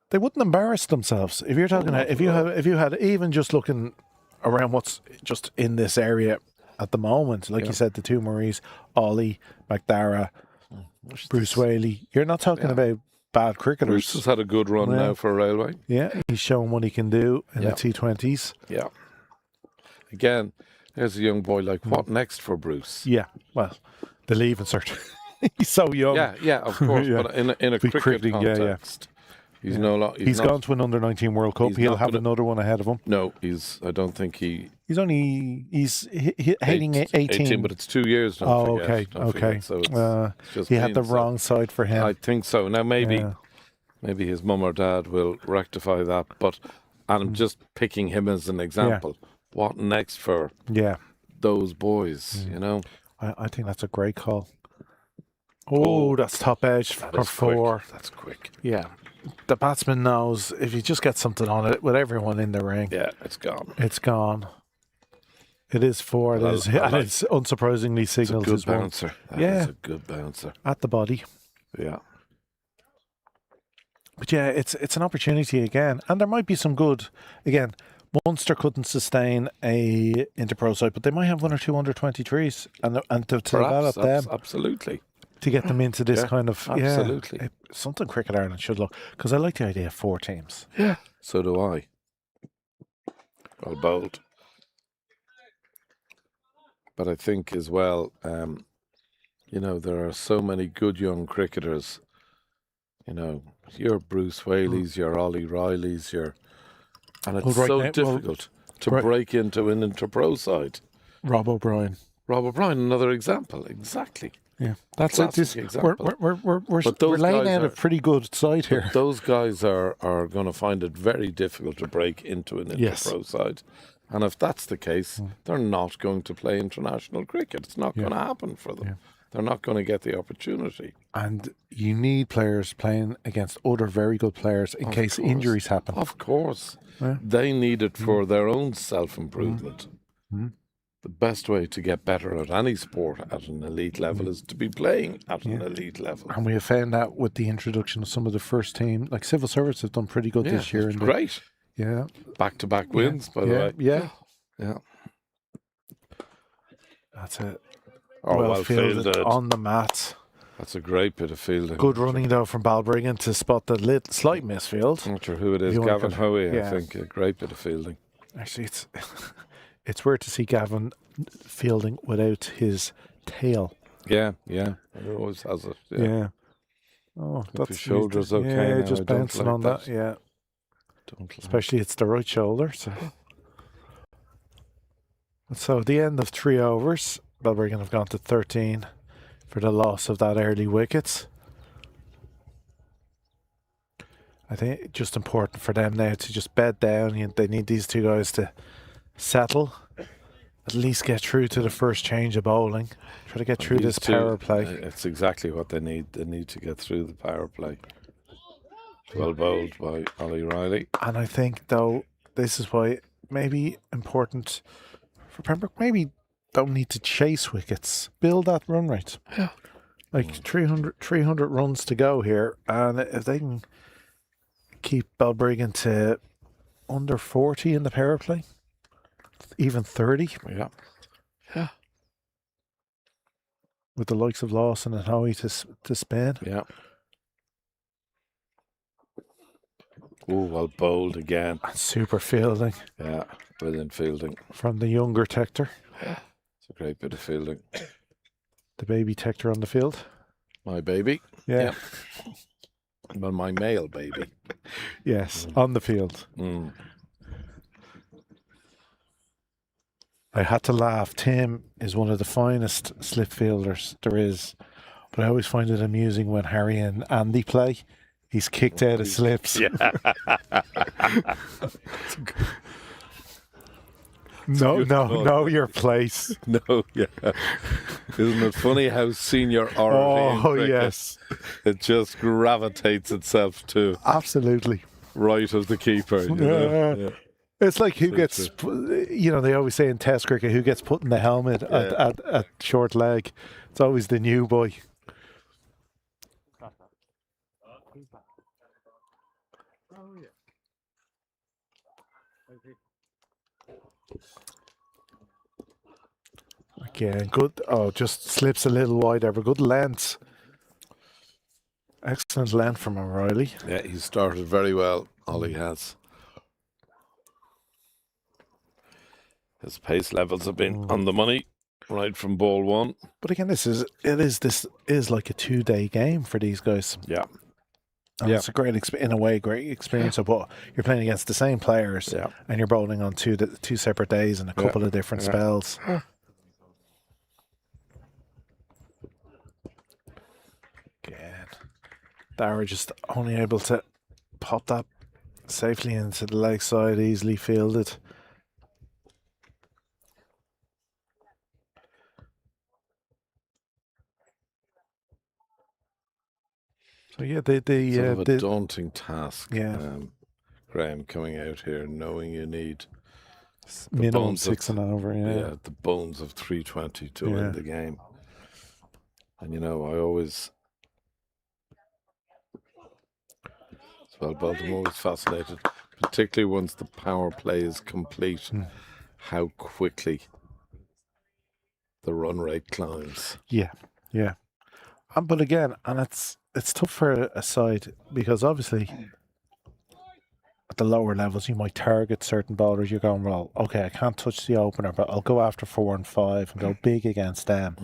they wouldn't embarrass themselves if you're talking. If you had even just looking around what's just in this area at the moment, like you said, the two Murrays, Ollie, McDara, Bruce Whaley. You're not talking about bad cricketers. Bruce has had a good run now for Railway. Yeah, he's shown what he can do in the T20s. Yeah. Again, there's a young boy. Like, what next for Bruce? Yeah. Well, the leaving cert. He's so young. Yeah, of course. But in a cricket context. He's He's gone to an under-19 World Cup. He'll have another one ahead of him. No, I don't think he. He's hitting 18, but it's 2 years. Don't forget. So he had the wrong side for him. I think so. Now maybe his mum or dad will rectify that. But I'm just picking him as an example. What next for those boys? I think that's a great call. Oh, that's top edge for 4. That's quick. Yeah. The batsman knows if you just get something on it with everyone in the ring. Yeah, it's gone. It's gone. It is 4. It's unsurprisingly signaled as one. Bouncer. That is a good bouncer. At the body. Yeah. But yeah, it's an opportunity again. And there might be some good. Again, Munster couldn't sustain a Interpro side, but they might have 1 or 2 under-23s and to develop them. Absolutely. To get them into this kind of absolutely something Cricket Ireland should look, because I like the idea of 4 teams. Yeah, so do I. Well, bold, but I think as well, there are so many good young cricketers. Your Bruce Whaleys, your Ollie Rileys, and it's difficult to break into an Interpro side. Rob O'Brien, another example, exactly. Yeah, that's it. We're laying out a pretty good side here. Those guys are going to find it very difficult to break into an Interpro side. And if that's the case, they're not going to play international cricket. It's not going to happen for them. Yeah. They're not going to get the opportunity. And you need players playing against other very good players in case injuries happen. Of course. Yeah. They need it for their own self-improvement. The best way to get better at any sport at an elite level is to be playing at an elite level. And we have found that with the introduction of some of the first team, like Civil Service have done pretty good this year. Great. Back-to-back wins, by the way. Yeah. That's it. Well fielded on the mat. That's a great bit of fielding. Good running, though, from Balbriggan to spot the slight misfield. I'm not sure who it is. Gavin Hoey, I think. A great bit of fielding. Actually, it's weird to see Gavin fielding without his tail. Yeah. He always has it. Yeah. Oh, that's his shoulder's okay. Yeah, now. just bouncing on that. Yeah. Especially it's the right shoulder. So at the end of 3 overs, Balbriggan have gone to 13 for the loss of that early wickets. I think it's just important for them now to just bed down. They need these 2 guys to settle, at least get through to the first change of bowling. Try to get through this power play. It's exactly what they need. They need to get through the power play. Well bowled by Ollie Riley. And I think, though, this is why it may be important for Pembroke. Maybe don't need to chase wickets. Build that run rate. Yeah. Like 300 runs to go here. And if they can keep Balbriggan to under 40 in the power play, even 30. Yeah. With the likes of Lawson and Howie to spin. Yeah. Oh, well bowled again. And super fielding. Yeah, brilliant fielding. From the younger Tector. Yeah. It's a great bit of fielding. The baby Tector on the field. My baby. Yeah. Well, my male baby. Yes, on the field. Mm. I had to laugh. Tim is one of the finest slip fielders there is, but I always find it amusing when Harry and Andy play. He's kicked out of slips. Yeah. No, good no, call. know your place. No, yeah. Isn't it funny how seniority in Oh, cricket, yes. it just gravitates itself to Absolutely. right of the keeper. You know? Yeah. It's like who So gets, they always say in Test cricket, who gets put in the helmet at short leg. It's always the new boy. Again, good. Oh, just slips a little wide there, but good length. Excellent length from O'Reilly. Yeah, he started very well. Ollie has. His pace levels have been on the money right from ball one. But again, this is like a 2-day game for these guys. Yeah. And it's a great, in a way, great experience. But you're playing against the same players, and you're bowling on two separate days and a couple of different spells. Again, Dara just only able to pop that safely into the leg side, easily fielded. So yeah, Sort of a daunting task. Yeah. Graham coming out here knowing you need minimum 6 and over. Yeah, the bones of 320 to win the game. And I always, well, Baltimore was fascinated, particularly once the power play is complete, how quickly the run rate climbs. Yeah. But again, and it's tough for a side because obviously at the lower levels you might target certain bowlers. You're going, well, okay, I can't touch the opener, but I'll go after 4 and 5 and go big against them.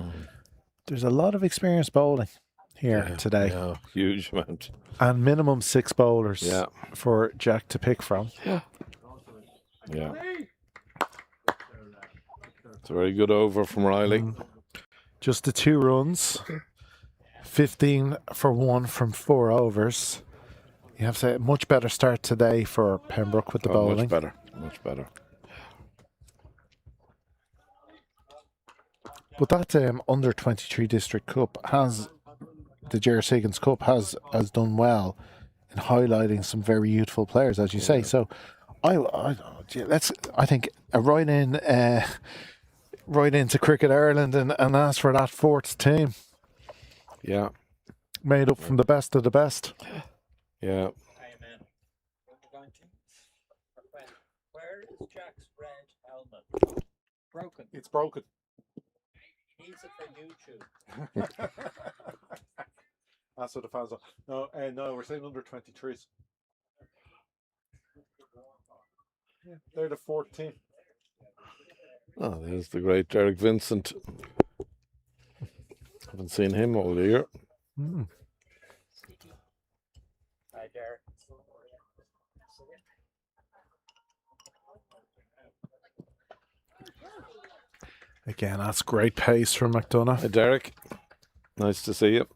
There's a lot of experience bowling here today. Yeah, huge amount. And minimum 6 bowlers for Jack to pick from. Yeah. It's a very good over from Riley. Just the 2 runs. 15 for 1 from 4 overs. You have to say a much better start today for Pembroke with the bowling. Much better. But that under 23 District Cup the Jerry Higgins Cup has done well in highlighting some very youthful players, as you say. So I think a right into Cricket Ireland and ask for that 4th team. Yeah. Made up from the best of the best. Yeah. Where is Jack's red helmet? Broken. It's broken. He needs it for YouTube. That's what the fans are. No, we're saying under 23s. Yeah, they're the 4th team. Oh, there's the great Derek Vincent. Haven't seen him all year. Hi, Derek. Again, that's great pace from McDonough. Hi, Derek. Nice to see you.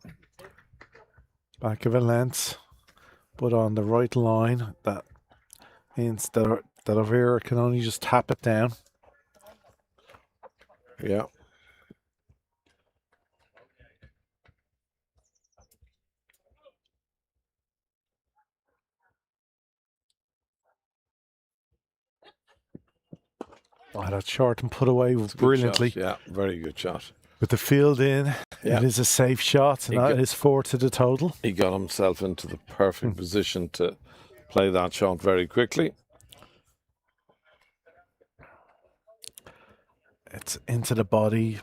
Back of a length, but on the right line. That means that O'Veera can only just tap it down. Yeah. Oh, that's short and put away brilliantly. Yeah, very good shot. With the field in, it is a safe shot, and that is 4 to the total. He got himself into the perfect position to play that shot very quickly. It's into the body.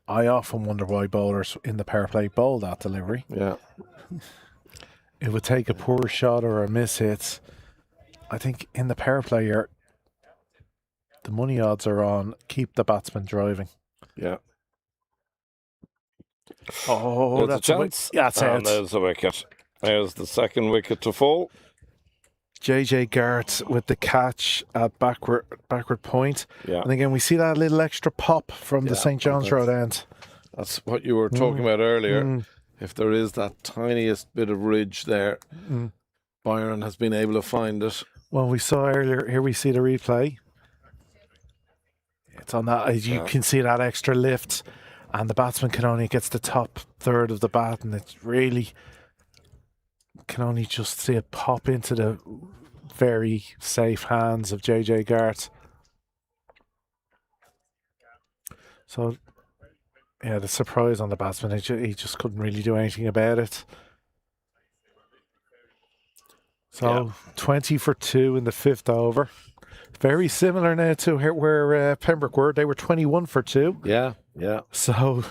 I often wonder why bowlers in the power play bowl that delivery. Yeah. It would take a poor shot or a miss hit. I think in the power play, the money odds are on keep the batsman driving. Yeah. Oh, There's a that's a chance. that's and out. there's a wicket. There's the second wicket to fall. JJ Gart with the catch at backward point. Yeah. And again, we see that little extra pop from the Yeah, St. John's Road end. That's what you were talking about earlier. Mm. If there is that tiniest bit of ridge there, Byron has been able to find it. Well, we saw earlier, here we see the replay. It's on that, as you can see that extra lift, and the batsman can only gets the top third of the bat, and it's really can only just see it pop into the very safe hands of JJ Gart. So, yeah, the surprise on the batsman, he just couldn't really do anything about it. So, 20 for 2 in the fifth over. Very similar now to where Pembroke were. They were 21 for 2. Yeah. So,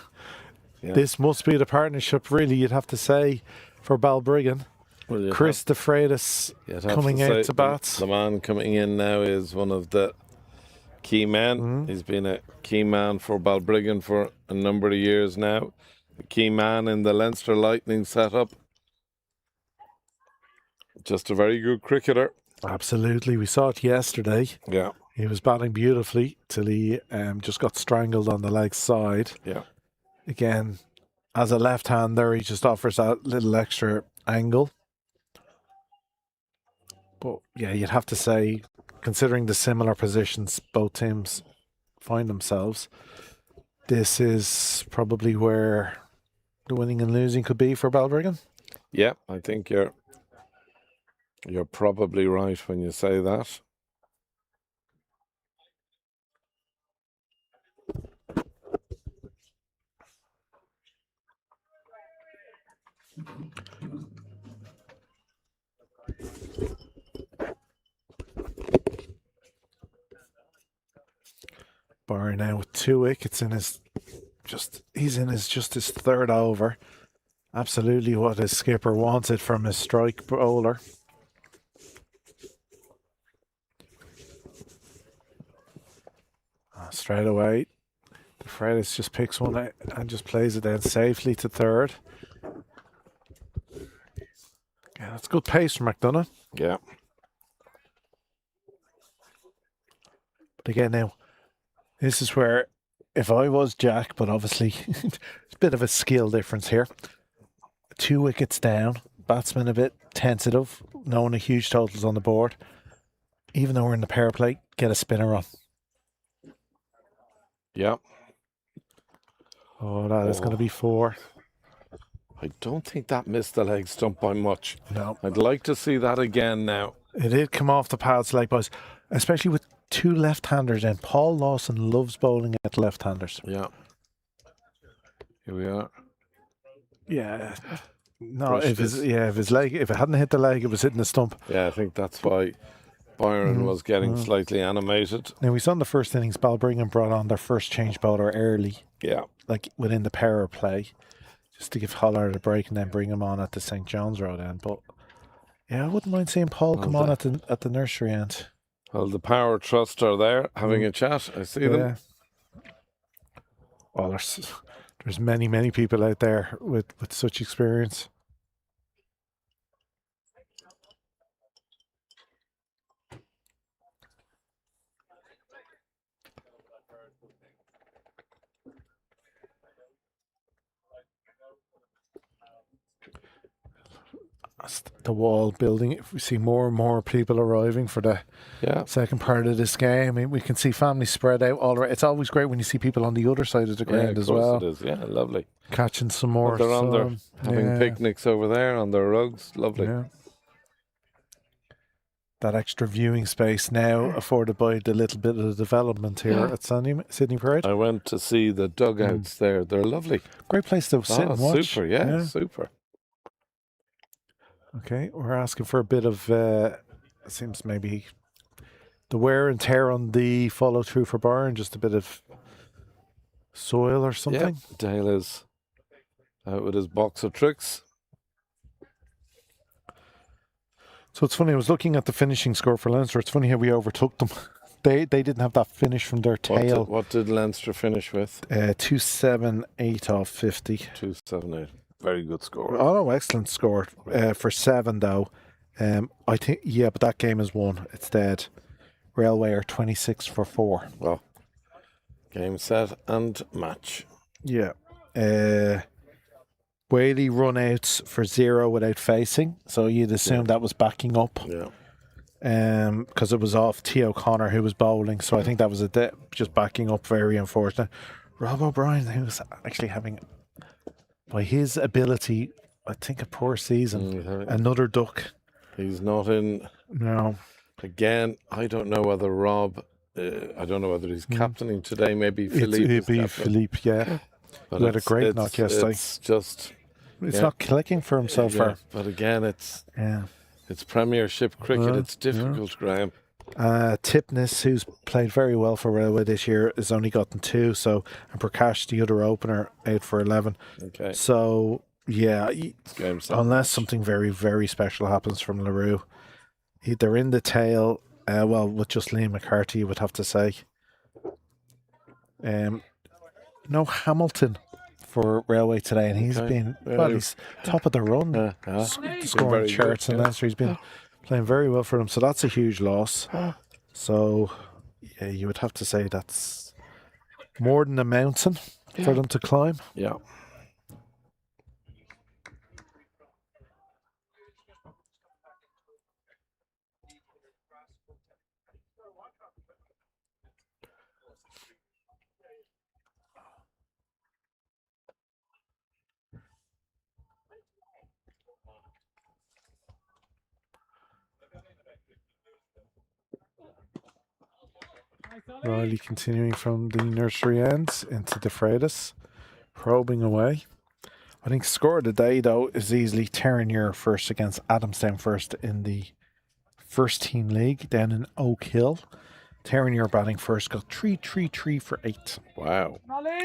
this must be the partnership, really, you'd have to say, for Balbriggan. Well, Chris DeFreitas coming out to bat. The man coming in now is one of the key men. He's been a key man for Balbriggan for a number of years now. A key man in the Leinster Lightning setup. Just a very good cricketer. Absolutely. We saw it yesterday. Yeah. He was batting beautifully till he just got strangled on the leg side. Yeah. Again, as a left-hander, he just offers that little extra angle. But yeah, you'd have to say, considering the similar positions both teams find themselves, this is probably where the winning and losing could be for Balbriggan. Yeah, I think you're probably right when you say that. Barry now with 2 wickets in his his third over. Absolutely what his skipper wanted from his strike bowler. Straight away, the Freitas just picks one out and just plays it down safely to third. Yeah, that's good pace from McDonough. Yeah. But again now, this is where, if I was Jack, but obviously it's a bit of a skill difference here. 2 wickets down, batsman a bit tentative, knowing the huge totals on the board. Even though we're in the power play, get a spinner on. Yeah. Oh, that is going to be 4. I don't think that missed the leg stump by much. No. I'd like to see that again now. It did come off the pads like boys, especially with 2 left-handers in. Paul Lawson loves bowling at left-handers. Yeah. Here we are. Yeah. No, if it hadn't hit the leg, it was hitting the stump. Yeah, I think that's why Byron was getting slightly animated. Now, we saw in the first innings, Balbriggan brought on their first change bowler early. Yeah. Like within the power play, just to give Hollard a break and then bring him on at the St. John's Road end. But yeah, I wouldn't mind seeing Paul come on at the nursery end. Well, the Power Trust are there having a chat. I see them. Well, there's many people out there with such experience. The wall building. We see more and more people arriving for the second part of this game. I mean, we can see families spread out all around. It's always great when you see people on the other side of the ground as well. It is. Yeah, lovely. Catching some more. They're on there having picnics over there on their rugs. Lovely. Yeah. That extra viewing space now afforded by the little bit of development here at Sydney Parade. I went to see the dugouts there. They're lovely. Great place to sit and watch. Super, super. Okay, we're asking for a bit of, it seems maybe the wear and tear on the follow through for Byron, just a bit of soil or something. Yeah, Dale is out with his box of tricks. So it's funny, I was looking at the finishing score for Leinster. It's funny how we overtook them. They didn't have that finish from their tail. What did Leinster finish with? 278 off 50. 278. Very good score. Oh no, excellent score. For 7 though. I think but that game is won. It's dead. Railway are 26 for 4. Well, game, set, and match. Yeah. Whaley run outs for 0 without facing, so you'd assume that was backing up. Yeah. Because it was off T. O'Connor who was bowling, so I think that was just backing up. Very unfortunate. Rob O'Brien, who's actually having, by his ability, I think a poor season. Another duck. He's not in. No. Again, I don't know whether Rob. I don't know whether he's captaining today. Maybe Philippe. It'd be Philippe, yeah. But he had a great knock yesterday. It's just. It's not clicking for him so far. But again, it's. Yeah. It's Premiership cricket. It's difficult, Graham. Tipnis, who's played very well for Railway this year, has only gotten 2. So, and Prakash, the other opener, out for 11. Okay. So, yeah, Game, set, unless match. something very, very special happens from LaRue, they're in the tail. With just Liam McCarthy, you would have to say. No Hamilton for Railway today, and he's been he's top of the run, scoring charts and Leinster. He's been playing very well for them, so that's a huge loss. So yeah, you would have to say that's more than a mountain for them to climb. Yeah. Riley continuing from the nursery ends into the Freitas, probing away. I think score of the day, though, is easily Terranure first against Adamstown first in the first team league down in Oak Hill. Terranure batting first, got 3 for 8. Wow.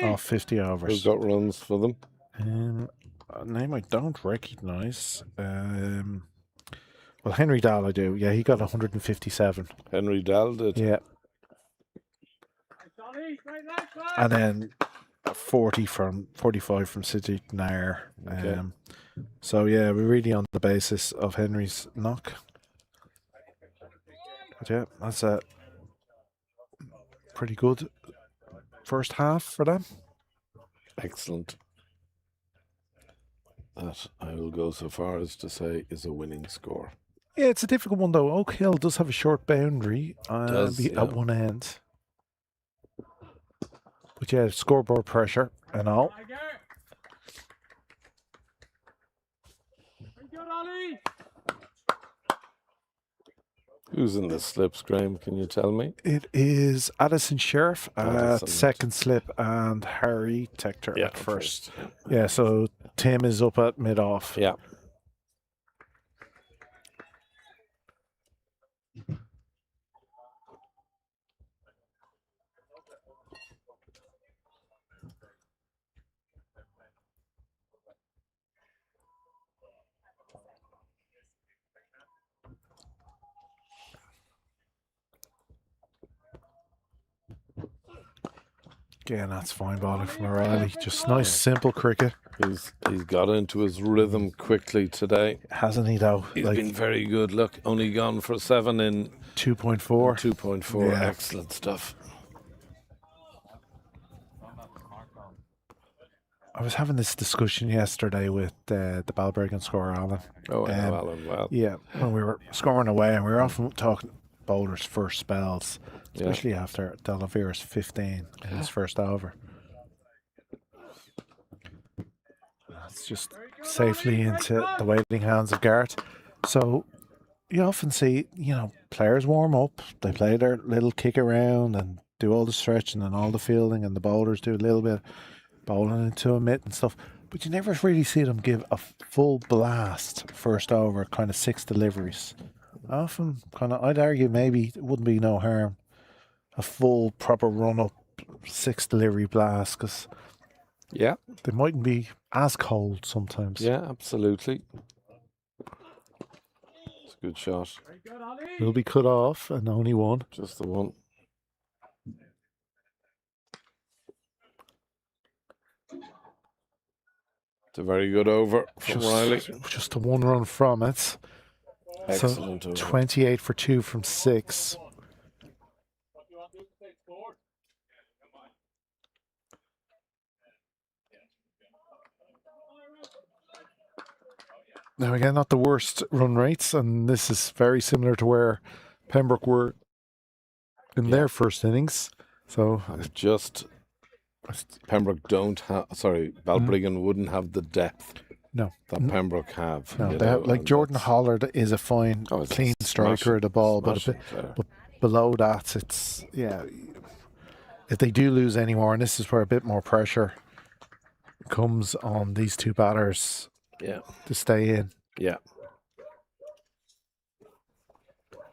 Off 50 overs. Who's got runs for them? A name I don't recognise. Well, Henry Dahl I do. Yeah, he got 157. Henry Dahl did. Yeah. And then 45 from City Nair. So yeah, we're really on the basis of Henry's knock. But yeah, that's a pretty good first half for them. Excellent. That, I will go so far as to say, is a winning score. Yeah, it's a difficult one though. Oak Hill does have a short boundary Does, at one end. But yeah, scoreboard pressure and all. Who's in the slips, Graham? Can you tell me? It is Addison Sheriff at Addison. second slip and Harry Tector Yeah, at first. Yeah, so Tim is up at mid-off. Yeah. Yeah, that's fine bowling from O'Reilly. Just nice, simple cricket. He's got into his rhythm quickly today. Hasn't he, though? He's been very good. Look, only gone for 7 in 2.4. 2.4. Yeah. Excellent stuff. I was having this discussion yesterday with the Balbriggan scorer, Alan. Oh, I know Alan well. Yeah, when we were scoring away, and we were often talking bowlers' first spells, especially after Delavera's 15 in his first over. It's just safely into the waiting hands of Garth. So you often see, players warm up, they play their little kick around and do all the stretching and all the fielding, and the bowlers do a little bit bowling into a mitt and stuff. But you never really see them give a full blast first over, kind of 6 deliveries. Often, I'd argue maybe it wouldn't be no harm, a full proper run-up 6 delivery blast, because they mightn't be as cold sometimes. Yeah, absolutely. It's a good shot. Will be cut off, and only one. Just the one. It's a very good over from Riley. Just a 1 run from it. Excellent So over. 28 for 2 from 6. Now again, not the worst run rates, and this is very similar to where Pembroke were in their first innings. So Just Pembroke don't have. Sorry, Balbriggan wouldn't have the depth. No. That Pembroke have. No, you they know, have, like and Jordan that's- Hollard is a fine, Oh, it's a clean striker of the ball, but smashing player. below that, it's if they do lose any more, and this is where a bit more pressure comes on these two batters to stay in. Yeah.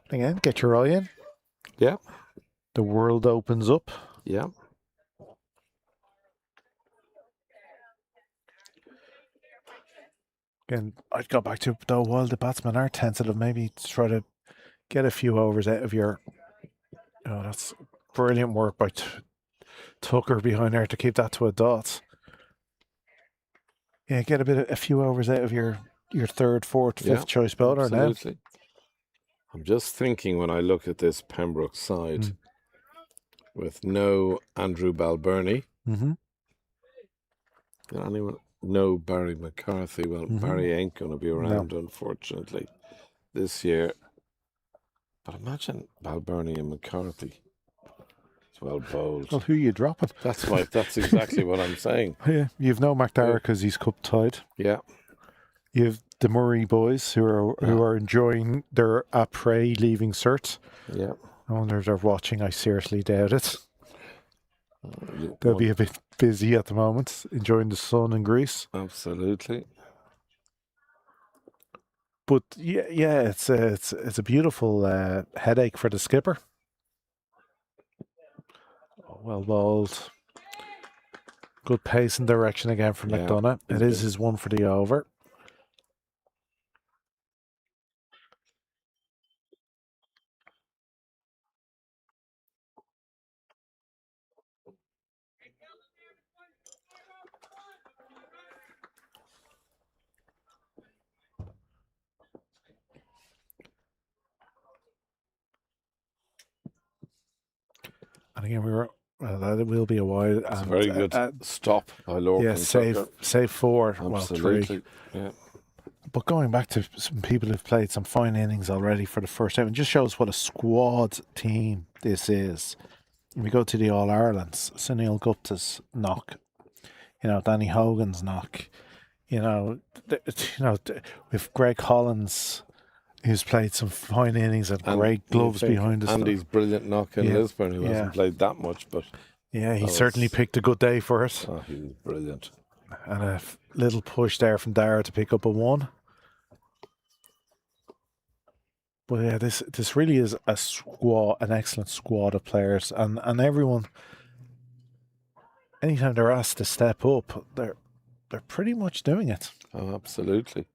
Again, get your eye in. Yeah. The world opens up. Yeah. Again, I'd go back to, though, while the batsmen are tentative, maybe try to get a few overs out of your... Oh, that's brilliant work by Tucker behind there to keep that to a dot. Yeah, get a few overs out of your third, fourth, fifth choice bowler absolutely. Now. I'm just thinking when I look at this Pembroke side with no Andrew Balbriggan. Anyone? No Barry McCarthy. Well, Barry ain't going to be around, unfortunately, this year. But imagine Balbriggan and McCarthy. It's well bowled. Well, who are you dropping? That's exactly what I'm saying. Yeah, you've no McDarragh because he's cup tied. Yeah. You have the Murray boys who are enjoying their après leaving cert. Yeah. I wonder if they're watching. I seriously doubt it. They'll be a bit busy at the moment, enjoying the sun in Greece. Absolutely. But yeah, it's a beautiful headache for the skipper. Well bowled. Good pace and direction again from McDonough. It is his one for the over. And again, that will be a while. It's a very good stop by Lorcan. Yeah, save 4. Absolutely. Well, 3. Yeah. But going back to some people who've played some fine innings already for the first time, it just shows what a squad team this is. When we go to the All Irelands, Sunil Gupta's knock, Danny Hogan's knock, with Greg Collins, who's played some fine innings and great gloves behind us. Andy's brilliant knock in Lisburn, who hasn't played that much, but he certainly picked a good day for it. Oh, he was brilliant. And a little push there from Dara to pick up a 1. But yeah, this really is an excellent squad of players, and everyone, anytime they're asked to step up, they're pretty much doing it. Oh, absolutely.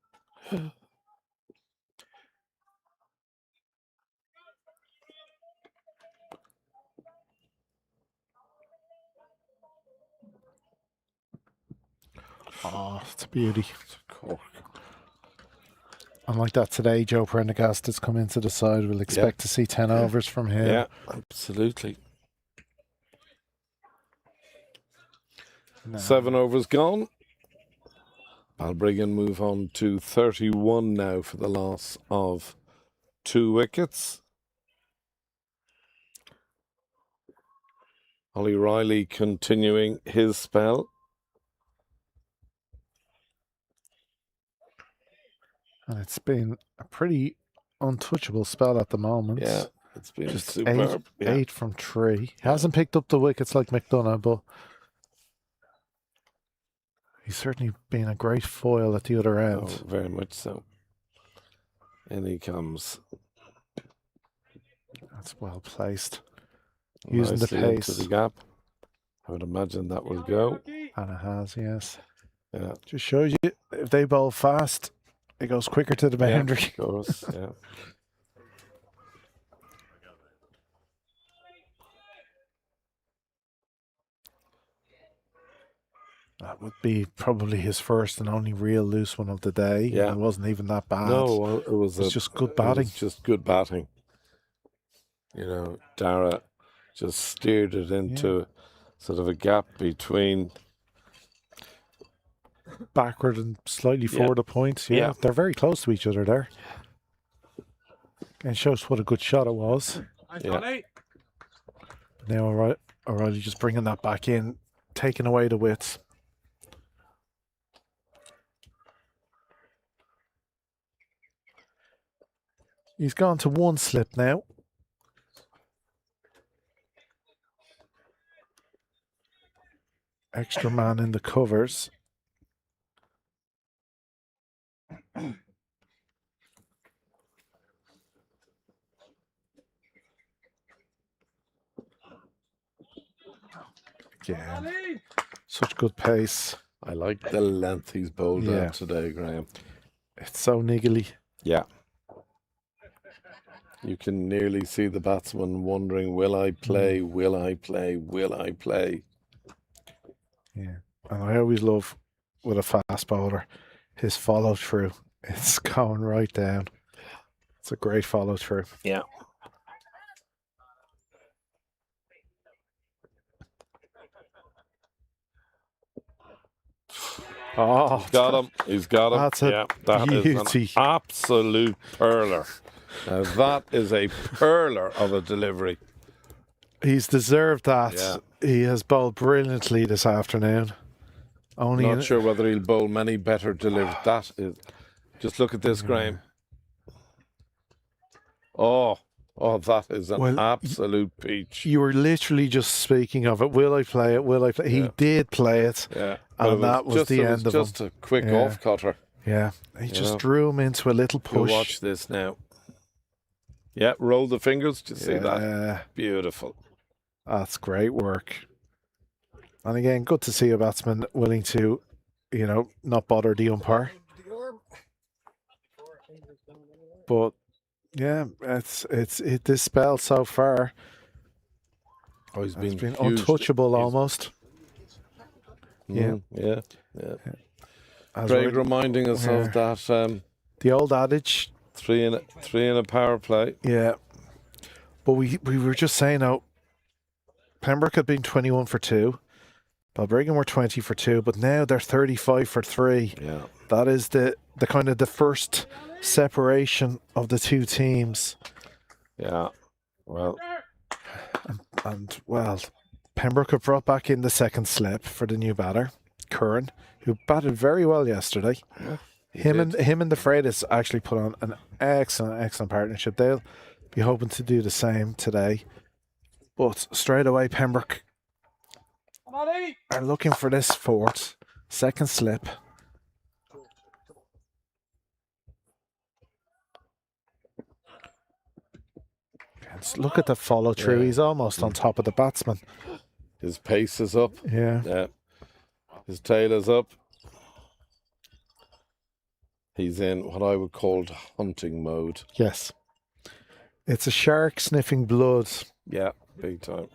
Oh, it's a beauty. Unlike that today, Joe Prendergast has come into the side. We'll expect to see 10 overs from him. Yeah, absolutely. 7 overs gone. Balbriggan move on to 31 now for the loss of 2 wickets. Ollie Riley continuing his spell. And it's been a pretty untouchable spell at the moment. Yeah, it's been just superb. 8 from 3. He hasn't picked up the wickets like McDonough, but he's certainly been a great foil at the other end. Oh, very much so. In he comes. That's well placed. Using the pace. Into the gap. I would imagine that will go. And it has, yes. Yeah. Just shows you, if they bowl fast, it goes quicker to the boundary. Yeah, of course, yeah. That would be probably his first and only real loose one of the day. Yeah. It wasn't even that bad. No, well, it was just good batting. It was just good batting. You know, Dara just steered it into sort of a gap between Backward and slightly forward of points. Yeah, Yeah. they're very close to each other there. And shows what a good shot it was. Yeah. Now O'Reilly just bringing that back in, taking away the width. He's gone to one slip now. Extra man in the covers. Again, such good pace. I like the length he's bowled Yeah. out today, Graham. It's so niggly. Yeah. You can nearly see the batsman wondering, will I play, will I play, will I play? Yeah. And I always love with a fast bowler his follow through. It's going right down. It's a great follow through. Yeah. Oh, He's got him. He's got him. That's a that is beauty. an absolute perler. Now that is a perler of a delivery. He's deserved that. Yeah. He has bowled brilliantly this afternoon. Only Not sure whether he'll bowl many better deliveries. That is. Just look at this, Graham. Oh, that is an absolute peach. You were literally just speaking of it. Will I play it? Will I play? He did play it. Yeah. And that was the end of just him. a quick Yeah. off cutter. Yeah. He just drew him into a little You'll push. watch this now. Yeah, roll the fingers. Do you see that? Yeah. Beautiful. That's great work. And again, good to see a batsman willing to, not bother the umpire. But yeah, it's this spell so far. Oh, he's It's been huge. untouchable almost. Yeah. As Craig we're- reminding us of that the old adage. three in a power play. Yeah. But we were just saying now, Pembroke had been 21 for 2. Balbriggan were 20 for 2, but now they're 35 for 3. Yeah. That is the kind of the first separation of the two teams. Yeah. Well, And Pembroke have brought back in the second slip for the new batter, Curran, who batted very well yesterday. Him and the Freitas actually put on an excellent partnership. They'll be hoping to do the same today. But straight away, Pembroke are looking for this fourth, second slip. And look at the follow through. Yeah. He's almost on top of the batsman. his pace is up. Yeah. Yeah. His tail is up. He's in what I would call hunting mode. Yes. It's a shark sniffing blood. Yeah, big time.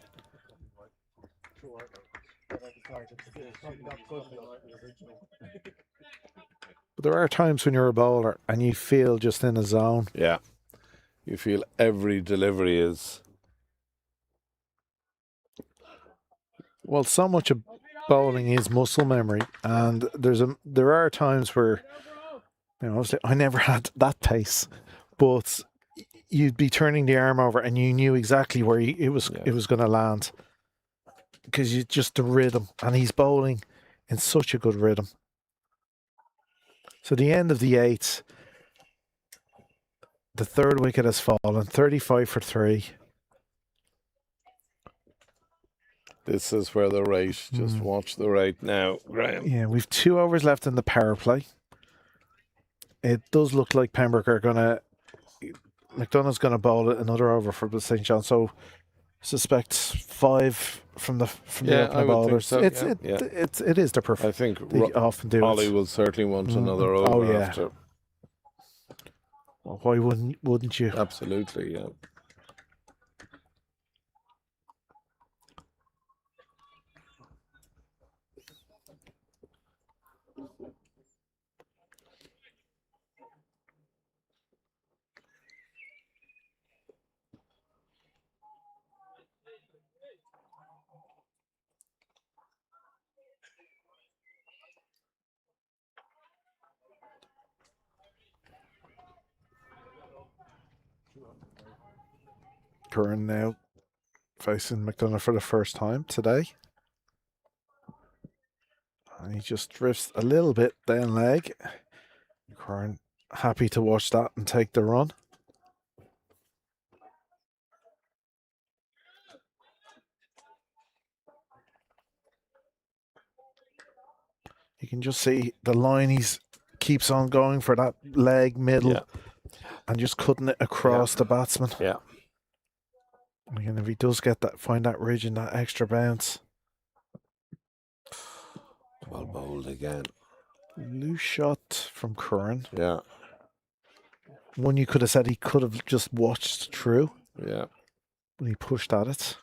But there are times when you're a bowler and you feel just in a zone. Yeah. You feel every delivery is. Well, so much of bowling is muscle memory, and there are times where, obviously I never had that pace, but you'd be turning the arm over and you knew exactly where it was going to land, because you just the rhythm, and he's bowling in such a good rhythm. So the end of the 8th, the third wicket has fallen, 35 for 3. This is where the rate. Just watch the rate now, Graham. Yeah, we've 2 overs left in the power play. It does look like Pembroke are McDonough's going to bowl another over for the St. John. So suspect 5 from the opening I would think bowlers. so, It is the I perfect. think They often do Ollie it. will certainly want another Oh, over yeah. after. Well, why wouldn't you? Absolutely, yeah. Curran now facing McDonough for the first time today. And he just drifts a little bit down leg. Curran happy to watch that and take the run. You can just see the line he's keeps on going for that leg middle and just cutting it across the batsman. Yeah. Again, if he does get that, find that ridge and that extra bounce. Well bowled again. Loose shot from Curran. Yeah. One you could have said he could have just watched through Yeah. when he pushed at it.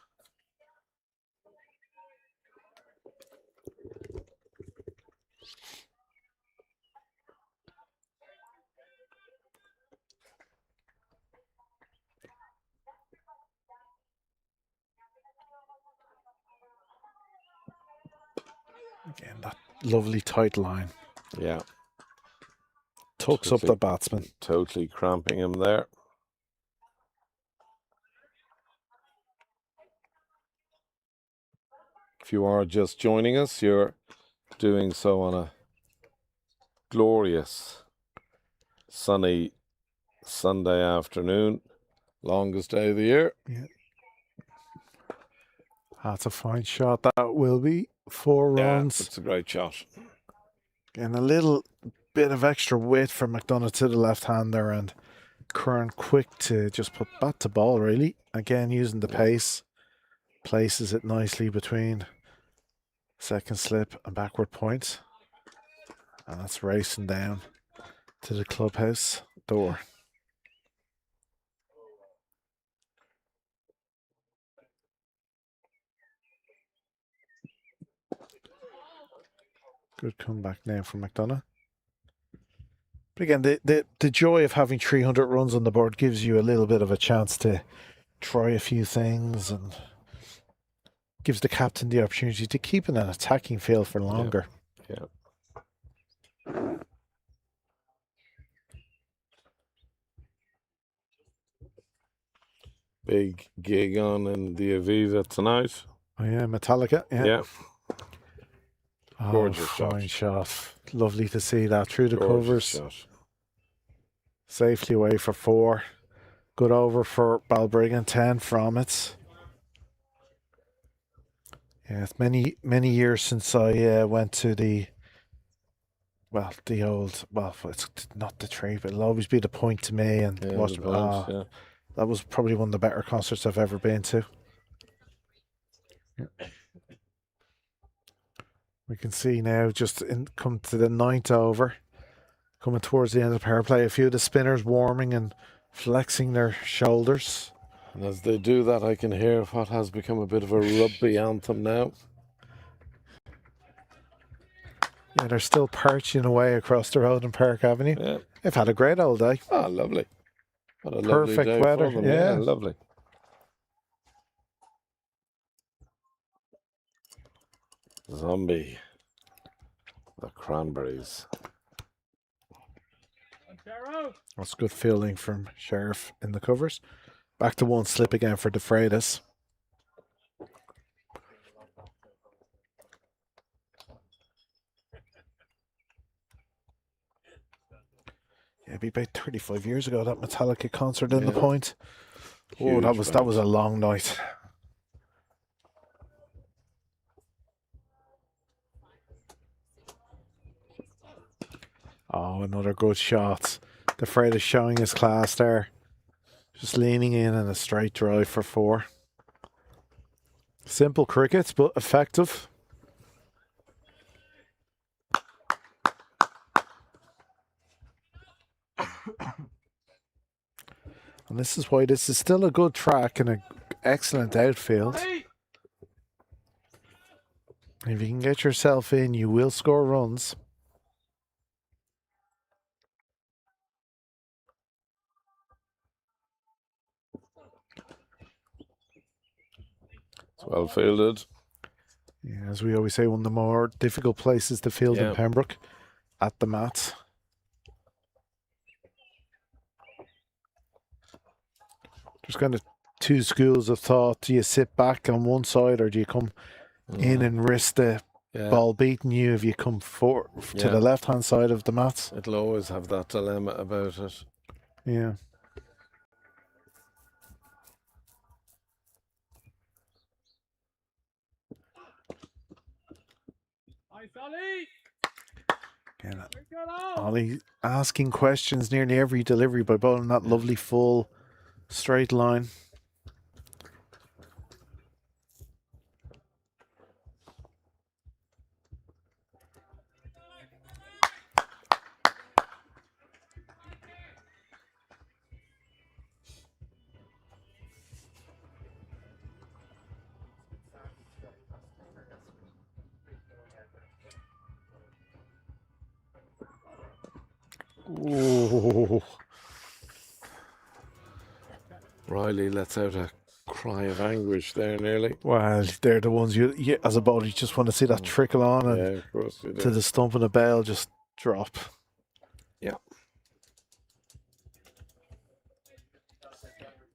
Again, that lovely tight line. Yeah. Tucks up the batsman. Totally cramping him there. If you are just joining us, you're doing so on a glorious sunny Sunday afternoon. Longest day of the year. Yeah. That's a fine shot. That will be 4 runs. It's a great shot. And a little bit of extra weight from McDonough to the left-hander, and Curran quick to just put bat to ball, really. Again, using the pace. Places it nicely between second slip and backward point. And that's racing down to the clubhouse door. Good comeback now from McDonough. But again, the joy of having 300 runs on the board gives you a little bit of a chance to try a few things and gives the captain the opportunity to keep in an attacking field for longer. Yeah. Big gig on in the Aviva tonight. Oh yeah, Metallica. Yeah. Gorgeous fine shot. Lovely to see that through the Gorgeous covers. shot. Safely away for 4. Good over for Balbriggan, 10 from it. Yeah, it's many years since I went to the old, it's not the tree, but it'll always be the point to me and watch. That was probably one of the better concerts I've ever been to. Yeah. We can see now, come to the 9th over, coming towards the end of the power play, a few of the spinners warming and flexing their shoulders. And as they do that, I can hear what has become a bit of a rugby anthem now. Yeah, they're still parching away across the road in Park Avenue. Yeah. They've had a great old day. Ah, lovely. What a Perfect lovely day weather, for them. yeah. Lovely. Zombie. The Cranberries. That's good fielding from Sheriff in the covers. Back to 1 slip again for De Freitas. Yeah, it'd be about 35 years ago, that Metallica concert in the point. Oh, that was a long night. Oh, another good shot. De Freitas showing his class there. Just leaning in a straight drive for 4. Simple cricket, but effective. And this is why this is still a good track and an excellent outfield. If you can get yourself in, you will score runs. Well fielded. Yeah, as we always say, one of the more difficult places to field Yeah. in Pembroke, at the mats. There's kind of two schools of thought. Do you sit back on one side, or do you come in and risk the Yeah. ball beating you if you come to Yeah. the left-hand side of the mats? It'll always have that dilemma about it. Yeah. Again, Ollie asking questions nearly every delivery by bowling that lovely full straight line. Oh. Riley lets out a cry of anguish there nearly. Well, they're the ones you as a bowler, you just want to see that trickle on and Yeah, of course you do. to the stump of the bell just drop. Yeah.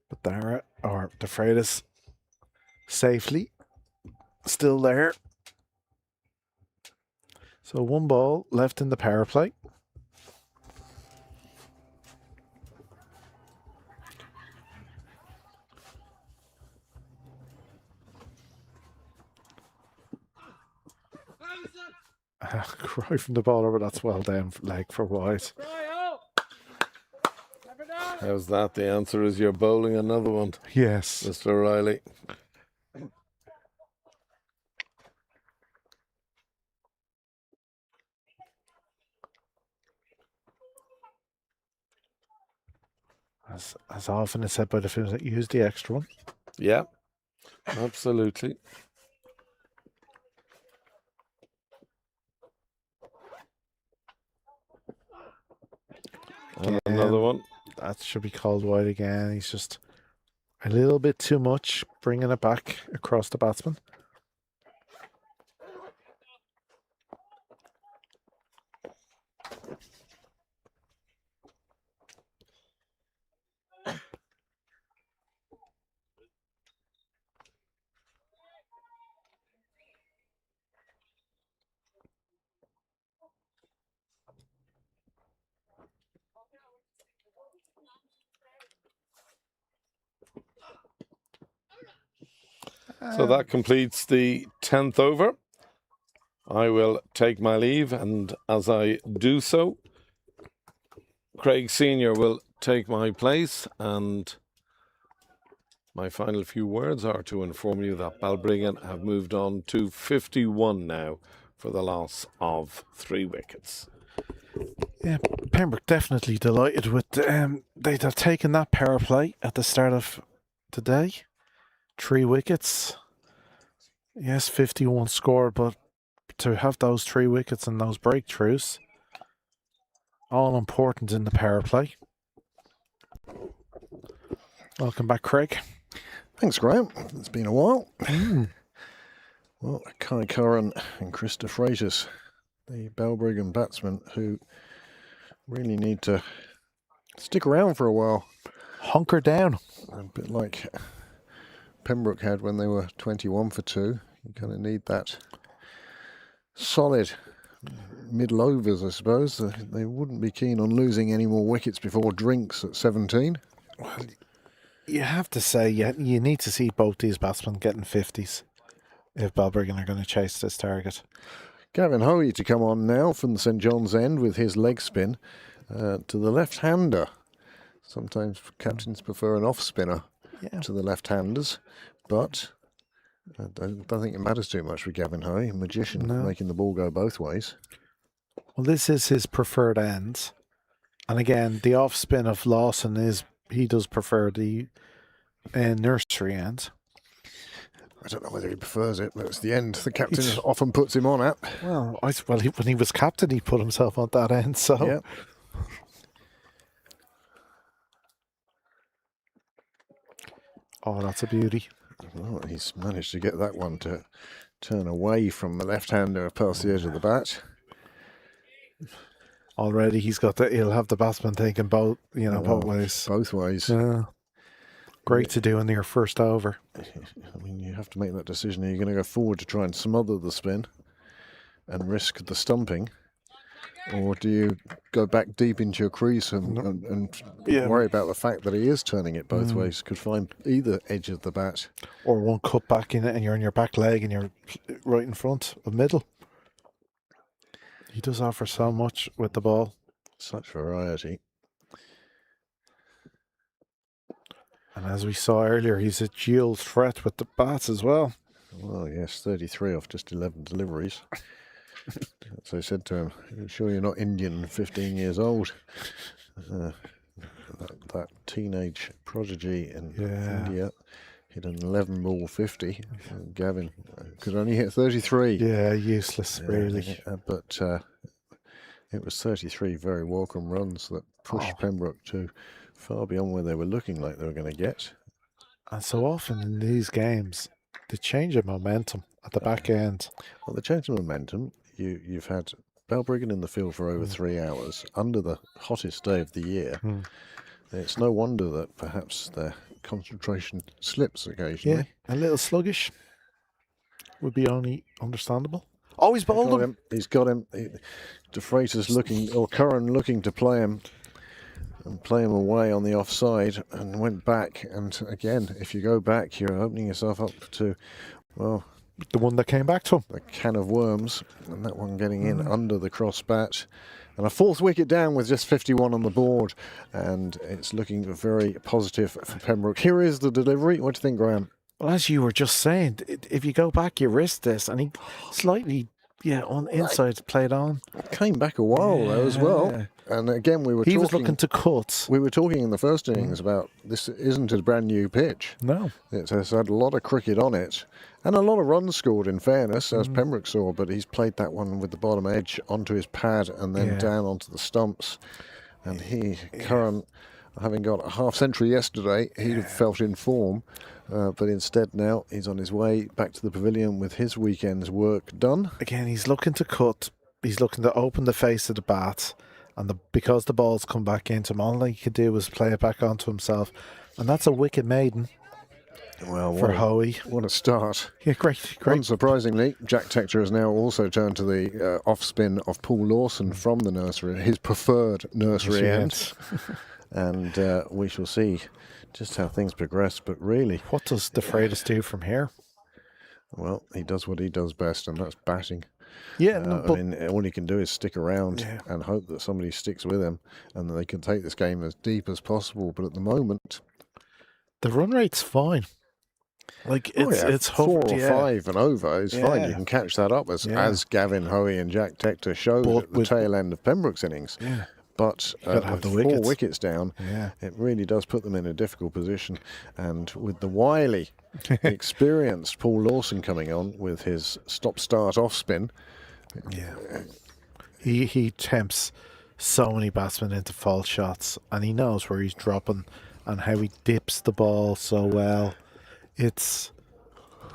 But Dara, or the Freitas, safely still there. So one ball left in the power play. Cry from the bowler, but that's well down leg for wide. How's that? The answer is you're bowling another one, Yes. Mr. Riley. As often as said by the films, that use the extra one. Yeah, absolutely. And another one. That should be called wide again. He's just a little bit too much, bringing it back across the batsman. So that completes the 10th over. I will take my leave, and as I do so, Craig Senior will take my place, and my final few words are to inform you that Balbriggan have moved on to 51 now for the loss of 3 wickets. Yeah, Pembroke definitely delighted with they'd have taken that power play at the start of the day. 3 wickets. Yes, 51 scored, but to have those 3 wickets and those breakthroughs, all important in the power play. Welcome back, Craig. Thanks, Graham. It's been a while. Well, Kai Curran and Krista Freitas, the Balbriggan batsmen, who really need to stick around for a while. Hunker down. A bit like Pembroke had when they were 21 for 2. You kind of need that solid middle overs, I suppose. They wouldn't be keen on losing any more wickets before drinks at 17. Well, you have to say, you need to see both these batsmen getting 50s if Balbriggan are going to chase this target. Gavin Hoey to come on now from the St John's End with his leg spin to the left-hander. Sometimes captains prefer an off-spinner to the left-handers, but I don't think it matters too much with Gavin Hoey, a magician making the ball go both ways. Well, this is his preferred end. And again, the off-spin of Lawson he does prefer the nursery end. I don't know whether he prefers it, but it's the end the captain often puts him on at. Well, when he was captain, he put himself on that end, so... Yeah. Oh, that's a beauty. Well, he's managed to get that one to turn away from the left-hander past the edge of the bat. Already he'll have the batsman thinking both ways. Both ways. Great to do in your first over. I mean, you have to make that decision. Are you going to go forward to try and smother the spin and risk the stumping? Or do you go back deep into your crease and worry about the fact that he is turning it both ways? Could find either edge of the bat. Or one cut back in it and you're on your back leg and you're right in front of middle. He does offer so much with the ball. Such variety. And as we saw earlier, he's a dual threat with the bats as well. Well, yes, 33 off just 11 deliveries. As I said to him, "Are you sure you're not Indian, 15 years old?" That teenage prodigy in India hit an 11 ball 50. Gavin could only hit 33. Yeah, useless, really. But it was 33 very welcome runs that pushed Pembroke to far beyond where they were looking like they were going to get. And so often in these games, the change of momentum at the back end. Well, the change of momentum, you've had Balbriggan in the field for over 3 hours under the hottest day of the year. It's no wonder that perhaps their concentration slips occasionally. Yeah, a little sluggish would be only understandable. Oh, he's bowled him. He's got him. De Freitas looking, or Curran looking to play him and play him away on the offside, and went back. And again, if you go back, you're opening yourself up to, well, the one that came back to him. The can of worms, and that one getting in under the cross bat. And a 4th wicket down with just 51 on the board. And it's looking very positive for Pembroke. Here is the delivery. What do you think, Graham? Well, as you were just saying, if you go back, you risk this. And he slightly, on inside played on. Came back a while though as well. And again, he was looking to cut. We were talking in the first innings about this isn't a brand new pitch. No. It has had a lot of cricket on it. And a lot of runs scored, in fairness, as Pembroke saw, but he's played that one with the bottom edge onto his pad and then down onto the stumps. And Curran, having got a half-century yesterday, he'd have felt in form. But instead now he's on his way back to the pavilion with his weekend's work done. Again, he's looking to cut. He's looking to open the face of the bat. And because the ball's come back into him, all he could do was play it back onto himself. And that's a wicket maiden. Well, for Howie. What a start. Yeah, great. Unsurprisingly, Jack Tector has now also turned to the off spin of Paul Lawson from the nursery, his preferred nursery end. And we shall see just how things progress. But really, what does De Freitas do from here? Well, he does what he does best, and that's batting. Yeah, I mean, all he can do is stick around and hope that somebody sticks with him and that they can take this game as deep as possible. But at the moment, the run rate's fine. Like it's 4 or 5 and over is fine. You can catch that up as Gavin Hoey and Jack Tector showed at the tail end of Pembroke's innings. Yeah. But have the 4 wickets down, it really does put them in a difficult position. And with the wily, experienced Paul Lawson coming on with his stop-start off-spin. Yeah. He tempts so many batsmen into false shots, and he knows where he's dropping and how he dips the ball so well. It's,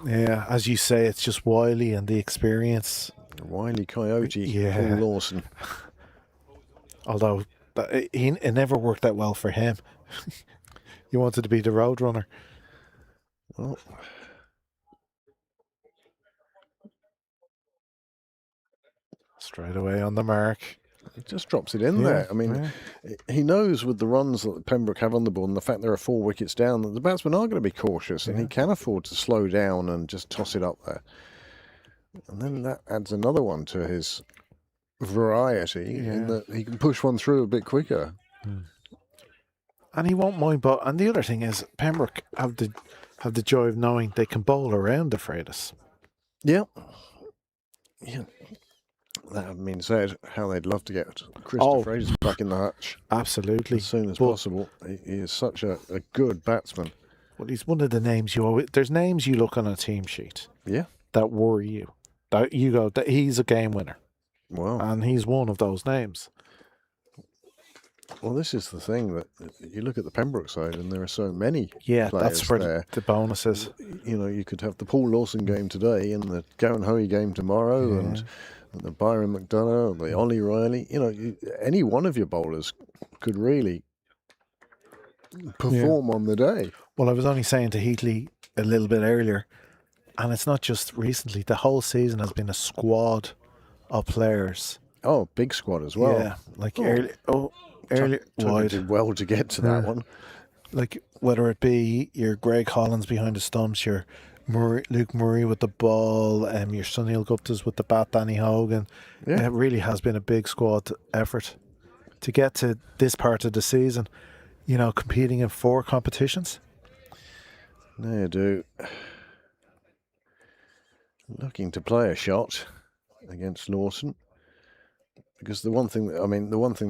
as you say, it's just wily and the experience. The wily coyote, Paul Lawson. Although it never worked out well for him. He wanted to be the road runner. Well, straight away on the mark. He just drops it in there. I mean, he knows with the runs that Pembroke have on the board and the fact there are 4 wickets down that the batsmen are going to be cautious and he can afford to slow down and just toss it up there. And then that adds another one to his variety in that he can push one through a bit quicker. And he won't mind, and the other thing is Pembroke have the joy of knowing they can bowl around De Freitas. Yeah. That having been said, how they'd love to get Chris De Freitas back in the hutch. Absolutely. As soon as possible. He is such a good batsman. Well, he's one of the names there's names you look on a team sheet. Yeah. That worry you. That you go, that he's a game winner. Wow. And he's one of those names. Well, this is the thing that you look at the Pembroke side, and there are so many Yeah, players that's where there. the bonus is. You know, you could have the Paul Lawson game today, and the Gavin Hoey game tomorrow, and the Byron McDonough, the Ollie Riley. You know, any one of your bowlers could really perform on the day. Well, I was only saying to Heatley a little bit earlier, and it's not just recently. The whole season has been a squad of players. Oh, big squad as well. Yeah, like earlier Tucker wide. did well to get to that one. Like whether it be your Greg Hollins behind the stumps, your Luke Murray with the ball, your Sunil Guptas with the bat, Danny Hogan. Yeah. It really has been a big squad effort to get to this part of the season. You know, competing in 4 competitions. They do. Looking to play a shot against Lawson. Because the one thing the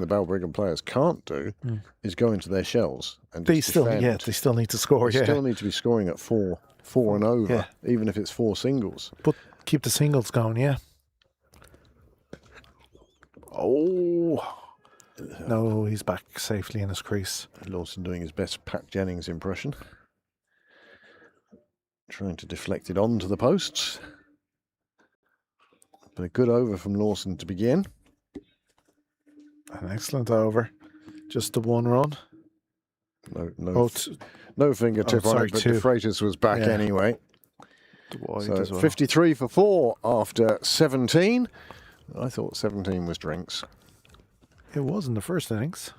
Balbriggan players can't do is go into their shells and They just still, defend. they still need to score. They still need to be scoring at 4 and over, even if it's 4 singles. But keep the singles going, yeah. Oh no, he's back safely in his crease. Lawson doing his best Pat Jennings impression, trying to deflect it onto the posts. But a good over from Lawson to begin. An excellent over. Just the 1 run. No fingertip on sorry, it, but 2. De Freitas was back anyway. Wide So as well. 53 for 4 after 17. I thought 17 was drinks. It was in the first innings.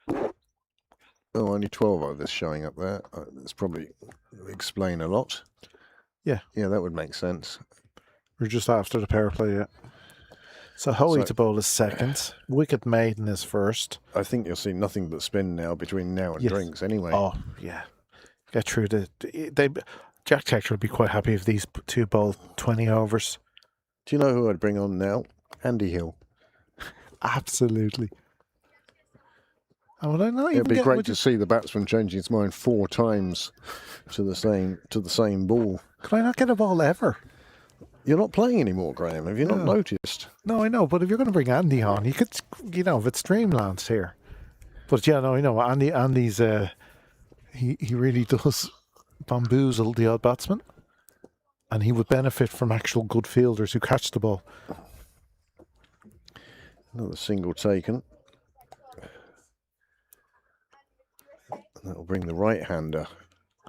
Oh, only 12 overs showing up there. That's probably explain a lot. Yeah. Yeah, that would make sense. We're just after the power play, yeah. So Hoey to bowl is second. Wicket Maiden is first. I think you'll see nothing but spin now between now and drinks anyway. Oh, yeah. Get through Jack Textor would be quite happy if these 2 bowl 20 overs. Do you know who I'd bring on now? Andy Hill. Absolutely. And would I not It'd even be great to see the batsman changing his mind 4 times to the same ball. Could I not get a ball ever? You're not playing anymore, Graham. Have you not noticed? No, I know, but if you're going to bring Andy on, you could, if it's Dreamland here. But yeah, no, I know. Andy's, he really does bamboozle the odd batsman. And he would benefit from actual good fielders who catch the ball. Another single taken. That'll bring the right-hander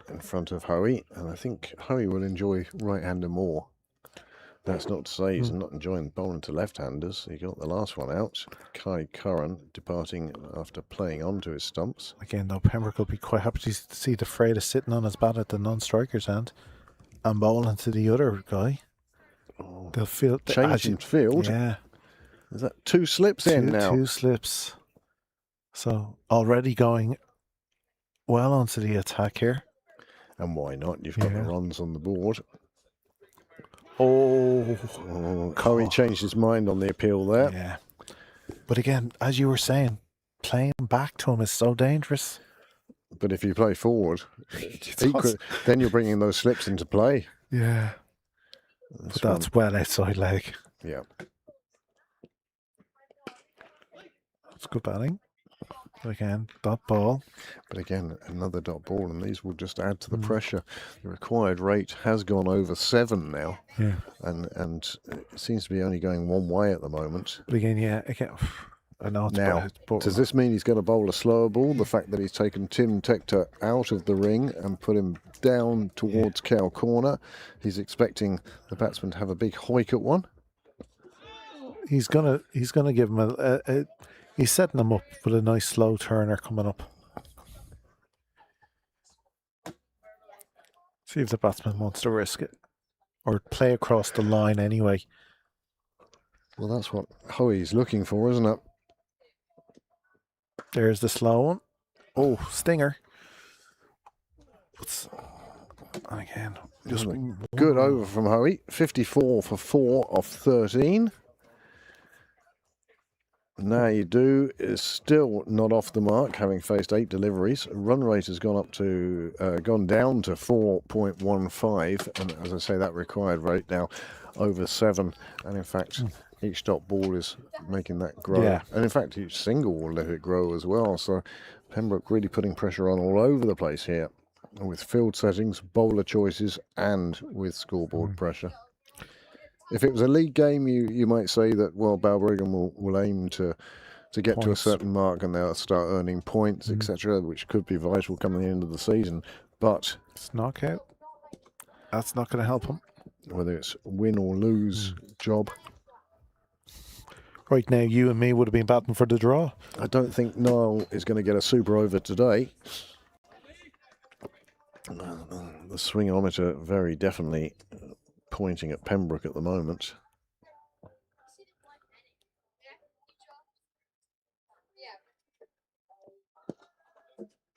in front of Hoey. And I think Hoey will enjoy right-hander more. That's not to say he's not enjoying bowling to left-handers. He got the last one out. Kai Curran departing after playing onto his stumps. Again, though, Pembroke will be quite happy to see the Freitas sitting on his bat at the non-striker's end and bowling to the other guy. Oh, They'll feel changing field. Yeah. Is that 2 slips in now? 2 slips. So already going well onto the attack here. And why not? You've got the runs on the board. Hoey changed his mind on the appeal there. Yeah. But again, as you were saying, playing back to him is so dangerous. But if you play forward, then you're bringing those slips into play. Yeah. But that's well outside leg. Yeah. That's good batting. Again, dot ball. But again, another dot ball, and these will just add to the pressure. The required rate has gone over 7 now. Yeah. And it seems to be only going one way at the moment. But again, I know it's Now, bad, but does this mean he's going to bowl a slower ball? The fact that he's taken Tim Tector out of the ring and put him down towards cow corner, he's expecting the batsman to have a big hoik at one. he's gonna give him he's setting him up with a nice slow turner coming up. See if the batsman wants to risk it or play across the line anyway. Well, that's what Hoey's looking for, isn't it? There's the slow one. Oh, stinger. And again, just good over from Hoey. 54 for 4 off 13. Now you do is still not off the mark, having faced 8 deliveries. Run rate has gone down to 4.15, and as I say, that required rate now over 7. And in fact, each dot ball is making that grow. Yeah. And in fact, each single will let it grow as well. So Pembroke really putting pressure on all over the place here with field settings, bowler choices, and with scoreboard pressure. If it was a league game, you might say that, well, Balbriggan will aim to get to a Points. certain mark and they'll start earning points, etc., which could be vital coming the end of the season. But It's knockout. That's not going to help him. whether it's win or lose job, Right now, you and me would have been batting for the draw. I don't think Niall is going to get a super over today. The swingometer very definitely pointing at Pembroke at the moment.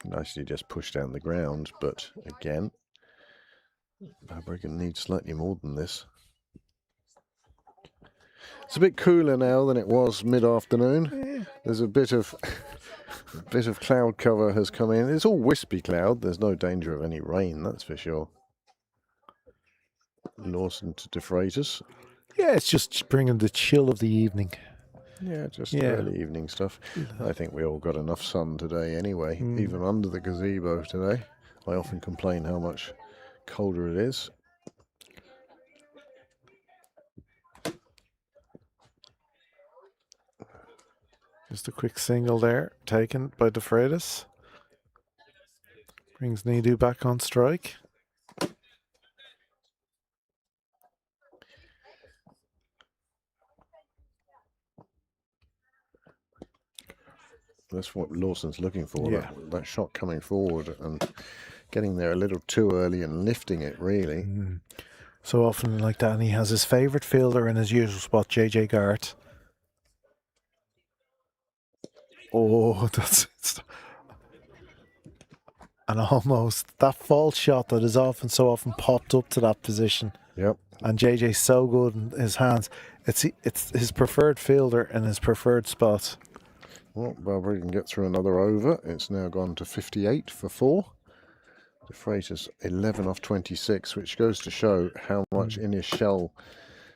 Nicely just pushed down the ground, but again, Balbriggan needs slightly more than this. It's a bit cooler now than it was mid-afternoon. There's a bit of cloud cover has come in. It's all wispy cloud. There's no danger of any rain, that's for sure. Lawson to De Freitas. Yeah, it's just bringing the chill of the evening. Yeah, just Yeah. early evening stuff. I think we all got enough sun today anyway, even under the gazebo today. I often complain how much colder it is. Just a quick single there, taken by De Freitas. Brings Nidu back on strike. That's what Lawson's looking for, Yeah. that shot coming forward and getting there a little too early and lifting it, really. So often like that, and he has his favourite fielder in his usual spot, JJ Garrett. Oh, and almost that false shot that is so often popped up to that position. Yep. And JJ's so good in his hands. It's his preferred fielder in his preferred spot. Well, Balbriggan gets through another over. It's now gone to 58 for 4. De Freitas 11 off 26, which goes to show how much in his shell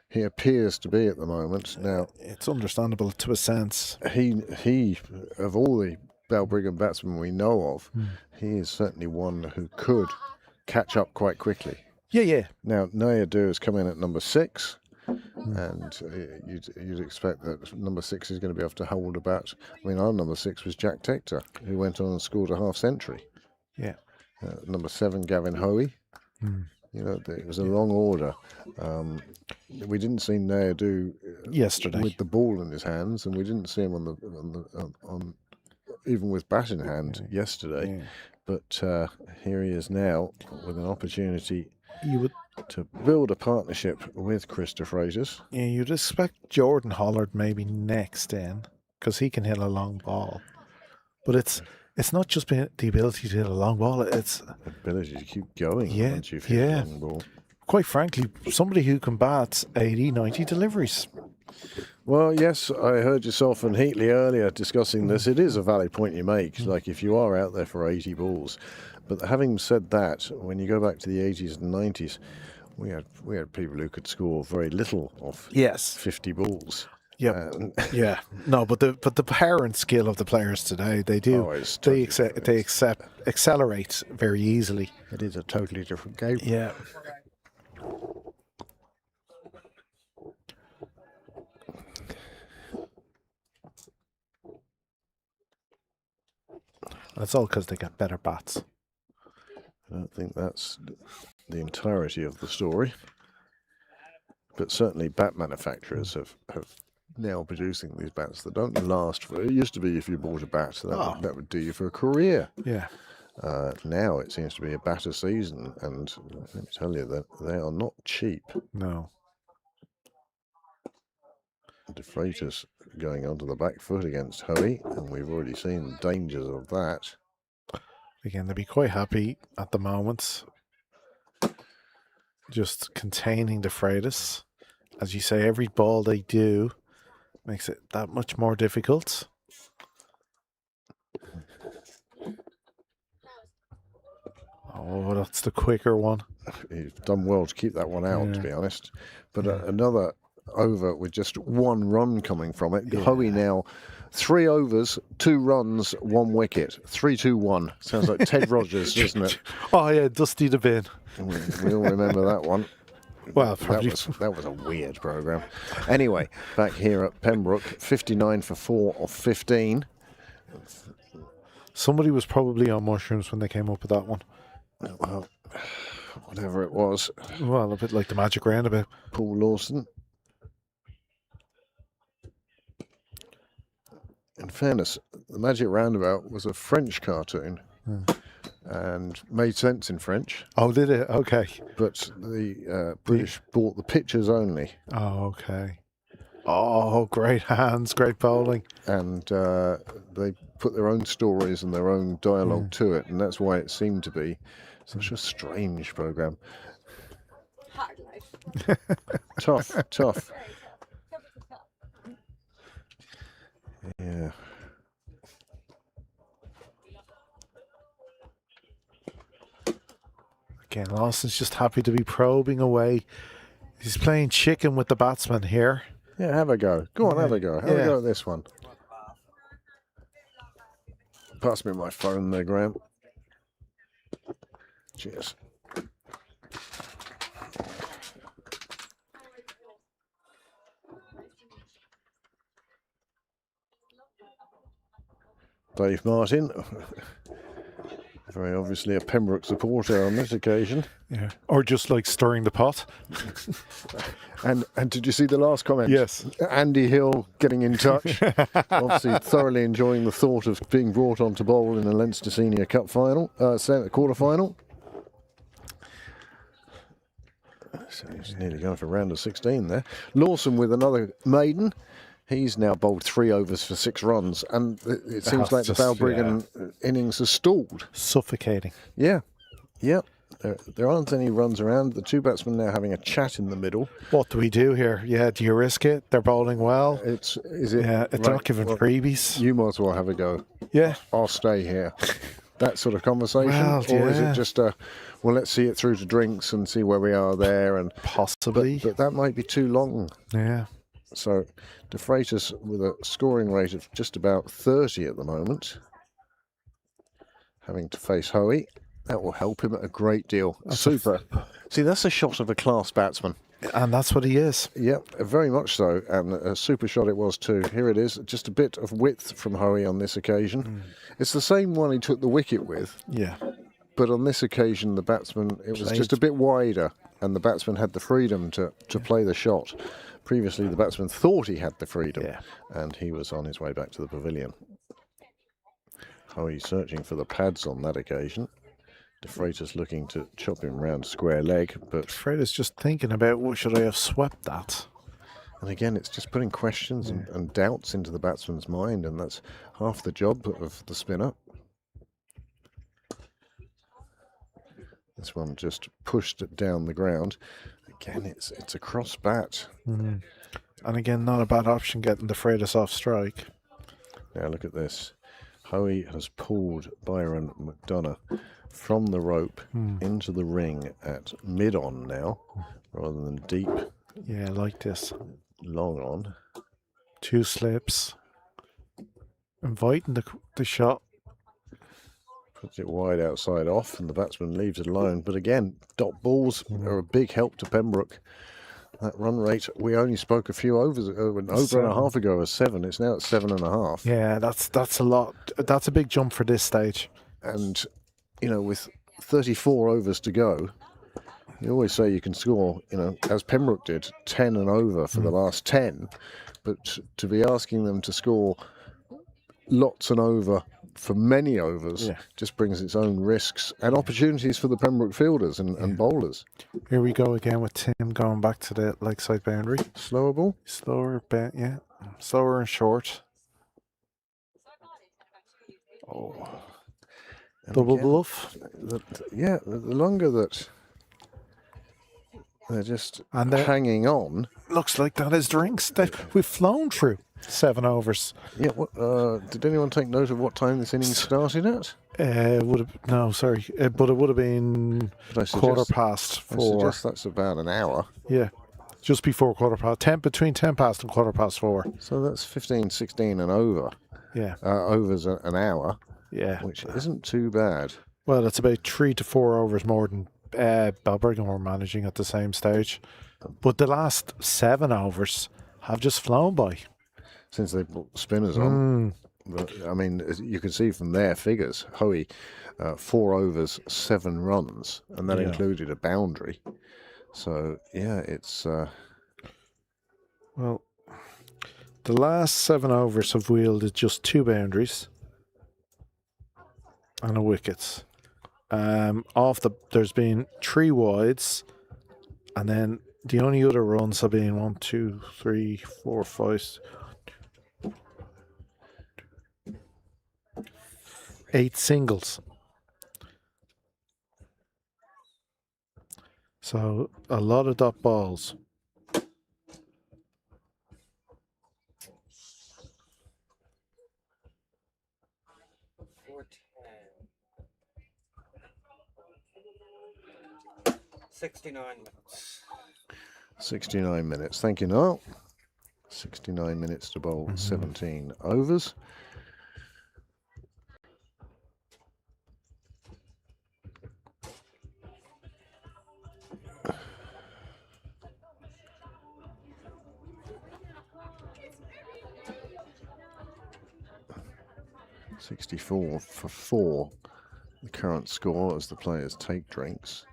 he appears to be at the moment. Now, It's understandable to a sense. he of all the Balbriggan batsmen we know of, he is certainly one who could catch up quite quickly. Yeah. Now, Nayadu has come in at number 6, and you'd expect that number 6 is going to be able to hold a bat. I mean, our number 6 was Jack Tector, who went on and scored a half century. Yeah. Number 7, Gavin Hoey. You know, it was a long order. We didn't see Nayadu Yesterday. with the ball in his hands, and we didn't see him on even with bat in hand yesterday. Yeah. But here he is now with an opportunity You would to build a partnership with Chris De Freitas. Yeah, you'd expect Jordan Hollard maybe next in, because he can hit a long ball. But it's not just the ability to hit a long ball, it's, Ability to keep going Yeah, once you've hit yeah. a long ball. quite frankly, somebody who can bat 80, 90 deliveries. Well, yes, I heard yourself and Heatley earlier discussing this. It is a valid point you make. Like, if you are out there for 80 balls. But having said that, when you go back to the 80s and 90s, we had people who could score very little off Yes. 50 balls. Yeah. And Yeah. No, but the power and skill of the players today, they do. Oh, it's they totally accelerate very easily. it is a totally different game. Yeah. That's all because they get better bats. I don't think that's the entirety of the story. But certainly bat manufacturers have now producing these bats that don't last for... It used to be if you bought a bat, that would do you for a career. Yeah. Now it seems to be a bat a season, and let me tell you that they are not cheap. No. De Freitas going onto the back foot against Hoey, and we've already seen the dangers of that. Again, they'd be quite happy at the moment. Just containing De Freitas. As you say, every ball they do makes it that much more difficult. Oh, that's the quicker one. He's done well to keep that one out, to be honest. But another over with just one run coming from it. Hoey now 3 overs, 2 runs, 1 wicket. 3-2-1. Sounds like Ted Rogers, doesn't it? Oh yeah, Dusty the Bin. We all remember that one. Well, probably. That was a weird programme. Anyway, back here at Pembroke, 59 for 4 of 15. Somebody was probably on mushrooms when they came up with that one. Well, whatever it was. Well, a bit like the Magic Roundabout. Paul Lawson. In fairness, the Magic Roundabout was a French cartoon and made sense in French. Oh, did it? Okay. But the British bought the pictures only. Oh, okay. Oh, great hands, great bowling. And they put their own stories and their own dialogue to it, and that's why it seemed to be such a strange programme. Hard life. Tough. Yeah. Again, Lawson's just happy to be probing away. He's playing chicken with the batsman here. Yeah, have a go. Go on, have a go. Have a go at this one. Pass me my phone there, Graham. Cheers. Dave Martin, very obviously a Pembroke supporter on this occasion. Yeah. Or just like stirring the pot. And did you see the last comment? Yes. Andy Hill getting in touch. Obviously thoroughly enjoying the thought of being brought on to bowl in a Leinster Senior Cup final, quarter-final. So he's nearly going for a round of 16 there. Lawson with another maiden. He's now bowled 3 overs for 6 runs, and it seems like the Balbriggan innings has stalled. Suffocating. Yeah. There aren't any runs around. The 2 batsmen now having a chat in the middle. What do we do here? Yeah, do you risk it? They're bowling well. It's not giving freebies. You might as well have a go. Yeah. I'll stay here. That sort of conversation, Well, or is it just let's see it through to drinks and see where we are there, and possibly, but that might be too long. Yeah. So, De Freitas with a scoring rate of just about 30 at the moment, having to face Hoey. That will help him a great deal. Super. See, that's a shot of a class batsman. And that's what he is. Yep, very much so. And a super shot it was too. Here it is, just a bit of width from Hoey on this occasion. It's the same one he took the wicket with. Yeah. But on this occasion, the batsman, it was just a bit wider, and the batsman had the freedom to play the shot. Previously, the batsman thought he had the freedom, and he was on his way back to the pavilion. Hoey searching for the pads on that occasion. De Freitas looking to chop him round square leg, but Freitas just thinking about, should I have swept that? And again, it's just putting questions and doubts into the batsman's mind, and that's half the job of the spinner. This one just pushed it down the ground. Again, it's a cross bat. And again, not a bad option getting De Freitas off strike. Now look at this. Hoey has pulled Byron McDonough from the rope into the ring at mid-on now, rather than deep. Yeah, I like this. Long on. 2 slips. Inviting the shot. Puts it wide outside off, and the batsman leaves it alone. But again, dot balls are a big help to Pembroke. That run rate, we only spoke a few overs, an over and a half ago, was 7. It's now at 7.5. Yeah, that's a lot. That's a big jump for this stage. And, with 34 overs to go, you always say you can score, as Pembroke did, 10 and over for the last 10. But to be asking them to score lots and over for many overs just brings its own risks and opportunities for the Pembroke fielders and bowlers. Here we go again with Tim going back to the leg side boundary. Slower ball? Slower, slower and short. Oh. And Double again, bluff. The longer that they're just hanging on. Looks like that is drinks. We've flown through 7 overs. Yeah. Did anyone take note of what time this innings started at? But it would have been quarter past 4. I suggest that's about an hour. Yeah. just before between 10 past and 4:15. So that's 15, 16 and over. Yeah, Overs an hour, yeah. which isn't too bad. Well, it's about 3 to 4 overs more than Balbriggan were managing at the same stage. But the last 7 overs have just flown by. Since they put spinners on. I mean, as you can see from their figures, Hoey, 4 overs, 7 runs, and that included a boundary. So, yeah, it's... Well, the last 7 overs have wielded just 2 boundaries and a wicket. There's been 3 wides, and then the only other runs have been 1, 2, 3, 4, 5, 8 singles. So a lot of dot balls. Minutes. 69 minutes. Thank you, Noel. 69 minutes to bowl 17 overs. $64 for 4. The current score as the players take drinks.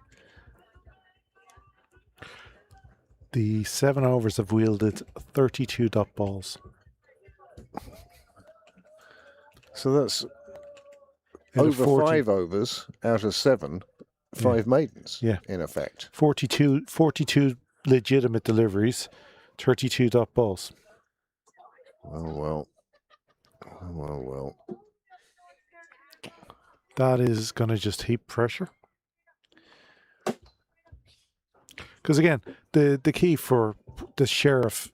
The 7 overs have wielded 32 dot balls. So that's Out of over 40 5 overs out of 7, 5 maidens, Yeah. in effect. 42 legitimate deliveries, 32 dot balls. Well. That is going to just heap pressure. Because again, the key for the Sheriff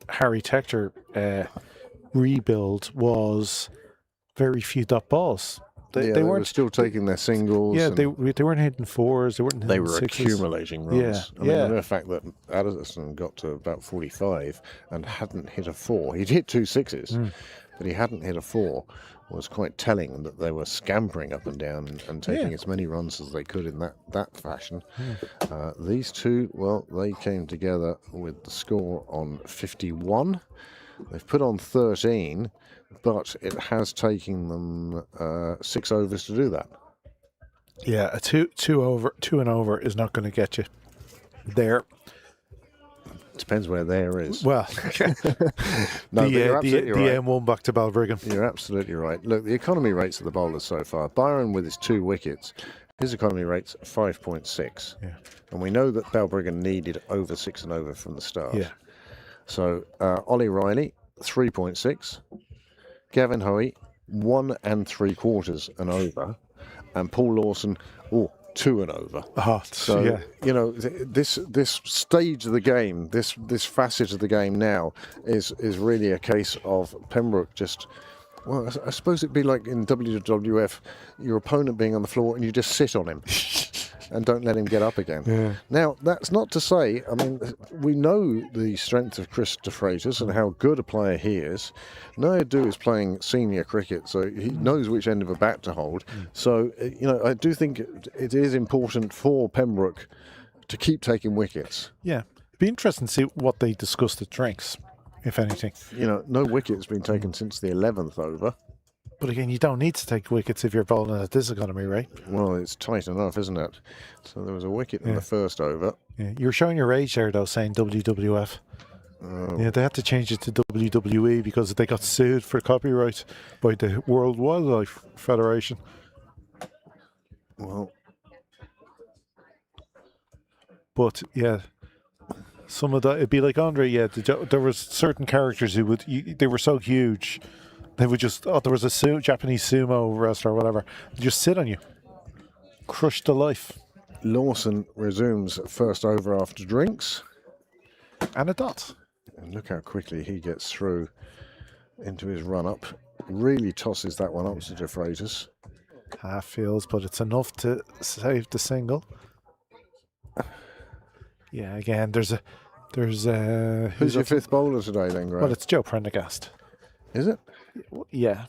Harry Tector rebuild was very few dot balls. They were weren't still taking their singles. Yeah, and they weren't hitting 4s. They weren't. they Hitting were 6s. accumulating runs. Yeah, I mean, the mere fact that Addison got to about 45 and hadn't hit a 4. He'd hit 2 6s, but he hadn't hit a 4. Was quite telling that they were scampering up and down and taking as many runs as they could in that fashion. These two, well, they came together with the score on 51. They've put on 13, but it has taken them 6 overs to do that. Yeah, a two and over is not going to get you there. Depends where there is. Well, No, but you're absolutely the right. M1 back to Balbriggan. You're absolutely right. Look, the economy rates of the bowlers so far. Byron with his 2 wickets, his economy rate's 5.6. Yeah. And we know that Balbriggan needed over 6 and over from the start. Yeah. So Ollie Riley, 3.6. Gavin Hoey, 1 3/4 and over. And Paul Lawson, 2 and over. So, you know, this stage of the game, this facet of the game now is really a case of Pembroke just, well, I suppose it'd be like in WWF, your opponent being on the floor and you just sit on him and don't let him get up again. Yeah. Now, that's not to say, I mean, we know the strength of Chris de Freitas and how good a player he is. Naidu is playing senior cricket, so he knows which end of a bat to hold. So, you know, I do think it is important for Pembroke to keep taking wickets. Yeah. It'd be interesting to see what they discussed at drinks, if anything. You know, no wicket's been taken since the 11th over. But again, you don't need to take wickets if you're bowling at this economy, right? Well, it's tight enough, isn't it? So there was a wicket in the first over. Yeah. You're showing your age there, though, saying WWF. Yeah, they had to change it to WWE because they got sued for copyright by the World Wildlife Federation. Well, but yeah, some of that, it'd be like Andre. Yeah, there was certain characters who they were so huge, they would just there was a Japanese sumo wrestler or whatever, just sit on you, crush the life. Lawson resumes first over after drinks. And a dot. And look how quickly he gets through into his run-up. Really tosses that one up to de Freitas. Half fields, but it's enough to save the single. Yeah, again, there's There's Who's your up- fifth bowler today then, Graham? Well, it's Joe Prendergast. Is it? Yeah.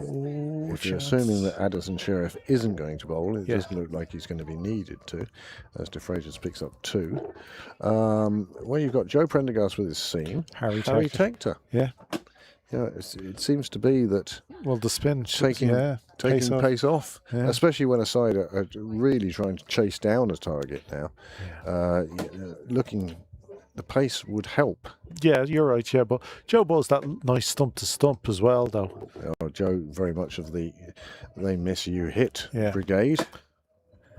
If you're assuming that Addison Sheriff isn't going to bowl, it Yeah. doesn't look like he's going to be needed to, as De Freitas picks up 2. Well, you've got Joe Prendergast with his seam. Harry Tector. Yeah. Yeah, it seems to be that Well, the spin taking pace off. pace off, Yeah. especially when a side are really trying to chase down a target now. Looking, the pace would help. Yeah, you're right. Yeah, but Joe bowls that nice stump to stump as well, though. Joe very much of the they miss you hit Yeah. brigade.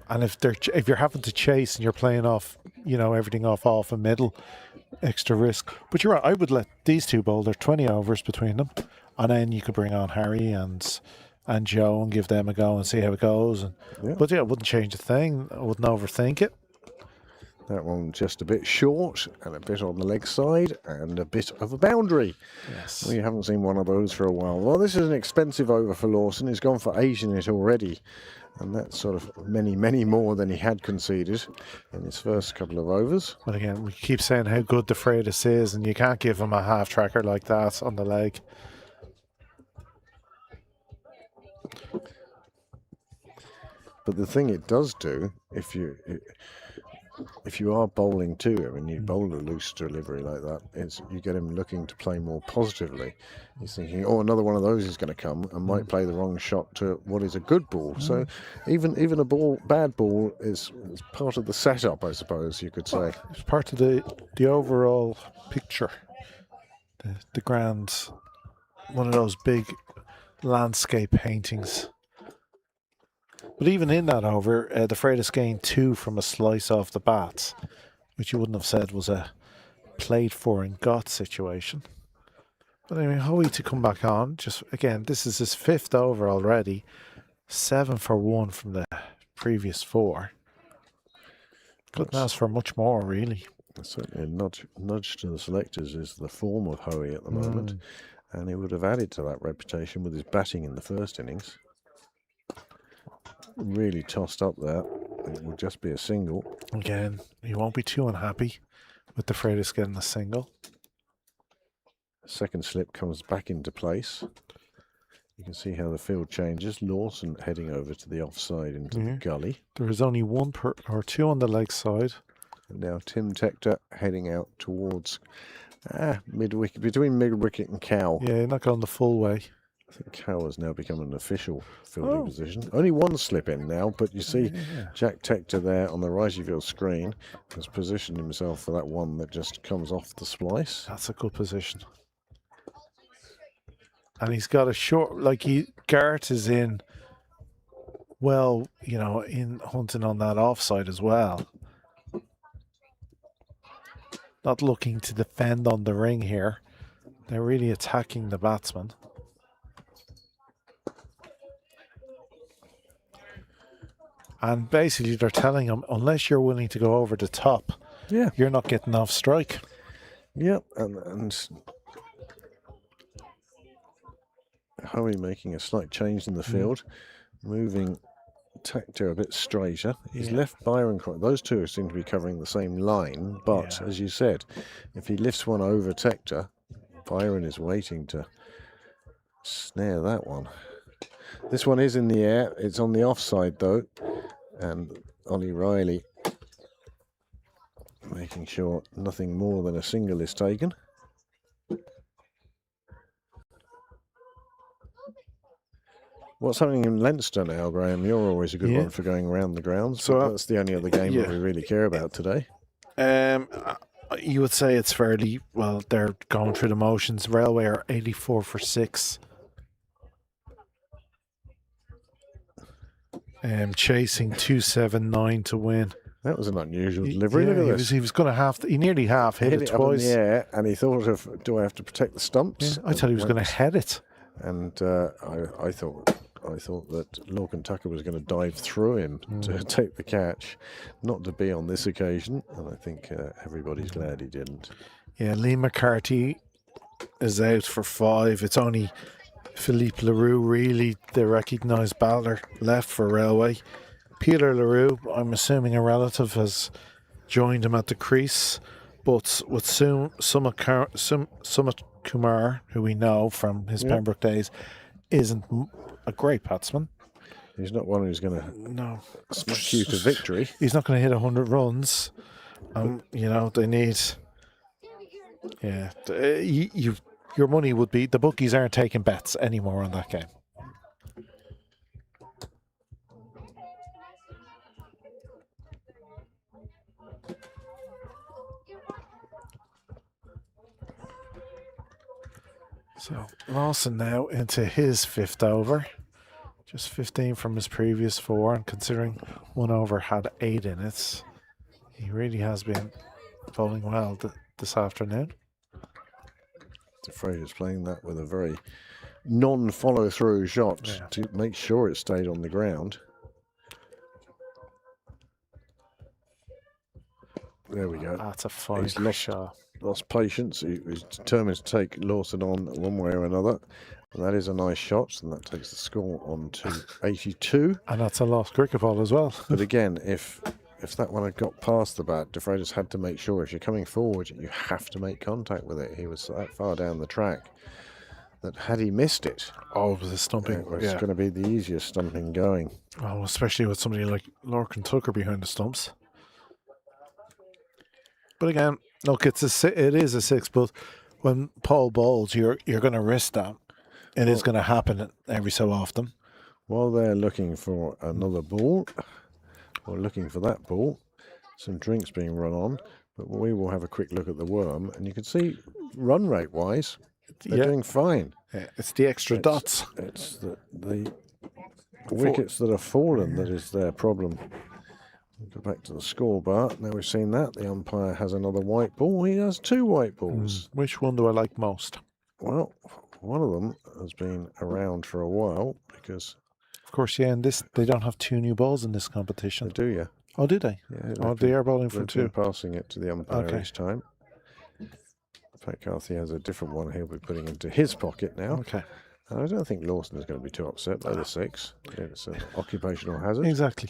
And if you're having to chase and you're playing off, everything off a middle, extra risk. But you're right. I would let these two bowl. There 20 overs between them, and then you could bring on Harry and Joe and give them a go and see how it goes. But it wouldn't change a thing. I wouldn't overthink it. That one just a bit short and a bit on the leg side and a bit of a boundary. Yes. We haven't seen one of those for a while. Well, this is an expensive over for Lawson. He's gone for 8 in it already. And that's sort of many, many more than he had conceded in his first couple of overs. But again, we keep saying how good De Freitas is, and you can't give him a half tracker like that on the leg. But the thing it does do, if you are bowling to him and you bowl a loose delivery like that, is you get him looking to play more positively. He's thinking, oh, another one of those is going to come and might play the wrong shot to what is a good ball. So even a bad ball is part of the setup, I suppose you could say. It's part of the overall picture. The grand, one of those big landscape paintings. But even in that over, De Freitas gained 2 from a slice off the bat, which you wouldn't have said was a played for and got situation. But anyway, Hoey to come back on. Just again, this is his 5th over already. 7 for 1 from the previous 4. Couldn't ask for much more, really. Certainly a nudge to the selectors is the form of Hoey at the moment, and he would have added to that reputation with his batting in the first innings. Really tossed up there. It would just be a single. Again, he won't be too unhappy with De Freitas getting a single. Second slip comes back into place. You can see how the field changes. Lawson heading over to the offside into the gully. There is only 1 or 2 on the leg side. And now Tim Tector heading out towards mid-wicket, between mid-wicket and Cow. Yeah, not going the full way. I think Cow has now become an official fielding position. Only 1 slip in now, but you see Jack Tector there on the right of your screen has positioned himself for that one that just comes off the splice. That's a good position. And he's got a short, Garrett is in, in hunting on that offside as well. Not looking to defend on the ring here. They're really attacking the batsman. And basically they're telling him, unless you're willing to go over the top, you're not getting off strike. Yep, and Hoey making a slight change in the field, moving Tector a bit straighter. He's left Byron. Those two seem to be covering the same line, but as you said, if he lifts one over Tector, Byron is waiting to snare that one. This one is in the air. It's on the offside though, and Ollie Riley making sure nothing more than a single is taken. What's happening in Leinster now, Graham? You're always a good one for going around the grounds. So that's the only other game that we really care about today. You would say it's fairly well. They're going through the motions. Railway are 84 for 6. Chasing 279 to win. That was an unusual delivery. Look at this. He was going to he nearly half hit it up twice. in the air, and he thought of, do I have to protect the stumps? I thought he was going to head it. And I thought that Lorcan Tucker was going to dive through him to take the catch, not to be on this occasion. And I think everybody's glad he didn't. Yeah, Lee McCarthy is out for 5. It's only Philippe Leroux, really, the recognised batter, left for Railway. Peter Leroux, I'm assuming a relative, has joined him at the crease. But with Sumit Kumar, who we know from his Pembroke days, isn't a great batsman. He's not one who's going to No. smack you to victory. He's not going to hit 100 runs. They need... Yeah. Your money would be... The bookies aren't taking bets anymore on that game. So Lawson now into his 5th over. Just 15 from his previous 4, and considering 1 over had 8 in it, he really has been bowling well this afternoon. Afraid is playing that with a very non-follow-through shot to make sure it stayed on the ground. There we go. That's a fine shot. Lost patience. He's determined to take Lawson on one way or another. And that is a nice shot, and that takes the score on to 82. And that's a lost cricket ball as well. But again, if that one had got past the bat, De Freitas had to make sure if you're coming forward, you have to make contact with it. He was that far down the track that had he missed it, it was a stumping. it was going to be the easiest stumping going. Oh, especially with somebody like Lorcan Tucker behind the stumps. But again, look, it is a 6, but when Paul bowls, you're going to risk that. It is going to happen every so often. While they're looking for another ball, or looking for that ball, some drinks being run on, but we will have a quick look at the worm, and you can see run rate wise, they're doing fine. Yeah, it's the extra dots. It's the wickets that have fallen that is their problem. We'll go back to the score bar. Now we've seen that. The umpire has another white ball. He has 2 white balls. Which one do I like most? Well, one of them has been around for a while because... Of course, in this, they don't have 2 new balls in this competition. They do, yeah. Oh, do they? Yeah, they are bowling for 2. Passing it to the umpire each time. Pat Carthy has a different one he'll be putting into his pocket now. Okay. And I don't think Lawson is going to be too upset by the 6. It's an occupational hazard. Exactly.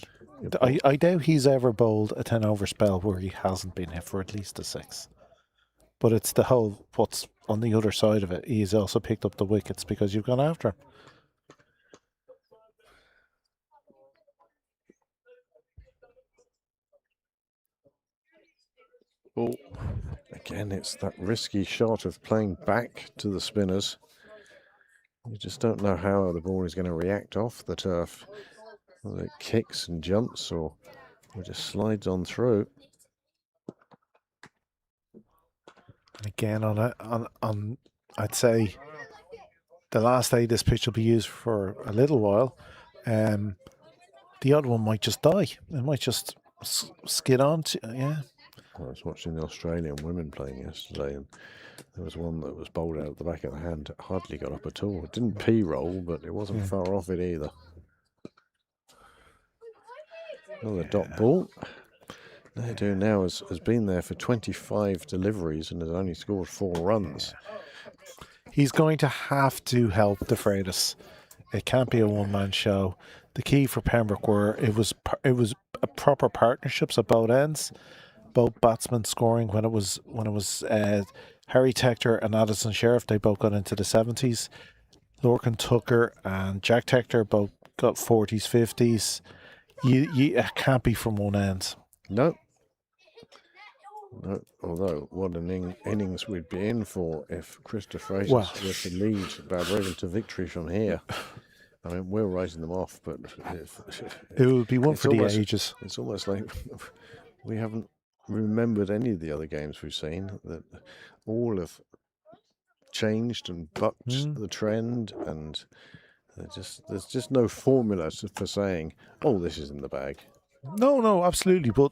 I doubt he's ever bowled a 10 over spell where he hasn't been hit for at least a 6. But it's the whole, what's on the other side of it. He's also picked up the wickets because you've gone after him. Oh, again, it's that risky shot of playing back to the spinners. You just don't know how the ball is going to react off the turf. Whether it kicks and jumps or just slides on through. And again, on I'd say the last day this pitch will be used for a little while. The other one might just die. It might just skid on. I was watching the Australian women playing yesterday, and there was one that was bowled out at the back of the hand. It hardly got up at all. It didn't p-roll, but it wasn't far off it either. Another dot ball. Naidu now has been there for 25 deliveries and has only scored 4 runs. He's going to have to help De Freitas. It can't be a one-man show. The key for Pembroke were it was a proper partnerships at both ends, both batsmen scoring when it was Harry Tector and Addison Sheriff. They both got into the 70s. Lorcan Tucker and Jack Tector both got 40s, 50s. You can't be from one end. No. No, although what an innings we'd be in for if Chris De Freitas were to lead Balbriggan to victory from here. I mean, we're writing them off, but it would be one for the ages. It's almost like we haven't remembered any of the other games we've seen, that all have changed and bucked the trend, and there's just no formula for saying, oh, this is in the bag. No, absolutely, but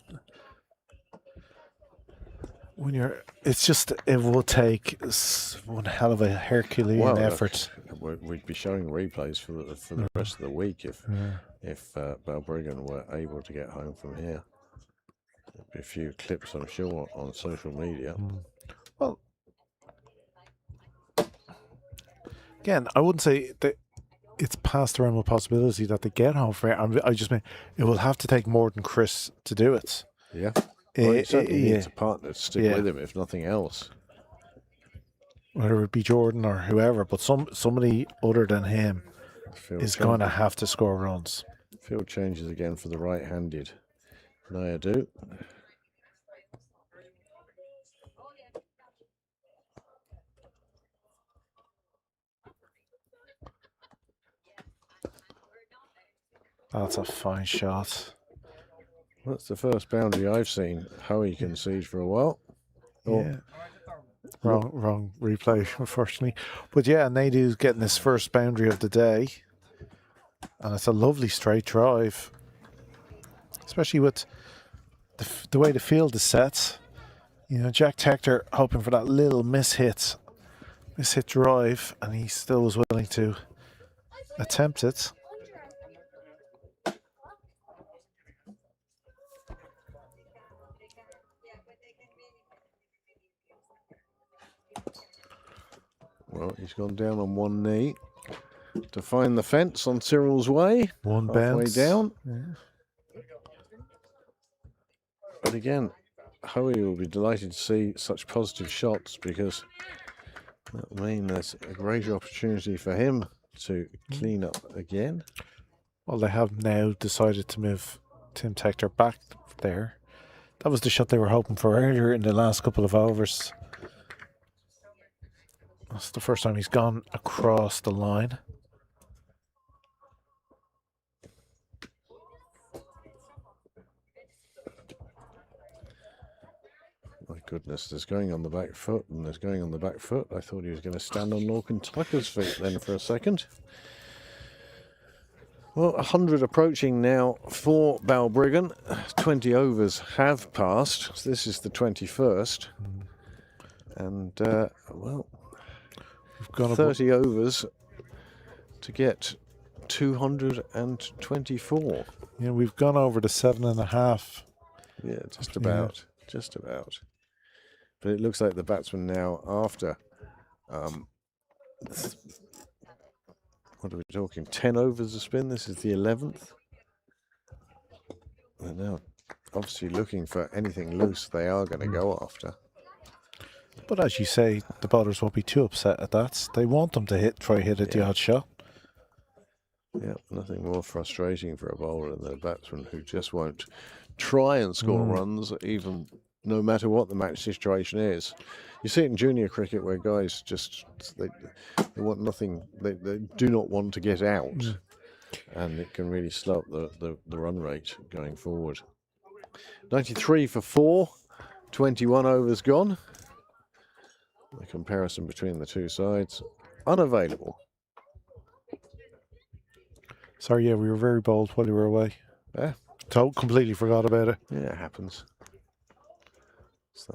when it will take one hell of a Herculean effort. We'd be showing replays for the rest of the week if Balbriggan were able to get home from here. There'd be a few clips, I'm sure, on social media. Well, again, I wouldn't say that it's past the realm of possibility that they get home for it. I just mean it will have to take more than Chris to do it. Yeah. Well, he certainly yeah, needs a partner to stick Yeah. with him, if nothing else. whether it be Jordan or whoever, but somebody other than him Field is going to changes. have to score runs. Field changes again for the right-handed Nayadu. That's a fine shot. That's the first boundary I've seen Howie concede for a while. Oh, Yeah. Wrong replay, unfortunately. But yeah, Nadu's getting his first boundary of the day. And it's a lovely straight drive. Especially with the way the field is set. You know, Jack Tector hoping for that little mishit drive, and he still was willing to attempt it. well, he's gone down on one knee to find the fence on Cyril's way. One Halfway bounce. down. Yeah. But again, Howie will be delighted to see such positive shots because that will mean there's a greater opportunity for him to clean up again. Well, they have now decided to move Tim Tector back there. That was the shot they were hoping for earlier in the last couple of overs. That's the first time he's gone across the line. My goodness, there's going on the back foot and there's going on the back foot. I thought he was going to stand on Lorcan Tucker's feet then for a second. Well, 100 approaching now for Balbriggan. 20 overs have passed. This is the 21st. And, well, We've gone 30 overs to get 224. Yeah, we've gone over the 7.5. Yeah, just about. Just about. But it looks like the batsman now, after what are we talking? 10 overs a spin. This is the 11th. They're now obviously looking for anything loose they are going to go after. But as you say, the bowlers won't be too upset at that. They want them to try hit at the odd shot. Yeah, nothing more frustrating for a bowler than a batsman who just won't try and score runs, even no matter what the match situation is. You see it in junior cricket where guys just they want nothing. They do not want to get out, and it can really slow up the run rate going forward. 93 for 4, 21 overs gone. The comparison between the two sides unavailable. Sorry, yeah, we were very bold while you were away. Yeah, Completely forgot about it. yeah, it happens. So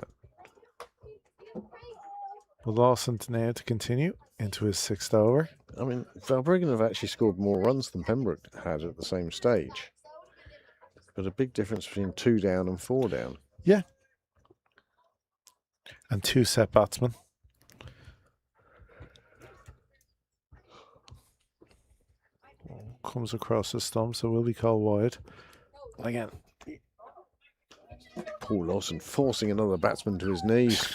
Well, Lawson now to continue into his 6th over. I mean, Balbriggan have actually scored more runs than Pembroke had at the same stage. But a big difference between 2 down and 4 down. Yeah. And 2 set batsmen. Comes across the stump, so will be called wide. Again, Paul Lawson forcing another batsman to his knees.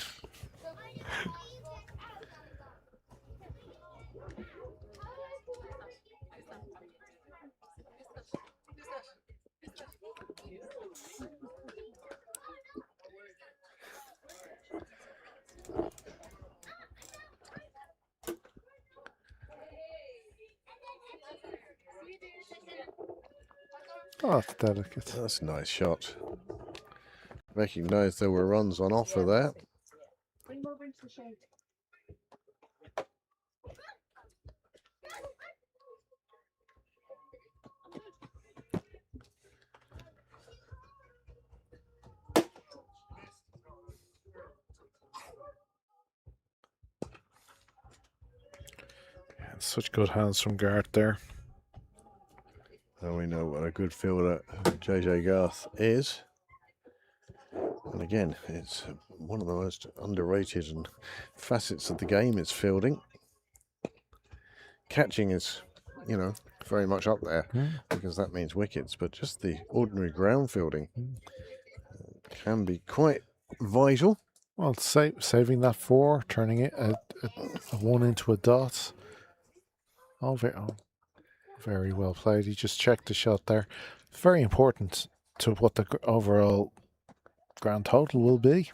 Oh, that's delicate. That's a nice shot. Recognised there were runs on offer there. Bring more into the shade. Yeah, such good hands from Garth there. And we know what a good fielder JJ Garth is. And again, it's one of the most underrated and facets of the game is fielding. Catching is, you know, very much up there because that means wickets, but just the ordinary ground fielding. can be quite vital. Well, saving that 4, turning it a 1 into a dot. Very well played. He just checked the shot there. Very important to what the overall grand total will be.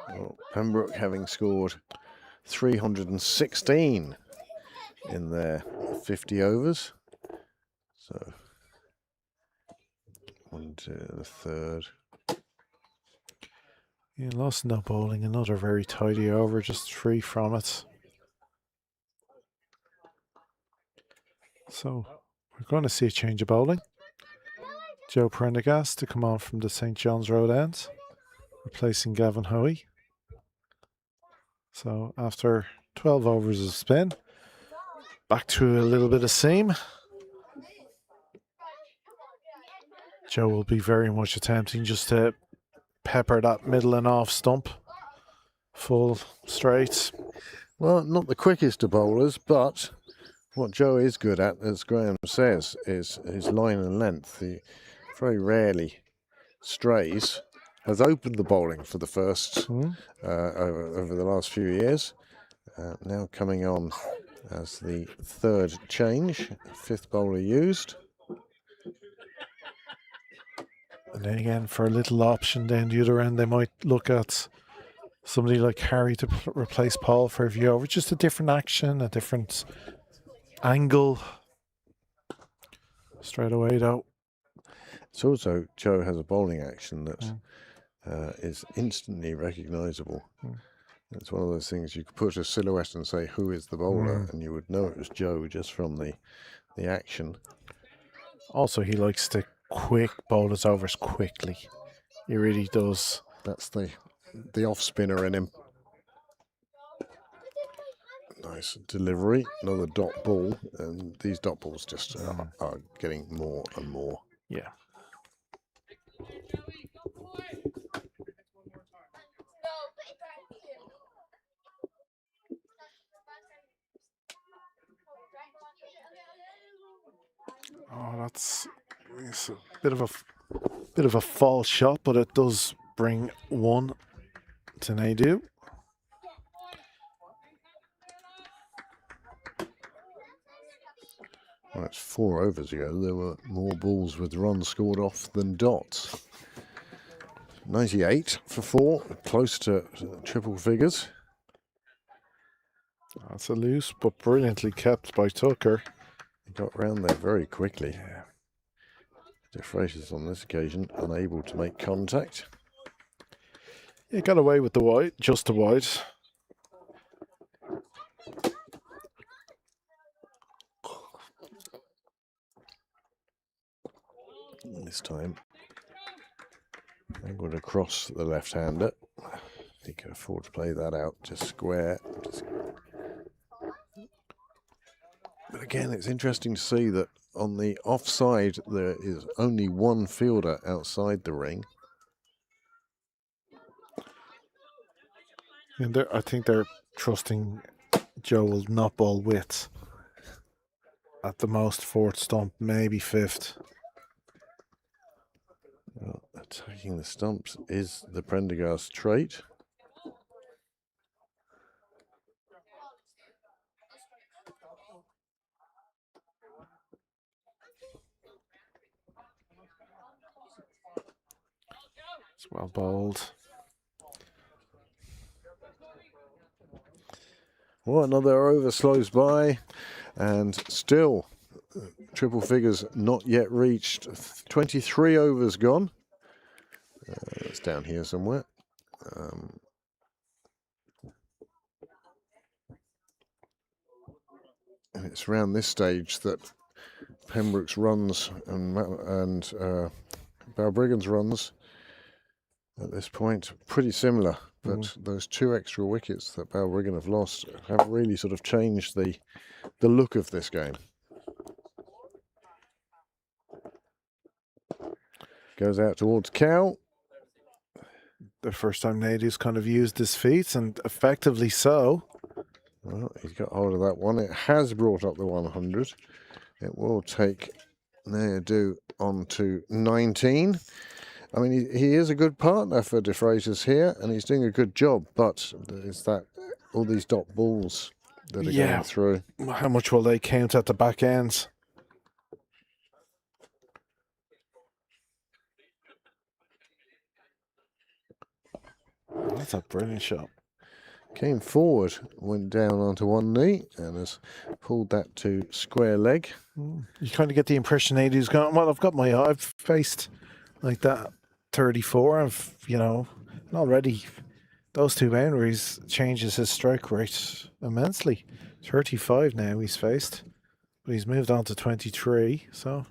Well, Pembroke having scored 316 in their 50 overs. So, 1 to the third. Yeah, lost no bowling. Another very tidy over, just 3 from it. So, we're going to see a change of bowling. Joe Prendergast to come on from the St. John's Road end, replacing Gavin Hoey. So after 12 overs of spin, back to a little bit of seam. Joe will be very much attempting just to pepper that middle and off stump. Full straight. Well, not the quickest of bowlers, but what Joe is good at, as Graham says, is his line and length. He very rarely strays. Has opened the bowling for the first over the last few years. Now coming on as the third change, 5th bowler used. And then again, for a little option down the other end, they might look at somebody like Harry to replace Paul for a few overs. Just a different action, a different angle. Straight away, though. It's also, Joe has a bowling action that is instantly recognisable. It's one of those things you could put a silhouette and say, who is the bowler? And you would know it was Joe just from the action. Also, he likes to bowl his overs quickly. He really does. That's the off spinner in him. Nice delivery, another dot ball, and these dot balls just are getting more and more. Yeah. Oh, it's a bit of a false shot, but it does bring 1 to Nadu. Well, it's 4 overs ago. There were more balls with runs scored off than dots. 98 for 4, close to triple figures. That's a loose, but brilliantly kept by Tucker. He got round there very quickly. DeFreitas on this occasion unable to make contact. He got away with the wide, just the wide. This time, angled across the left-hander. He can afford to play that out just square. But again, it's interesting to see that on the offside there is only 1 fielder outside the ring. And I think they're trusting Joe will not bowl width. At the most, 4th stump, maybe 5th. Well, attacking the stumps is the Prendergast trait. It's well bowled. Well, another over slows by, and still triple figures not yet reached. 23 overs gone. It's down here somewhere. And it's around this stage that Pembroke's runs and Balbriggan's runs at this point pretty similar. But those 2 extra wickets that Balbriggan have lost have really sort of changed the look of this game. Goes out towards Cow. The first time Nadu's kind of used his feet, and effectively so. Well, he's got hold of that one. It has brought up the 100. It will take Nadu on to 19. I mean, he is a good partner for De Freitas here, and he's doing a good job. But it's that all these dot balls that are Yeah. going through. How much will they count at the back ends? That's a brilliant shot. Came forward, went down onto one knee, and has pulled that to square leg. You kind of get the impression that he's going, well, I've faced like that 34. And already those two boundaries changes his strike rate immensely. 35 now he's faced, but he's moved on to 23. So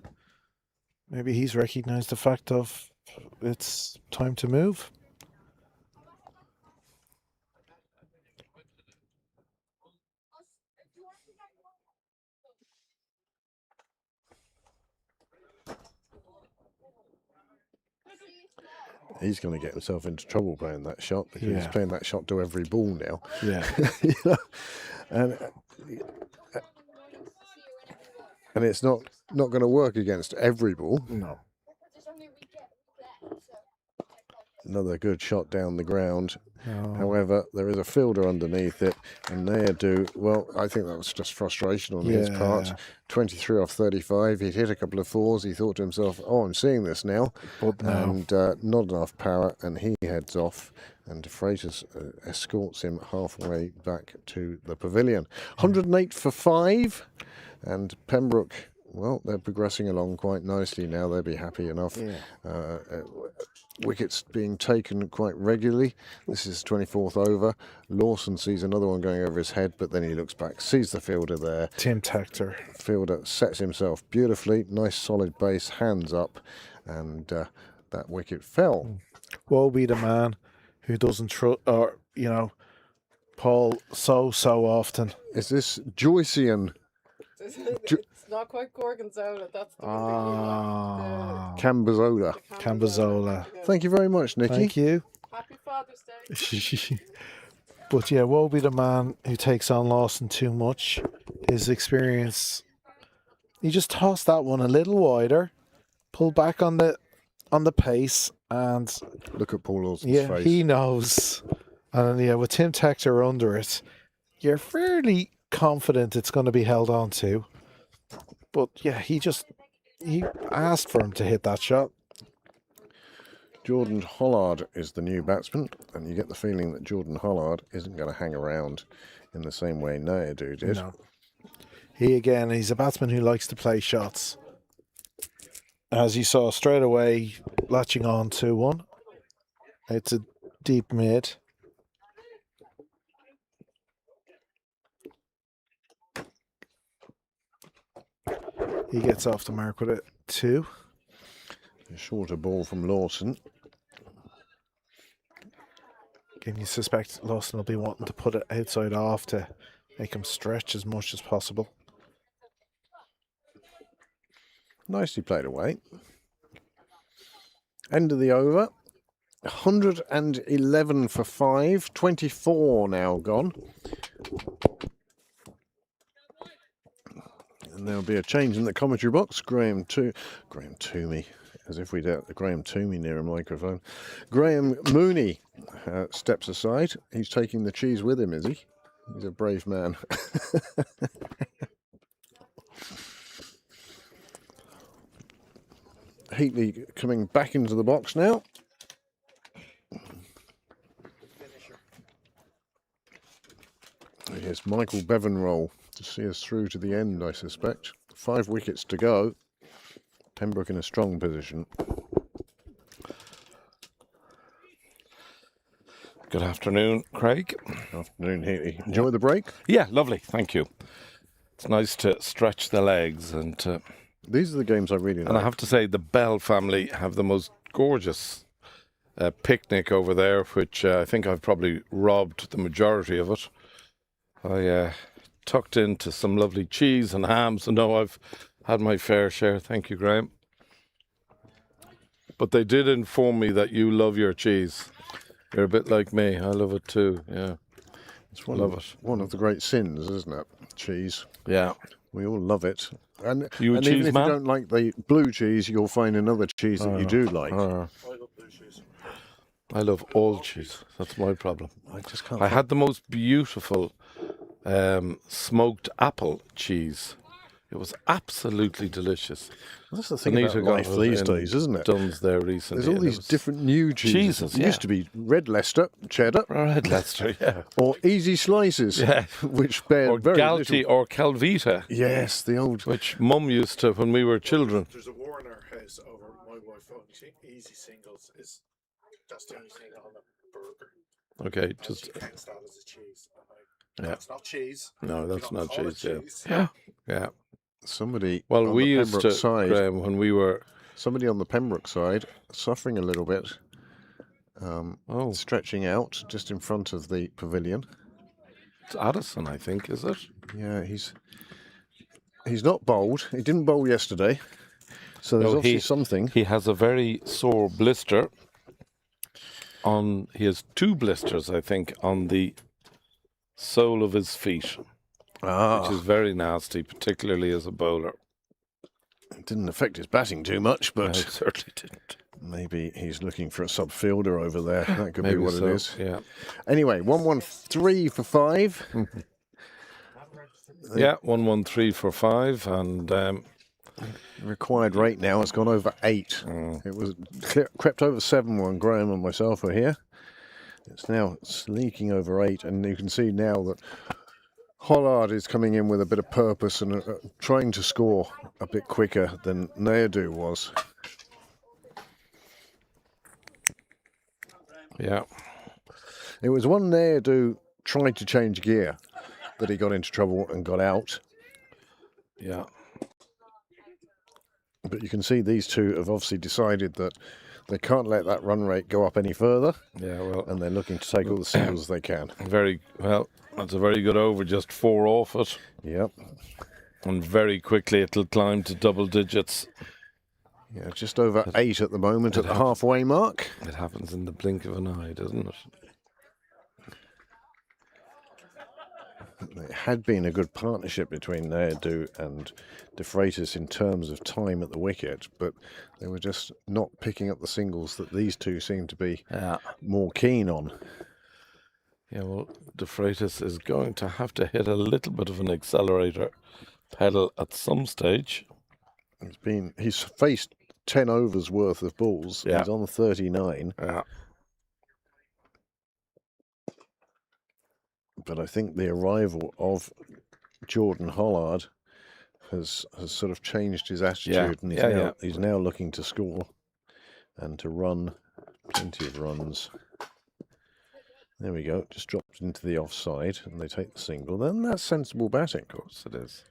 maybe he's recognised the fact of it's time to move. He's going to get himself into trouble playing that shot because he's Yeah. playing that shot to every ball now. Yeah. You know? And it's not going to work against every ball. No. Another good shot down the ground. Oh. However, there is a fielder underneath it, and well, I think that was just frustration on his part. 23 off 35. He'd hit a couple of fours. He thought to himself, "Oh, I'm seeing this now," But no. and not enough power, and he heads off. And De Freitas escorts him halfway back to the pavilion. 108 for 5, and Pembroke. Well, they're progressing along quite nicely now. They'll be happy enough. Yeah. Wickets being taken quite regularly. This is 24th over. Lawson sees another one going over his head, but then he looks back, sees the fielder there. Tim Tactor. Fielder sets himself beautifully. Nice solid base, hands up, and that wicket fell. Woe be the man who doesn't trust, or, Paul so often. Is this Joycean It's not quite Gorgonzola. That's the one that you want. Cambozola? The Cambozola. Thank you very much, Nikki. Thank you. Happy Father's Day. But yeah, woe be the man who takes on Lawson too much. His experience, he just tossed that one a little wider, pulled back on the pace, and Look at Paul Lawson's face. he knows. And yeah, with Tim Tactor under it, you're fairly confident it's going to be held on to. But yeah, he asked for him to hit that shot. Jordan Hollard is the new batsman, and you get the feeling that Jordan Hollard isn't going to hang around in the same way Naidu did. No. He's a batsman who likes to play shots. As you saw straight away, latching on to one. It's a deep mid. He gets off the mark with it, 2. A shorter ball from Lawson. Again, you suspect Lawson will be wanting to put it outside off to make him stretch as much as possible. Nicely played away. End of the over. 111 for 5. 24 now gone. And there'll be a change in the commentary box. Graham Toomey, as if we had Graham Toomey near a microphone. Graham Mooney steps aside. He's taking the cheese with him, is he? He's a brave man. Heatley coming back into the box now. Here's Michael Bevanroll to see us through to the end, I suspect. 5 wickets to go. Pembroke in a strong position. Good afternoon, Craig. Afternoon, Heatley. Enjoy the break? Yeah, lovely. Thank you. It's nice to stretch the legs, and These are the games I really like. I have to say the Bell family have the most gorgeous picnic over there, which I think I've probably robbed the majority of it. I tucked into some lovely cheese and ham, so no, I've had my fair share. Thank you, Graham. But they did inform me that you love your cheese. You're a bit like me. I love it too. Yeah, It's love it. one of the great sins, isn't it? Cheese. Yeah. We all love it. And, You a and even cheese if man? you don't like the blue cheese, you'll find another cheese that you do like. I love blue cheese. I love all cheese. That's my problem. I just can't. I had the most beautiful smoked apple cheese. It was absolutely delicious. That's the thing Anita about got life it these in days, isn't it? Duns there recently. There's all and it these was different new cheeses. cheeses, It used to be red Leicester, cheddar, Red Leicester, yeah. or easy slices, Yeah. which bear Or very Galti little. or Calvita, Yes, the old. which Mum used to when we were children. There's a war in our house over my wife only easy singles is that's the only thing on a burger. Okay, And just she counts that as a cheese. I'm like, Yeah. that's not cheese. no, You that's don't not call it cheese. Yeah, yeah. Somebody Well, on we the used Pembroke to, side, Graham, when we were somebody on the Pembroke side, suffering a little bit, oh, stretching out just in front of the pavilion. it's Addison, I think, is it? Yeah, he's not bowled. He didn't bowl yesterday, so there's No, obviously something. He has a very sore blister on. He has 2 blisters, I think, on the sole of his feet, which is very nasty, particularly as a bowler. It didn't affect his batting too much, No, but it certainly didn't. maybe he's looking for a sub-fielder over there. That could be Maybe what so, it is. Yeah, Anyway, 113 for 5. yeah. 113 for 5, and Required rate now has gone over 8. It was crept over 7 when Graham and myself were here. It's now sneaking over 8, and you can see now that Hollard is coming in with a bit of purpose and trying to score a bit quicker than Nairdu was. yeah, It was one Nairdu tried to change gear that he got into trouble and got out. yeah. But you can see these two have obviously decided that they can't let that run rate go up any further, Yeah, well, and they're looking to take all the singles they can. very well. That's a very good over, just 4 off it, Yep. and very quickly it'll climb to double digits. Yeah, just over 8 at the moment at the halfway mark. It happens in the blink of an eye, doesn't it? It had been a good partnership between Nairdu and De Freitas in terms of time at the wicket, but they were just not picking up the singles that these two seem to be Yeah. more keen on. Yeah, well, De Freitas is going to have to hit a little bit of an accelerator pedal at some stage. He's faced 10 overs worth of balls. Yeah. He's on 39. Yeah. But I think the arrival of Jordan Hollard has sort of changed his attitude, and he's now looking to score and to run plenty of runs. There we go, just dropped into the offside, and they take the single. Then that's sensible batting. Of course it is.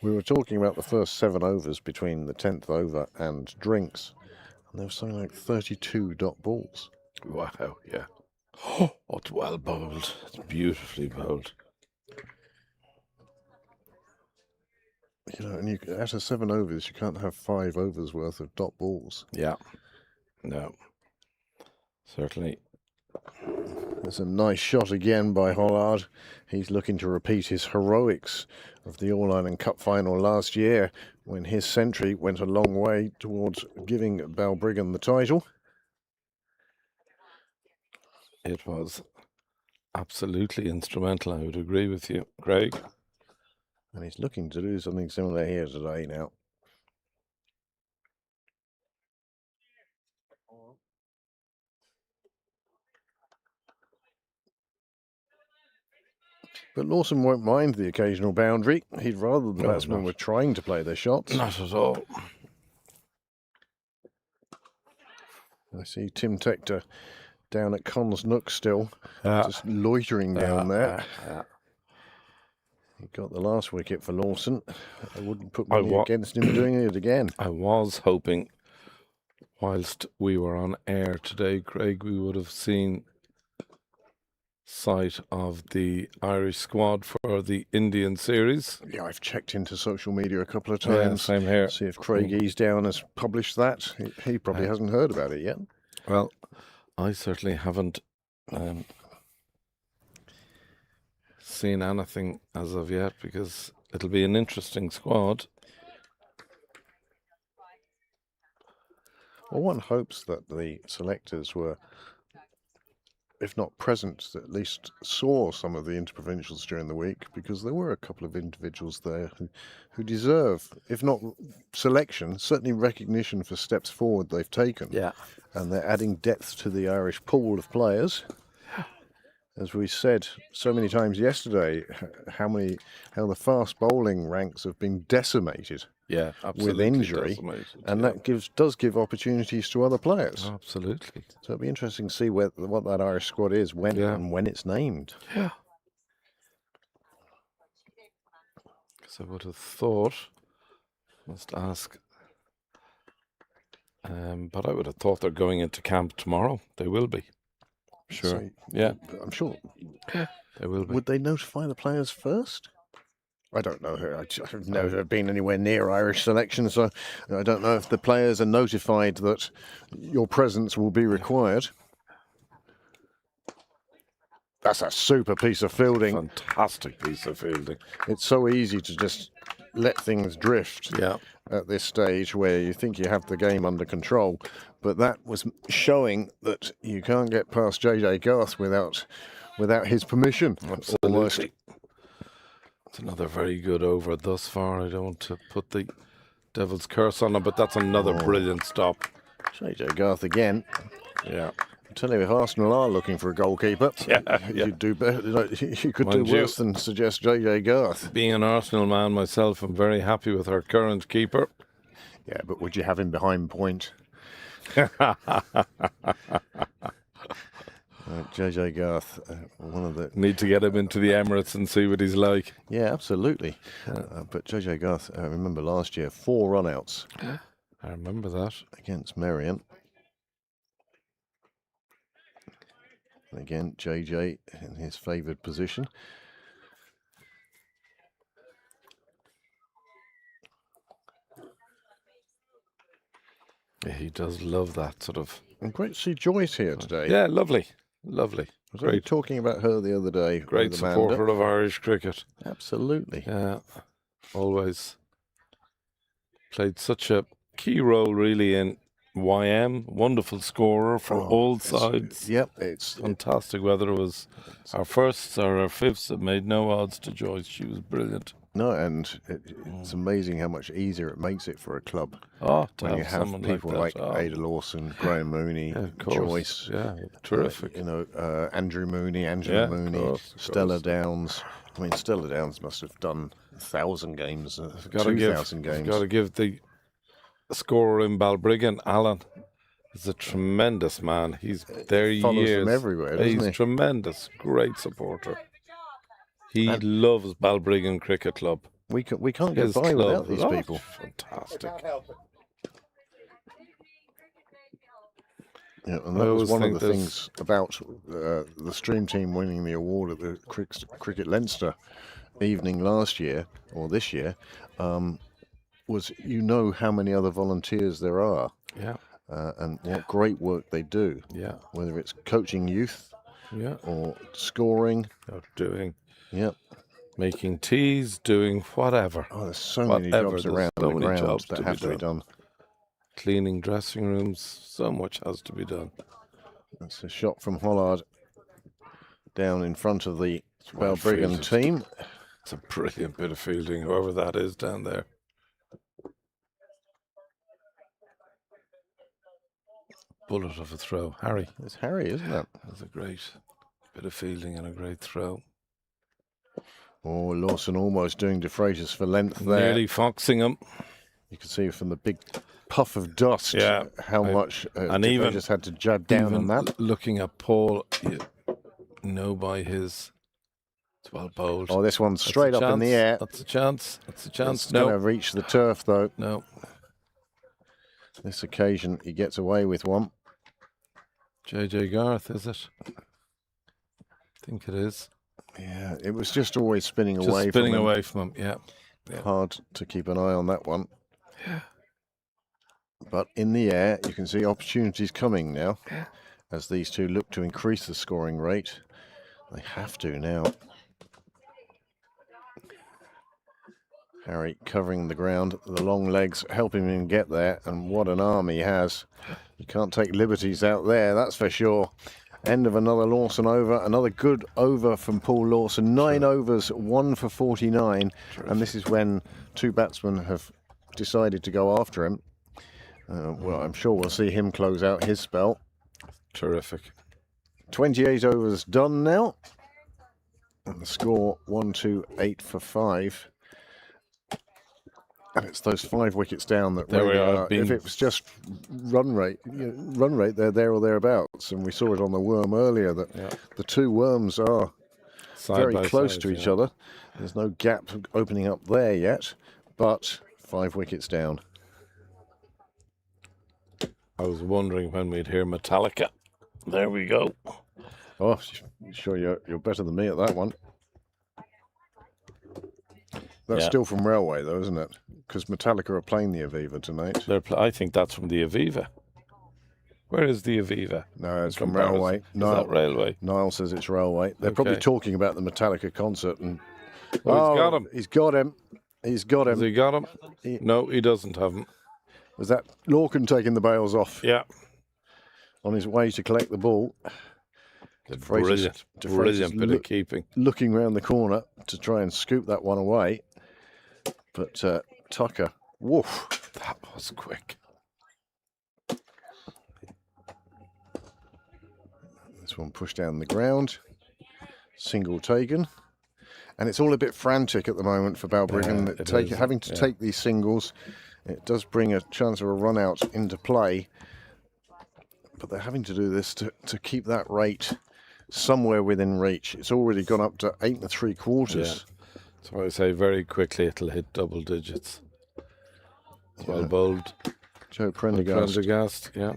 We were talking about the first 7 overs between the 10th over and drinks, and there was something like 32 dot balls. Wow, yeah. Oh, it's well bowled. It's beautifully bowled. You know, and out of 7 overs, you can't have 5 overs worth of dot balls. Yeah. No. Certainly. There's a nice shot again by Hollard. He's looking to repeat his heroics of the All-Ireland Cup final last year, when his century went a long way towards giving Balbriggan the title. It was absolutely instrumental. I would agree with you, Craig. And he's looking to do something similar here today now. But Lawson won't mind the occasional boundary. He'd rather the batsmen were trying to play their shots. Not at all. I see Tim Tector down at Conn's Nook still, just loitering down there. He got the last wicket for Lawson. I wouldn't put money against him doing it again. I was hoping, whilst we were on air today, Craig, we would have seen sight of the Irish squad for the Indian series. Yeah, I've checked into social media a couple of times. Yeah, same here. See if Craig Easdown has published that. He probably hasn't heard about it yet. Well, I certainly haven't. seen anything as of yet because it'll be an interesting squad. Well, one hopes that the selectors were, if not present, at least saw some of the interprovincials during the week, because there were a couple of individuals there who deserve, if not selection, certainly recognition for steps forward they've taken. Yeah. And they're adding depth to the Irish pool of players. As we said so many times yesterday, how the fast bowling ranks have been decimated. Yeah, absolutely. With injury, decimated, and yeah. that does give opportunities to other players. Absolutely. So it'll be interesting to see what that Irish squad is when it's named. Yeah. Because I would have thought, must ask, but I would have thought they're going into camp tomorrow. They will be. Sure. So, yeah. I'm sure. Yeah. They will be. Would they notify the players first? I don't know. I've never been anywhere near Irish selection, so I don't know if the players are notified that your presence will be required. That's a super piece of fielding. Fantastic piece of fielding. It's so easy to just let things drift at this stage where you think you have the game under control. But that was showing that you can't get past JJ Garth without his permission. Absolutely. Almost. It's another very good over thus far. I don't want to put the devil's curse on it, but that's another brilliant stop. JJ Garth again. Yeah. I tell you, if Arsenal are looking for a goalkeeper, you'd do better. You could do worse than suggest JJ Garth. Being an Arsenal man myself, I'm very happy with our current keeper. Yeah, but would you have him behind point? JJ Garth, one of the... Need to get him into the Emirates and see what he's like. Yeah, absolutely. But JJ Garth, I remember last year, 4 run-outs. I remember that. Against Marion. And again, JJ in his favoured position. Yeah, he does love that sort of... And great to see Joyce here today. Yeah, lovely. Lovely. I was talking about her the other day. Great supporter of Irish cricket. Absolutely. Yeah. Always played such a key role really in YM. Wonderful scorer for all sides. Yep. It's fantastic. Whether it was our firsts or our fifths, it made no odds to Joyce. She was brilliant. No, and it's amazing how much easier it makes it for a club. When you have people like Ada Lawson, Graham Mooney, Joyce. Yeah, terrific. Andrew Mooney, Angela Mooney, Stella Downs. I mean, Stella Downs must have done 1,000 games, 2,000 games. Got to give the scorer in Balbriggan, Alan, is a tremendous man. He's there follows years. Them everywhere, doesn't He's he? Tremendous, great supporter. He loves Balbriggan Cricket Club. We can't get by without these people. Fantastic. Yeah, and that was one of the things about the Stream team winning the award at the Cricket Leinster evening last year, or this year, was how many other volunteers there are. Yeah. And what great work they do. Yeah. Whether it's coaching youth or scoring. Or doing. Yep. Making teas, doing whatever. Oh, there's so many jobs around the ground that have to be done. Cleaning dressing rooms, so much has to be done. That's a shot from Hollard down in front of the Balbriggan team. It's a brilliant bit of fielding, whoever that is down there. Bullet of a throw. Harry. It's Harry, isn't it? That's a great bit of fielding and a great throw. Oh, Lawson almost doing De Freitas for length there. Nearly foxing him. You can see from the big puff of dust how much and De even Freitas had to jab down on that. Looking at Paul, you know by his... It's well bowled. Oh, this one's straight up in the air. That's a chance. That's a chance. It's going to reach the turf, though. No. This occasion, he gets away with one. JJ Garth, is it? I think it is. Yeah, it was just always spinning away from him. Yeah. Hard to keep an eye on that one. Yeah. But in the air, you can see opportunities coming now as these two look to increase the scoring rate. They have to now. Harry covering the ground, the long legs helping him get there, and what an arm he has. You can't take liberties out there, that's for sure. End of another Lawson over, another good over from Paul Lawson. 9 overs, 1 for 49, and this is when two batsmen have decided to go after him. Well, I'm sure we'll see him close out his spell. Terrific. 28 overs done now, and the score 1-2-8 for 5. And it's those 5 wickets down that There we really are, if it was just run rate, they're there or thereabouts. And we saw it on the worm earlier that the two worms are very close to each other. There's no gap opening up there yet, but 5 wickets down. I was wondering when we'd hear Metallica. There we go. Oh, sure, you're better than me at that one. That's still from Railway, though, isn't it? Because Metallica are playing the Aviva tonight. I think that's from the Aviva. Where is the Aviva? No, it's from Railway. Is that Railway? Niall says it's Railway. They're probably talking about the Metallica concert. And he's got him. He's got him. He's got him. Has he got him? No, he doesn't have him. Was that Lorcan taking the bails off? Yeah. On his way to collect the ball. Brilliant bit of keeping. Looking round the corner to try and scoop that one away. But Tucker, woof. That was quick. This one pushed down the ground. Single taken. And it's all a bit frantic at the moment for Balbriggan. Having to take these singles, it does bring a chance of a run out into play. But they're having to do this to keep that rate somewhere within reach. It's already gone up to 8 3/4. Yeah. So I say very quickly it'll hit double digits. Well bowled. Joe Prendergast. Yeah.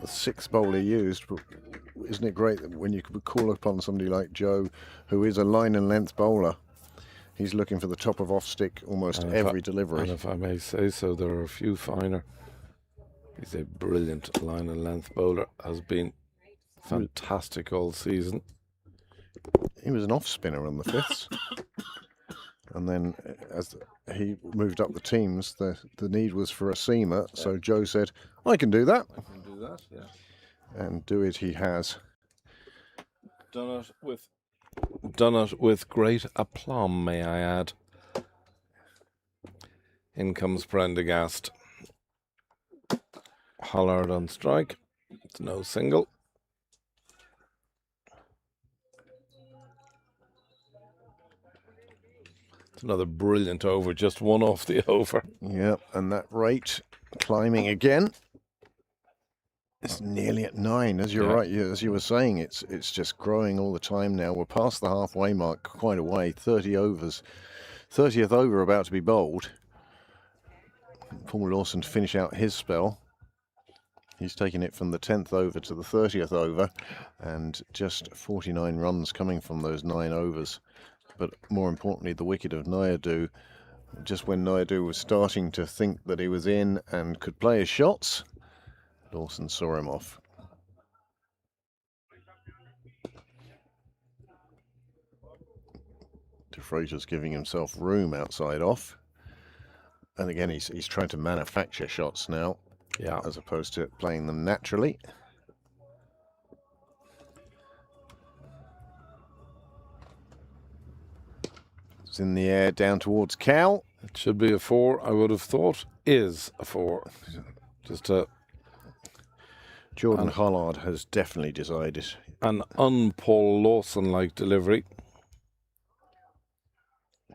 The 6th bowler used, but isn't it great that when you could call upon somebody like Joe, who is a line and length bowler, he's looking for the top of off stick almost every delivery. And if I may say so, there are a few finer. He's a brilliant line and length bowler, has been fantastic all season. He was an off spinner on the 5ths. And then as he moved up the teams, the need was for a seamer. So Joe said, I can do that. I can do that, yeah. And do it he has. Done it with great aplomb, may I add. In comes Prendergast. Hollard on strike. It's no single. It's another brilliant over, just one off the over. Yep, and that rate climbing again. It's nearly at 9, as you're right. As you were saying, it's just growing all the time now. We're past the halfway mark quite a way. 30 overs. 30th over about to be bowled. Paul Lawson to finish out his spell. He's taking it from the 10th over to the 30th over, and just 49 runs coming from those 9 overs. But more importantly, the wicket of Naidu, just when Naidu was starting to think that he was in and could play his shots, Lawson saw him off. De Fraser's giving himself room outside off. And again, he's trying to manufacture shots now, as opposed to playing them naturally. It's in the air down towards Cal. It should be a 4, I would have thought. Is a 4. Just a... Jordan Hollard has definitely decided. An un-Paul Lawson-like delivery.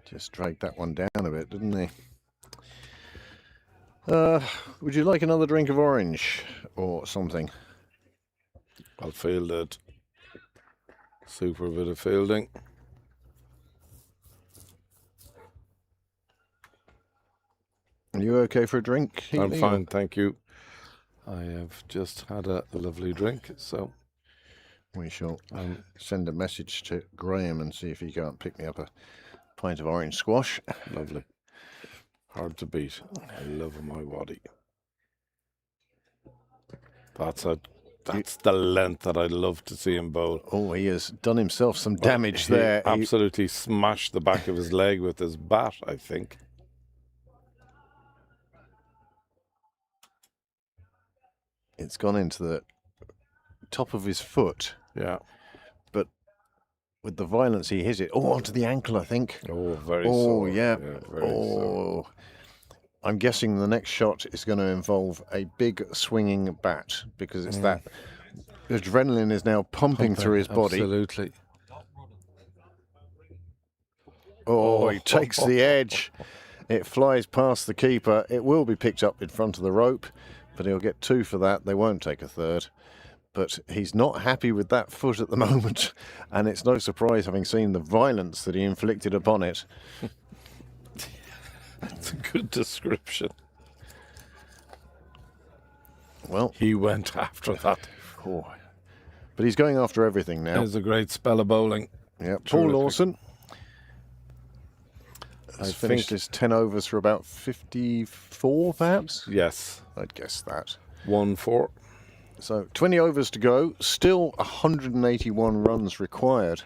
Just dragged that one down a bit, didn't he? Would you like another drink of orange or something? I'll field it. Super bit of fielding. Are you okay for a drink, Healy? I'm fine, thank you. I have just had a lovely drink, so... We shall send a message to Graham and see if he can't pick me up a pint of orange squash. Lovely. Hard to beat. I love my body. That's the length that I'd love to see him bowl. Oh, he has done himself some damage there. Absolutely smashed the back of his leg with his bat, I think. It's gone into the top of his foot, Yeah. but with the violence he hit it, onto the ankle, I think. Oh, very Oh, sore. yeah. Very sore. I'm guessing the next shot is going to involve a big swinging bat because it's that adrenaline is now pumping through his body. Absolutely. Oh, he takes the edge. It flies past the keeper. It will be picked up in front of the rope, but he'll get 2 for that. They won't take a third. But he's not happy with that foot at the moment, and it's no surprise having seen the violence that he inflicted upon it. That's a good description. Well, He went after that. but he's going after everything now. There's a great spell of bowling. Yeah, Paul Terrific. Lawson I has finished think- his 10 overs for about 54, perhaps? Yes. I'd guess that. 1-4. So 20 overs to go, still 181 runs required.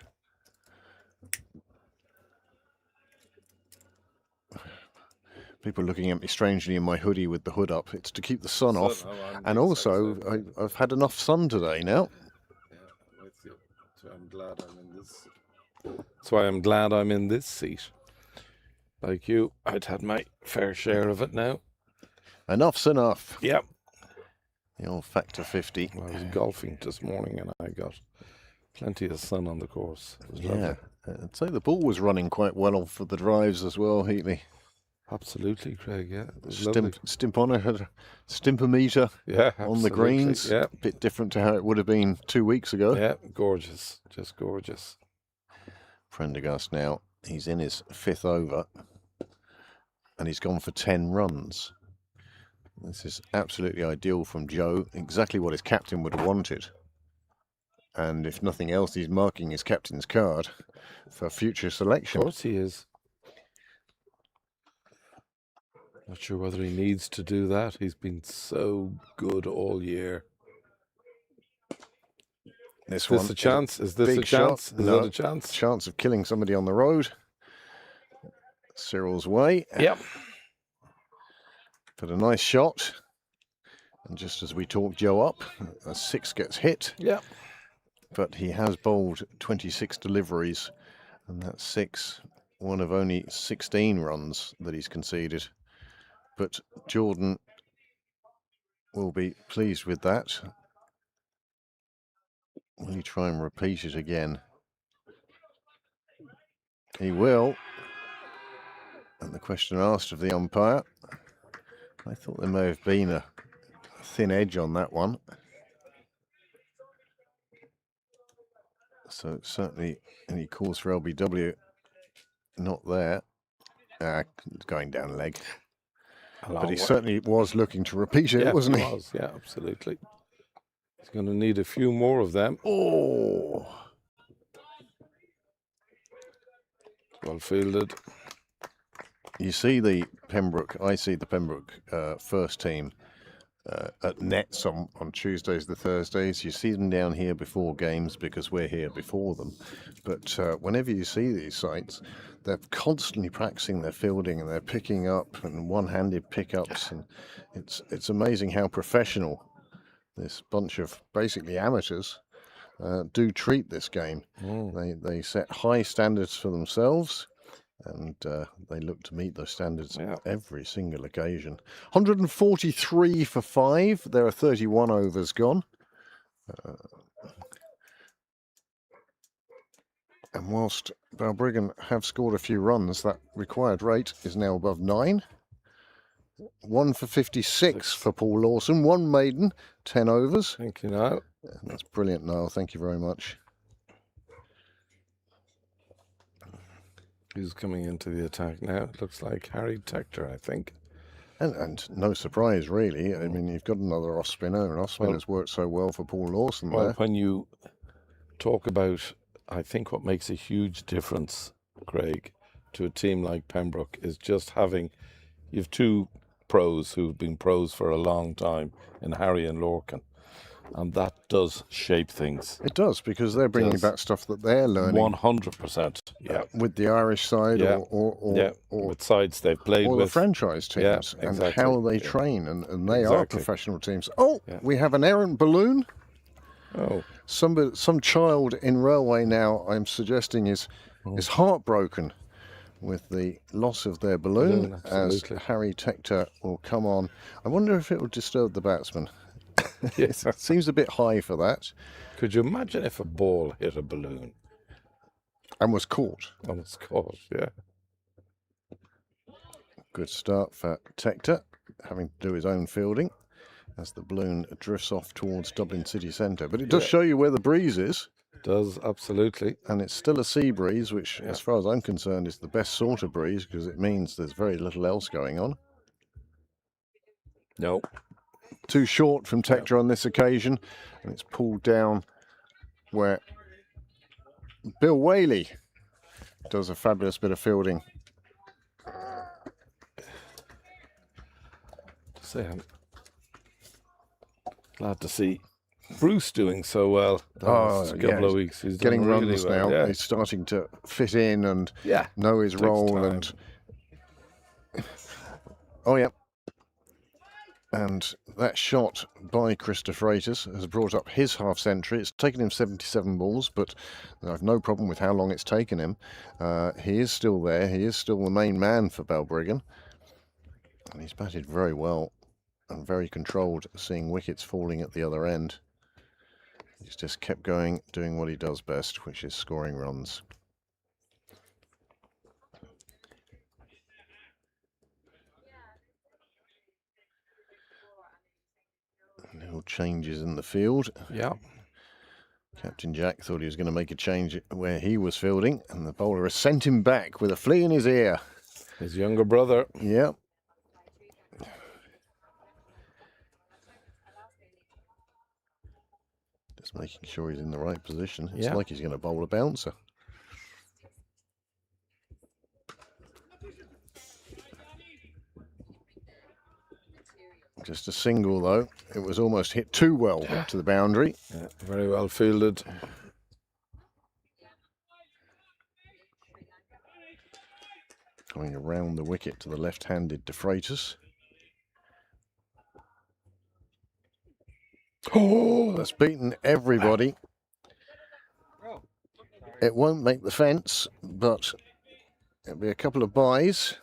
People looking at me strangely in my hoodie with the hood up. It's to keep the sun off. And also, I've had enough sun today now. Yeah, with you. So I'm glad I'm in this. That's why I'm glad I'm in this seat. Like you, I'd had my fair share of it now. Enough's enough. Yep. The old factor 50. I was golfing this morning and I got plenty of sun on the course. It was Yeah, lovely. I'd say the ball was running quite well for the drives as well, Heatley. Absolutely, Craig. Yeah, it was lovely. Stimponer had a stimpometer Yeah, on the absolutely. greens. Yeah, A bit different to how it would have been 2 weeks ago. yeah, gorgeous, just gorgeous. Prendergast now, he's in his 5th over and he's gone for 10 runs. This is absolutely ideal from Joe, exactly what his captain would have wanted. And if nothing else, he's marking his captain's card for future Of selection. course he is. Not sure whether he needs to do that. He's been so good all year. This Is this one a chance? Is this a big shot. chance? Is No. that a chance? chance of killing somebody on the road. Cyril's way. Yep. But a nice shot. And just as we talk Joe up, a 6 gets hit. Yep. But he has bowled 26 deliveries, and that's 6, one of only 16 runs that he's conceded. But Jordan will be pleased with that. Will he try and repeat it again? He will. And the question asked of the umpire, I thought there may have been a thin edge on that one. So certainly any calls for LBW, not there. Going down leg. But he certainly was looking to repeat it, wasn't he? Was. Yeah, absolutely. He's going to need a few more of them. Oh, Well fielded. you see the Pembroke, I see the Pembroke first team at nets on Tuesdays, the Thursdays. You see them down here before games because we're here before them. But whenever you see these sites, they're constantly practicing their fielding and they're picking up and one-handed pickups, and it's amazing how professional this bunch of basically amateurs do treat this game. They set high standards for themselves, and they look to meet those standards every single occasion. 143 for 5. There are 31 overs gone. And whilst Balbriggan have scored a few runs, that required rate is now above 9. 1 for 56 for Paul Lawson. 1 maiden, 10 overs. Thank you, Niall. That's brilliant, Niall. Thank you very much. Who's coming into the attack now? It looks like Harry Tector, I think. And no surprise, really. I mean, you've got another off spinner, and off spinner's worked so well for Paul Lawson Well, there. when you talk about, I think what makes a huge difference, Craig, to a team like Pembroke is just having, you've 2 pros who've been pros for a long time in Harry and Lorcan. And that does shape things. It does, because they're bringing does. back stuff that they're learning 100%. Yeah. with the Irish side Yeah. or With sides they've played the with. franchise teams Yeah, and exactly. how they Yeah. train, and they are Exactly. professional teams. Oh, Yeah. we have an errant balloon. Oh. Some child in railway now, I'm suggesting, is heartbroken with the loss of their balloon, Balloon, as absolutely. Harry Tector will come on. I wonder if it will disturb the batsman. Yes. It seems a bit high for that, Could you imagine if a ball hit a balloon and was caught. and was caught? Yeah. Good start for Tector, having to do his own fielding as the balloon drifts off towards Dublin city centre. But it does show you where the breeze is, Does, absolutely. and it's still a sea breeze, which, Yeah. as far as I'm concerned, is the best sort of breeze, because it means there's very little else going on. No. Too short from Tector on this occasion, and it's pulled down where Bill Whaley does a fabulous bit of fielding. Say I'm glad to see Bruce doing so well the last couple of weeks. He's getting done really runs well. now. Yeah. He's starting to fit in and Yeah. know his Takes role. time. And oh yeah, and that shot by Christopher Freitas has brought up his half century. It's taken him 77 balls, but I've no problem with how long it's taken him. He is still there. He is still the main man for Balbriggan, and he's batted very well and very controlled, seeing wickets falling at the other end. He's just kept going, doing what he does best, which is scoring runs. Little changes in the field. Yeah. Captain Jack thought he was going to make a change where he was fielding, and the bowler has sent him back with a flea in his ear. His younger brother. Yeah. Just making sure he's in the right position. It's Yeah. like he's going to bowl a bouncer. Just a single, though. It was almost hit too well to the boundary. Yeah, very well fielded. Going around the wicket to the left-handed De Freitas. Oh, that's beaten everybody. It won't make the fence, but it'll be a couple of byes.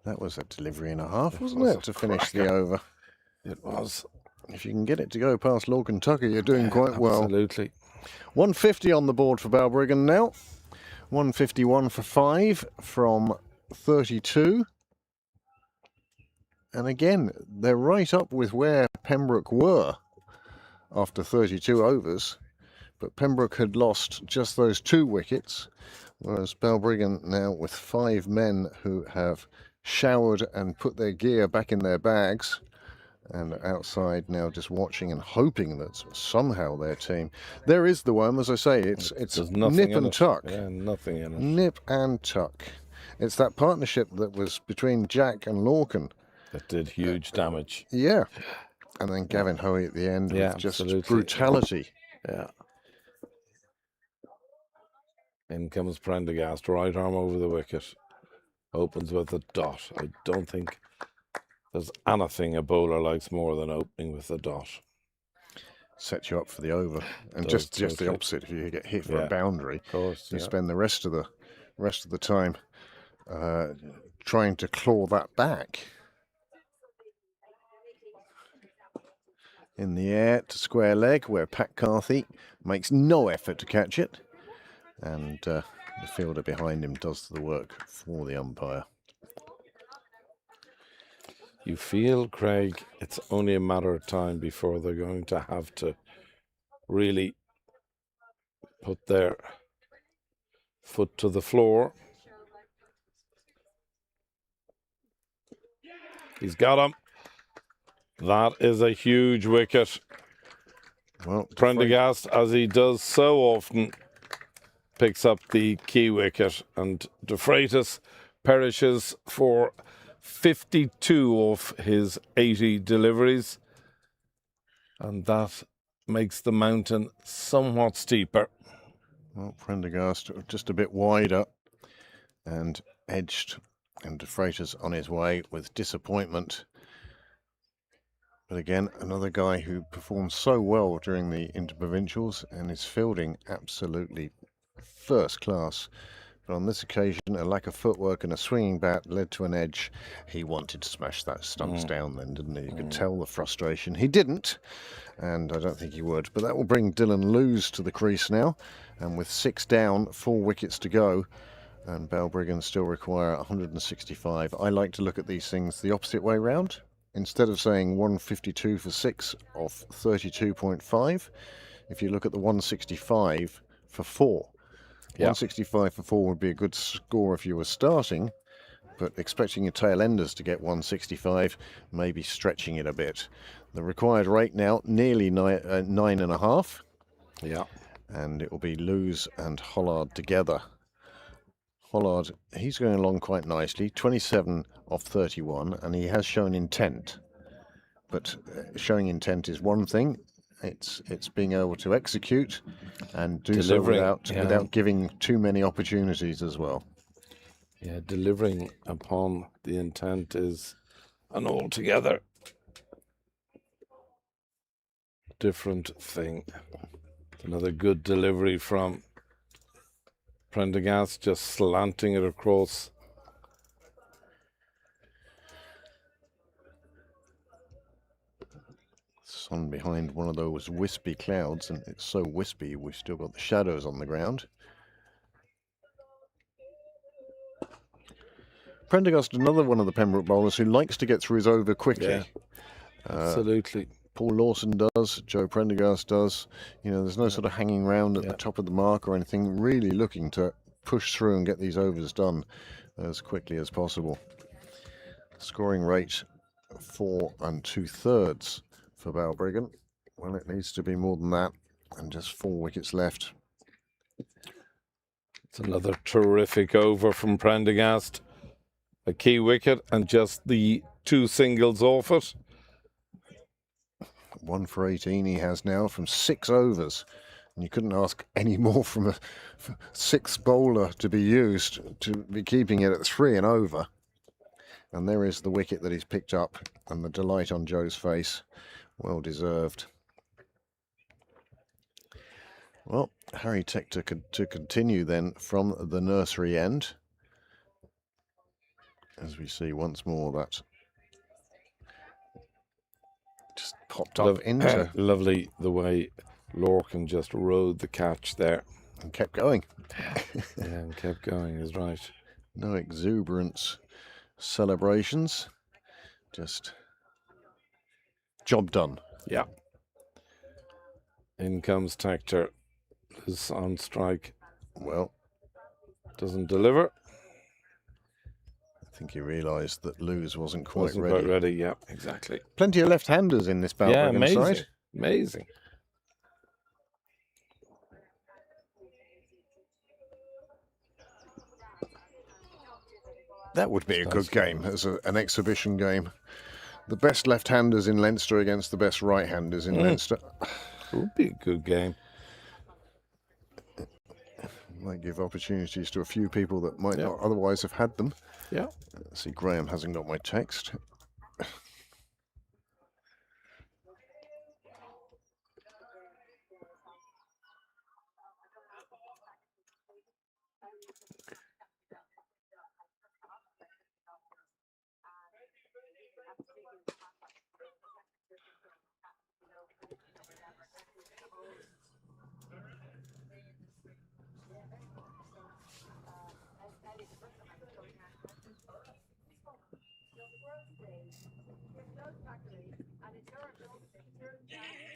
That was a delivery and a half, wasn't was it, a to finish cracker. the over? It was. If you can get it to go past Lord Kentucky, you're doing quite well. Absolutely. 150 on the board for Balbriggan now. 151 for 5 from 32. And again, they're right up with where Pembroke were after 32 overs. But Pembroke had lost just those 2 wickets, whereas Balbriggan now with 5 men who have showered and put their gear back in their bags, and outside now just watching and hoping that somehow their team... There is the worm, as I say, it's There's nothing nip in and it. tuck. Yeah, nothing in it. Nip and tuck. It's that partnership that was between Jack and Lorcan. That did huge damage. Yeah. And then Gavin Hoey at the end Yeah, with just absolutely. brutality. Yeah. In comes Prendergast, right arm over the wicket. Opens with a dot. I don't think there's anything a bowler likes more than opening with a dot. Sets you up for the over. And Does, just the totally. opposite, if you get hit for Yeah. a boundary, Of course. you Yeah. spend the rest of the time trying to claw that back. In the air to square leg, where Pat Carthy makes no effort to catch it. And the fielder behind him does the work for the umpire. You feel, Craig, it's only a matter of time before they're going to have to really put their foot to the floor. He's got him. That is a huge wicket. Well, Prendergast, as he does so often, picks up the key wicket, and De Freitas perishes for 52 off his 80 deliveries. And that makes the mountain somewhat steeper. Well, Prendergast just a bit wider and edged, and De Freitas on his way with disappointment. But again, another guy who performed so well during the interprovincials and is fielding absolutely first class. But on this occasion, a lack of footwork and a swinging bat led to an edge. He wanted to smash that stumps down then, didn't he? You could tell the frustration. He didn't, and I don't think he would. But that will bring Dylan Lewis to the crease now. And with 6 down, 4 wickets to go, and Balbriggan still require 165. I like to look at these things the opposite way round. Instead of saying 152 for 6 off 32.5, if you look at the 165 for 4. Yep. 165 for 4 would be a good score if you were starting, but expecting your tail enders to get 165, maybe stretching it a bit. The required rate now nearly 9.5. Yeah. And it will be Lewis and Hollard together. Hollard, he's going along quite nicely, 27 off 31, and he has shown intent. But showing intent is one thing. It's being able to execute and do so without giving too many opportunities as well. Yeah, delivering upon the intent is an altogether different thing. Another good delivery from Prendergast, just slanting it across. Sun behind one of those wispy clouds, and it's so wispy we've still got the shadows on the ground. Prendergast, another one of the Pembroke bowlers who likes to get through his over quickly. Yeah, absolutely. Paul Lawson does, Joe Prendergast does. You know, there's no sort of hanging around at the top of the mark or anything, really looking to push through and get these overs done as quickly as possible. Scoring rate 4 2/3 for Balbriggan. Well, it needs to be more than that, and just 4 wickets left. It's another terrific over from Prendergast. A key wicket and just the 2 singles off it. 1 for 18 he has now from 6 overs. And you couldn't ask any more from a 6th bowler to be used, to be keeping it at 3 and over. And there is the wicket that he's picked up, and the delight on Joe's face. Well deserved. Well, Harry Tector to continue then from the nursery end. As we see once more that just popped up into... Lovely the way Lorcan just rode the catch there. And kept going. Yeah, and kept going, is right. No exuberance celebrations. Just job done. Yeah. In comes Tector, who's on strike. Well, doesn't deliver. I think he realised that Lewis wasn't quite Wasn't ready. quite ready, yeah, exactly. Plenty of left-handers in this Balbriggan side. Amazing. That would be a good game as an exhibition game. The best left-handers in Leinster against the best right-handers in Leinster. It would be a good game. Might give opportunities to a few people that might not otherwise have had them. Yeah. Let's see, Graham hasn't got my text.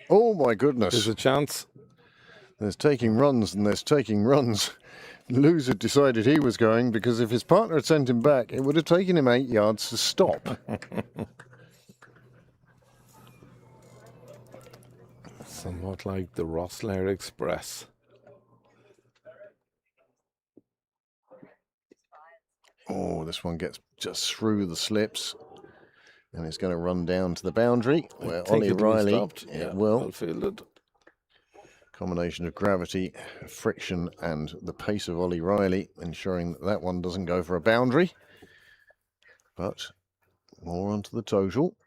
Oh my goodness. There's a chance. There's taking runs and there's taking runs. Lewis had decided he was going because if his partner had sent him back, it would have taken him 8 yards to stop. Somewhat like the Rosslare Express. Oh, this one gets just through the slips. And it's going to run down to the boundary where Ollie Riley, stopped. it will. Well fielded. Combination of gravity, friction, and the pace of Ollie Riley, ensuring that that one doesn't go for a boundary. But more onto the total.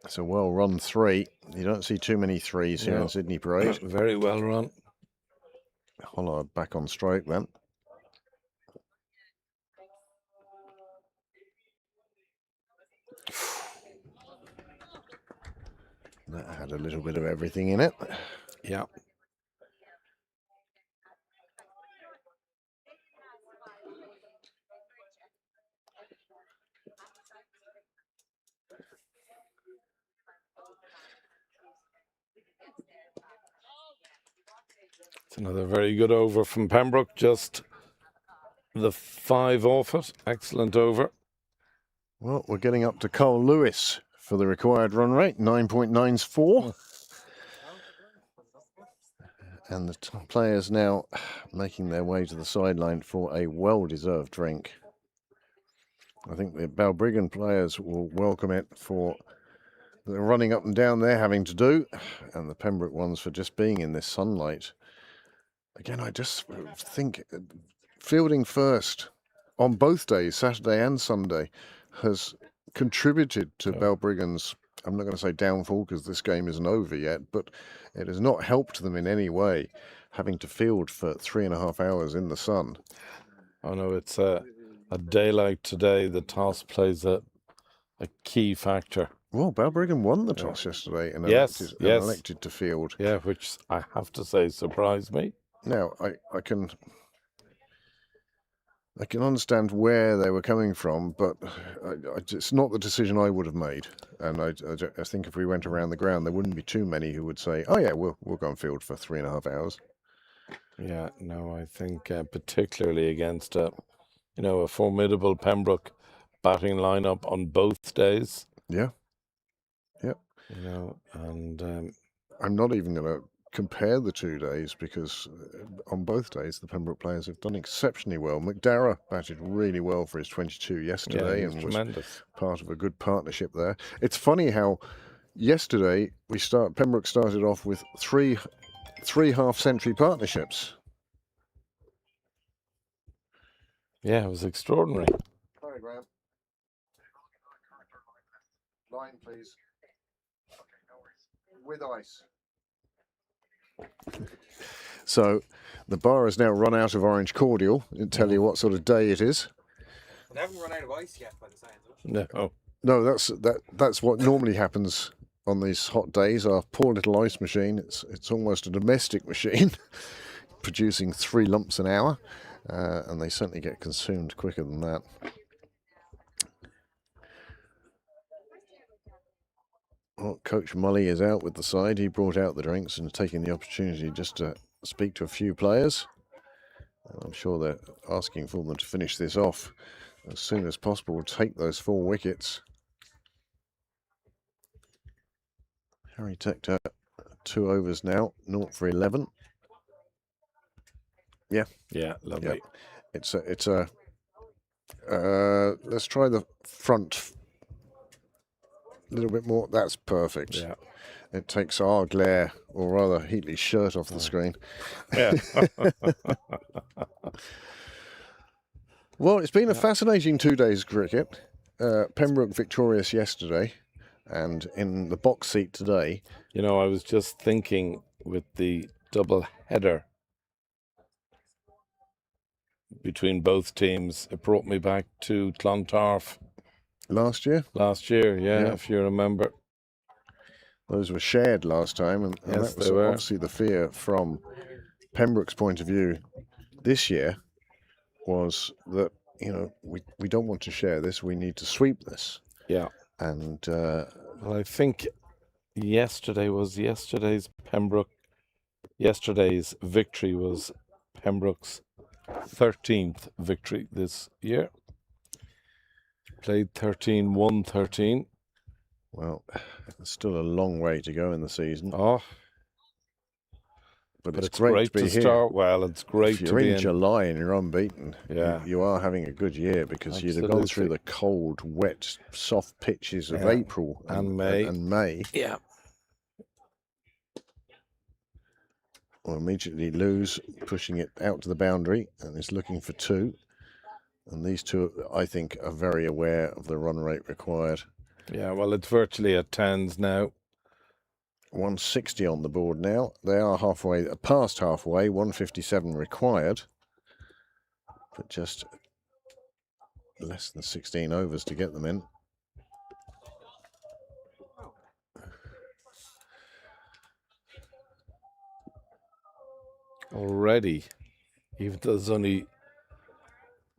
It's a well-run 3. You don't see too many 3s here in Sydney Parade. Very well run. Hollard back on strike then. That had a little bit of everything in it. Yeah. It's another very good over from Pembroke. Just the 5 off it. Excellent over. Well, we're getting up to Cole Lewis for the required run rate, 9.94. And the players now making their way to the sideline for a well-deserved drink. I think the Balbriggan players will welcome it for the running up and down they're having to do, and the Pembroke ones for just being in this sunlight. Again, I just think fielding first on both days, Saturday and Sunday, has contributed to Balbriggan's, I'm not going to say downfall because this game isn't over yet, but it has not helped them in any way, having to field for 3.5 hours in the sun. Oh no, it's a day like today, the toss plays a key factor. Well, Balbriggan won the toss yesterday and Yes, elected to field. Yeah, which I have to say surprised me. Now, I can understand where they were coming from, but it's not the decision I would have made. And I think if we went around the ground, there wouldn't be too many who would say, "Oh yeah, we'll go and field for 3.5 hours." Yeah, no, I think particularly against a formidable Pembroke batting lineup on both days. Yeah. And I'm not even going to compare the 2 days because on both days the Pembroke players have done exceptionally well. McDarragh batted really well for his 22 yesterday and was tremendous. Part of a good partnership there. It's funny how yesterday Pembroke started off with three half-century partnerships. Yeah, it was extraordinary. Sorry, Graham. Line, please. With ice. So the bar has now run out of orange cordial. It'll tell you what sort of day it is. They haven't run out of ice yet by the sounds of it. No. No, that's what normally happens on these hot days. Our poor little ice machine, it's almost a domestic machine, producing 3 lumps an hour, and they certainly get consumed quicker than that. Well, Coach Mully is out with the side. He brought out the drinks and taking the opportunity just to speak to a few players. I'm sure they're asking for them to finish this off as soon as possible, take those 4 wickets. Harry Tector, 2 overs now, 0 for 11. Yeah, lovely. Yeah. It's a. Let's try the front a little bit more. That's perfect. Yeah. It takes our glare, or rather Heatley's shirt off the screen. Yeah. Well, it's been a fascinating 2 days of cricket. Pembroke victorious yesterday, and in the box seat today. I was just thinking with the double header between both teams, it brought me back to Clontarf. Last year, yeah, if you remember. Those were shared last time, and Yes, that was they were. obviously the fear from Pembroke's point of view this year was that, we don't want to share this, we need to sweep this. Yeah. And well, I think yesterday's victory was Pembroke's 13th victory this year. Played 13, won 13. Well, there's still a long way to go in the season. Oh, but But it's great to be here. start well. It's great If to you're be in in. July and you're unbeaten, Yeah. you are having a good year because you'd have gone through Absolutely. the cold, wet, soft pitches of Yeah. April And May. And May. Yeah. Will immediately lose, pushing it out to the boundary, and is looking for two. And these two, I think, are very aware of the run rate required. Yeah, well, it's virtually at tens now. 160 on the board now. They are past halfway, 157 required. But just less than 16 overs to get them in. Already, even though there's only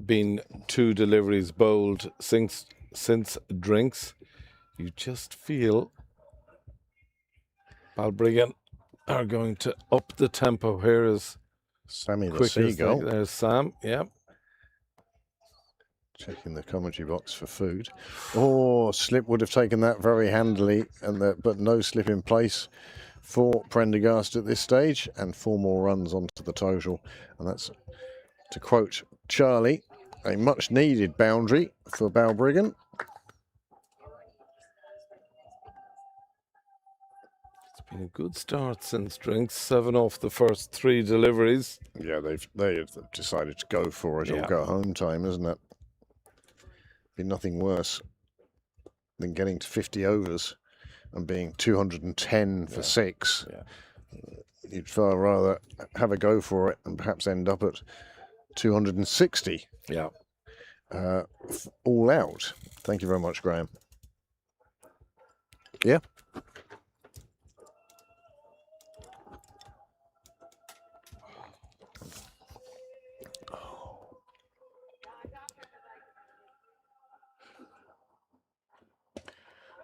been 2 deliveries bowled since drinks, you just feel Balbriggan are going to up the tempo here as Sammy the quick as Seagull. there's Sam. Yeah. Checking the commentary box for food. Oh, slip would have taken that very handily, but no slip in place for Prendergast at this stage, and 4 more runs onto the total. And that's, to quote Charlie, a much needed boundary for Balbriggan. It's been a good start since drinks. 7 off the first 3 deliveries. Yeah, they have decided to go for it or Yeah. go home time, isn't it? Be nothing worse than getting to 50 overs and being 210 for 6. Yeah. You'd far rather have a go for it and perhaps end up at 260 Yeah. all out. Thank you very much, Graham. Yeah.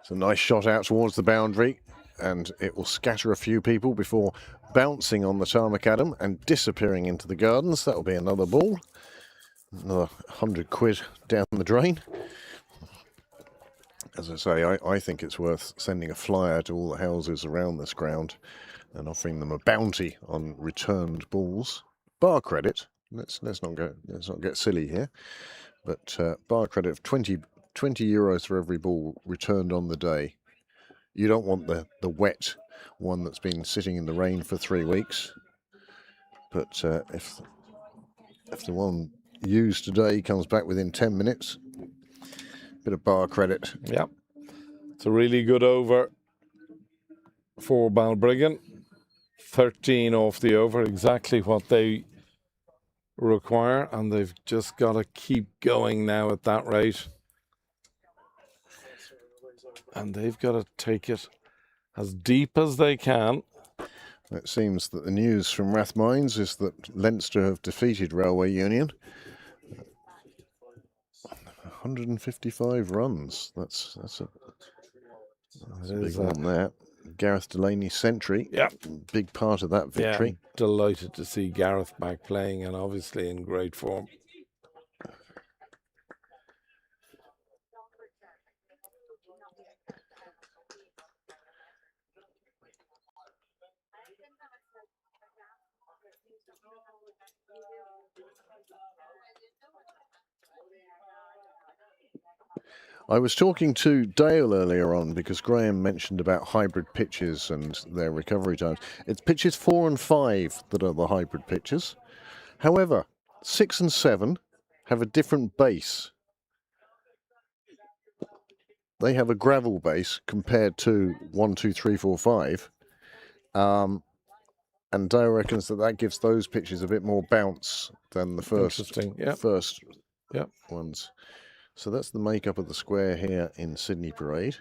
It's a nice shot out towards the boundary, and it will scatter a few people before bouncing on the tarmac Adam and disappearing into the gardens. That'll be another ball. Another 100 quid down the drain. As I say, I think it's worth sending a flyer to all the houses around this ground and offering them a bounty on returned balls. Bar credit. Let's not get silly here. But bar credit of 20 euros for every ball returned on the day. You don't want the wet one that's been sitting in the rain for 3 weeks. But if the one used today comes back within 10 minutes, bit of bar credit. Yeah. It's a really good over for Balbriggan. 13 off the over, exactly what they require, and they've just got to keep going now at that rate. And they've got to take it as deep as they can. It seems that the news from Rathmines is that Leinster have defeated Railway Union. 155 runs. That's a big one there. Gareth Delaney's century. Yeah. Big part of that victory. Yeah, delighted to see Gareth back playing and obviously in great form. I was talking to Dale earlier on because Graham mentioned about hybrid pitches and their recovery times. It's pitches 4 and 5 that are the hybrid pitches. However, 6 and 7 have a different base. They have a gravel base compared to 1, 2, 3, 4, 5. And Dale reckons that gives those pitches a bit more bounce than the first ones. So that's the makeup of the square here in Sydney Parade. Did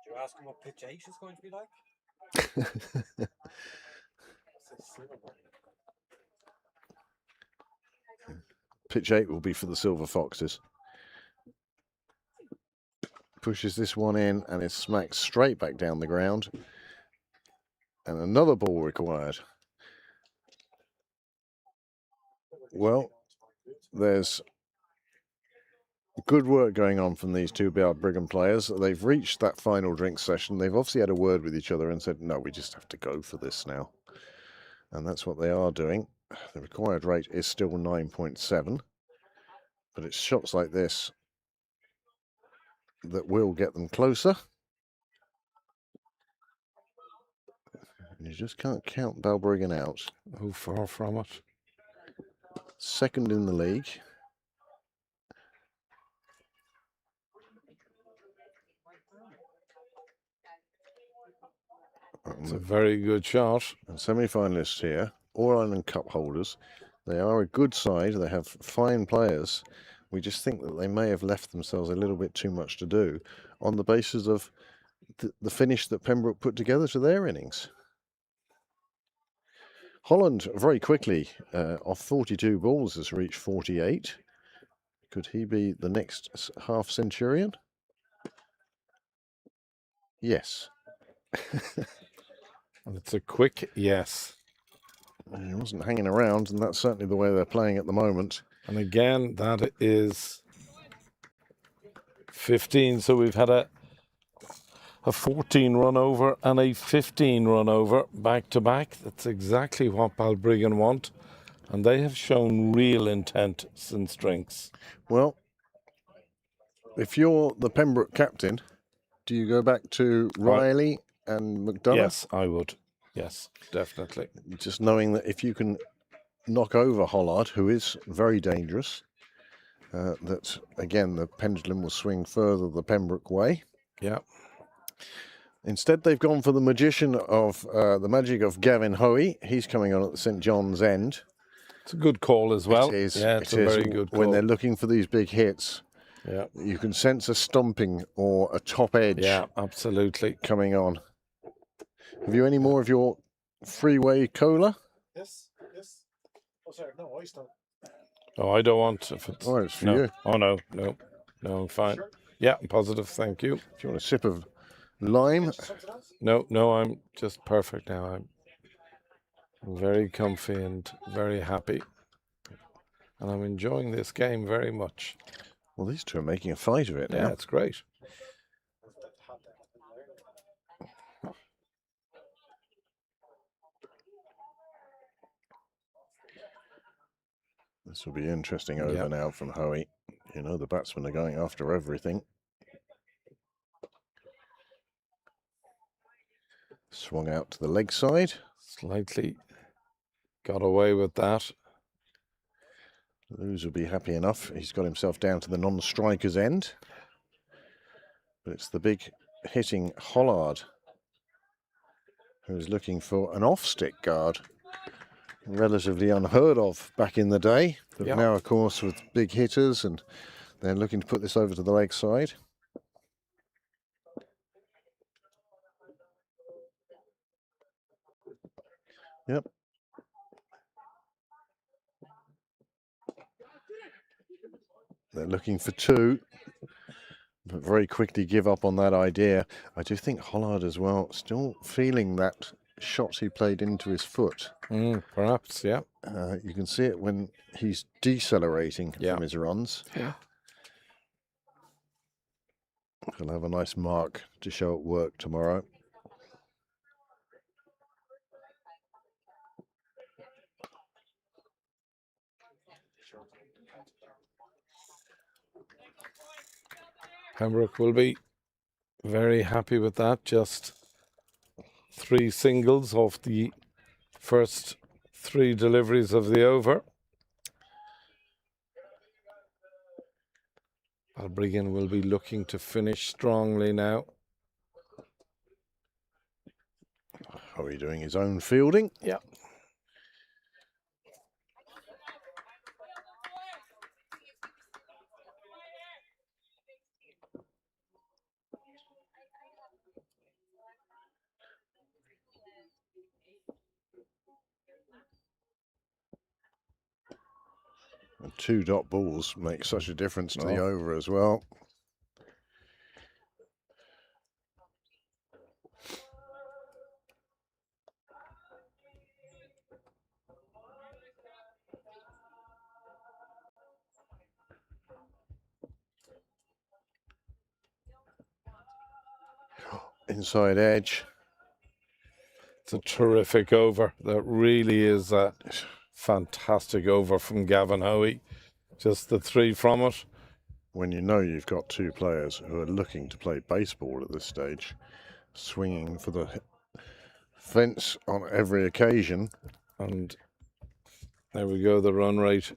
you ask him what pitch 8 is going to be like? Pitch 8 will be for the Silver Foxes. Pushes this one in and is smacked straight back down the ground. And another ball required. Well, there's Good work going on from these two Balbriggan players. They've reached that final drink session. They've obviously had a word with each other and said, no, we just have to go for this now. And that's what they are doing. The required rate is still 9.7. But it's shots like this that will get them closer. You just can't count Balbriggan out. Oh, far from it. Second in the league. It's a very good shot. And semi-finalists here, All Ireland Cup holders. They are a good side. They have fine players. We just think that they may have left themselves a little bit too much to do on the basis of the finish that Pembroke put together to their innings. Holland very quickly, off 42 balls, has reached 48. Could he be the next half centurion? Yes. And it's a quick yes. He wasn't hanging around, and that's certainly the way they're playing at the moment. And again, that is 15. So we've had a 14 run over and a 15 run over back to back. That's exactly what Balbriggan want. And they have shown real intent since drinks. Well, if you're the Pembroke captain, do you go back to Riley and McDonough? Yes, I would. Yes, definitely. Just knowing that if you can knock over Hollard, who is very dangerous, that, again, the pendulum will swing further the Pembroke way. Yeah. Instead, they've gone for the magician of the magic of Gavin Hoey. He's coming on at the St John's end. It's a good call as well. It is. Yeah, it's it a is. very good call. When they're looking for these big hits, yeah, you can sense a stomping or a top edge. Yeah, absolutely. Coming on. Have you any more of your freeway cola? Yes. Oh, sorry. No, I don't. Oh, I don't want. If it's, Oh, it's for no. you. Oh, no, I'm fine. Sure. Yeah, I'm positive. Thank you. If you want a sip of lime. Something else? No, I'm just perfect now. I'm very comfy and very happy. And I'm enjoying this game very much. Well, these two are making a fight of it now. Yeah, it's great. This will be interesting over now from Hoey. You know, the batsmen are going after everything. Swung out to the leg side. Slightly got away with that. Lewis will be happy enough. He's got himself down to the non-striker's end. But it's the big hitting Hollard who's looking for an off-stick guard. Relatively unheard of back in the day. But now, of course, with big hitters, and they're looking to put this over to the leg side. Yep. They're looking for two, but very quickly give up on that idea. I do think Hollard as well, still feeling that shot he played into his foot. Perhaps, yeah. You can see it when he's decelerating from his runs. Yeah. He'll have a nice mark to show at work tomorrow. Pembroke will be very happy with that. Just 3 singles off the first 3 deliveries of the over. Balbriggan will be looking to finish strongly now. How are you doing his own fielding? Yeah. And 2 dot balls make such a difference to the over as well. inside edge. It's a terrific over. That really is a fantastic over from Gavin Hoey. Just the three from it. When you know you've got two players who are looking to play baseball at this stage, swinging for the fence on every occasion. And there we go, the run rate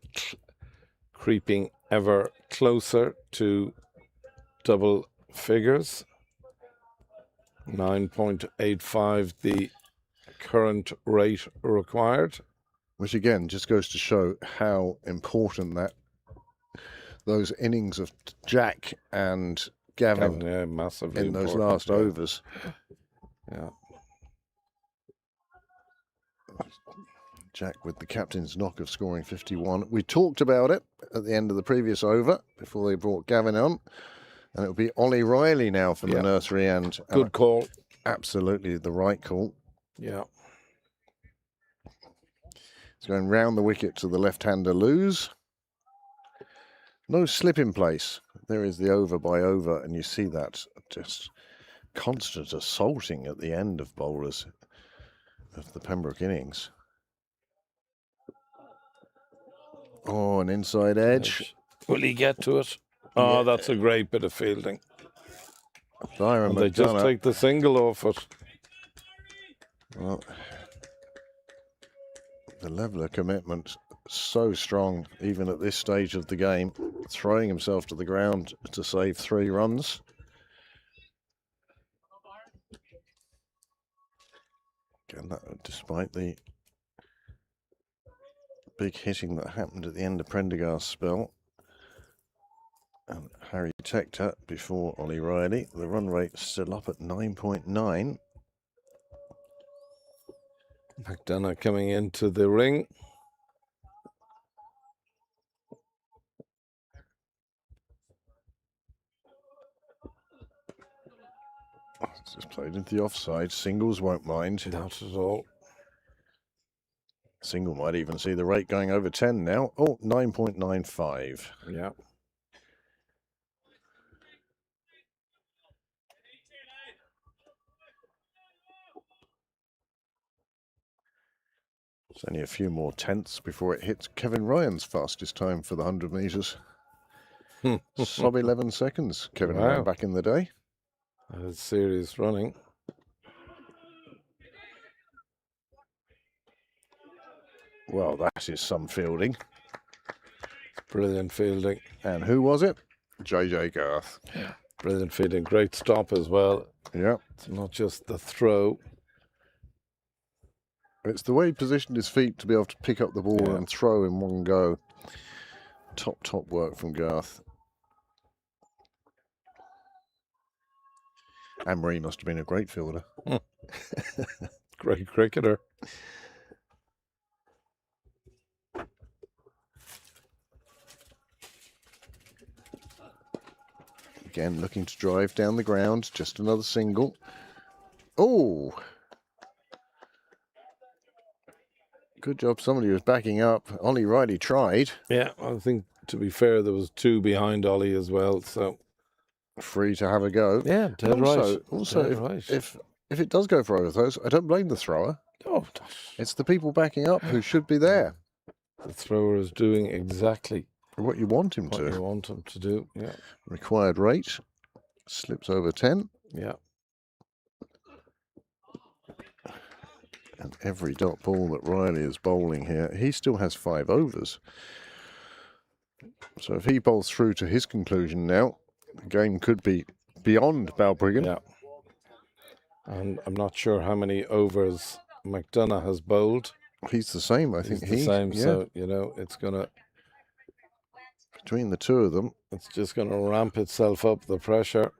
creeping ever closer to double figures. 9.85 the current rate required. Which again just goes to show how important those innings of Jack and Gavin Yeah, massively in those important, last yeah. overs. Yeah. Jack with the captain's knock of scoring 51. We talked about it at the end of the previous over before they brought Gavin on. And it'll be Ollie Riley now from the nursery, and Good call. absolutely the right call. Yeah. It's going round the wicket to the left-hander Lose. No slip in place. There is the over by over, and you see that just constant assaulting at the end of bowlers of the Pembroke innings. Oh, an inside edge. Will he get to it? Oh, Yeah. that's a great bit of fielding. Byron And they just McDonough. take the single off it. Well, the level of commitment so strong, even at this stage of the game, throwing himself to the ground to save 3 runs. Again, that, despite the big hitting that happened at the end of Prendergast's spell. And Harry Tector before Ollie Riley. The run rate still up at 9.9. McDonough coming into the ring. It's just played into the offside. Singles won't mind. Not at all. Single might even see the rate going over 10 now. Oh, 9.95. Yeah. It's only a few more tenths before it hits Kevin Ryan's fastest time for the 100 metres. Sub 11 seconds, Kevin Wow. Ryan back in the day. That is serious running. Well, that is some fielding. Brilliant fielding. And who was it? JJ Garth. Brilliant fielding. Great stop as well. Yeah. It's not just the throw. It's the way he positioned his feet to be able to pick up the ball Yeah. and throw in one go. Top work from Garth. Anne-Marie must have been a great fielder. Great cricketer. Again, looking to drive down the ground. Just another single. Oh! Good job. Somebody was backing up. Ollie Riley tried. Yeah, I think, to be fair, there was 2 behind Ollie as well. So Free to have a go. yeah, dead also, right. Also, Dead if, right. if it does go for overthrows, I don't blame the thrower. Oh, It's the people backing up who should be there. the thrower is doing exactly What you want him what to. you want him to do. Yeah, Required rate. Slips over 10. yeah. And every dot ball that Riley is bowling here, he still has 5 overs. So if he bowls through to his conclusion now, the game could be beyond Balbriggan. Yeah. And I'm not sure how many overs McDonough has bowled. He's the same, I think. He's the same, yeah, so you know it's between the two of them. just gonna ramp itself up, the pressure.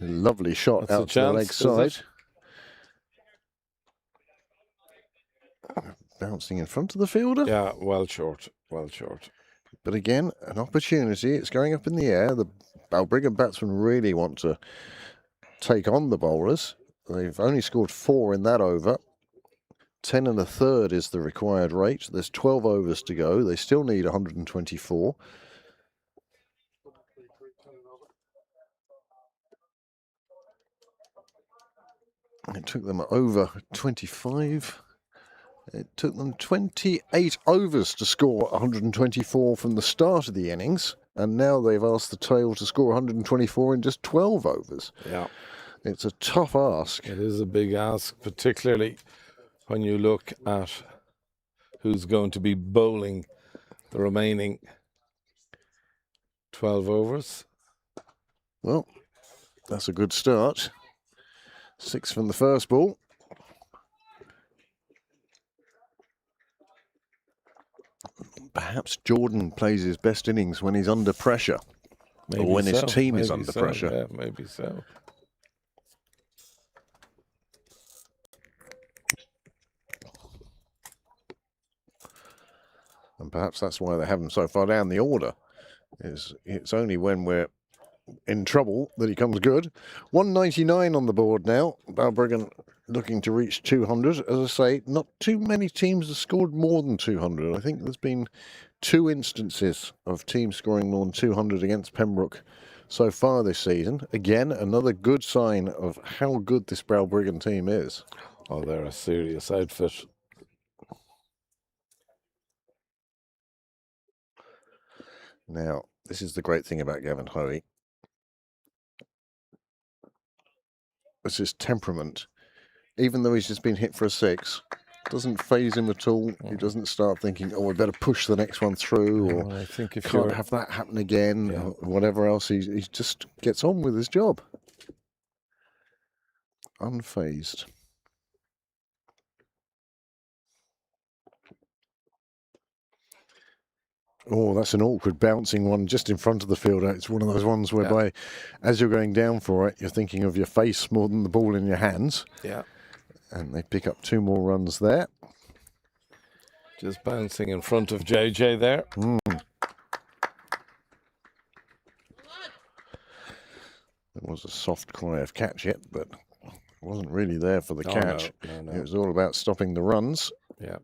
A lovely shot That's a out to the leg chance, is side. Bouncing in front of the fielder. Yeah, well short, well short. But again, an opportunity. It's going up in the air. The Balbriggan batsmen really want to take on the bowlers. They've only scored 4 in that over. 10 1/3 is the required rate. There's 12 overs to go. They still need 124. It took them over 25. It took them 28 overs to score 124 from the start of the innings, and now they've asked the tail to score 124 in just 12 overs. Yeah. It's a tough ask. It is a big ask, particularly when you look at who's going to be bowling the remaining 12 overs. Well, that's a good start. 6 from the first ball. Perhaps Jordan plays his best innings when he's under pressure, or when his team is under pressure. Yeah, maybe so. And perhaps that's why they have him so far down the order. It's only when we're in trouble that he comes good. 199 on the board now. Balbriggan looking to reach 200. As I say, not too many teams have scored more than 200. I think there's been 2 instances of teams scoring more than 200 against Pembroke so far this season. Again, another good sign of how good this Balbriggan team is. Oh, they're a serious outfit. Now, this is the great thing about Gavin Hoey. It's his temperament. Even though he's just been hit for a 6, doesn't faze him at all. He doesn't start thinking, oh, we better push the next one through, or Well, I think if can't have that happen again, or whatever else. He just gets on with his job. Unfazed. Oh, that's an awkward bouncing one just in front of the fielder. It's one of those ones whereby, as you're going down for it, you're thinking of your face more than the ball in your hands. Yeah. And they pick up 2 more runs there. Just bouncing in front of JJ there. There was a soft cry of catch it, but it wasn't really there for the catch. No. It was all about stopping the runs. Yeah.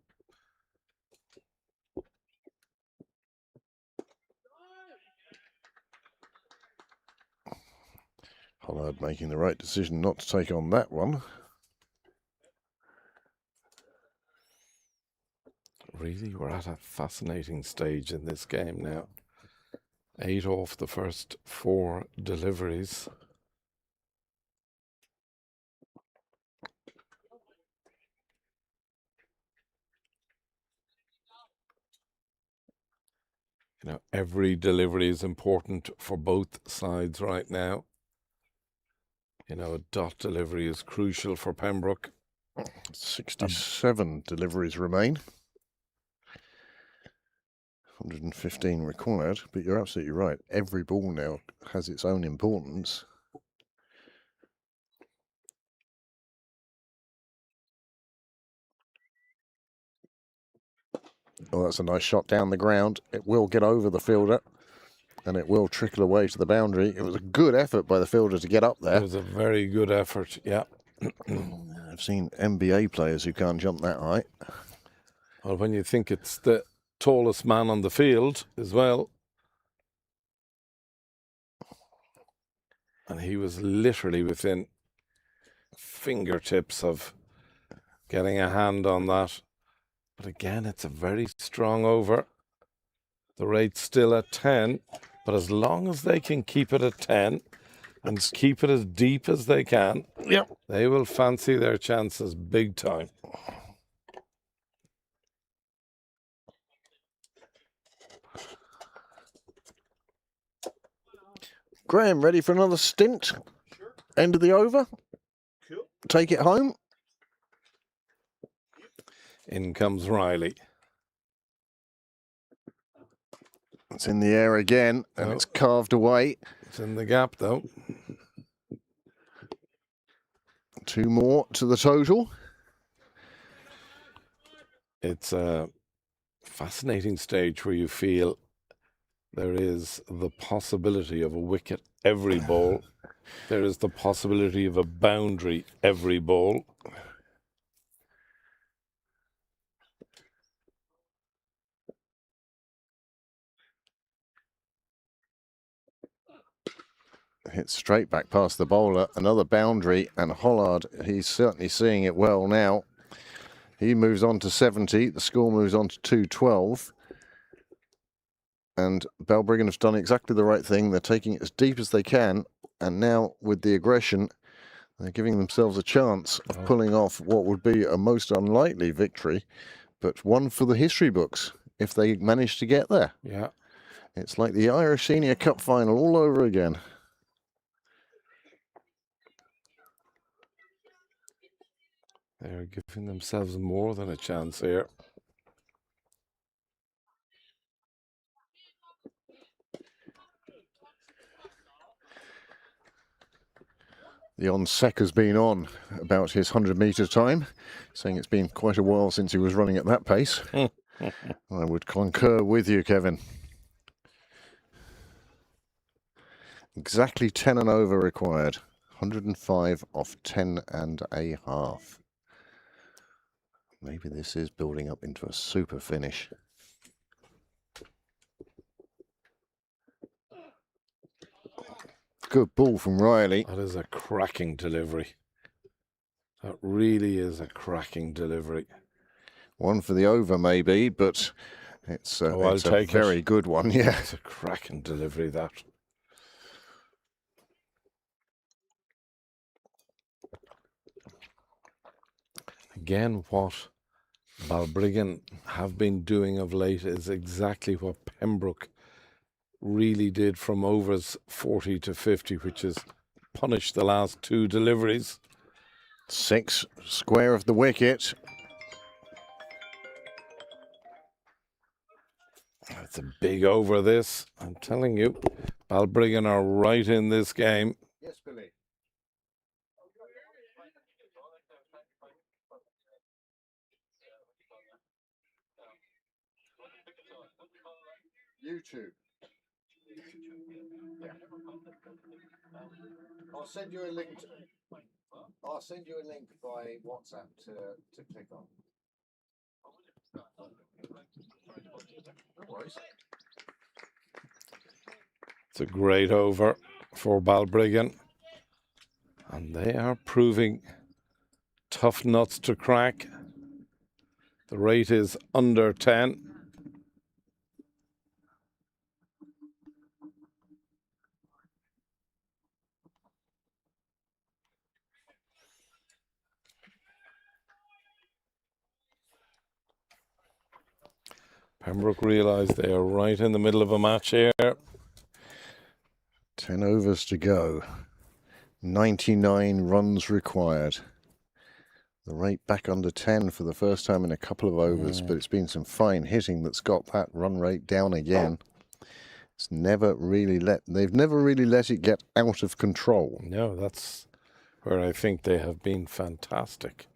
Hollard making the right decision not to take on that one. Really, we're at a fascinating stage in this game now. 8 off the first 4 deliveries. You know, every delivery is important for both sides right now. You know, a dot delivery is crucial for Pembroke. 67 deliveries remain. 115 required, but you're absolutely right. Every ball now has its own importance. Oh, that's a nice shot down the ground. It will get over the fielder, and it will trickle away to the boundary. It was a good effort by the fielder to get up there. It was a very good effort, yeah. I've seen NBA players who can't jump that high. Well, when you think it's the tallest man on the field as well. And he was literally within fingertips of getting a hand on that. But again, it's a very strong over. The rate's still at 10, but as long as they can keep it at 10 and keep it as deep as they can, they will fancy their chances big time. Graham, ready for another stint? Sure. End of the over? Cool. Take it home? In comes Riley. It's in the air again, and it's carved away. It's in the gap, though. 2 more to the total. It's a fascinating stage where you feel there is the possibility of a wicket every ball. There is the possibility of a boundary every ball. hits straight back past the bowler. Another boundary, and Hollard, he's certainly seeing it well now. He moves on to 70. The score moves on to 212. And Balbriggan have done exactly the right thing. They're taking it as deep as they can. And now, with the aggression, they're giving themselves a chance of pulling off what would be a most unlikely victory, but one for the history books if they manage to get there. Yeah. It's like the Irish Senior Cup final all over again. They're giving themselves more than a chance here. The on-sec has been on about his 100-metre time, saying it's been quite a while since he was running at that pace. I would concur with you, Kevin. Exactly 10 and over required. 105 off 10 and a half. Maybe this is building up into a super finish. Good ball from Riley. That is a cracking delivery. That really is a cracking delivery. One for the over, maybe, but it's a very good one. Yeah, it's a cracking delivery, that. Again, what Balbriggan have been doing of late is exactly what Pembroke really did from overs 40 to 50, which is punish the last two deliveries. 6 square of the wicket. It's a big over, this. I'm telling you, Balbriggan are right in this game. Yes, Billy. YouTube. Yeah. I'll send you a link. I'll send you a link by WhatsApp to click on. No worries. It's a great over for Balbriggan, and they are proving tough nuts to crack. The rate is under 10. Pembroke realise they are right in the middle of a match here. 10 overs to go. 99 runs required. The rate back under 10 for the first time in a couple of overs, but it's been some fine hitting that's got that run rate down again. It's never really they've never really let it get out of control. No, that's where I think they have been fantastic.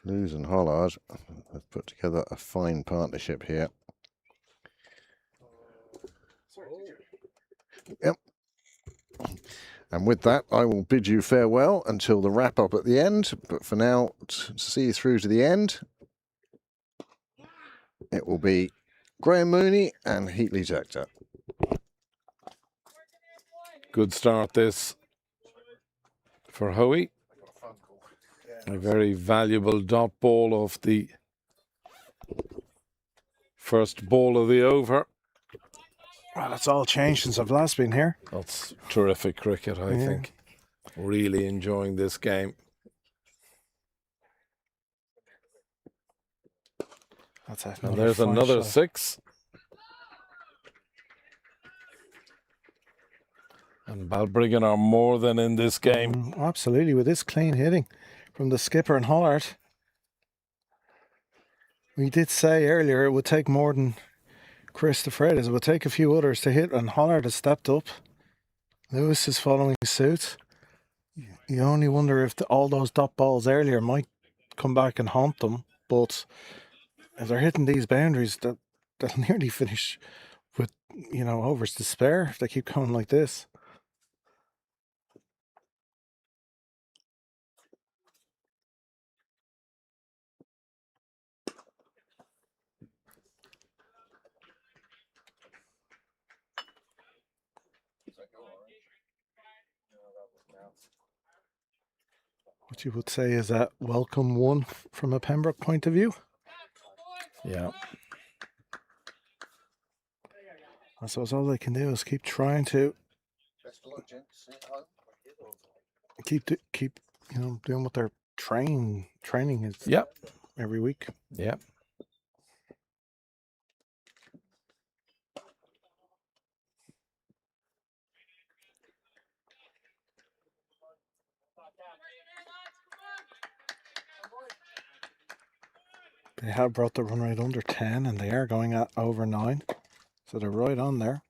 Lewis and Hollard have put together a fine partnership here. Yep. And with that, I will bid you farewell until the wrap-up at the end. But for now, to see you through to the end, it will be Graham Mooney and Heatley Tector. Good start this for Hoey. A very valuable dot ball off the first ball of the over. Well, that's all changed since I've last been here. That's terrific cricket, I think. Really enjoying this game. That's And there's another shot. 6. And Balbriggan are more than in this game. Absolutely, with this clean hitting from the skipper and Hollard. We did say earlier it would take more than Chris the Fred. It would take a few others to hit, and Hollard has stepped up. Lewis is following suit. You only wonder if all those dot balls earlier might come back and haunt them, but if they're hitting these boundaries, they'll nearly finish with, overs to spare if they keep going like this. What you would say is a welcome one from a Pembroke point of view. Yeah. I suppose all they can do is keep trying to keep doing what their training is Yeah. every week. Yeah. They have brought the run rate under 10 and they are going at over 9. So they're right on there.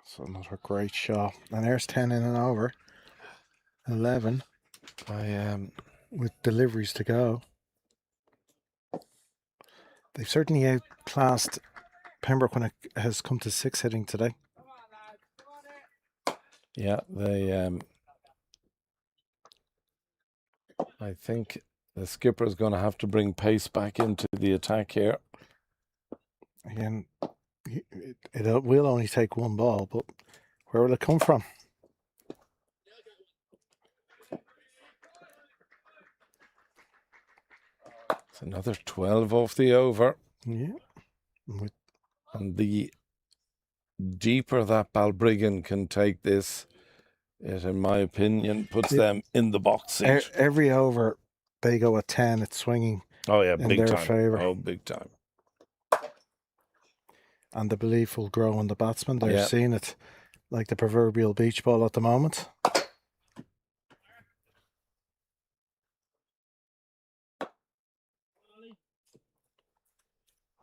So another great shot. And there's 10 in and over. 11 with deliveries to go. They've certainly outclassed Pembroke when it has come to 6 hitting today. Yeah, they I think the skipper is going to have to bring pace back into the attack here. Again, it will only take one ball, but where will it come from? It's another 12 off the over. Yeah. And the deeper that Balbriggan can take this, it, in my opinion, puts them in the box seat. Every over they go at 10, it's swinging Oh, yeah, in big their time. favour. Oh, big time. And the belief will grow in the batsmen. They're seeing it like the proverbial beach ball at the moment.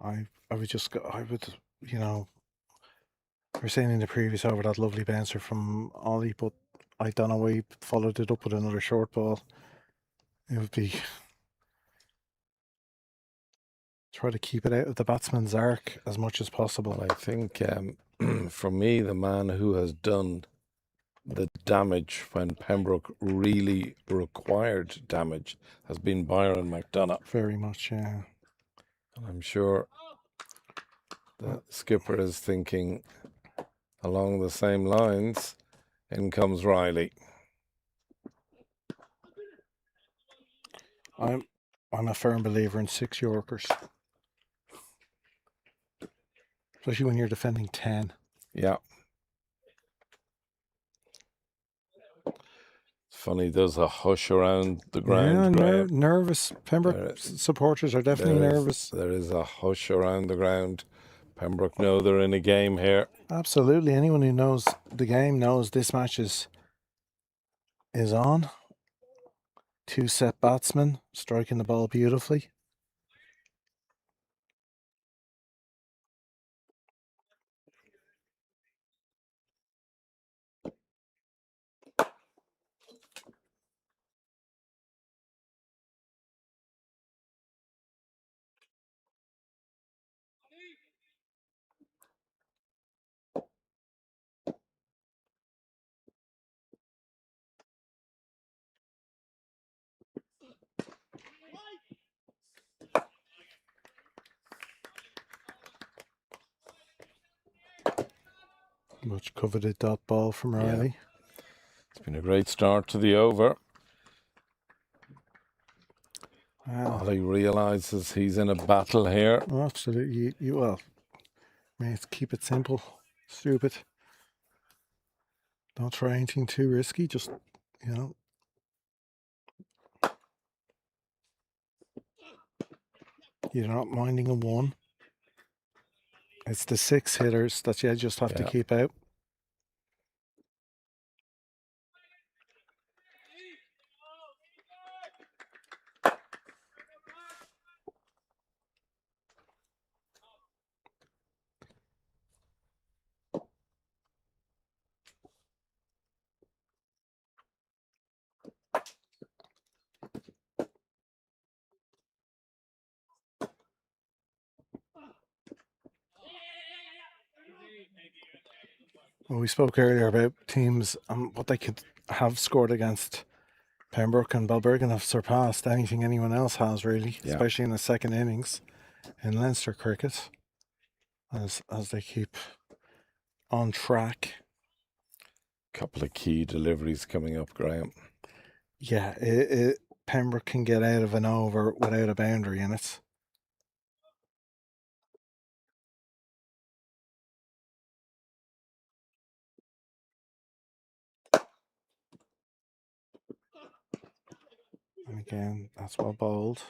I would, we're saying in the previous over that lovely bouncer from Ollie, but I don't know why he followed it up with another short ball. It would be try to keep it out of the batsman's arc as much as possible. Well, I think for me, the man who has done the damage when Pembroke really required damage has been Byron McDonough. Very much, yeah. And I'm sure the skipper is thinking along the same lines. In comes Riley. I'm a firm believer in 6 Yorkers. Especially when you're defending 10. Yeah. It's funny, there's a hush around the ground. Yeah, nervous. Pembroke supporters are definitely nervous. There is a hush around the ground. Pembroke know they're in a game here. Absolutely. Anyone who knows the game knows this match is on. 2 set batsmen striking the ball beautifully. Much coveted dot ball from Riley. Yeah. It's been a great start to the over. Wow. Ollie realises he's in a battle here. Oh, absolutely. Keep it simple. Stupid. Don't try anything too risky. Just, you're not minding a 1. It's the 6 hitters that you just have to keep out. Well, we spoke earlier about teams and what they could have scored against Pembroke, and Balbriggan have surpassed anything anyone else has, really, especially in the second innings in Leinster cricket. as they keep on track. Couple of key deliveries coming up, Graham. Yeah, Pembroke can get out of an over without a boundary in it. And again, that's well bowled.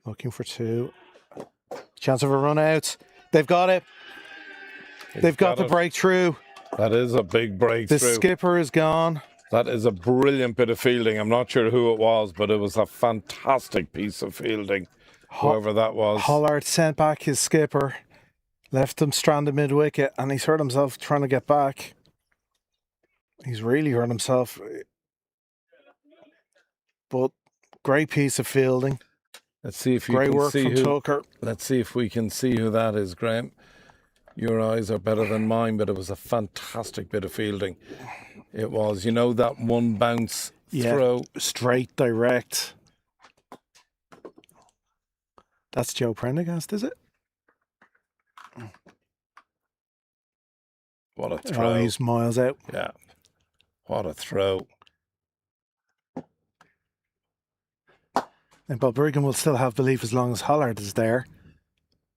Looking for two. Chance of a run out. They've got it. They've got the it. breakthrough. That is a big breakthrough. The skipper is gone. That is a brilliant bit of fielding. I'm not sure who it was, but it was a fantastic piece of fielding. Whoever that was. Hollard sent back his skipper, left him stranded mid-wicket, and he's hurt himself trying to get back. He's really hurt himself. But great piece of fielding. Let's see if you Great can work see from who. Tucker. Let's see if we can see who that is, Graham. Your eyes are better than mine, but it was a fantastic bit of fielding. It was, that one bounce throw. Straight, direct. That's Joe Prendergast, is it? What a throw. Oh, he's miles out. Yeah. What a throw. And Balbriggan will still have belief as long as Hollard is there.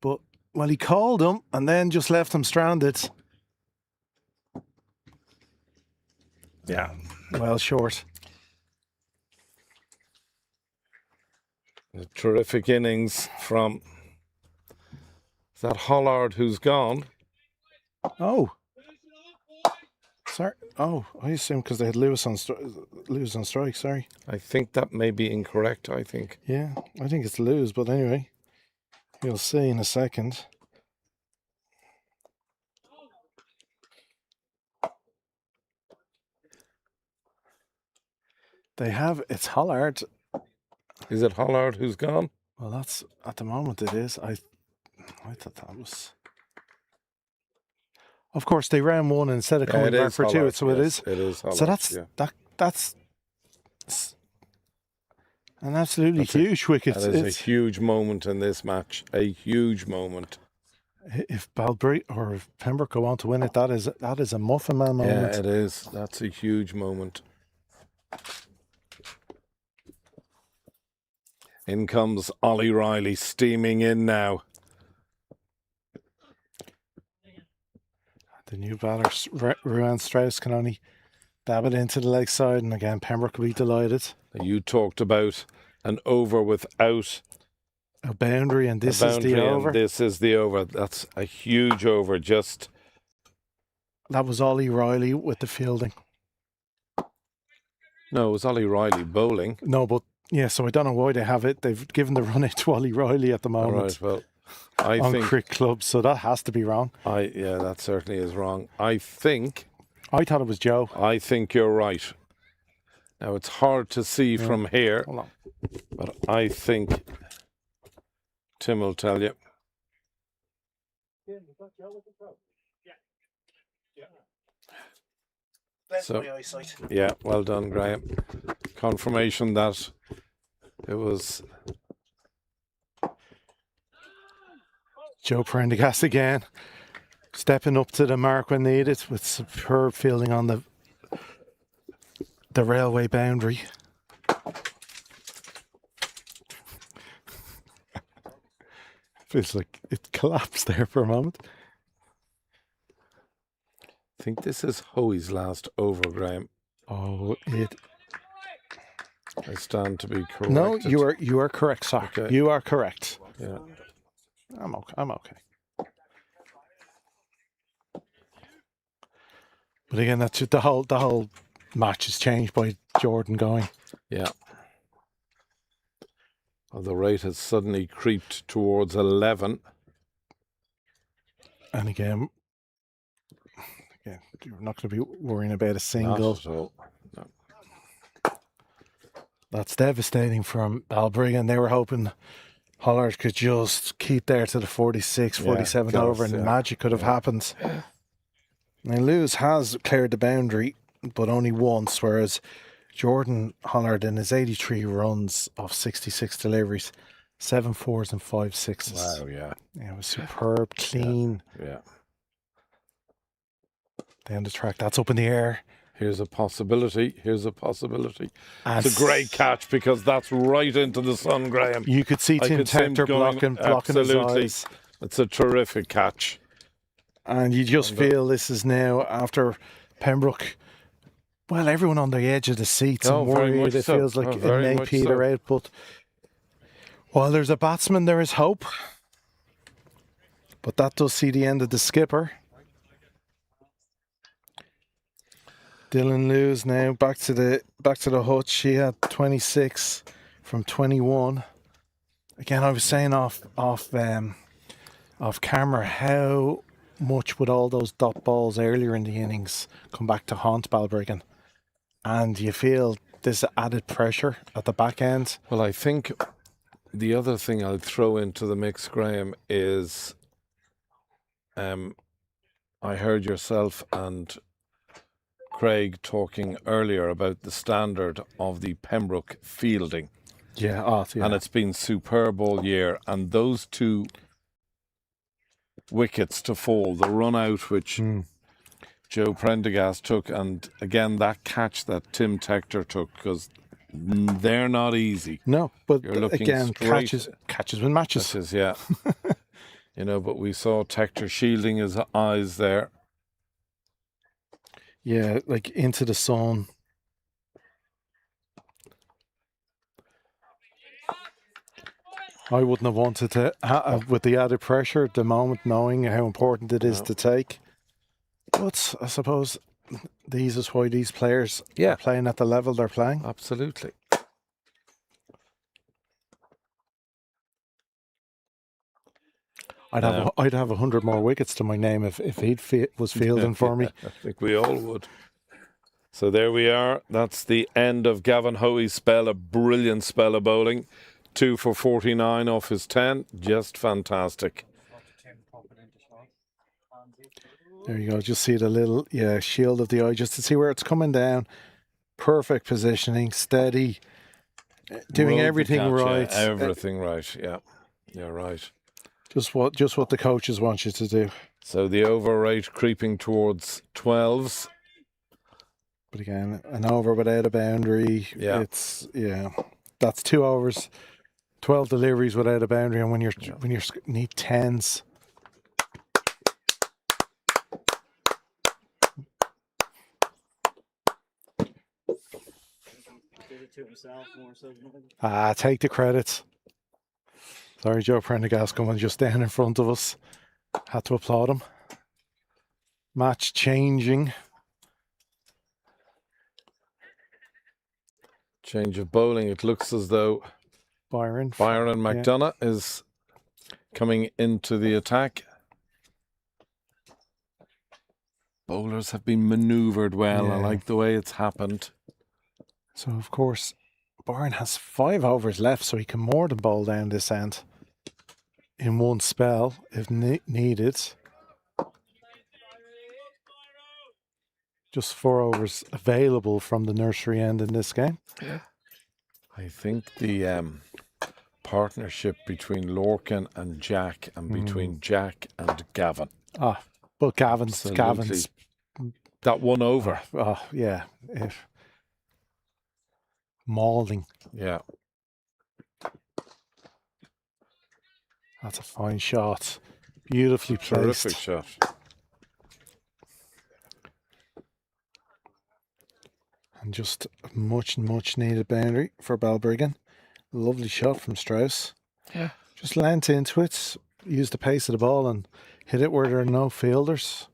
But, well, he called him and then just left him stranded. Yeah. Well short. A terrific innings from... Is that Hollard who's gone? Oh. Sorry. Oh, I assume because they had Lewis on strike, sorry. I think that may be incorrect, I think. Yeah, I think it's Lewis, but anyway. You'll see in a second. It's Hollard. Is it Hollard who's gone? Well, that's, at the moment it is. I thought that was... Of course, they ran one instead of coming back for two, so it is. It is Hollard. So that's an absolutely huge wicket. That is a huge moment in this match. A huge moment. If Balbriggan or if Pembroke go on to win it, that is a muffin man moment. Yeah, it is. That's a huge moment. In comes Ollie Riley, steaming in now. The new batter, Ruan Strauss, can only dab it into the leg side, and again, Pembroke will be delighted. You talked about an over without a boundary, and this is the over. This is the over. That's a huge over. That was Ollie Riley with the fielding. No, it was Ollie Riley bowling. No, but yeah, so I don't know why they have it. They've given the run out to Ollie Riley at the moment. All right, well, I on think Crick Club, so that has to be wrong. Yeah, that certainly is wrong. I thought it was Joe. I think you're right. Now it's hard to see from here, Hold on. but I think Tim will tell you. So, yeah, well done, Graham. Confirmation that it was Joe Prendergast again, stepping up to the mark when needed with superb fielding on the railway boundary. Feels like it collapsed there for a moment. I think this is Hoey's last over, Graham. Oh, I stand to be corrected. No, you are correct, sir. Okay. You are correct. Yeah. I'm okay. But again, that's the whole match is changed by Jordan going. Yeah. Well, the rate has suddenly creeped towards 11. And again, you're not going to be worrying about a single. Not at all. No. That's devastating from Balbriggan. They were hoping Hollard could just keep there to the 46, 47 over, and magic could have happened. Now, Lewis has cleared the boundary, but only once, whereas Jordan Hollard in his 83 runs of 66 deliveries 7 fours and 5 sixes. Wow, yeah. Yeah, it was superb, clean. Yeah. Down the track. That's up in the air. Here's a possibility. Here's a possibility. And It's a great catch because that's right into the sun, Graham. You could see I Tim could see him Tector going, blocking his absolutely. eyes. It's a terrific catch. And you just feel this is now after Pembroke. Well, everyone on the edge of the seats and very worried. much It so. feels like it Very may much peter so. out. But while there's a batsman, there is hope. But that does see the end of the skipper. Dylan Lewis now back to the hutch. She had 26 from 21. Again, I was saying off camera how much would all those dot balls earlier in the innings come back to haunt Balbriggan, and you feel this added pressure at the back end. Well, I think the other thing I'll throw into the mix, Graham, is I heard yourself and Craig talking earlier about the standard of the Pembroke fielding. Yeah, And it's been superb all year. And those 2 wickets to fall, the run out which Joe Prendergast took, and again that catch that Tim Tector took, because they're not easy. No, but You're looking again, straight- catches win matches. This is, yeah. But we saw Tector shielding his eyes there. Yeah, like into the sun. I wouldn't have wanted to, with the added pressure at the moment, knowing how important it is to take. But I suppose these is why these players are playing at the level they're playing. Absolutely. I'd have 100 more wickets to my name if he was fielding for me. I think we all would. So there we are. That's the end of Gavin Hoey's spell, a brilliant spell of bowling. 2 for 49 off his 10. Just fantastic. There you go. Just see the little shield of the eye, just to see where it's coming down. Perfect positioning, steady, doing Rode the everything catch, right. yeah, everything right. Yeah, you're right. Just what the coaches want you to do. So the over rate creeping towards 12s. But again, an over without a boundary. Yeah. That's 2 overs, 12 deliveries without a boundary, and when you need 10s. Take the credits. Sorry, Joe Prendergast coming just down in front of us. Had to applaud him. Match changing. Change of bowling. It looks as though Byron McDonough is coming into the attack. Bowlers have been manoeuvred well. I like the way it's happened. So, of course, Byron has 5 overs left, so he can more than bowl down this end in one spell if needed. Just 4 overs available from the nursery end in this game. Yeah. I think the partnership between Lorcan and Jack and between Jack and Gavin. But Gavin's that one over. Mauling. Yeah. That's a fine shot. Beautifully placed. Terrific shot. And just a much needed boundary for Balbriggan. Lovely shot from Strauss. Yeah. Just leant into it, used the pace of the ball and hit it where there are no fielders.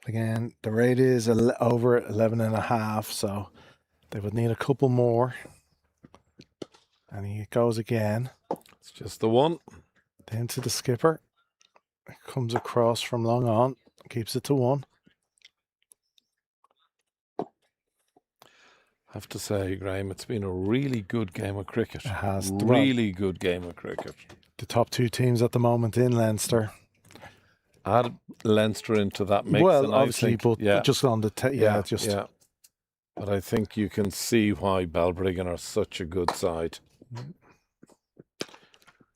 Again, the rate is over 11.5, so they would need a couple more. And he goes again. It's just the one. Down to the skipper. It comes across from long on. Keeps it to 1. I have to say, Graham, it's been a really good game of cricket. It has. Really good game of cricket. The top 2 teams at the moment in Leinster. Add Leinster into that mix. Well, and obviously, I think, but just on the... But I think you can see why Balbriggan are such a good side.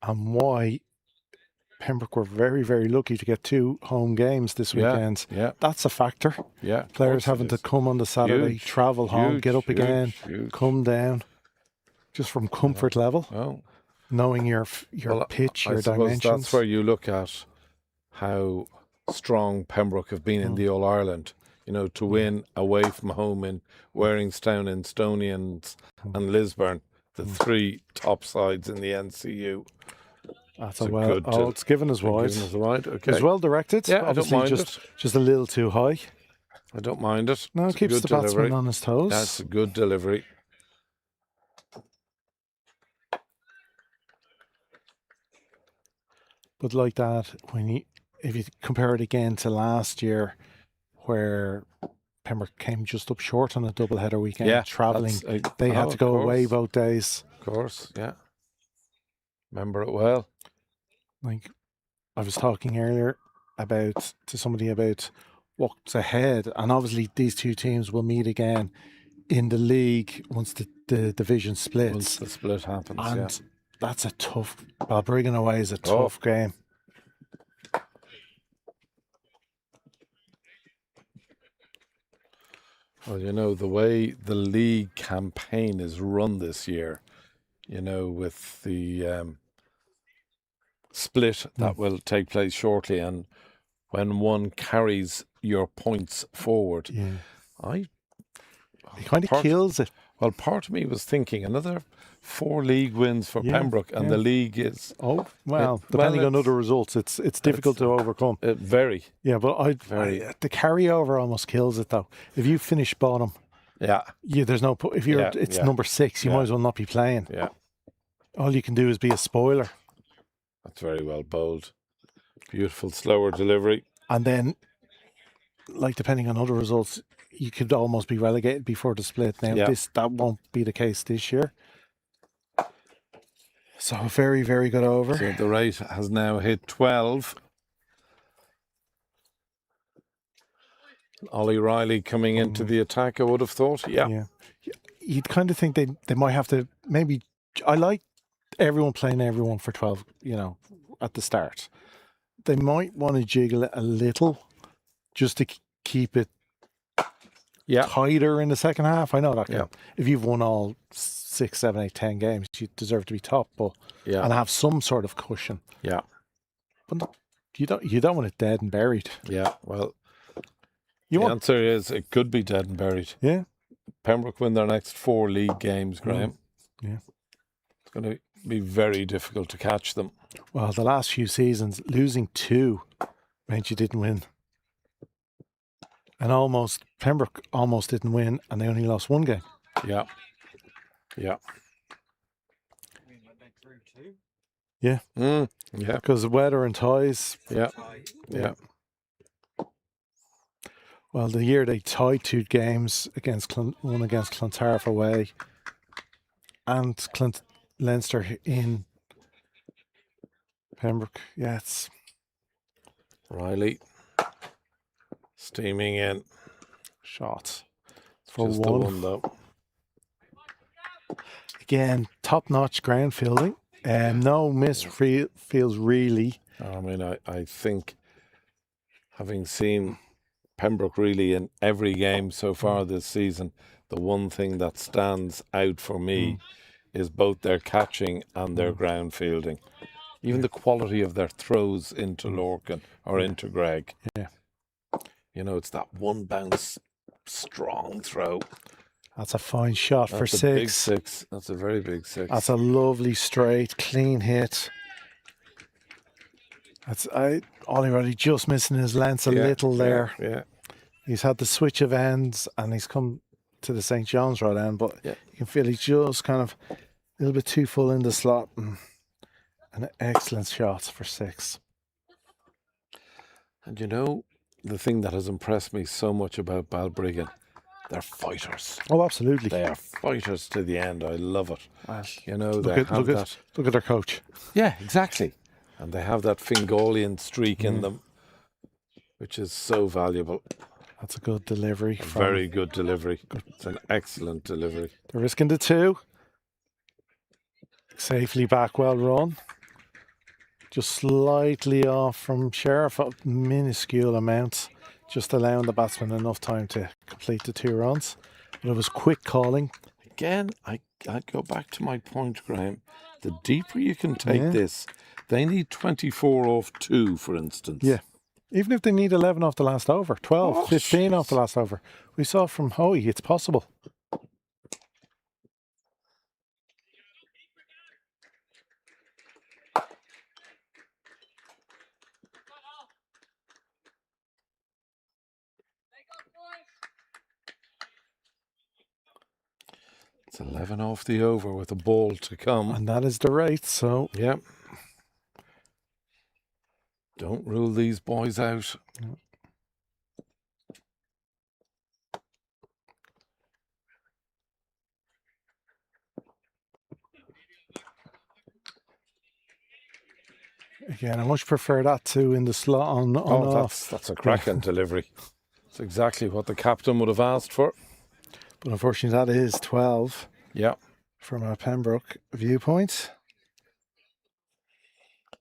And why Pembroke were very, very lucky to get 2 home games this weekend. Yeah, That's a factor. yeah. of Players course it having to is. come on the Saturday, Huge, travel home, get up huge, again, huge. come down. Just from comfort level, Oh, knowing your well, pitch, I your suppose dimensions. that's where you look at how strong Pembroke have been in the All Ireland. You know, to win away from home in Waringstown, in Stonians, and Lisburn, the 3 top sides in the NCU. That's It's a a well. good Oh, it's given us wide. Given us a wide, It okay. was well directed. Yeah, I don't Obviously mind just a little too high. I don't mind it. No, It's it a keeps good the batsman delivery. on his toes. That's a good delivery. But like that, if you compare it again to last year, where Pembroke came just up short on a doubleheader weekend, Yeah, travelling, that's they had to of go away course. both days. Of course, yeah. Remember it well. Like I was talking earlier to somebody about what's ahead, and obviously these 2 teams will meet again in the league once the division splits. Once the split happens, And that's a tough. Balbriggan away is a Oh. tough game. Well, you know, the way the league campaign is run this year, you know, with the split that will take place shortly, and when one carries your points forward, Yeah, it kind of kills it. Well, part of me was thinking another 4 league wins for Yeah, Pembroke, and the league is Oh well, depending on other results, it's difficult to overcome. very, Yeah, but the carryover almost kills it though. If you finish bottom, there's no. If it's number 6, you might as well not be playing. Yeah, All you can do is be a spoiler, that's very well bowled. Beautiful slower delivery. and then, like depending on other results, you could almost be relegated before the split. Now that won't be the case this year. So very, very good over. So the rate has now hit 12. Ollie Riley coming into the attack, I would have thought. Yeah. You'd kind of think they might have to maybe. I like everyone playing everyone for 12. At the start, they might want to jiggle it a little, just to keep it tighter in the second half. I know that. If you've won all 6, 7, 8, 10 games, you deserve to be top, but and have some sort of cushion. Yeah. But you don't want it dead and buried. Yeah. Well, the answer is it could be dead and buried. Yeah. Pembroke win their next 4 league games, Graham. Yeah. It's going to be very difficult to catch them. Well, the last few seasons, losing 2 meant you didn't win. And Pembroke almost didn't win, and they only lost 1 game. Yeah. Yeah. I mean, when they drew 2. Yeah. Yeah. Because of weather and ties. Yeah. Yeah. Well, the year they tied 2 games one against Clontarf away, and Leinster in Pembroke. Yeah, it's Riley steaming in. Shots for Just 1. the one though. Again, top-notch ground fielding. No miss feels really. I mean, I think having seen Pembroke really in every game so far this season, the one thing that stands out for me is both their catching and their ground fielding. Even the quality of their throws into Lorcan or into Greg. Yeah. You know, it's that one bounce, strong throw. That's a fine shot for 6. Big 6. That's a very big 6. That's a lovely, straight, clean hit. Ollie Riley just missing his length a little there. Yeah. He's had the switch of ends and he's come to the St. John's right end, but you can feel he's just kind of a little bit too full in the slot. And an excellent shot for 6. And you know, the thing that has impressed me so much about Balbriggan, they're fighters. Oh, absolutely. They are fighters to the end. I love it. Well, you know, look at their coach. Yeah, exactly. And they have that Fingolian streak in them, which is so valuable. That's a good delivery. A From very good delivery. It's an excellent delivery. They're risking the 2. Safely back, well run. Just slightly off from Sheriff, a minuscule amount, just allowing the batsman enough time to complete the 2 runs. But it was quick calling. Again, I'd go back to my point, Graham. The deeper you can take Yeah. this, they need 24 off 2, for instance. Yeah. Even if they need 11 off the last over, 12, Oh, 15 off the jeez. last over. We saw from Hoey, it's possible. It's 11 off the over with a ball to come. And that is the rate, so Yeah. Don't rule these boys out. again, I much prefer that too in the slot on off. That's a cracking delivery. It's exactly what the captain would have asked for. But unfortunately, that is 12 Yeah. from a Pembroke viewpoint.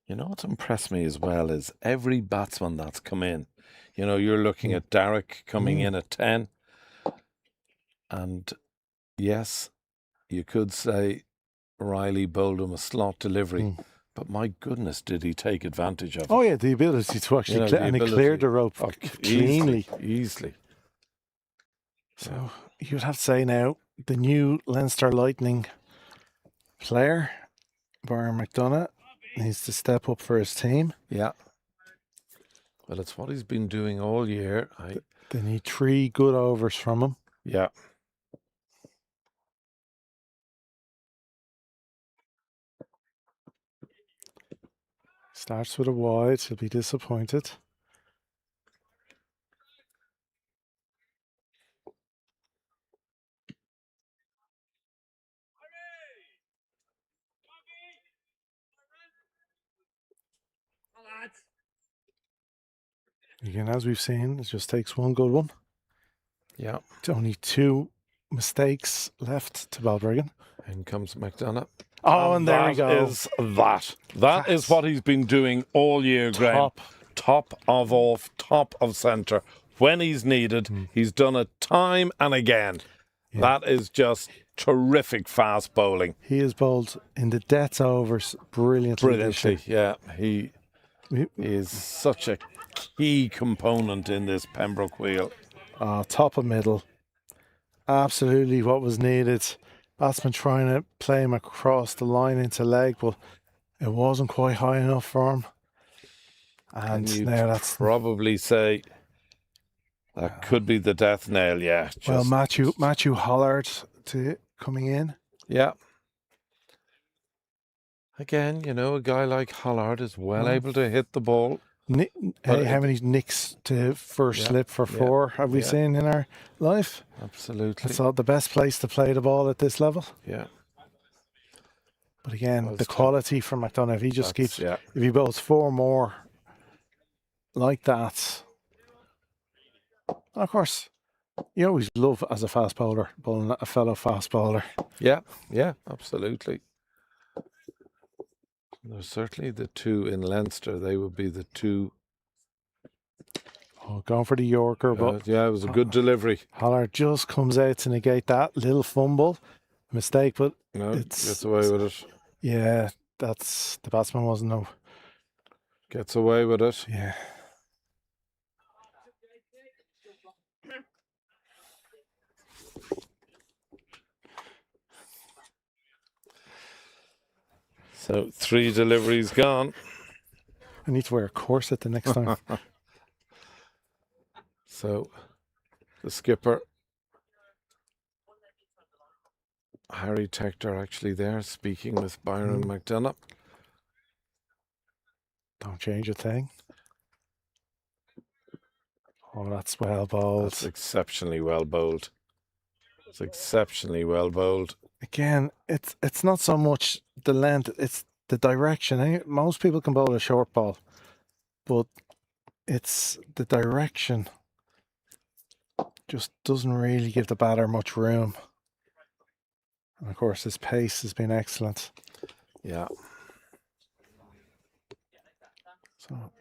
You know what's impressed me as well is every batsman that's come in. You know, you're looking at Derek coming in at 10. And yes, you could say Riley bowled him a slot delivery. But my goodness, did he take advantage of it? Oh yeah, the ability to actually You know, clear, the and he ability. cleared the rope Oh, cleanly. Easily. So you'd have to say now, the new Leinster Lightning player, Byron McDonough, needs to step up for his team. Yeah. Well, it's what he's been doing all year. They need 3 good overs from him. Yeah. Starts with a wide, he'll be disappointed. Again, as we've seen, it just takes 1 good one. Yeah. It's only 2 mistakes left to Balbriggan. In comes McDonough. Oh, and there we go. That is what he's been doing all year, Graham. Top of off, top of centre. When he's needed, he's done it time and again. Yeah. That is just terrific fast bowling. He is bowled in the death overs brilliantly. Yeah. He is such a key component in this Pembroke wheel. Top of middle. Absolutely what was needed. Batsman trying to play him across the line into leg, but it wasn't quite high enough for him. And you'd now that's probably say that could be the death nail, yeah. well, Matthew Hollard coming in. Yeah. Again, you know, a guy like Hollard is well able to hit the ball. How many nicks to first slip for 4 have we seen in our life? Absolutely. That's the best place to play the ball at this level. Yeah. But again, the quality from McDonough, if he just keeps, yeah. if he bowls 4 more like that. And of course, you always love as a fast bowler, bowling a fellow fast bowler. Yeah, absolutely. There's certainly the 2 in Leinster. They would be the 2. Oh, going for the Yorker, but yeah, it was a good delivery. Hollard just comes out to negate that little fumble mistake, but no, gets away with it. Yeah, that's the batsman wasn't no. Gets away with it. Yeah. So 3 deliveries gone. I need to wear a corset the next time. So the skipper, Harry Tector, actually there speaking with Byron McDonough. Don't change a thing. Oh, that's well bowled. That's exceptionally well bowled. It's exceptionally well bowled. Again, it's not so much the length, it's the direction. Most people can bowl a short ball, but it's the direction just doesn't really give the batter much room. And of course, his pace has been excellent. Yeah. So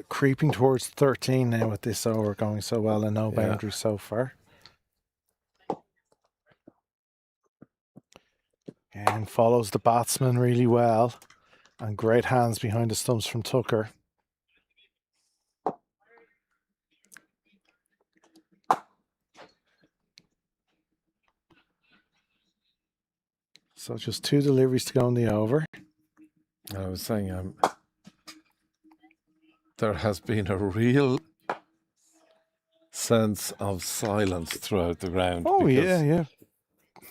creeping towards 13 now with this over going so well and no Yeah. boundaries so far. And follows the batsman really well. And great hands behind the stumps from Tucker. So just 2 deliveries to go in the over. I was saying there has been a real sense of silence throughout the ground. Oh, because yeah.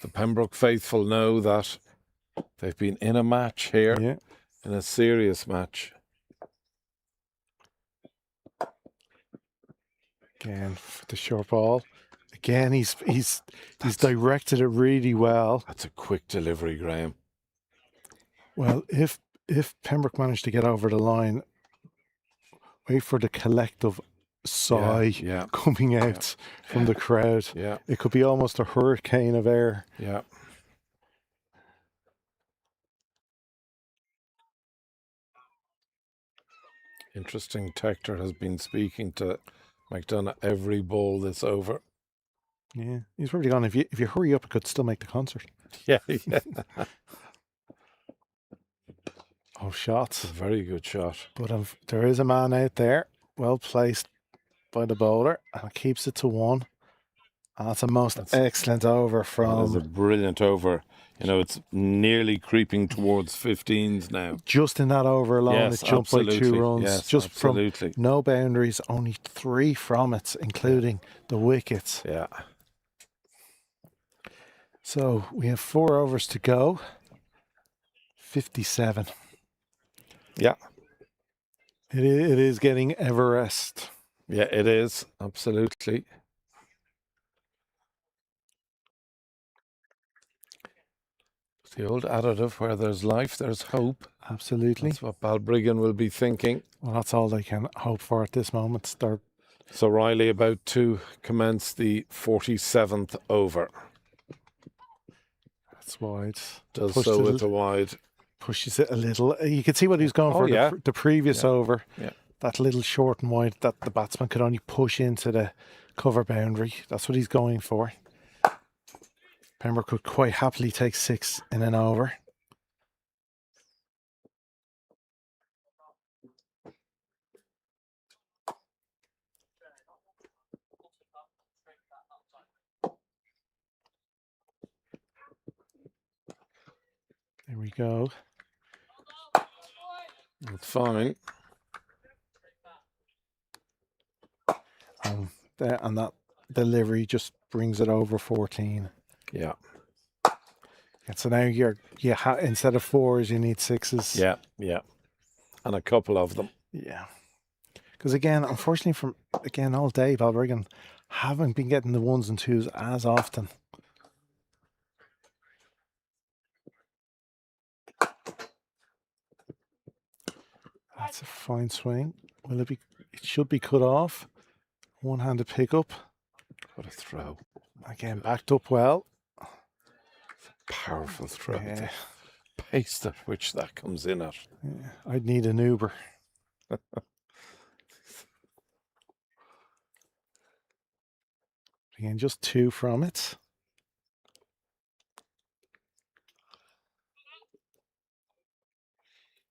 the Pembroke faithful know that they've been in a match here, Yeah. in a serious match. Again, for the short ball. Again, he's directed it really well. That's a quick delivery, Graham. Well, if Pembroke managed to get over the line, wait for the collective sigh Yeah. coming out from the crowd. Yeah. It could be almost a hurricane of air. Yeah. Interesting. Tector has been speaking to McDonough every ball this over. Yeah, he's probably gone. If you hurry up, I could still make the concert. Yeah. Oh, shots! It's a very good shot. But there is a man out there, well placed by the bowler, and it keeps it to 1. And that's a excellent over That is a from brilliant over. You know, it's nearly creeping towards 15s now. just in that over alone. Yes, it jumped by 2 absolutely. runs. Yes, just absolutely. from no boundaries, only 3 from it, including the wickets. Yeah. So we have 4 overs to go. 57. Yeah. It is getting Everest. Yeah, it is. Absolutely. The old additive, where there's life, there's hope. Absolutely. That's what Balbriggan will be thinking. Well, that's all they can hope for at this moment. So Riley about to commence the 47th over. That's wide. Does Pushed so it with a wide. Pushes it a little. You can see what he's going for the previous over. Yeah. That little short and wide that the batsman could only push into the cover boundary. That's what he's going for. Pembroke could quite happily take 6 in an over. There we go. It's fine. And that delivery just brings it over 14. Yeah. And so now instead of 4s, you need 6s. Yeah. Yeah. And a couple of them. Yeah. Because again, unfortunately, all day, Balbriggan haven't been getting the 1s and 2s as often. That's a fine swing. Will it be? It should be cut off. One-handed pickup. What a throw. Again, backed up well. Powerful throw. Yeah. The pace at which that comes in at. Yeah, I'd need an Uber. Again, just 2 from it.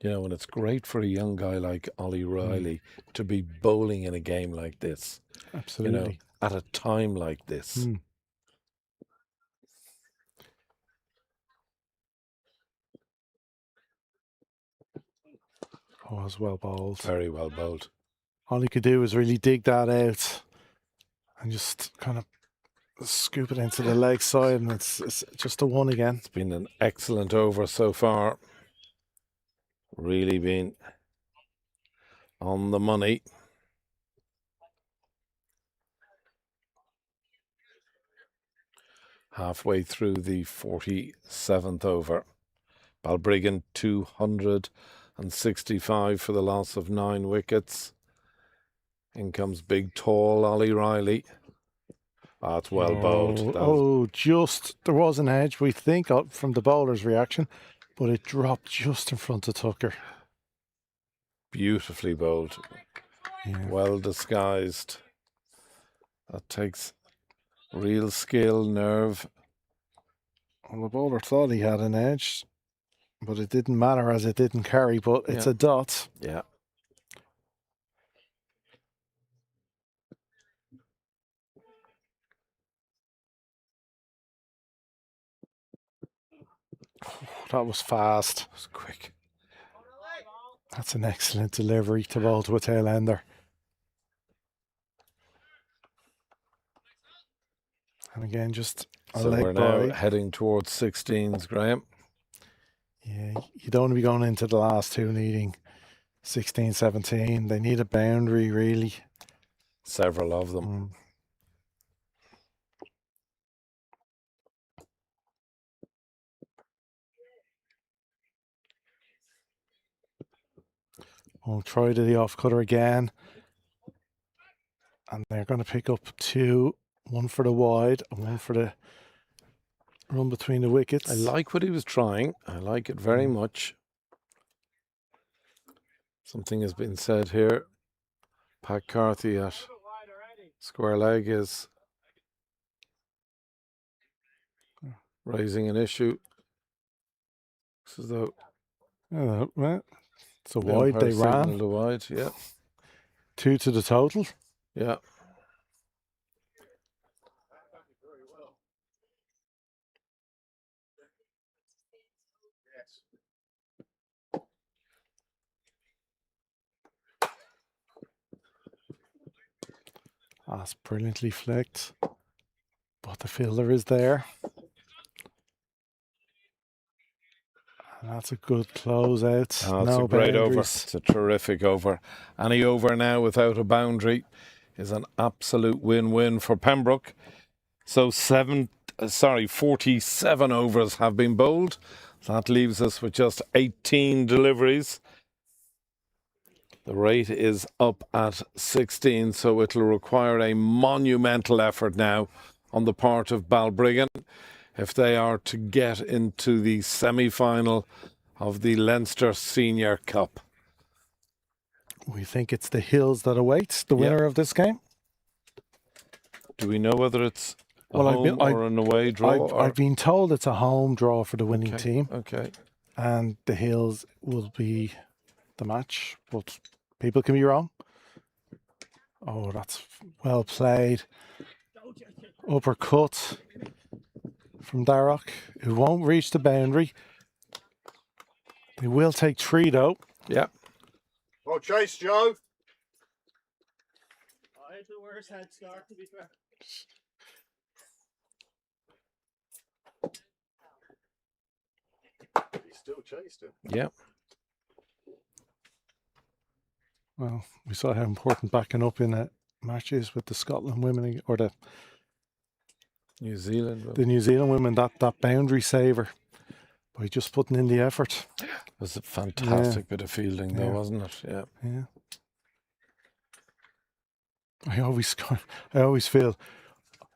You know, and it's great for a young guy like Ollie Riley to be bowling in a game like this. Absolutely. You know, at a time like this. Oh, it was well bowled. Very well bowled. All he could do was really dig that out and just kind of scoop it into the leg side, and it's just a 1 again. It's been an excellent over so far. Really been on the money. Halfway through the 47th over. Balbriggan 265 for the loss of 9 wickets. In comes big, tall Ollie Riley. Ah, it's well bowled. Just there was an edge, we think, from the bowler's reaction, but it dropped just in front of Tucker. Beautifully bowled. Yeah. Well disguised. That takes real skill, nerve. Well, the bowler thought he had an edge, but it didn't matter as it didn't carry, but it's a dot. Yeah. That was fast. It was quick. That's an excellent delivery to bowl to a tail ender. And again, just a So leg we're by. now heading towards 16s, Graham. Yeah, you don't want to be going into the last two needing 16, 17. They need a boundary, really. Several of them. We'll try to the off cutter again. And they're going to pick up two. One for the wide and one for the run between the wickets. I like what he was trying. I like it very much. Something has been said here. Pat Carthy at square leg is raising an issue. This is the it's a wide they ran. The wide, yeah. 2 to the total. Yeah. That's brilliantly flicked. But the fielder is there. And that's a good close out. Oh, it's a great over. It's a terrific over. Any over now without a boundary is an absolute win-win for Pembroke. So 47 overs have been bowled. That leaves us with just 18 deliveries. The rate is up at 16, so it'll require a monumental effort now on the part of Balbriggan if they are to get into the semi-final of the Leinster Senior Cup. We think it's the Hills that awaits the winner of this game. Do we know whether it's home or an away draw? I've been told it's a home draw for the winning team. Okay. And the Hills will be the match, but people can be wrong. Oh, that's well played. Uppercut from Darroch, who won't reach the boundary. They will take 3 though. Yeah. Oh, chase, Joe. I had the worst head start, to be fair. He still chased him. Yeah. Well, we saw how important backing up in matches with the Scotland women or the New Zealand women, that boundary saver by just putting in the effort. It was a fantastic bit of fielding though, wasn't it? Yeah. Yeah. I always feel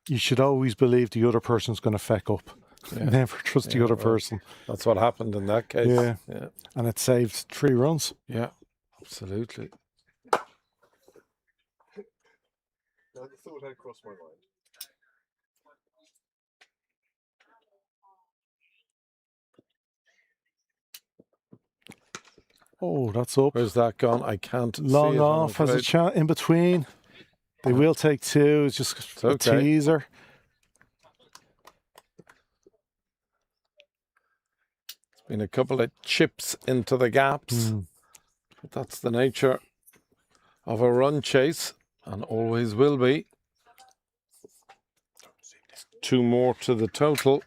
you should always believe the other person's going to feck up. Yeah. Never trust the other person. That's what happened in that case. Yeah. Yeah. And it saved 3 runs. Yeah. Absolutely. No, the thought had crossed my mind. Oh, that's up. Where's that gone? I can't Long see it, off, has a chat in between. They will take 2. It's just a teaser. It's been a couple of chips into the gaps. But that's the nature of a run chase and always will be. 2 more to the total.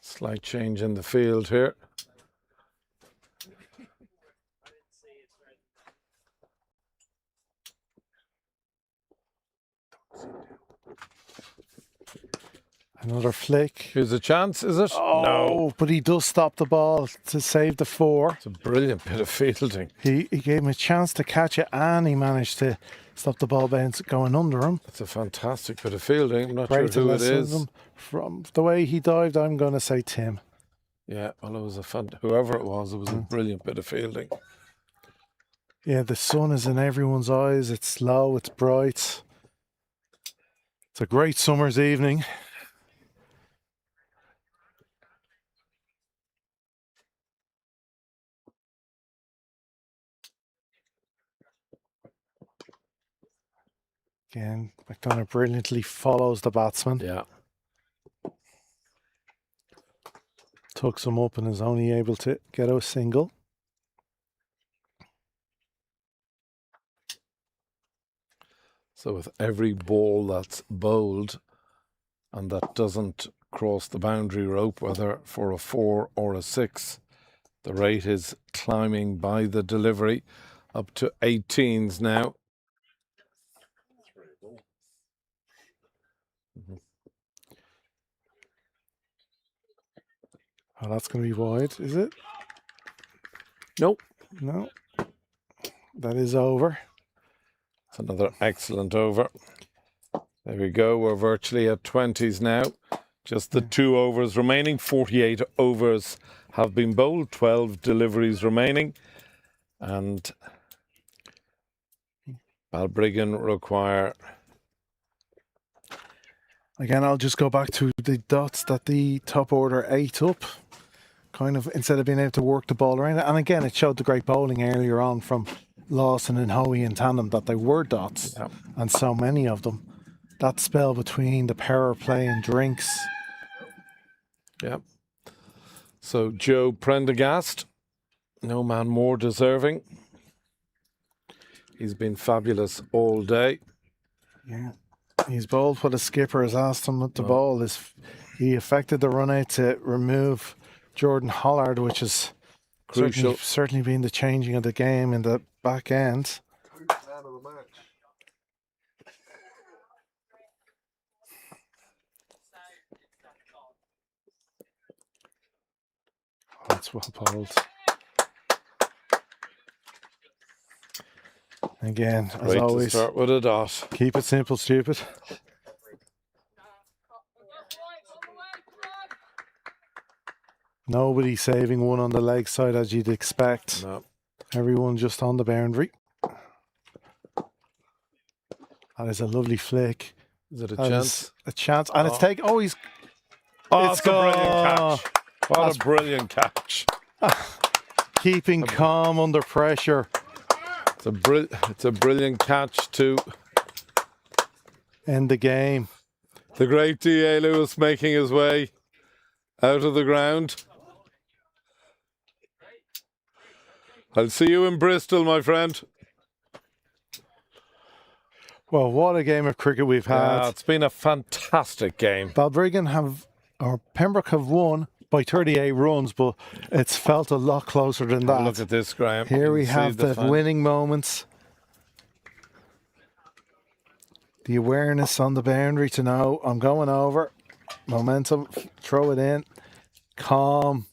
Slight change in the field here. Another flick. Here's a chance, is it? Oh, No. but he does stop the ball to save the 4. It's a brilliant bit of fielding. He gave him a chance to catch it, and he managed to stop the ball bounce going under him. It's a fantastic bit of fielding. I'm not Great to sure who it listen to is. them. From the way he dived, I'm going to say Tim. Yeah, well, it was whoever it was a brilliant bit of fielding. Yeah, the sun is in everyone's eyes. It's low, it's bright. It's a great summer's evening. Again, McDonough brilliantly follows the batsman. Yeah. Tucks him up and is only able to get a single. So with every ball that's bowled and that doesn't cross the boundary rope, whether for a 4 or a 6, the rate is climbing by the delivery up to 18s now. Oh, that's going to be wide, is it? Nope. No. That is over. It's another excellent over. There we go. We're virtually at 20s now. Just the 2 overs remaining. 48 overs have been bowled. 12 deliveries remaining. And Balbriggan require... Again, I'll just go back to the dots that the top order ate up. Kind of, instead of being able to work the ball around it. And again, it showed the great bowling earlier on from Lawson and Hoey in tandem that they were dots. Yeah. And so many of them. That spell between the power play and drinks. Yeah. So Joe Prendergast, no man more deserving. He's been fabulous all day. Yeah. He's bowled what the skipper has asked him to bowl. He affected the run out to remove Jordan Hollard, which is Crucial. certainly been the changing of the game in the back end. Out of the match. Oh, that's well bowled. Again, as Great to always, start with a dot. keep it simple, stupid. Nobody saving one on the leg side as you'd expect. No. Everyone just on the boundary. That is a lovely flick. Is it a That chance? is a chance. And it's Oh. taken. Oh, he's. Oh, It's it's a brilliant gone. catch. What a brilliant catch. Keeping calm under pressure. It's a brilliant catch to End the game. the great D.A. Lewis making his way out of the ground. I'll see you in Bristol, my friend. Well, what a game of cricket we've had. It's been a fantastic game. Balbriggan Pembroke have won by 38 runs, but it's felt a lot closer than that. Look at this, Graham. Here we You can have see the winning moments. The awareness on the boundary to know I'm going over. Momentum, throw it in. Calm.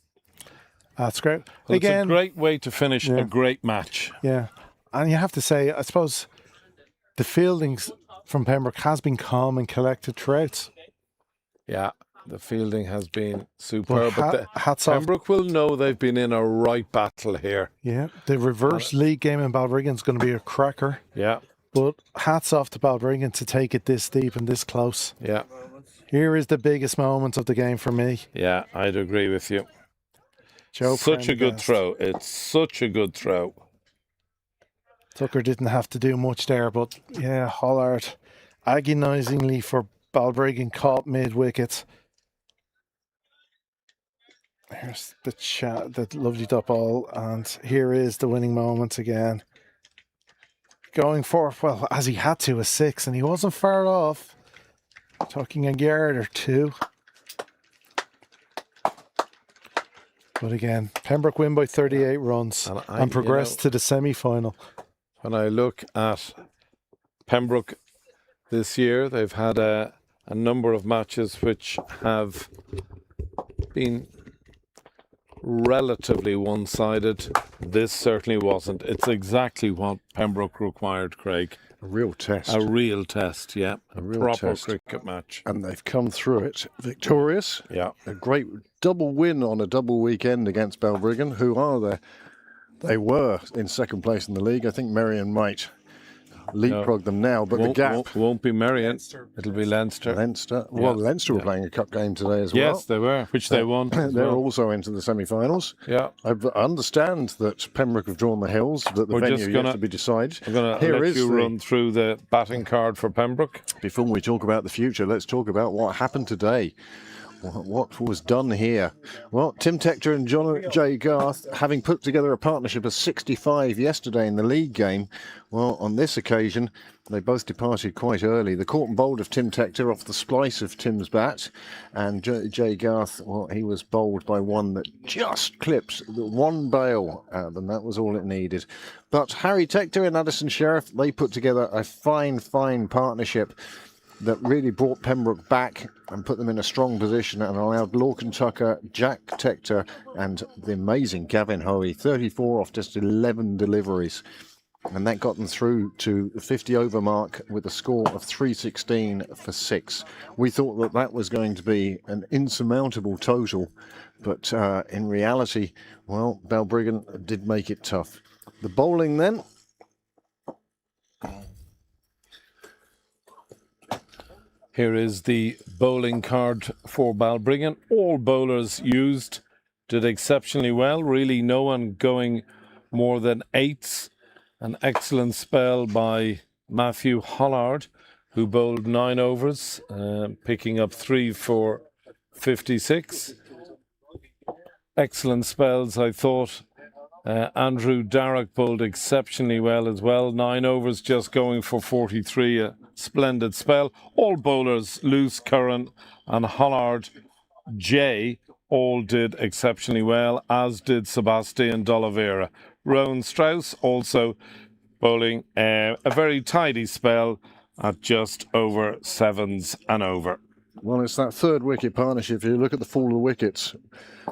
That's great. Well, Again, it's a great way to finish Yeah. a great match. yeah. And you have to say, I suppose, the fieldings from Pembroke has been calm and collected throughout. Yeah, the fielding has been superb. But Hats off. Pembroke will know they've been in a right battle here. Yeah, the reverse league game in Balbriggan is going to be a cracker. Yeah, But hats off to Balbriggan to take it this deep and this close. yeah, Here is the biggest moment of the game for me. yeah, I'd agree with you. Joe Such a good Prendergast. throw. It's such a good throw. Tucker didn't have to do much there, but yeah, Hollard agonisingly for Balbriggan caught mid-wicket. Here's the lovely dot ball, and here is the winning moment again. Going for, well, as he had to, a 6, and he wasn't far off. Talking a yard or two. But again, Pembroke win by 38 runs and progress to the semi-final. When I look at Pembroke this year, they've had a a number of matches which have been relatively one-sided. This certainly wasn't. It's exactly what Pembroke required, Craig. A real test. A real test, yeah. A real proper test. cricket match. And they've come through it victorious. Yeah. A great double win on a double weekend against Balbriggan, who are there. They were in second place in the league. I think Marion might leapfrog them now, but the gap... Won't be Marion. It'll be Leinster. Leinster. Well, Leinster were playing a cup game today as well. Yes, they were, which they won. They're also into the semi-finals. Yeah. I understand that Pembroke have drawn the hills, that the venue yet to be decided. I'm going to let you run through the batting card for Pembroke. Before we talk about the future, let's talk about what happened today. What was done here? Well, Tim Tector and John J. Garth, having put together a partnership of 65 yesterday in the league game, well, on this occasion, they both departed quite early. The caught and bowled of Tim Tector off the splice of Tim's bat, and J. Garth, well, he was bowled by one that just clipped the one bail, and that was all it needed. But Harry Tector and Addison Sheriff, they put together a fine partnership that really brought Pembroke back and put them in a strong position and allowed Lorcan Tucker, Jack Tector and the amazing Gavin Hoey, 34 off just 11 deliveries. And that got them through to the 50 over mark with a score of 316 for 6. We thought that that was going to be an insurmountable total, but in reality, well, Balbriggan did make it tough. The bowling then. Here is the bowling card for Balbriggan. All bowlers used did exceptionally well. Really no one going more than 8s. An excellent spell by Matthew Hollard, who bowled 9 overs, picking up 3 for 56. Excellent spells, I thought. Andrew Darroch bowled exceptionally well as well. 9 overs, just going for 43. A splendid spell. All bowlers, Luce, Curran and Hollard J, all did exceptionally well, as did Sebastian D'Oliveira. Rowan Strauss also bowling a very tidy spell at just over 7s and over. Well, it's that third wicket partnership. If you look at the fall of the wickets,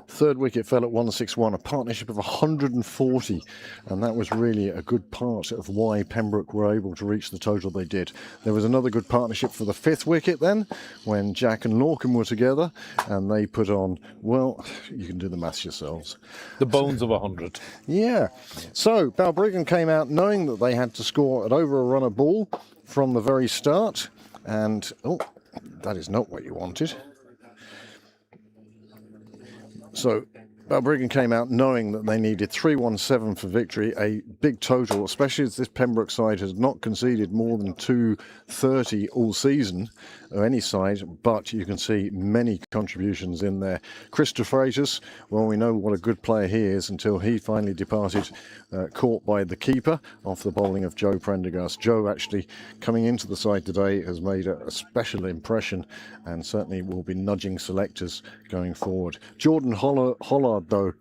third wicket fell at 161, a partnership of 140, and that was really a good part of why Pembroke were able to reach the total they did. There was another good partnership for the 5th wicket then, when Jack and Lorcan were together, and they put on, well, you can do the maths yourselves. The bones of 100. Yeah. So Balbriggan came out knowing that they had to score at over a run a ball from the very start, and that is not what you wanted. So Balbriggan came out knowing that they needed 317 for victory, a big total, especially as this Pembroke side has not conceded more than 230 all season of any side, but you can see many contributions in there. Christopher Freitas, well, we know what a good player he is until he finally departed, caught by the keeper off the bowling of Joe Prendergast. Joe actually coming into the side today has made a special impression and certainly will be nudging selectors going forward. Jordan Hollard, though,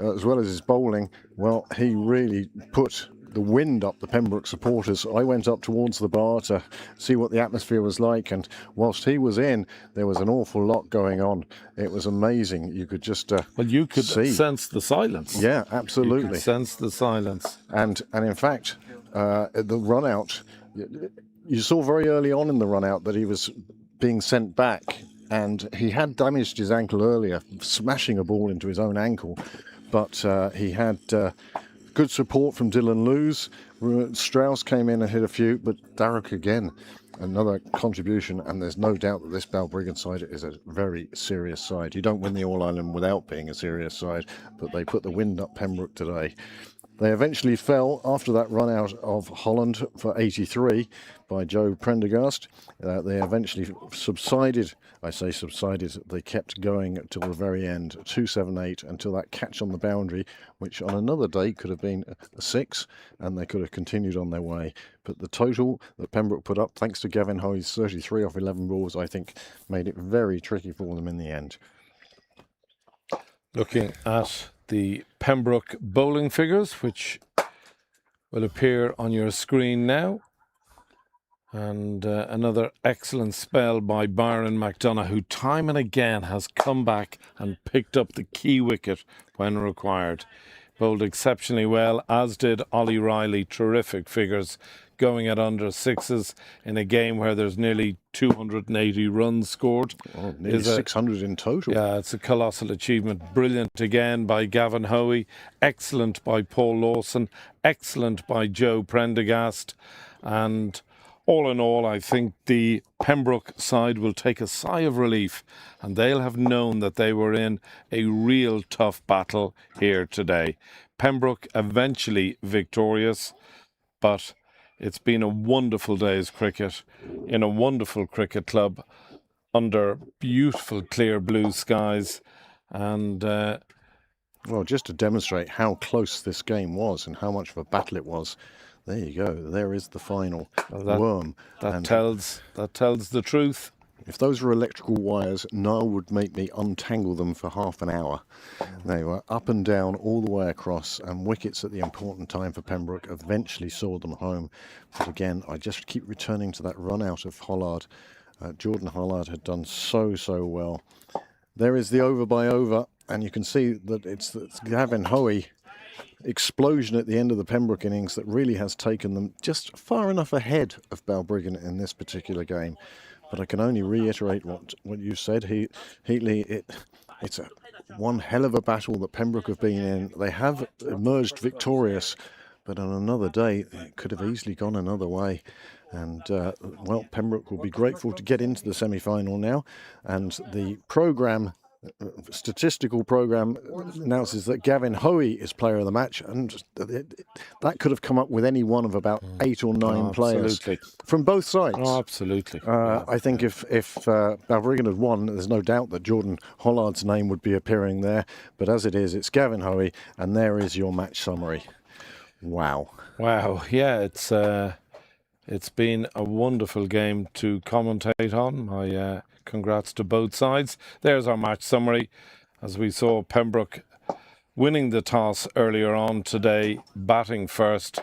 as well as his bowling, well, he really put the wind up the Pembroke supporters. I went up towards the bar to see what the atmosphere was like, and whilst he was in, there was an awful lot going on. It was amazing. You could just well, you could see. Sense the silence. Yeah, absolutely. You could sense the silence. And in fact, the run out, you saw very early on in the run out that he was being sent back, and he had damaged his ankle earlier, smashing a ball into his own ankle, but he had good support from Dylan Lewes. Strauss came in and hit a few, but Darroch again, another contribution, and there's no doubt that this Balbriggan side is a very serious side. You don't win the All-Ireland without being a serious side, but they put the wind up Pembroke today. They eventually fell after that run out of Holland for 83 by Joe Prendergast. They eventually subsided. I say subsided. They kept going till the very end, 278, until that catch on the boundary, which on another day could have been a 6, and they could have continued on their way. But the total that Pembroke put up, thanks to Gavin Hoey's 33 off 11 balls, I think made it very tricky for them in the end. Looking at the Pembroke bowling figures, which will appear on your screen now. And another excellent spell by Byron McDonough, who time and again has come back and picked up the key wicket when required. Bowled exceptionally well, as did Ollie Riley. Terrific figures, going at under sixes in a game where there's nearly 280 runs scored. Oh, nearly 600 in total. Yeah, it's a colossal achievement. Brilliant again by Gavin Hoey. Excellent by Paul Lawson. Excellent by Joe Prendergast. And all in all, I think the Pembroke side will take a sigh of relief, and they'll have known that they were in a real tough battle here today. Pembroke eventually victorious, but it's been a wonderful day's cricket in a wonderful cricket club under beautiful clear blue skies. And well, just to demonstrate how close this game was and how much of a battle it was, there you go. There is the final worm. That tells the truth. If those were electrical wires, Niall would make me untangle them for half an hour. They were up and down all the way across, and wickets at the important time for Pembroke eventually saw them home. But again, I just keep returning to that run out of Hollard. Jordan Hollard had done so well. There is the over by over, and you can see that it's Gavin Hoey explosion at the end of the Pembroke innings that really has taken them just far enough ahead of Balbriggan in this particular game. But I can only reiterate what you said, Heatley. It's one hell of a battle that Pembroke have been in. They have emerged victorious, but on another day it could have easily gone another way. And well, Pembroke will be grateful to get into the semi-final now, and the statistical program announces that Gavin Hoey is player of the match, and that could have come up with any one of about 8 or 9 players from both sides. Oh, absolutely. I think if Balbriggan had won, there's no doubt that Jordan Hollard's name would be appearing there, but as it is, it's Gavin Hoey, and there is your match summary. Wow. Yeah, it's been a wonderful game to commentate on. My congrats to both sides. There's our match summary. As we saw, Pembroke winning the toss earlier on today, batting first,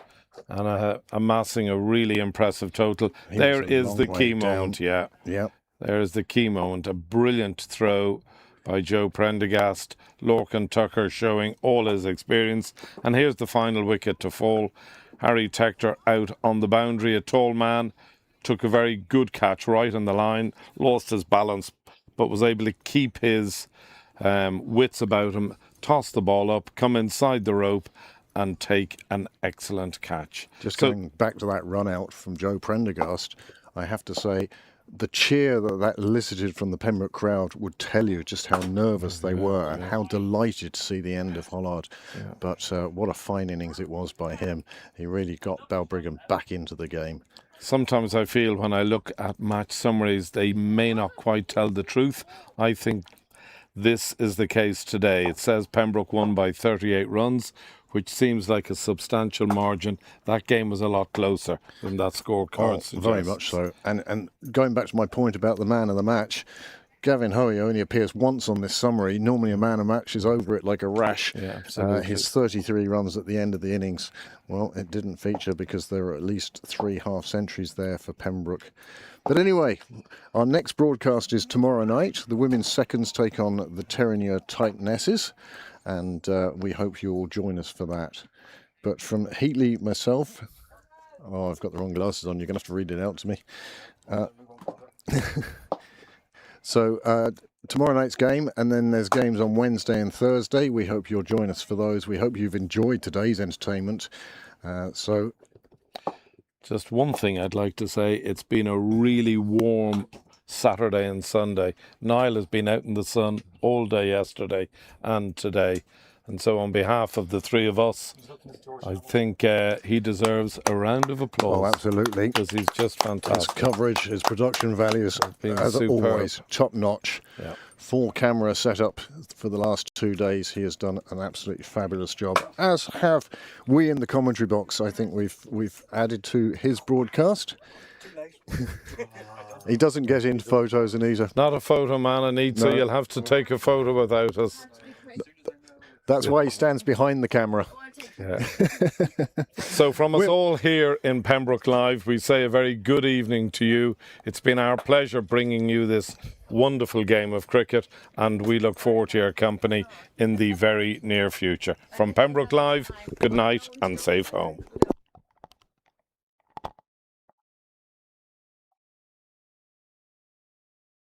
and amassing a really impressive total. There is the key moment, yeah. There is the key moment. A brilliant throw by Joe Prendergast. Lorcan Tucker showing all his experience. And here's the final wicket to fall. Harry Tector out on the boundary, a tall man, took a very good catch right on the line, lost his balance, but was able to keep his wits about him, toss the ball up, come inside the rope and take an excellent catch. Just going back to that run out from Joe Prendergast, I have to say the cheer that elicited from the Pembroke crowd would tell you just how nervous they were and how delighted to see the end of Hollard. But what a fine innings it was by him. He really got Balbriggan back into the game. Sometimes I feel when I look at match summaries, they may not quite tell the truth. I think this is the case today. It says Pembroke won by 38 runs, which seems like a substantial margin. That game was a lot closer than that scorecard suggests. Very much so. And going back to my point about the man of the match, Gavin Hoey only appears once on this summary. Normally a man of match is over it like a rash. Yeah, absolutely. His 33 runs at the end of the innings, well, it didn't feature because there were at least 3 half-centuries there for Pembroke. But anyway, our next broadcast is tomorrow night. The women's seconds take on the Terranure Titanesses, and we hope you all join us for that. But from Heatley, myself... Oh, I've got the wrong glasses on. You're going to have to read it out to me. So tomorrow night's game, and then there's games on Wednesday and Thursday. We hope you'll join us for those. We hope you've enjoyed today's entertainment. Just one thing I'd like to say, it's been a really warm Saturday and Sunday. Niall has been out in the sun all day yesterday and today. And so on behalf of the three of us, I think he deserves a round of applause. Oh, absolutely. Because he's just fantastic. His coverage, his production values, as always, top-notch. Yeah. Full camera setup for the last 2 days. He has done an absolutely fabulous job, as have we in the commentary box. I think we've added to his broadcast. He doesn't get into photos, Anita. Not a photo man, Anita. No. You'll have to take a photo without us. That's why he stands behind the camera. I want to take Yeah. So from us all here in Pembroke Live, we say a very good evening to you. It's been our pleasure bringing you this wonderful game of cricket, and we look forward to your company in the very near future. From Pembroke Live, good night and safe home.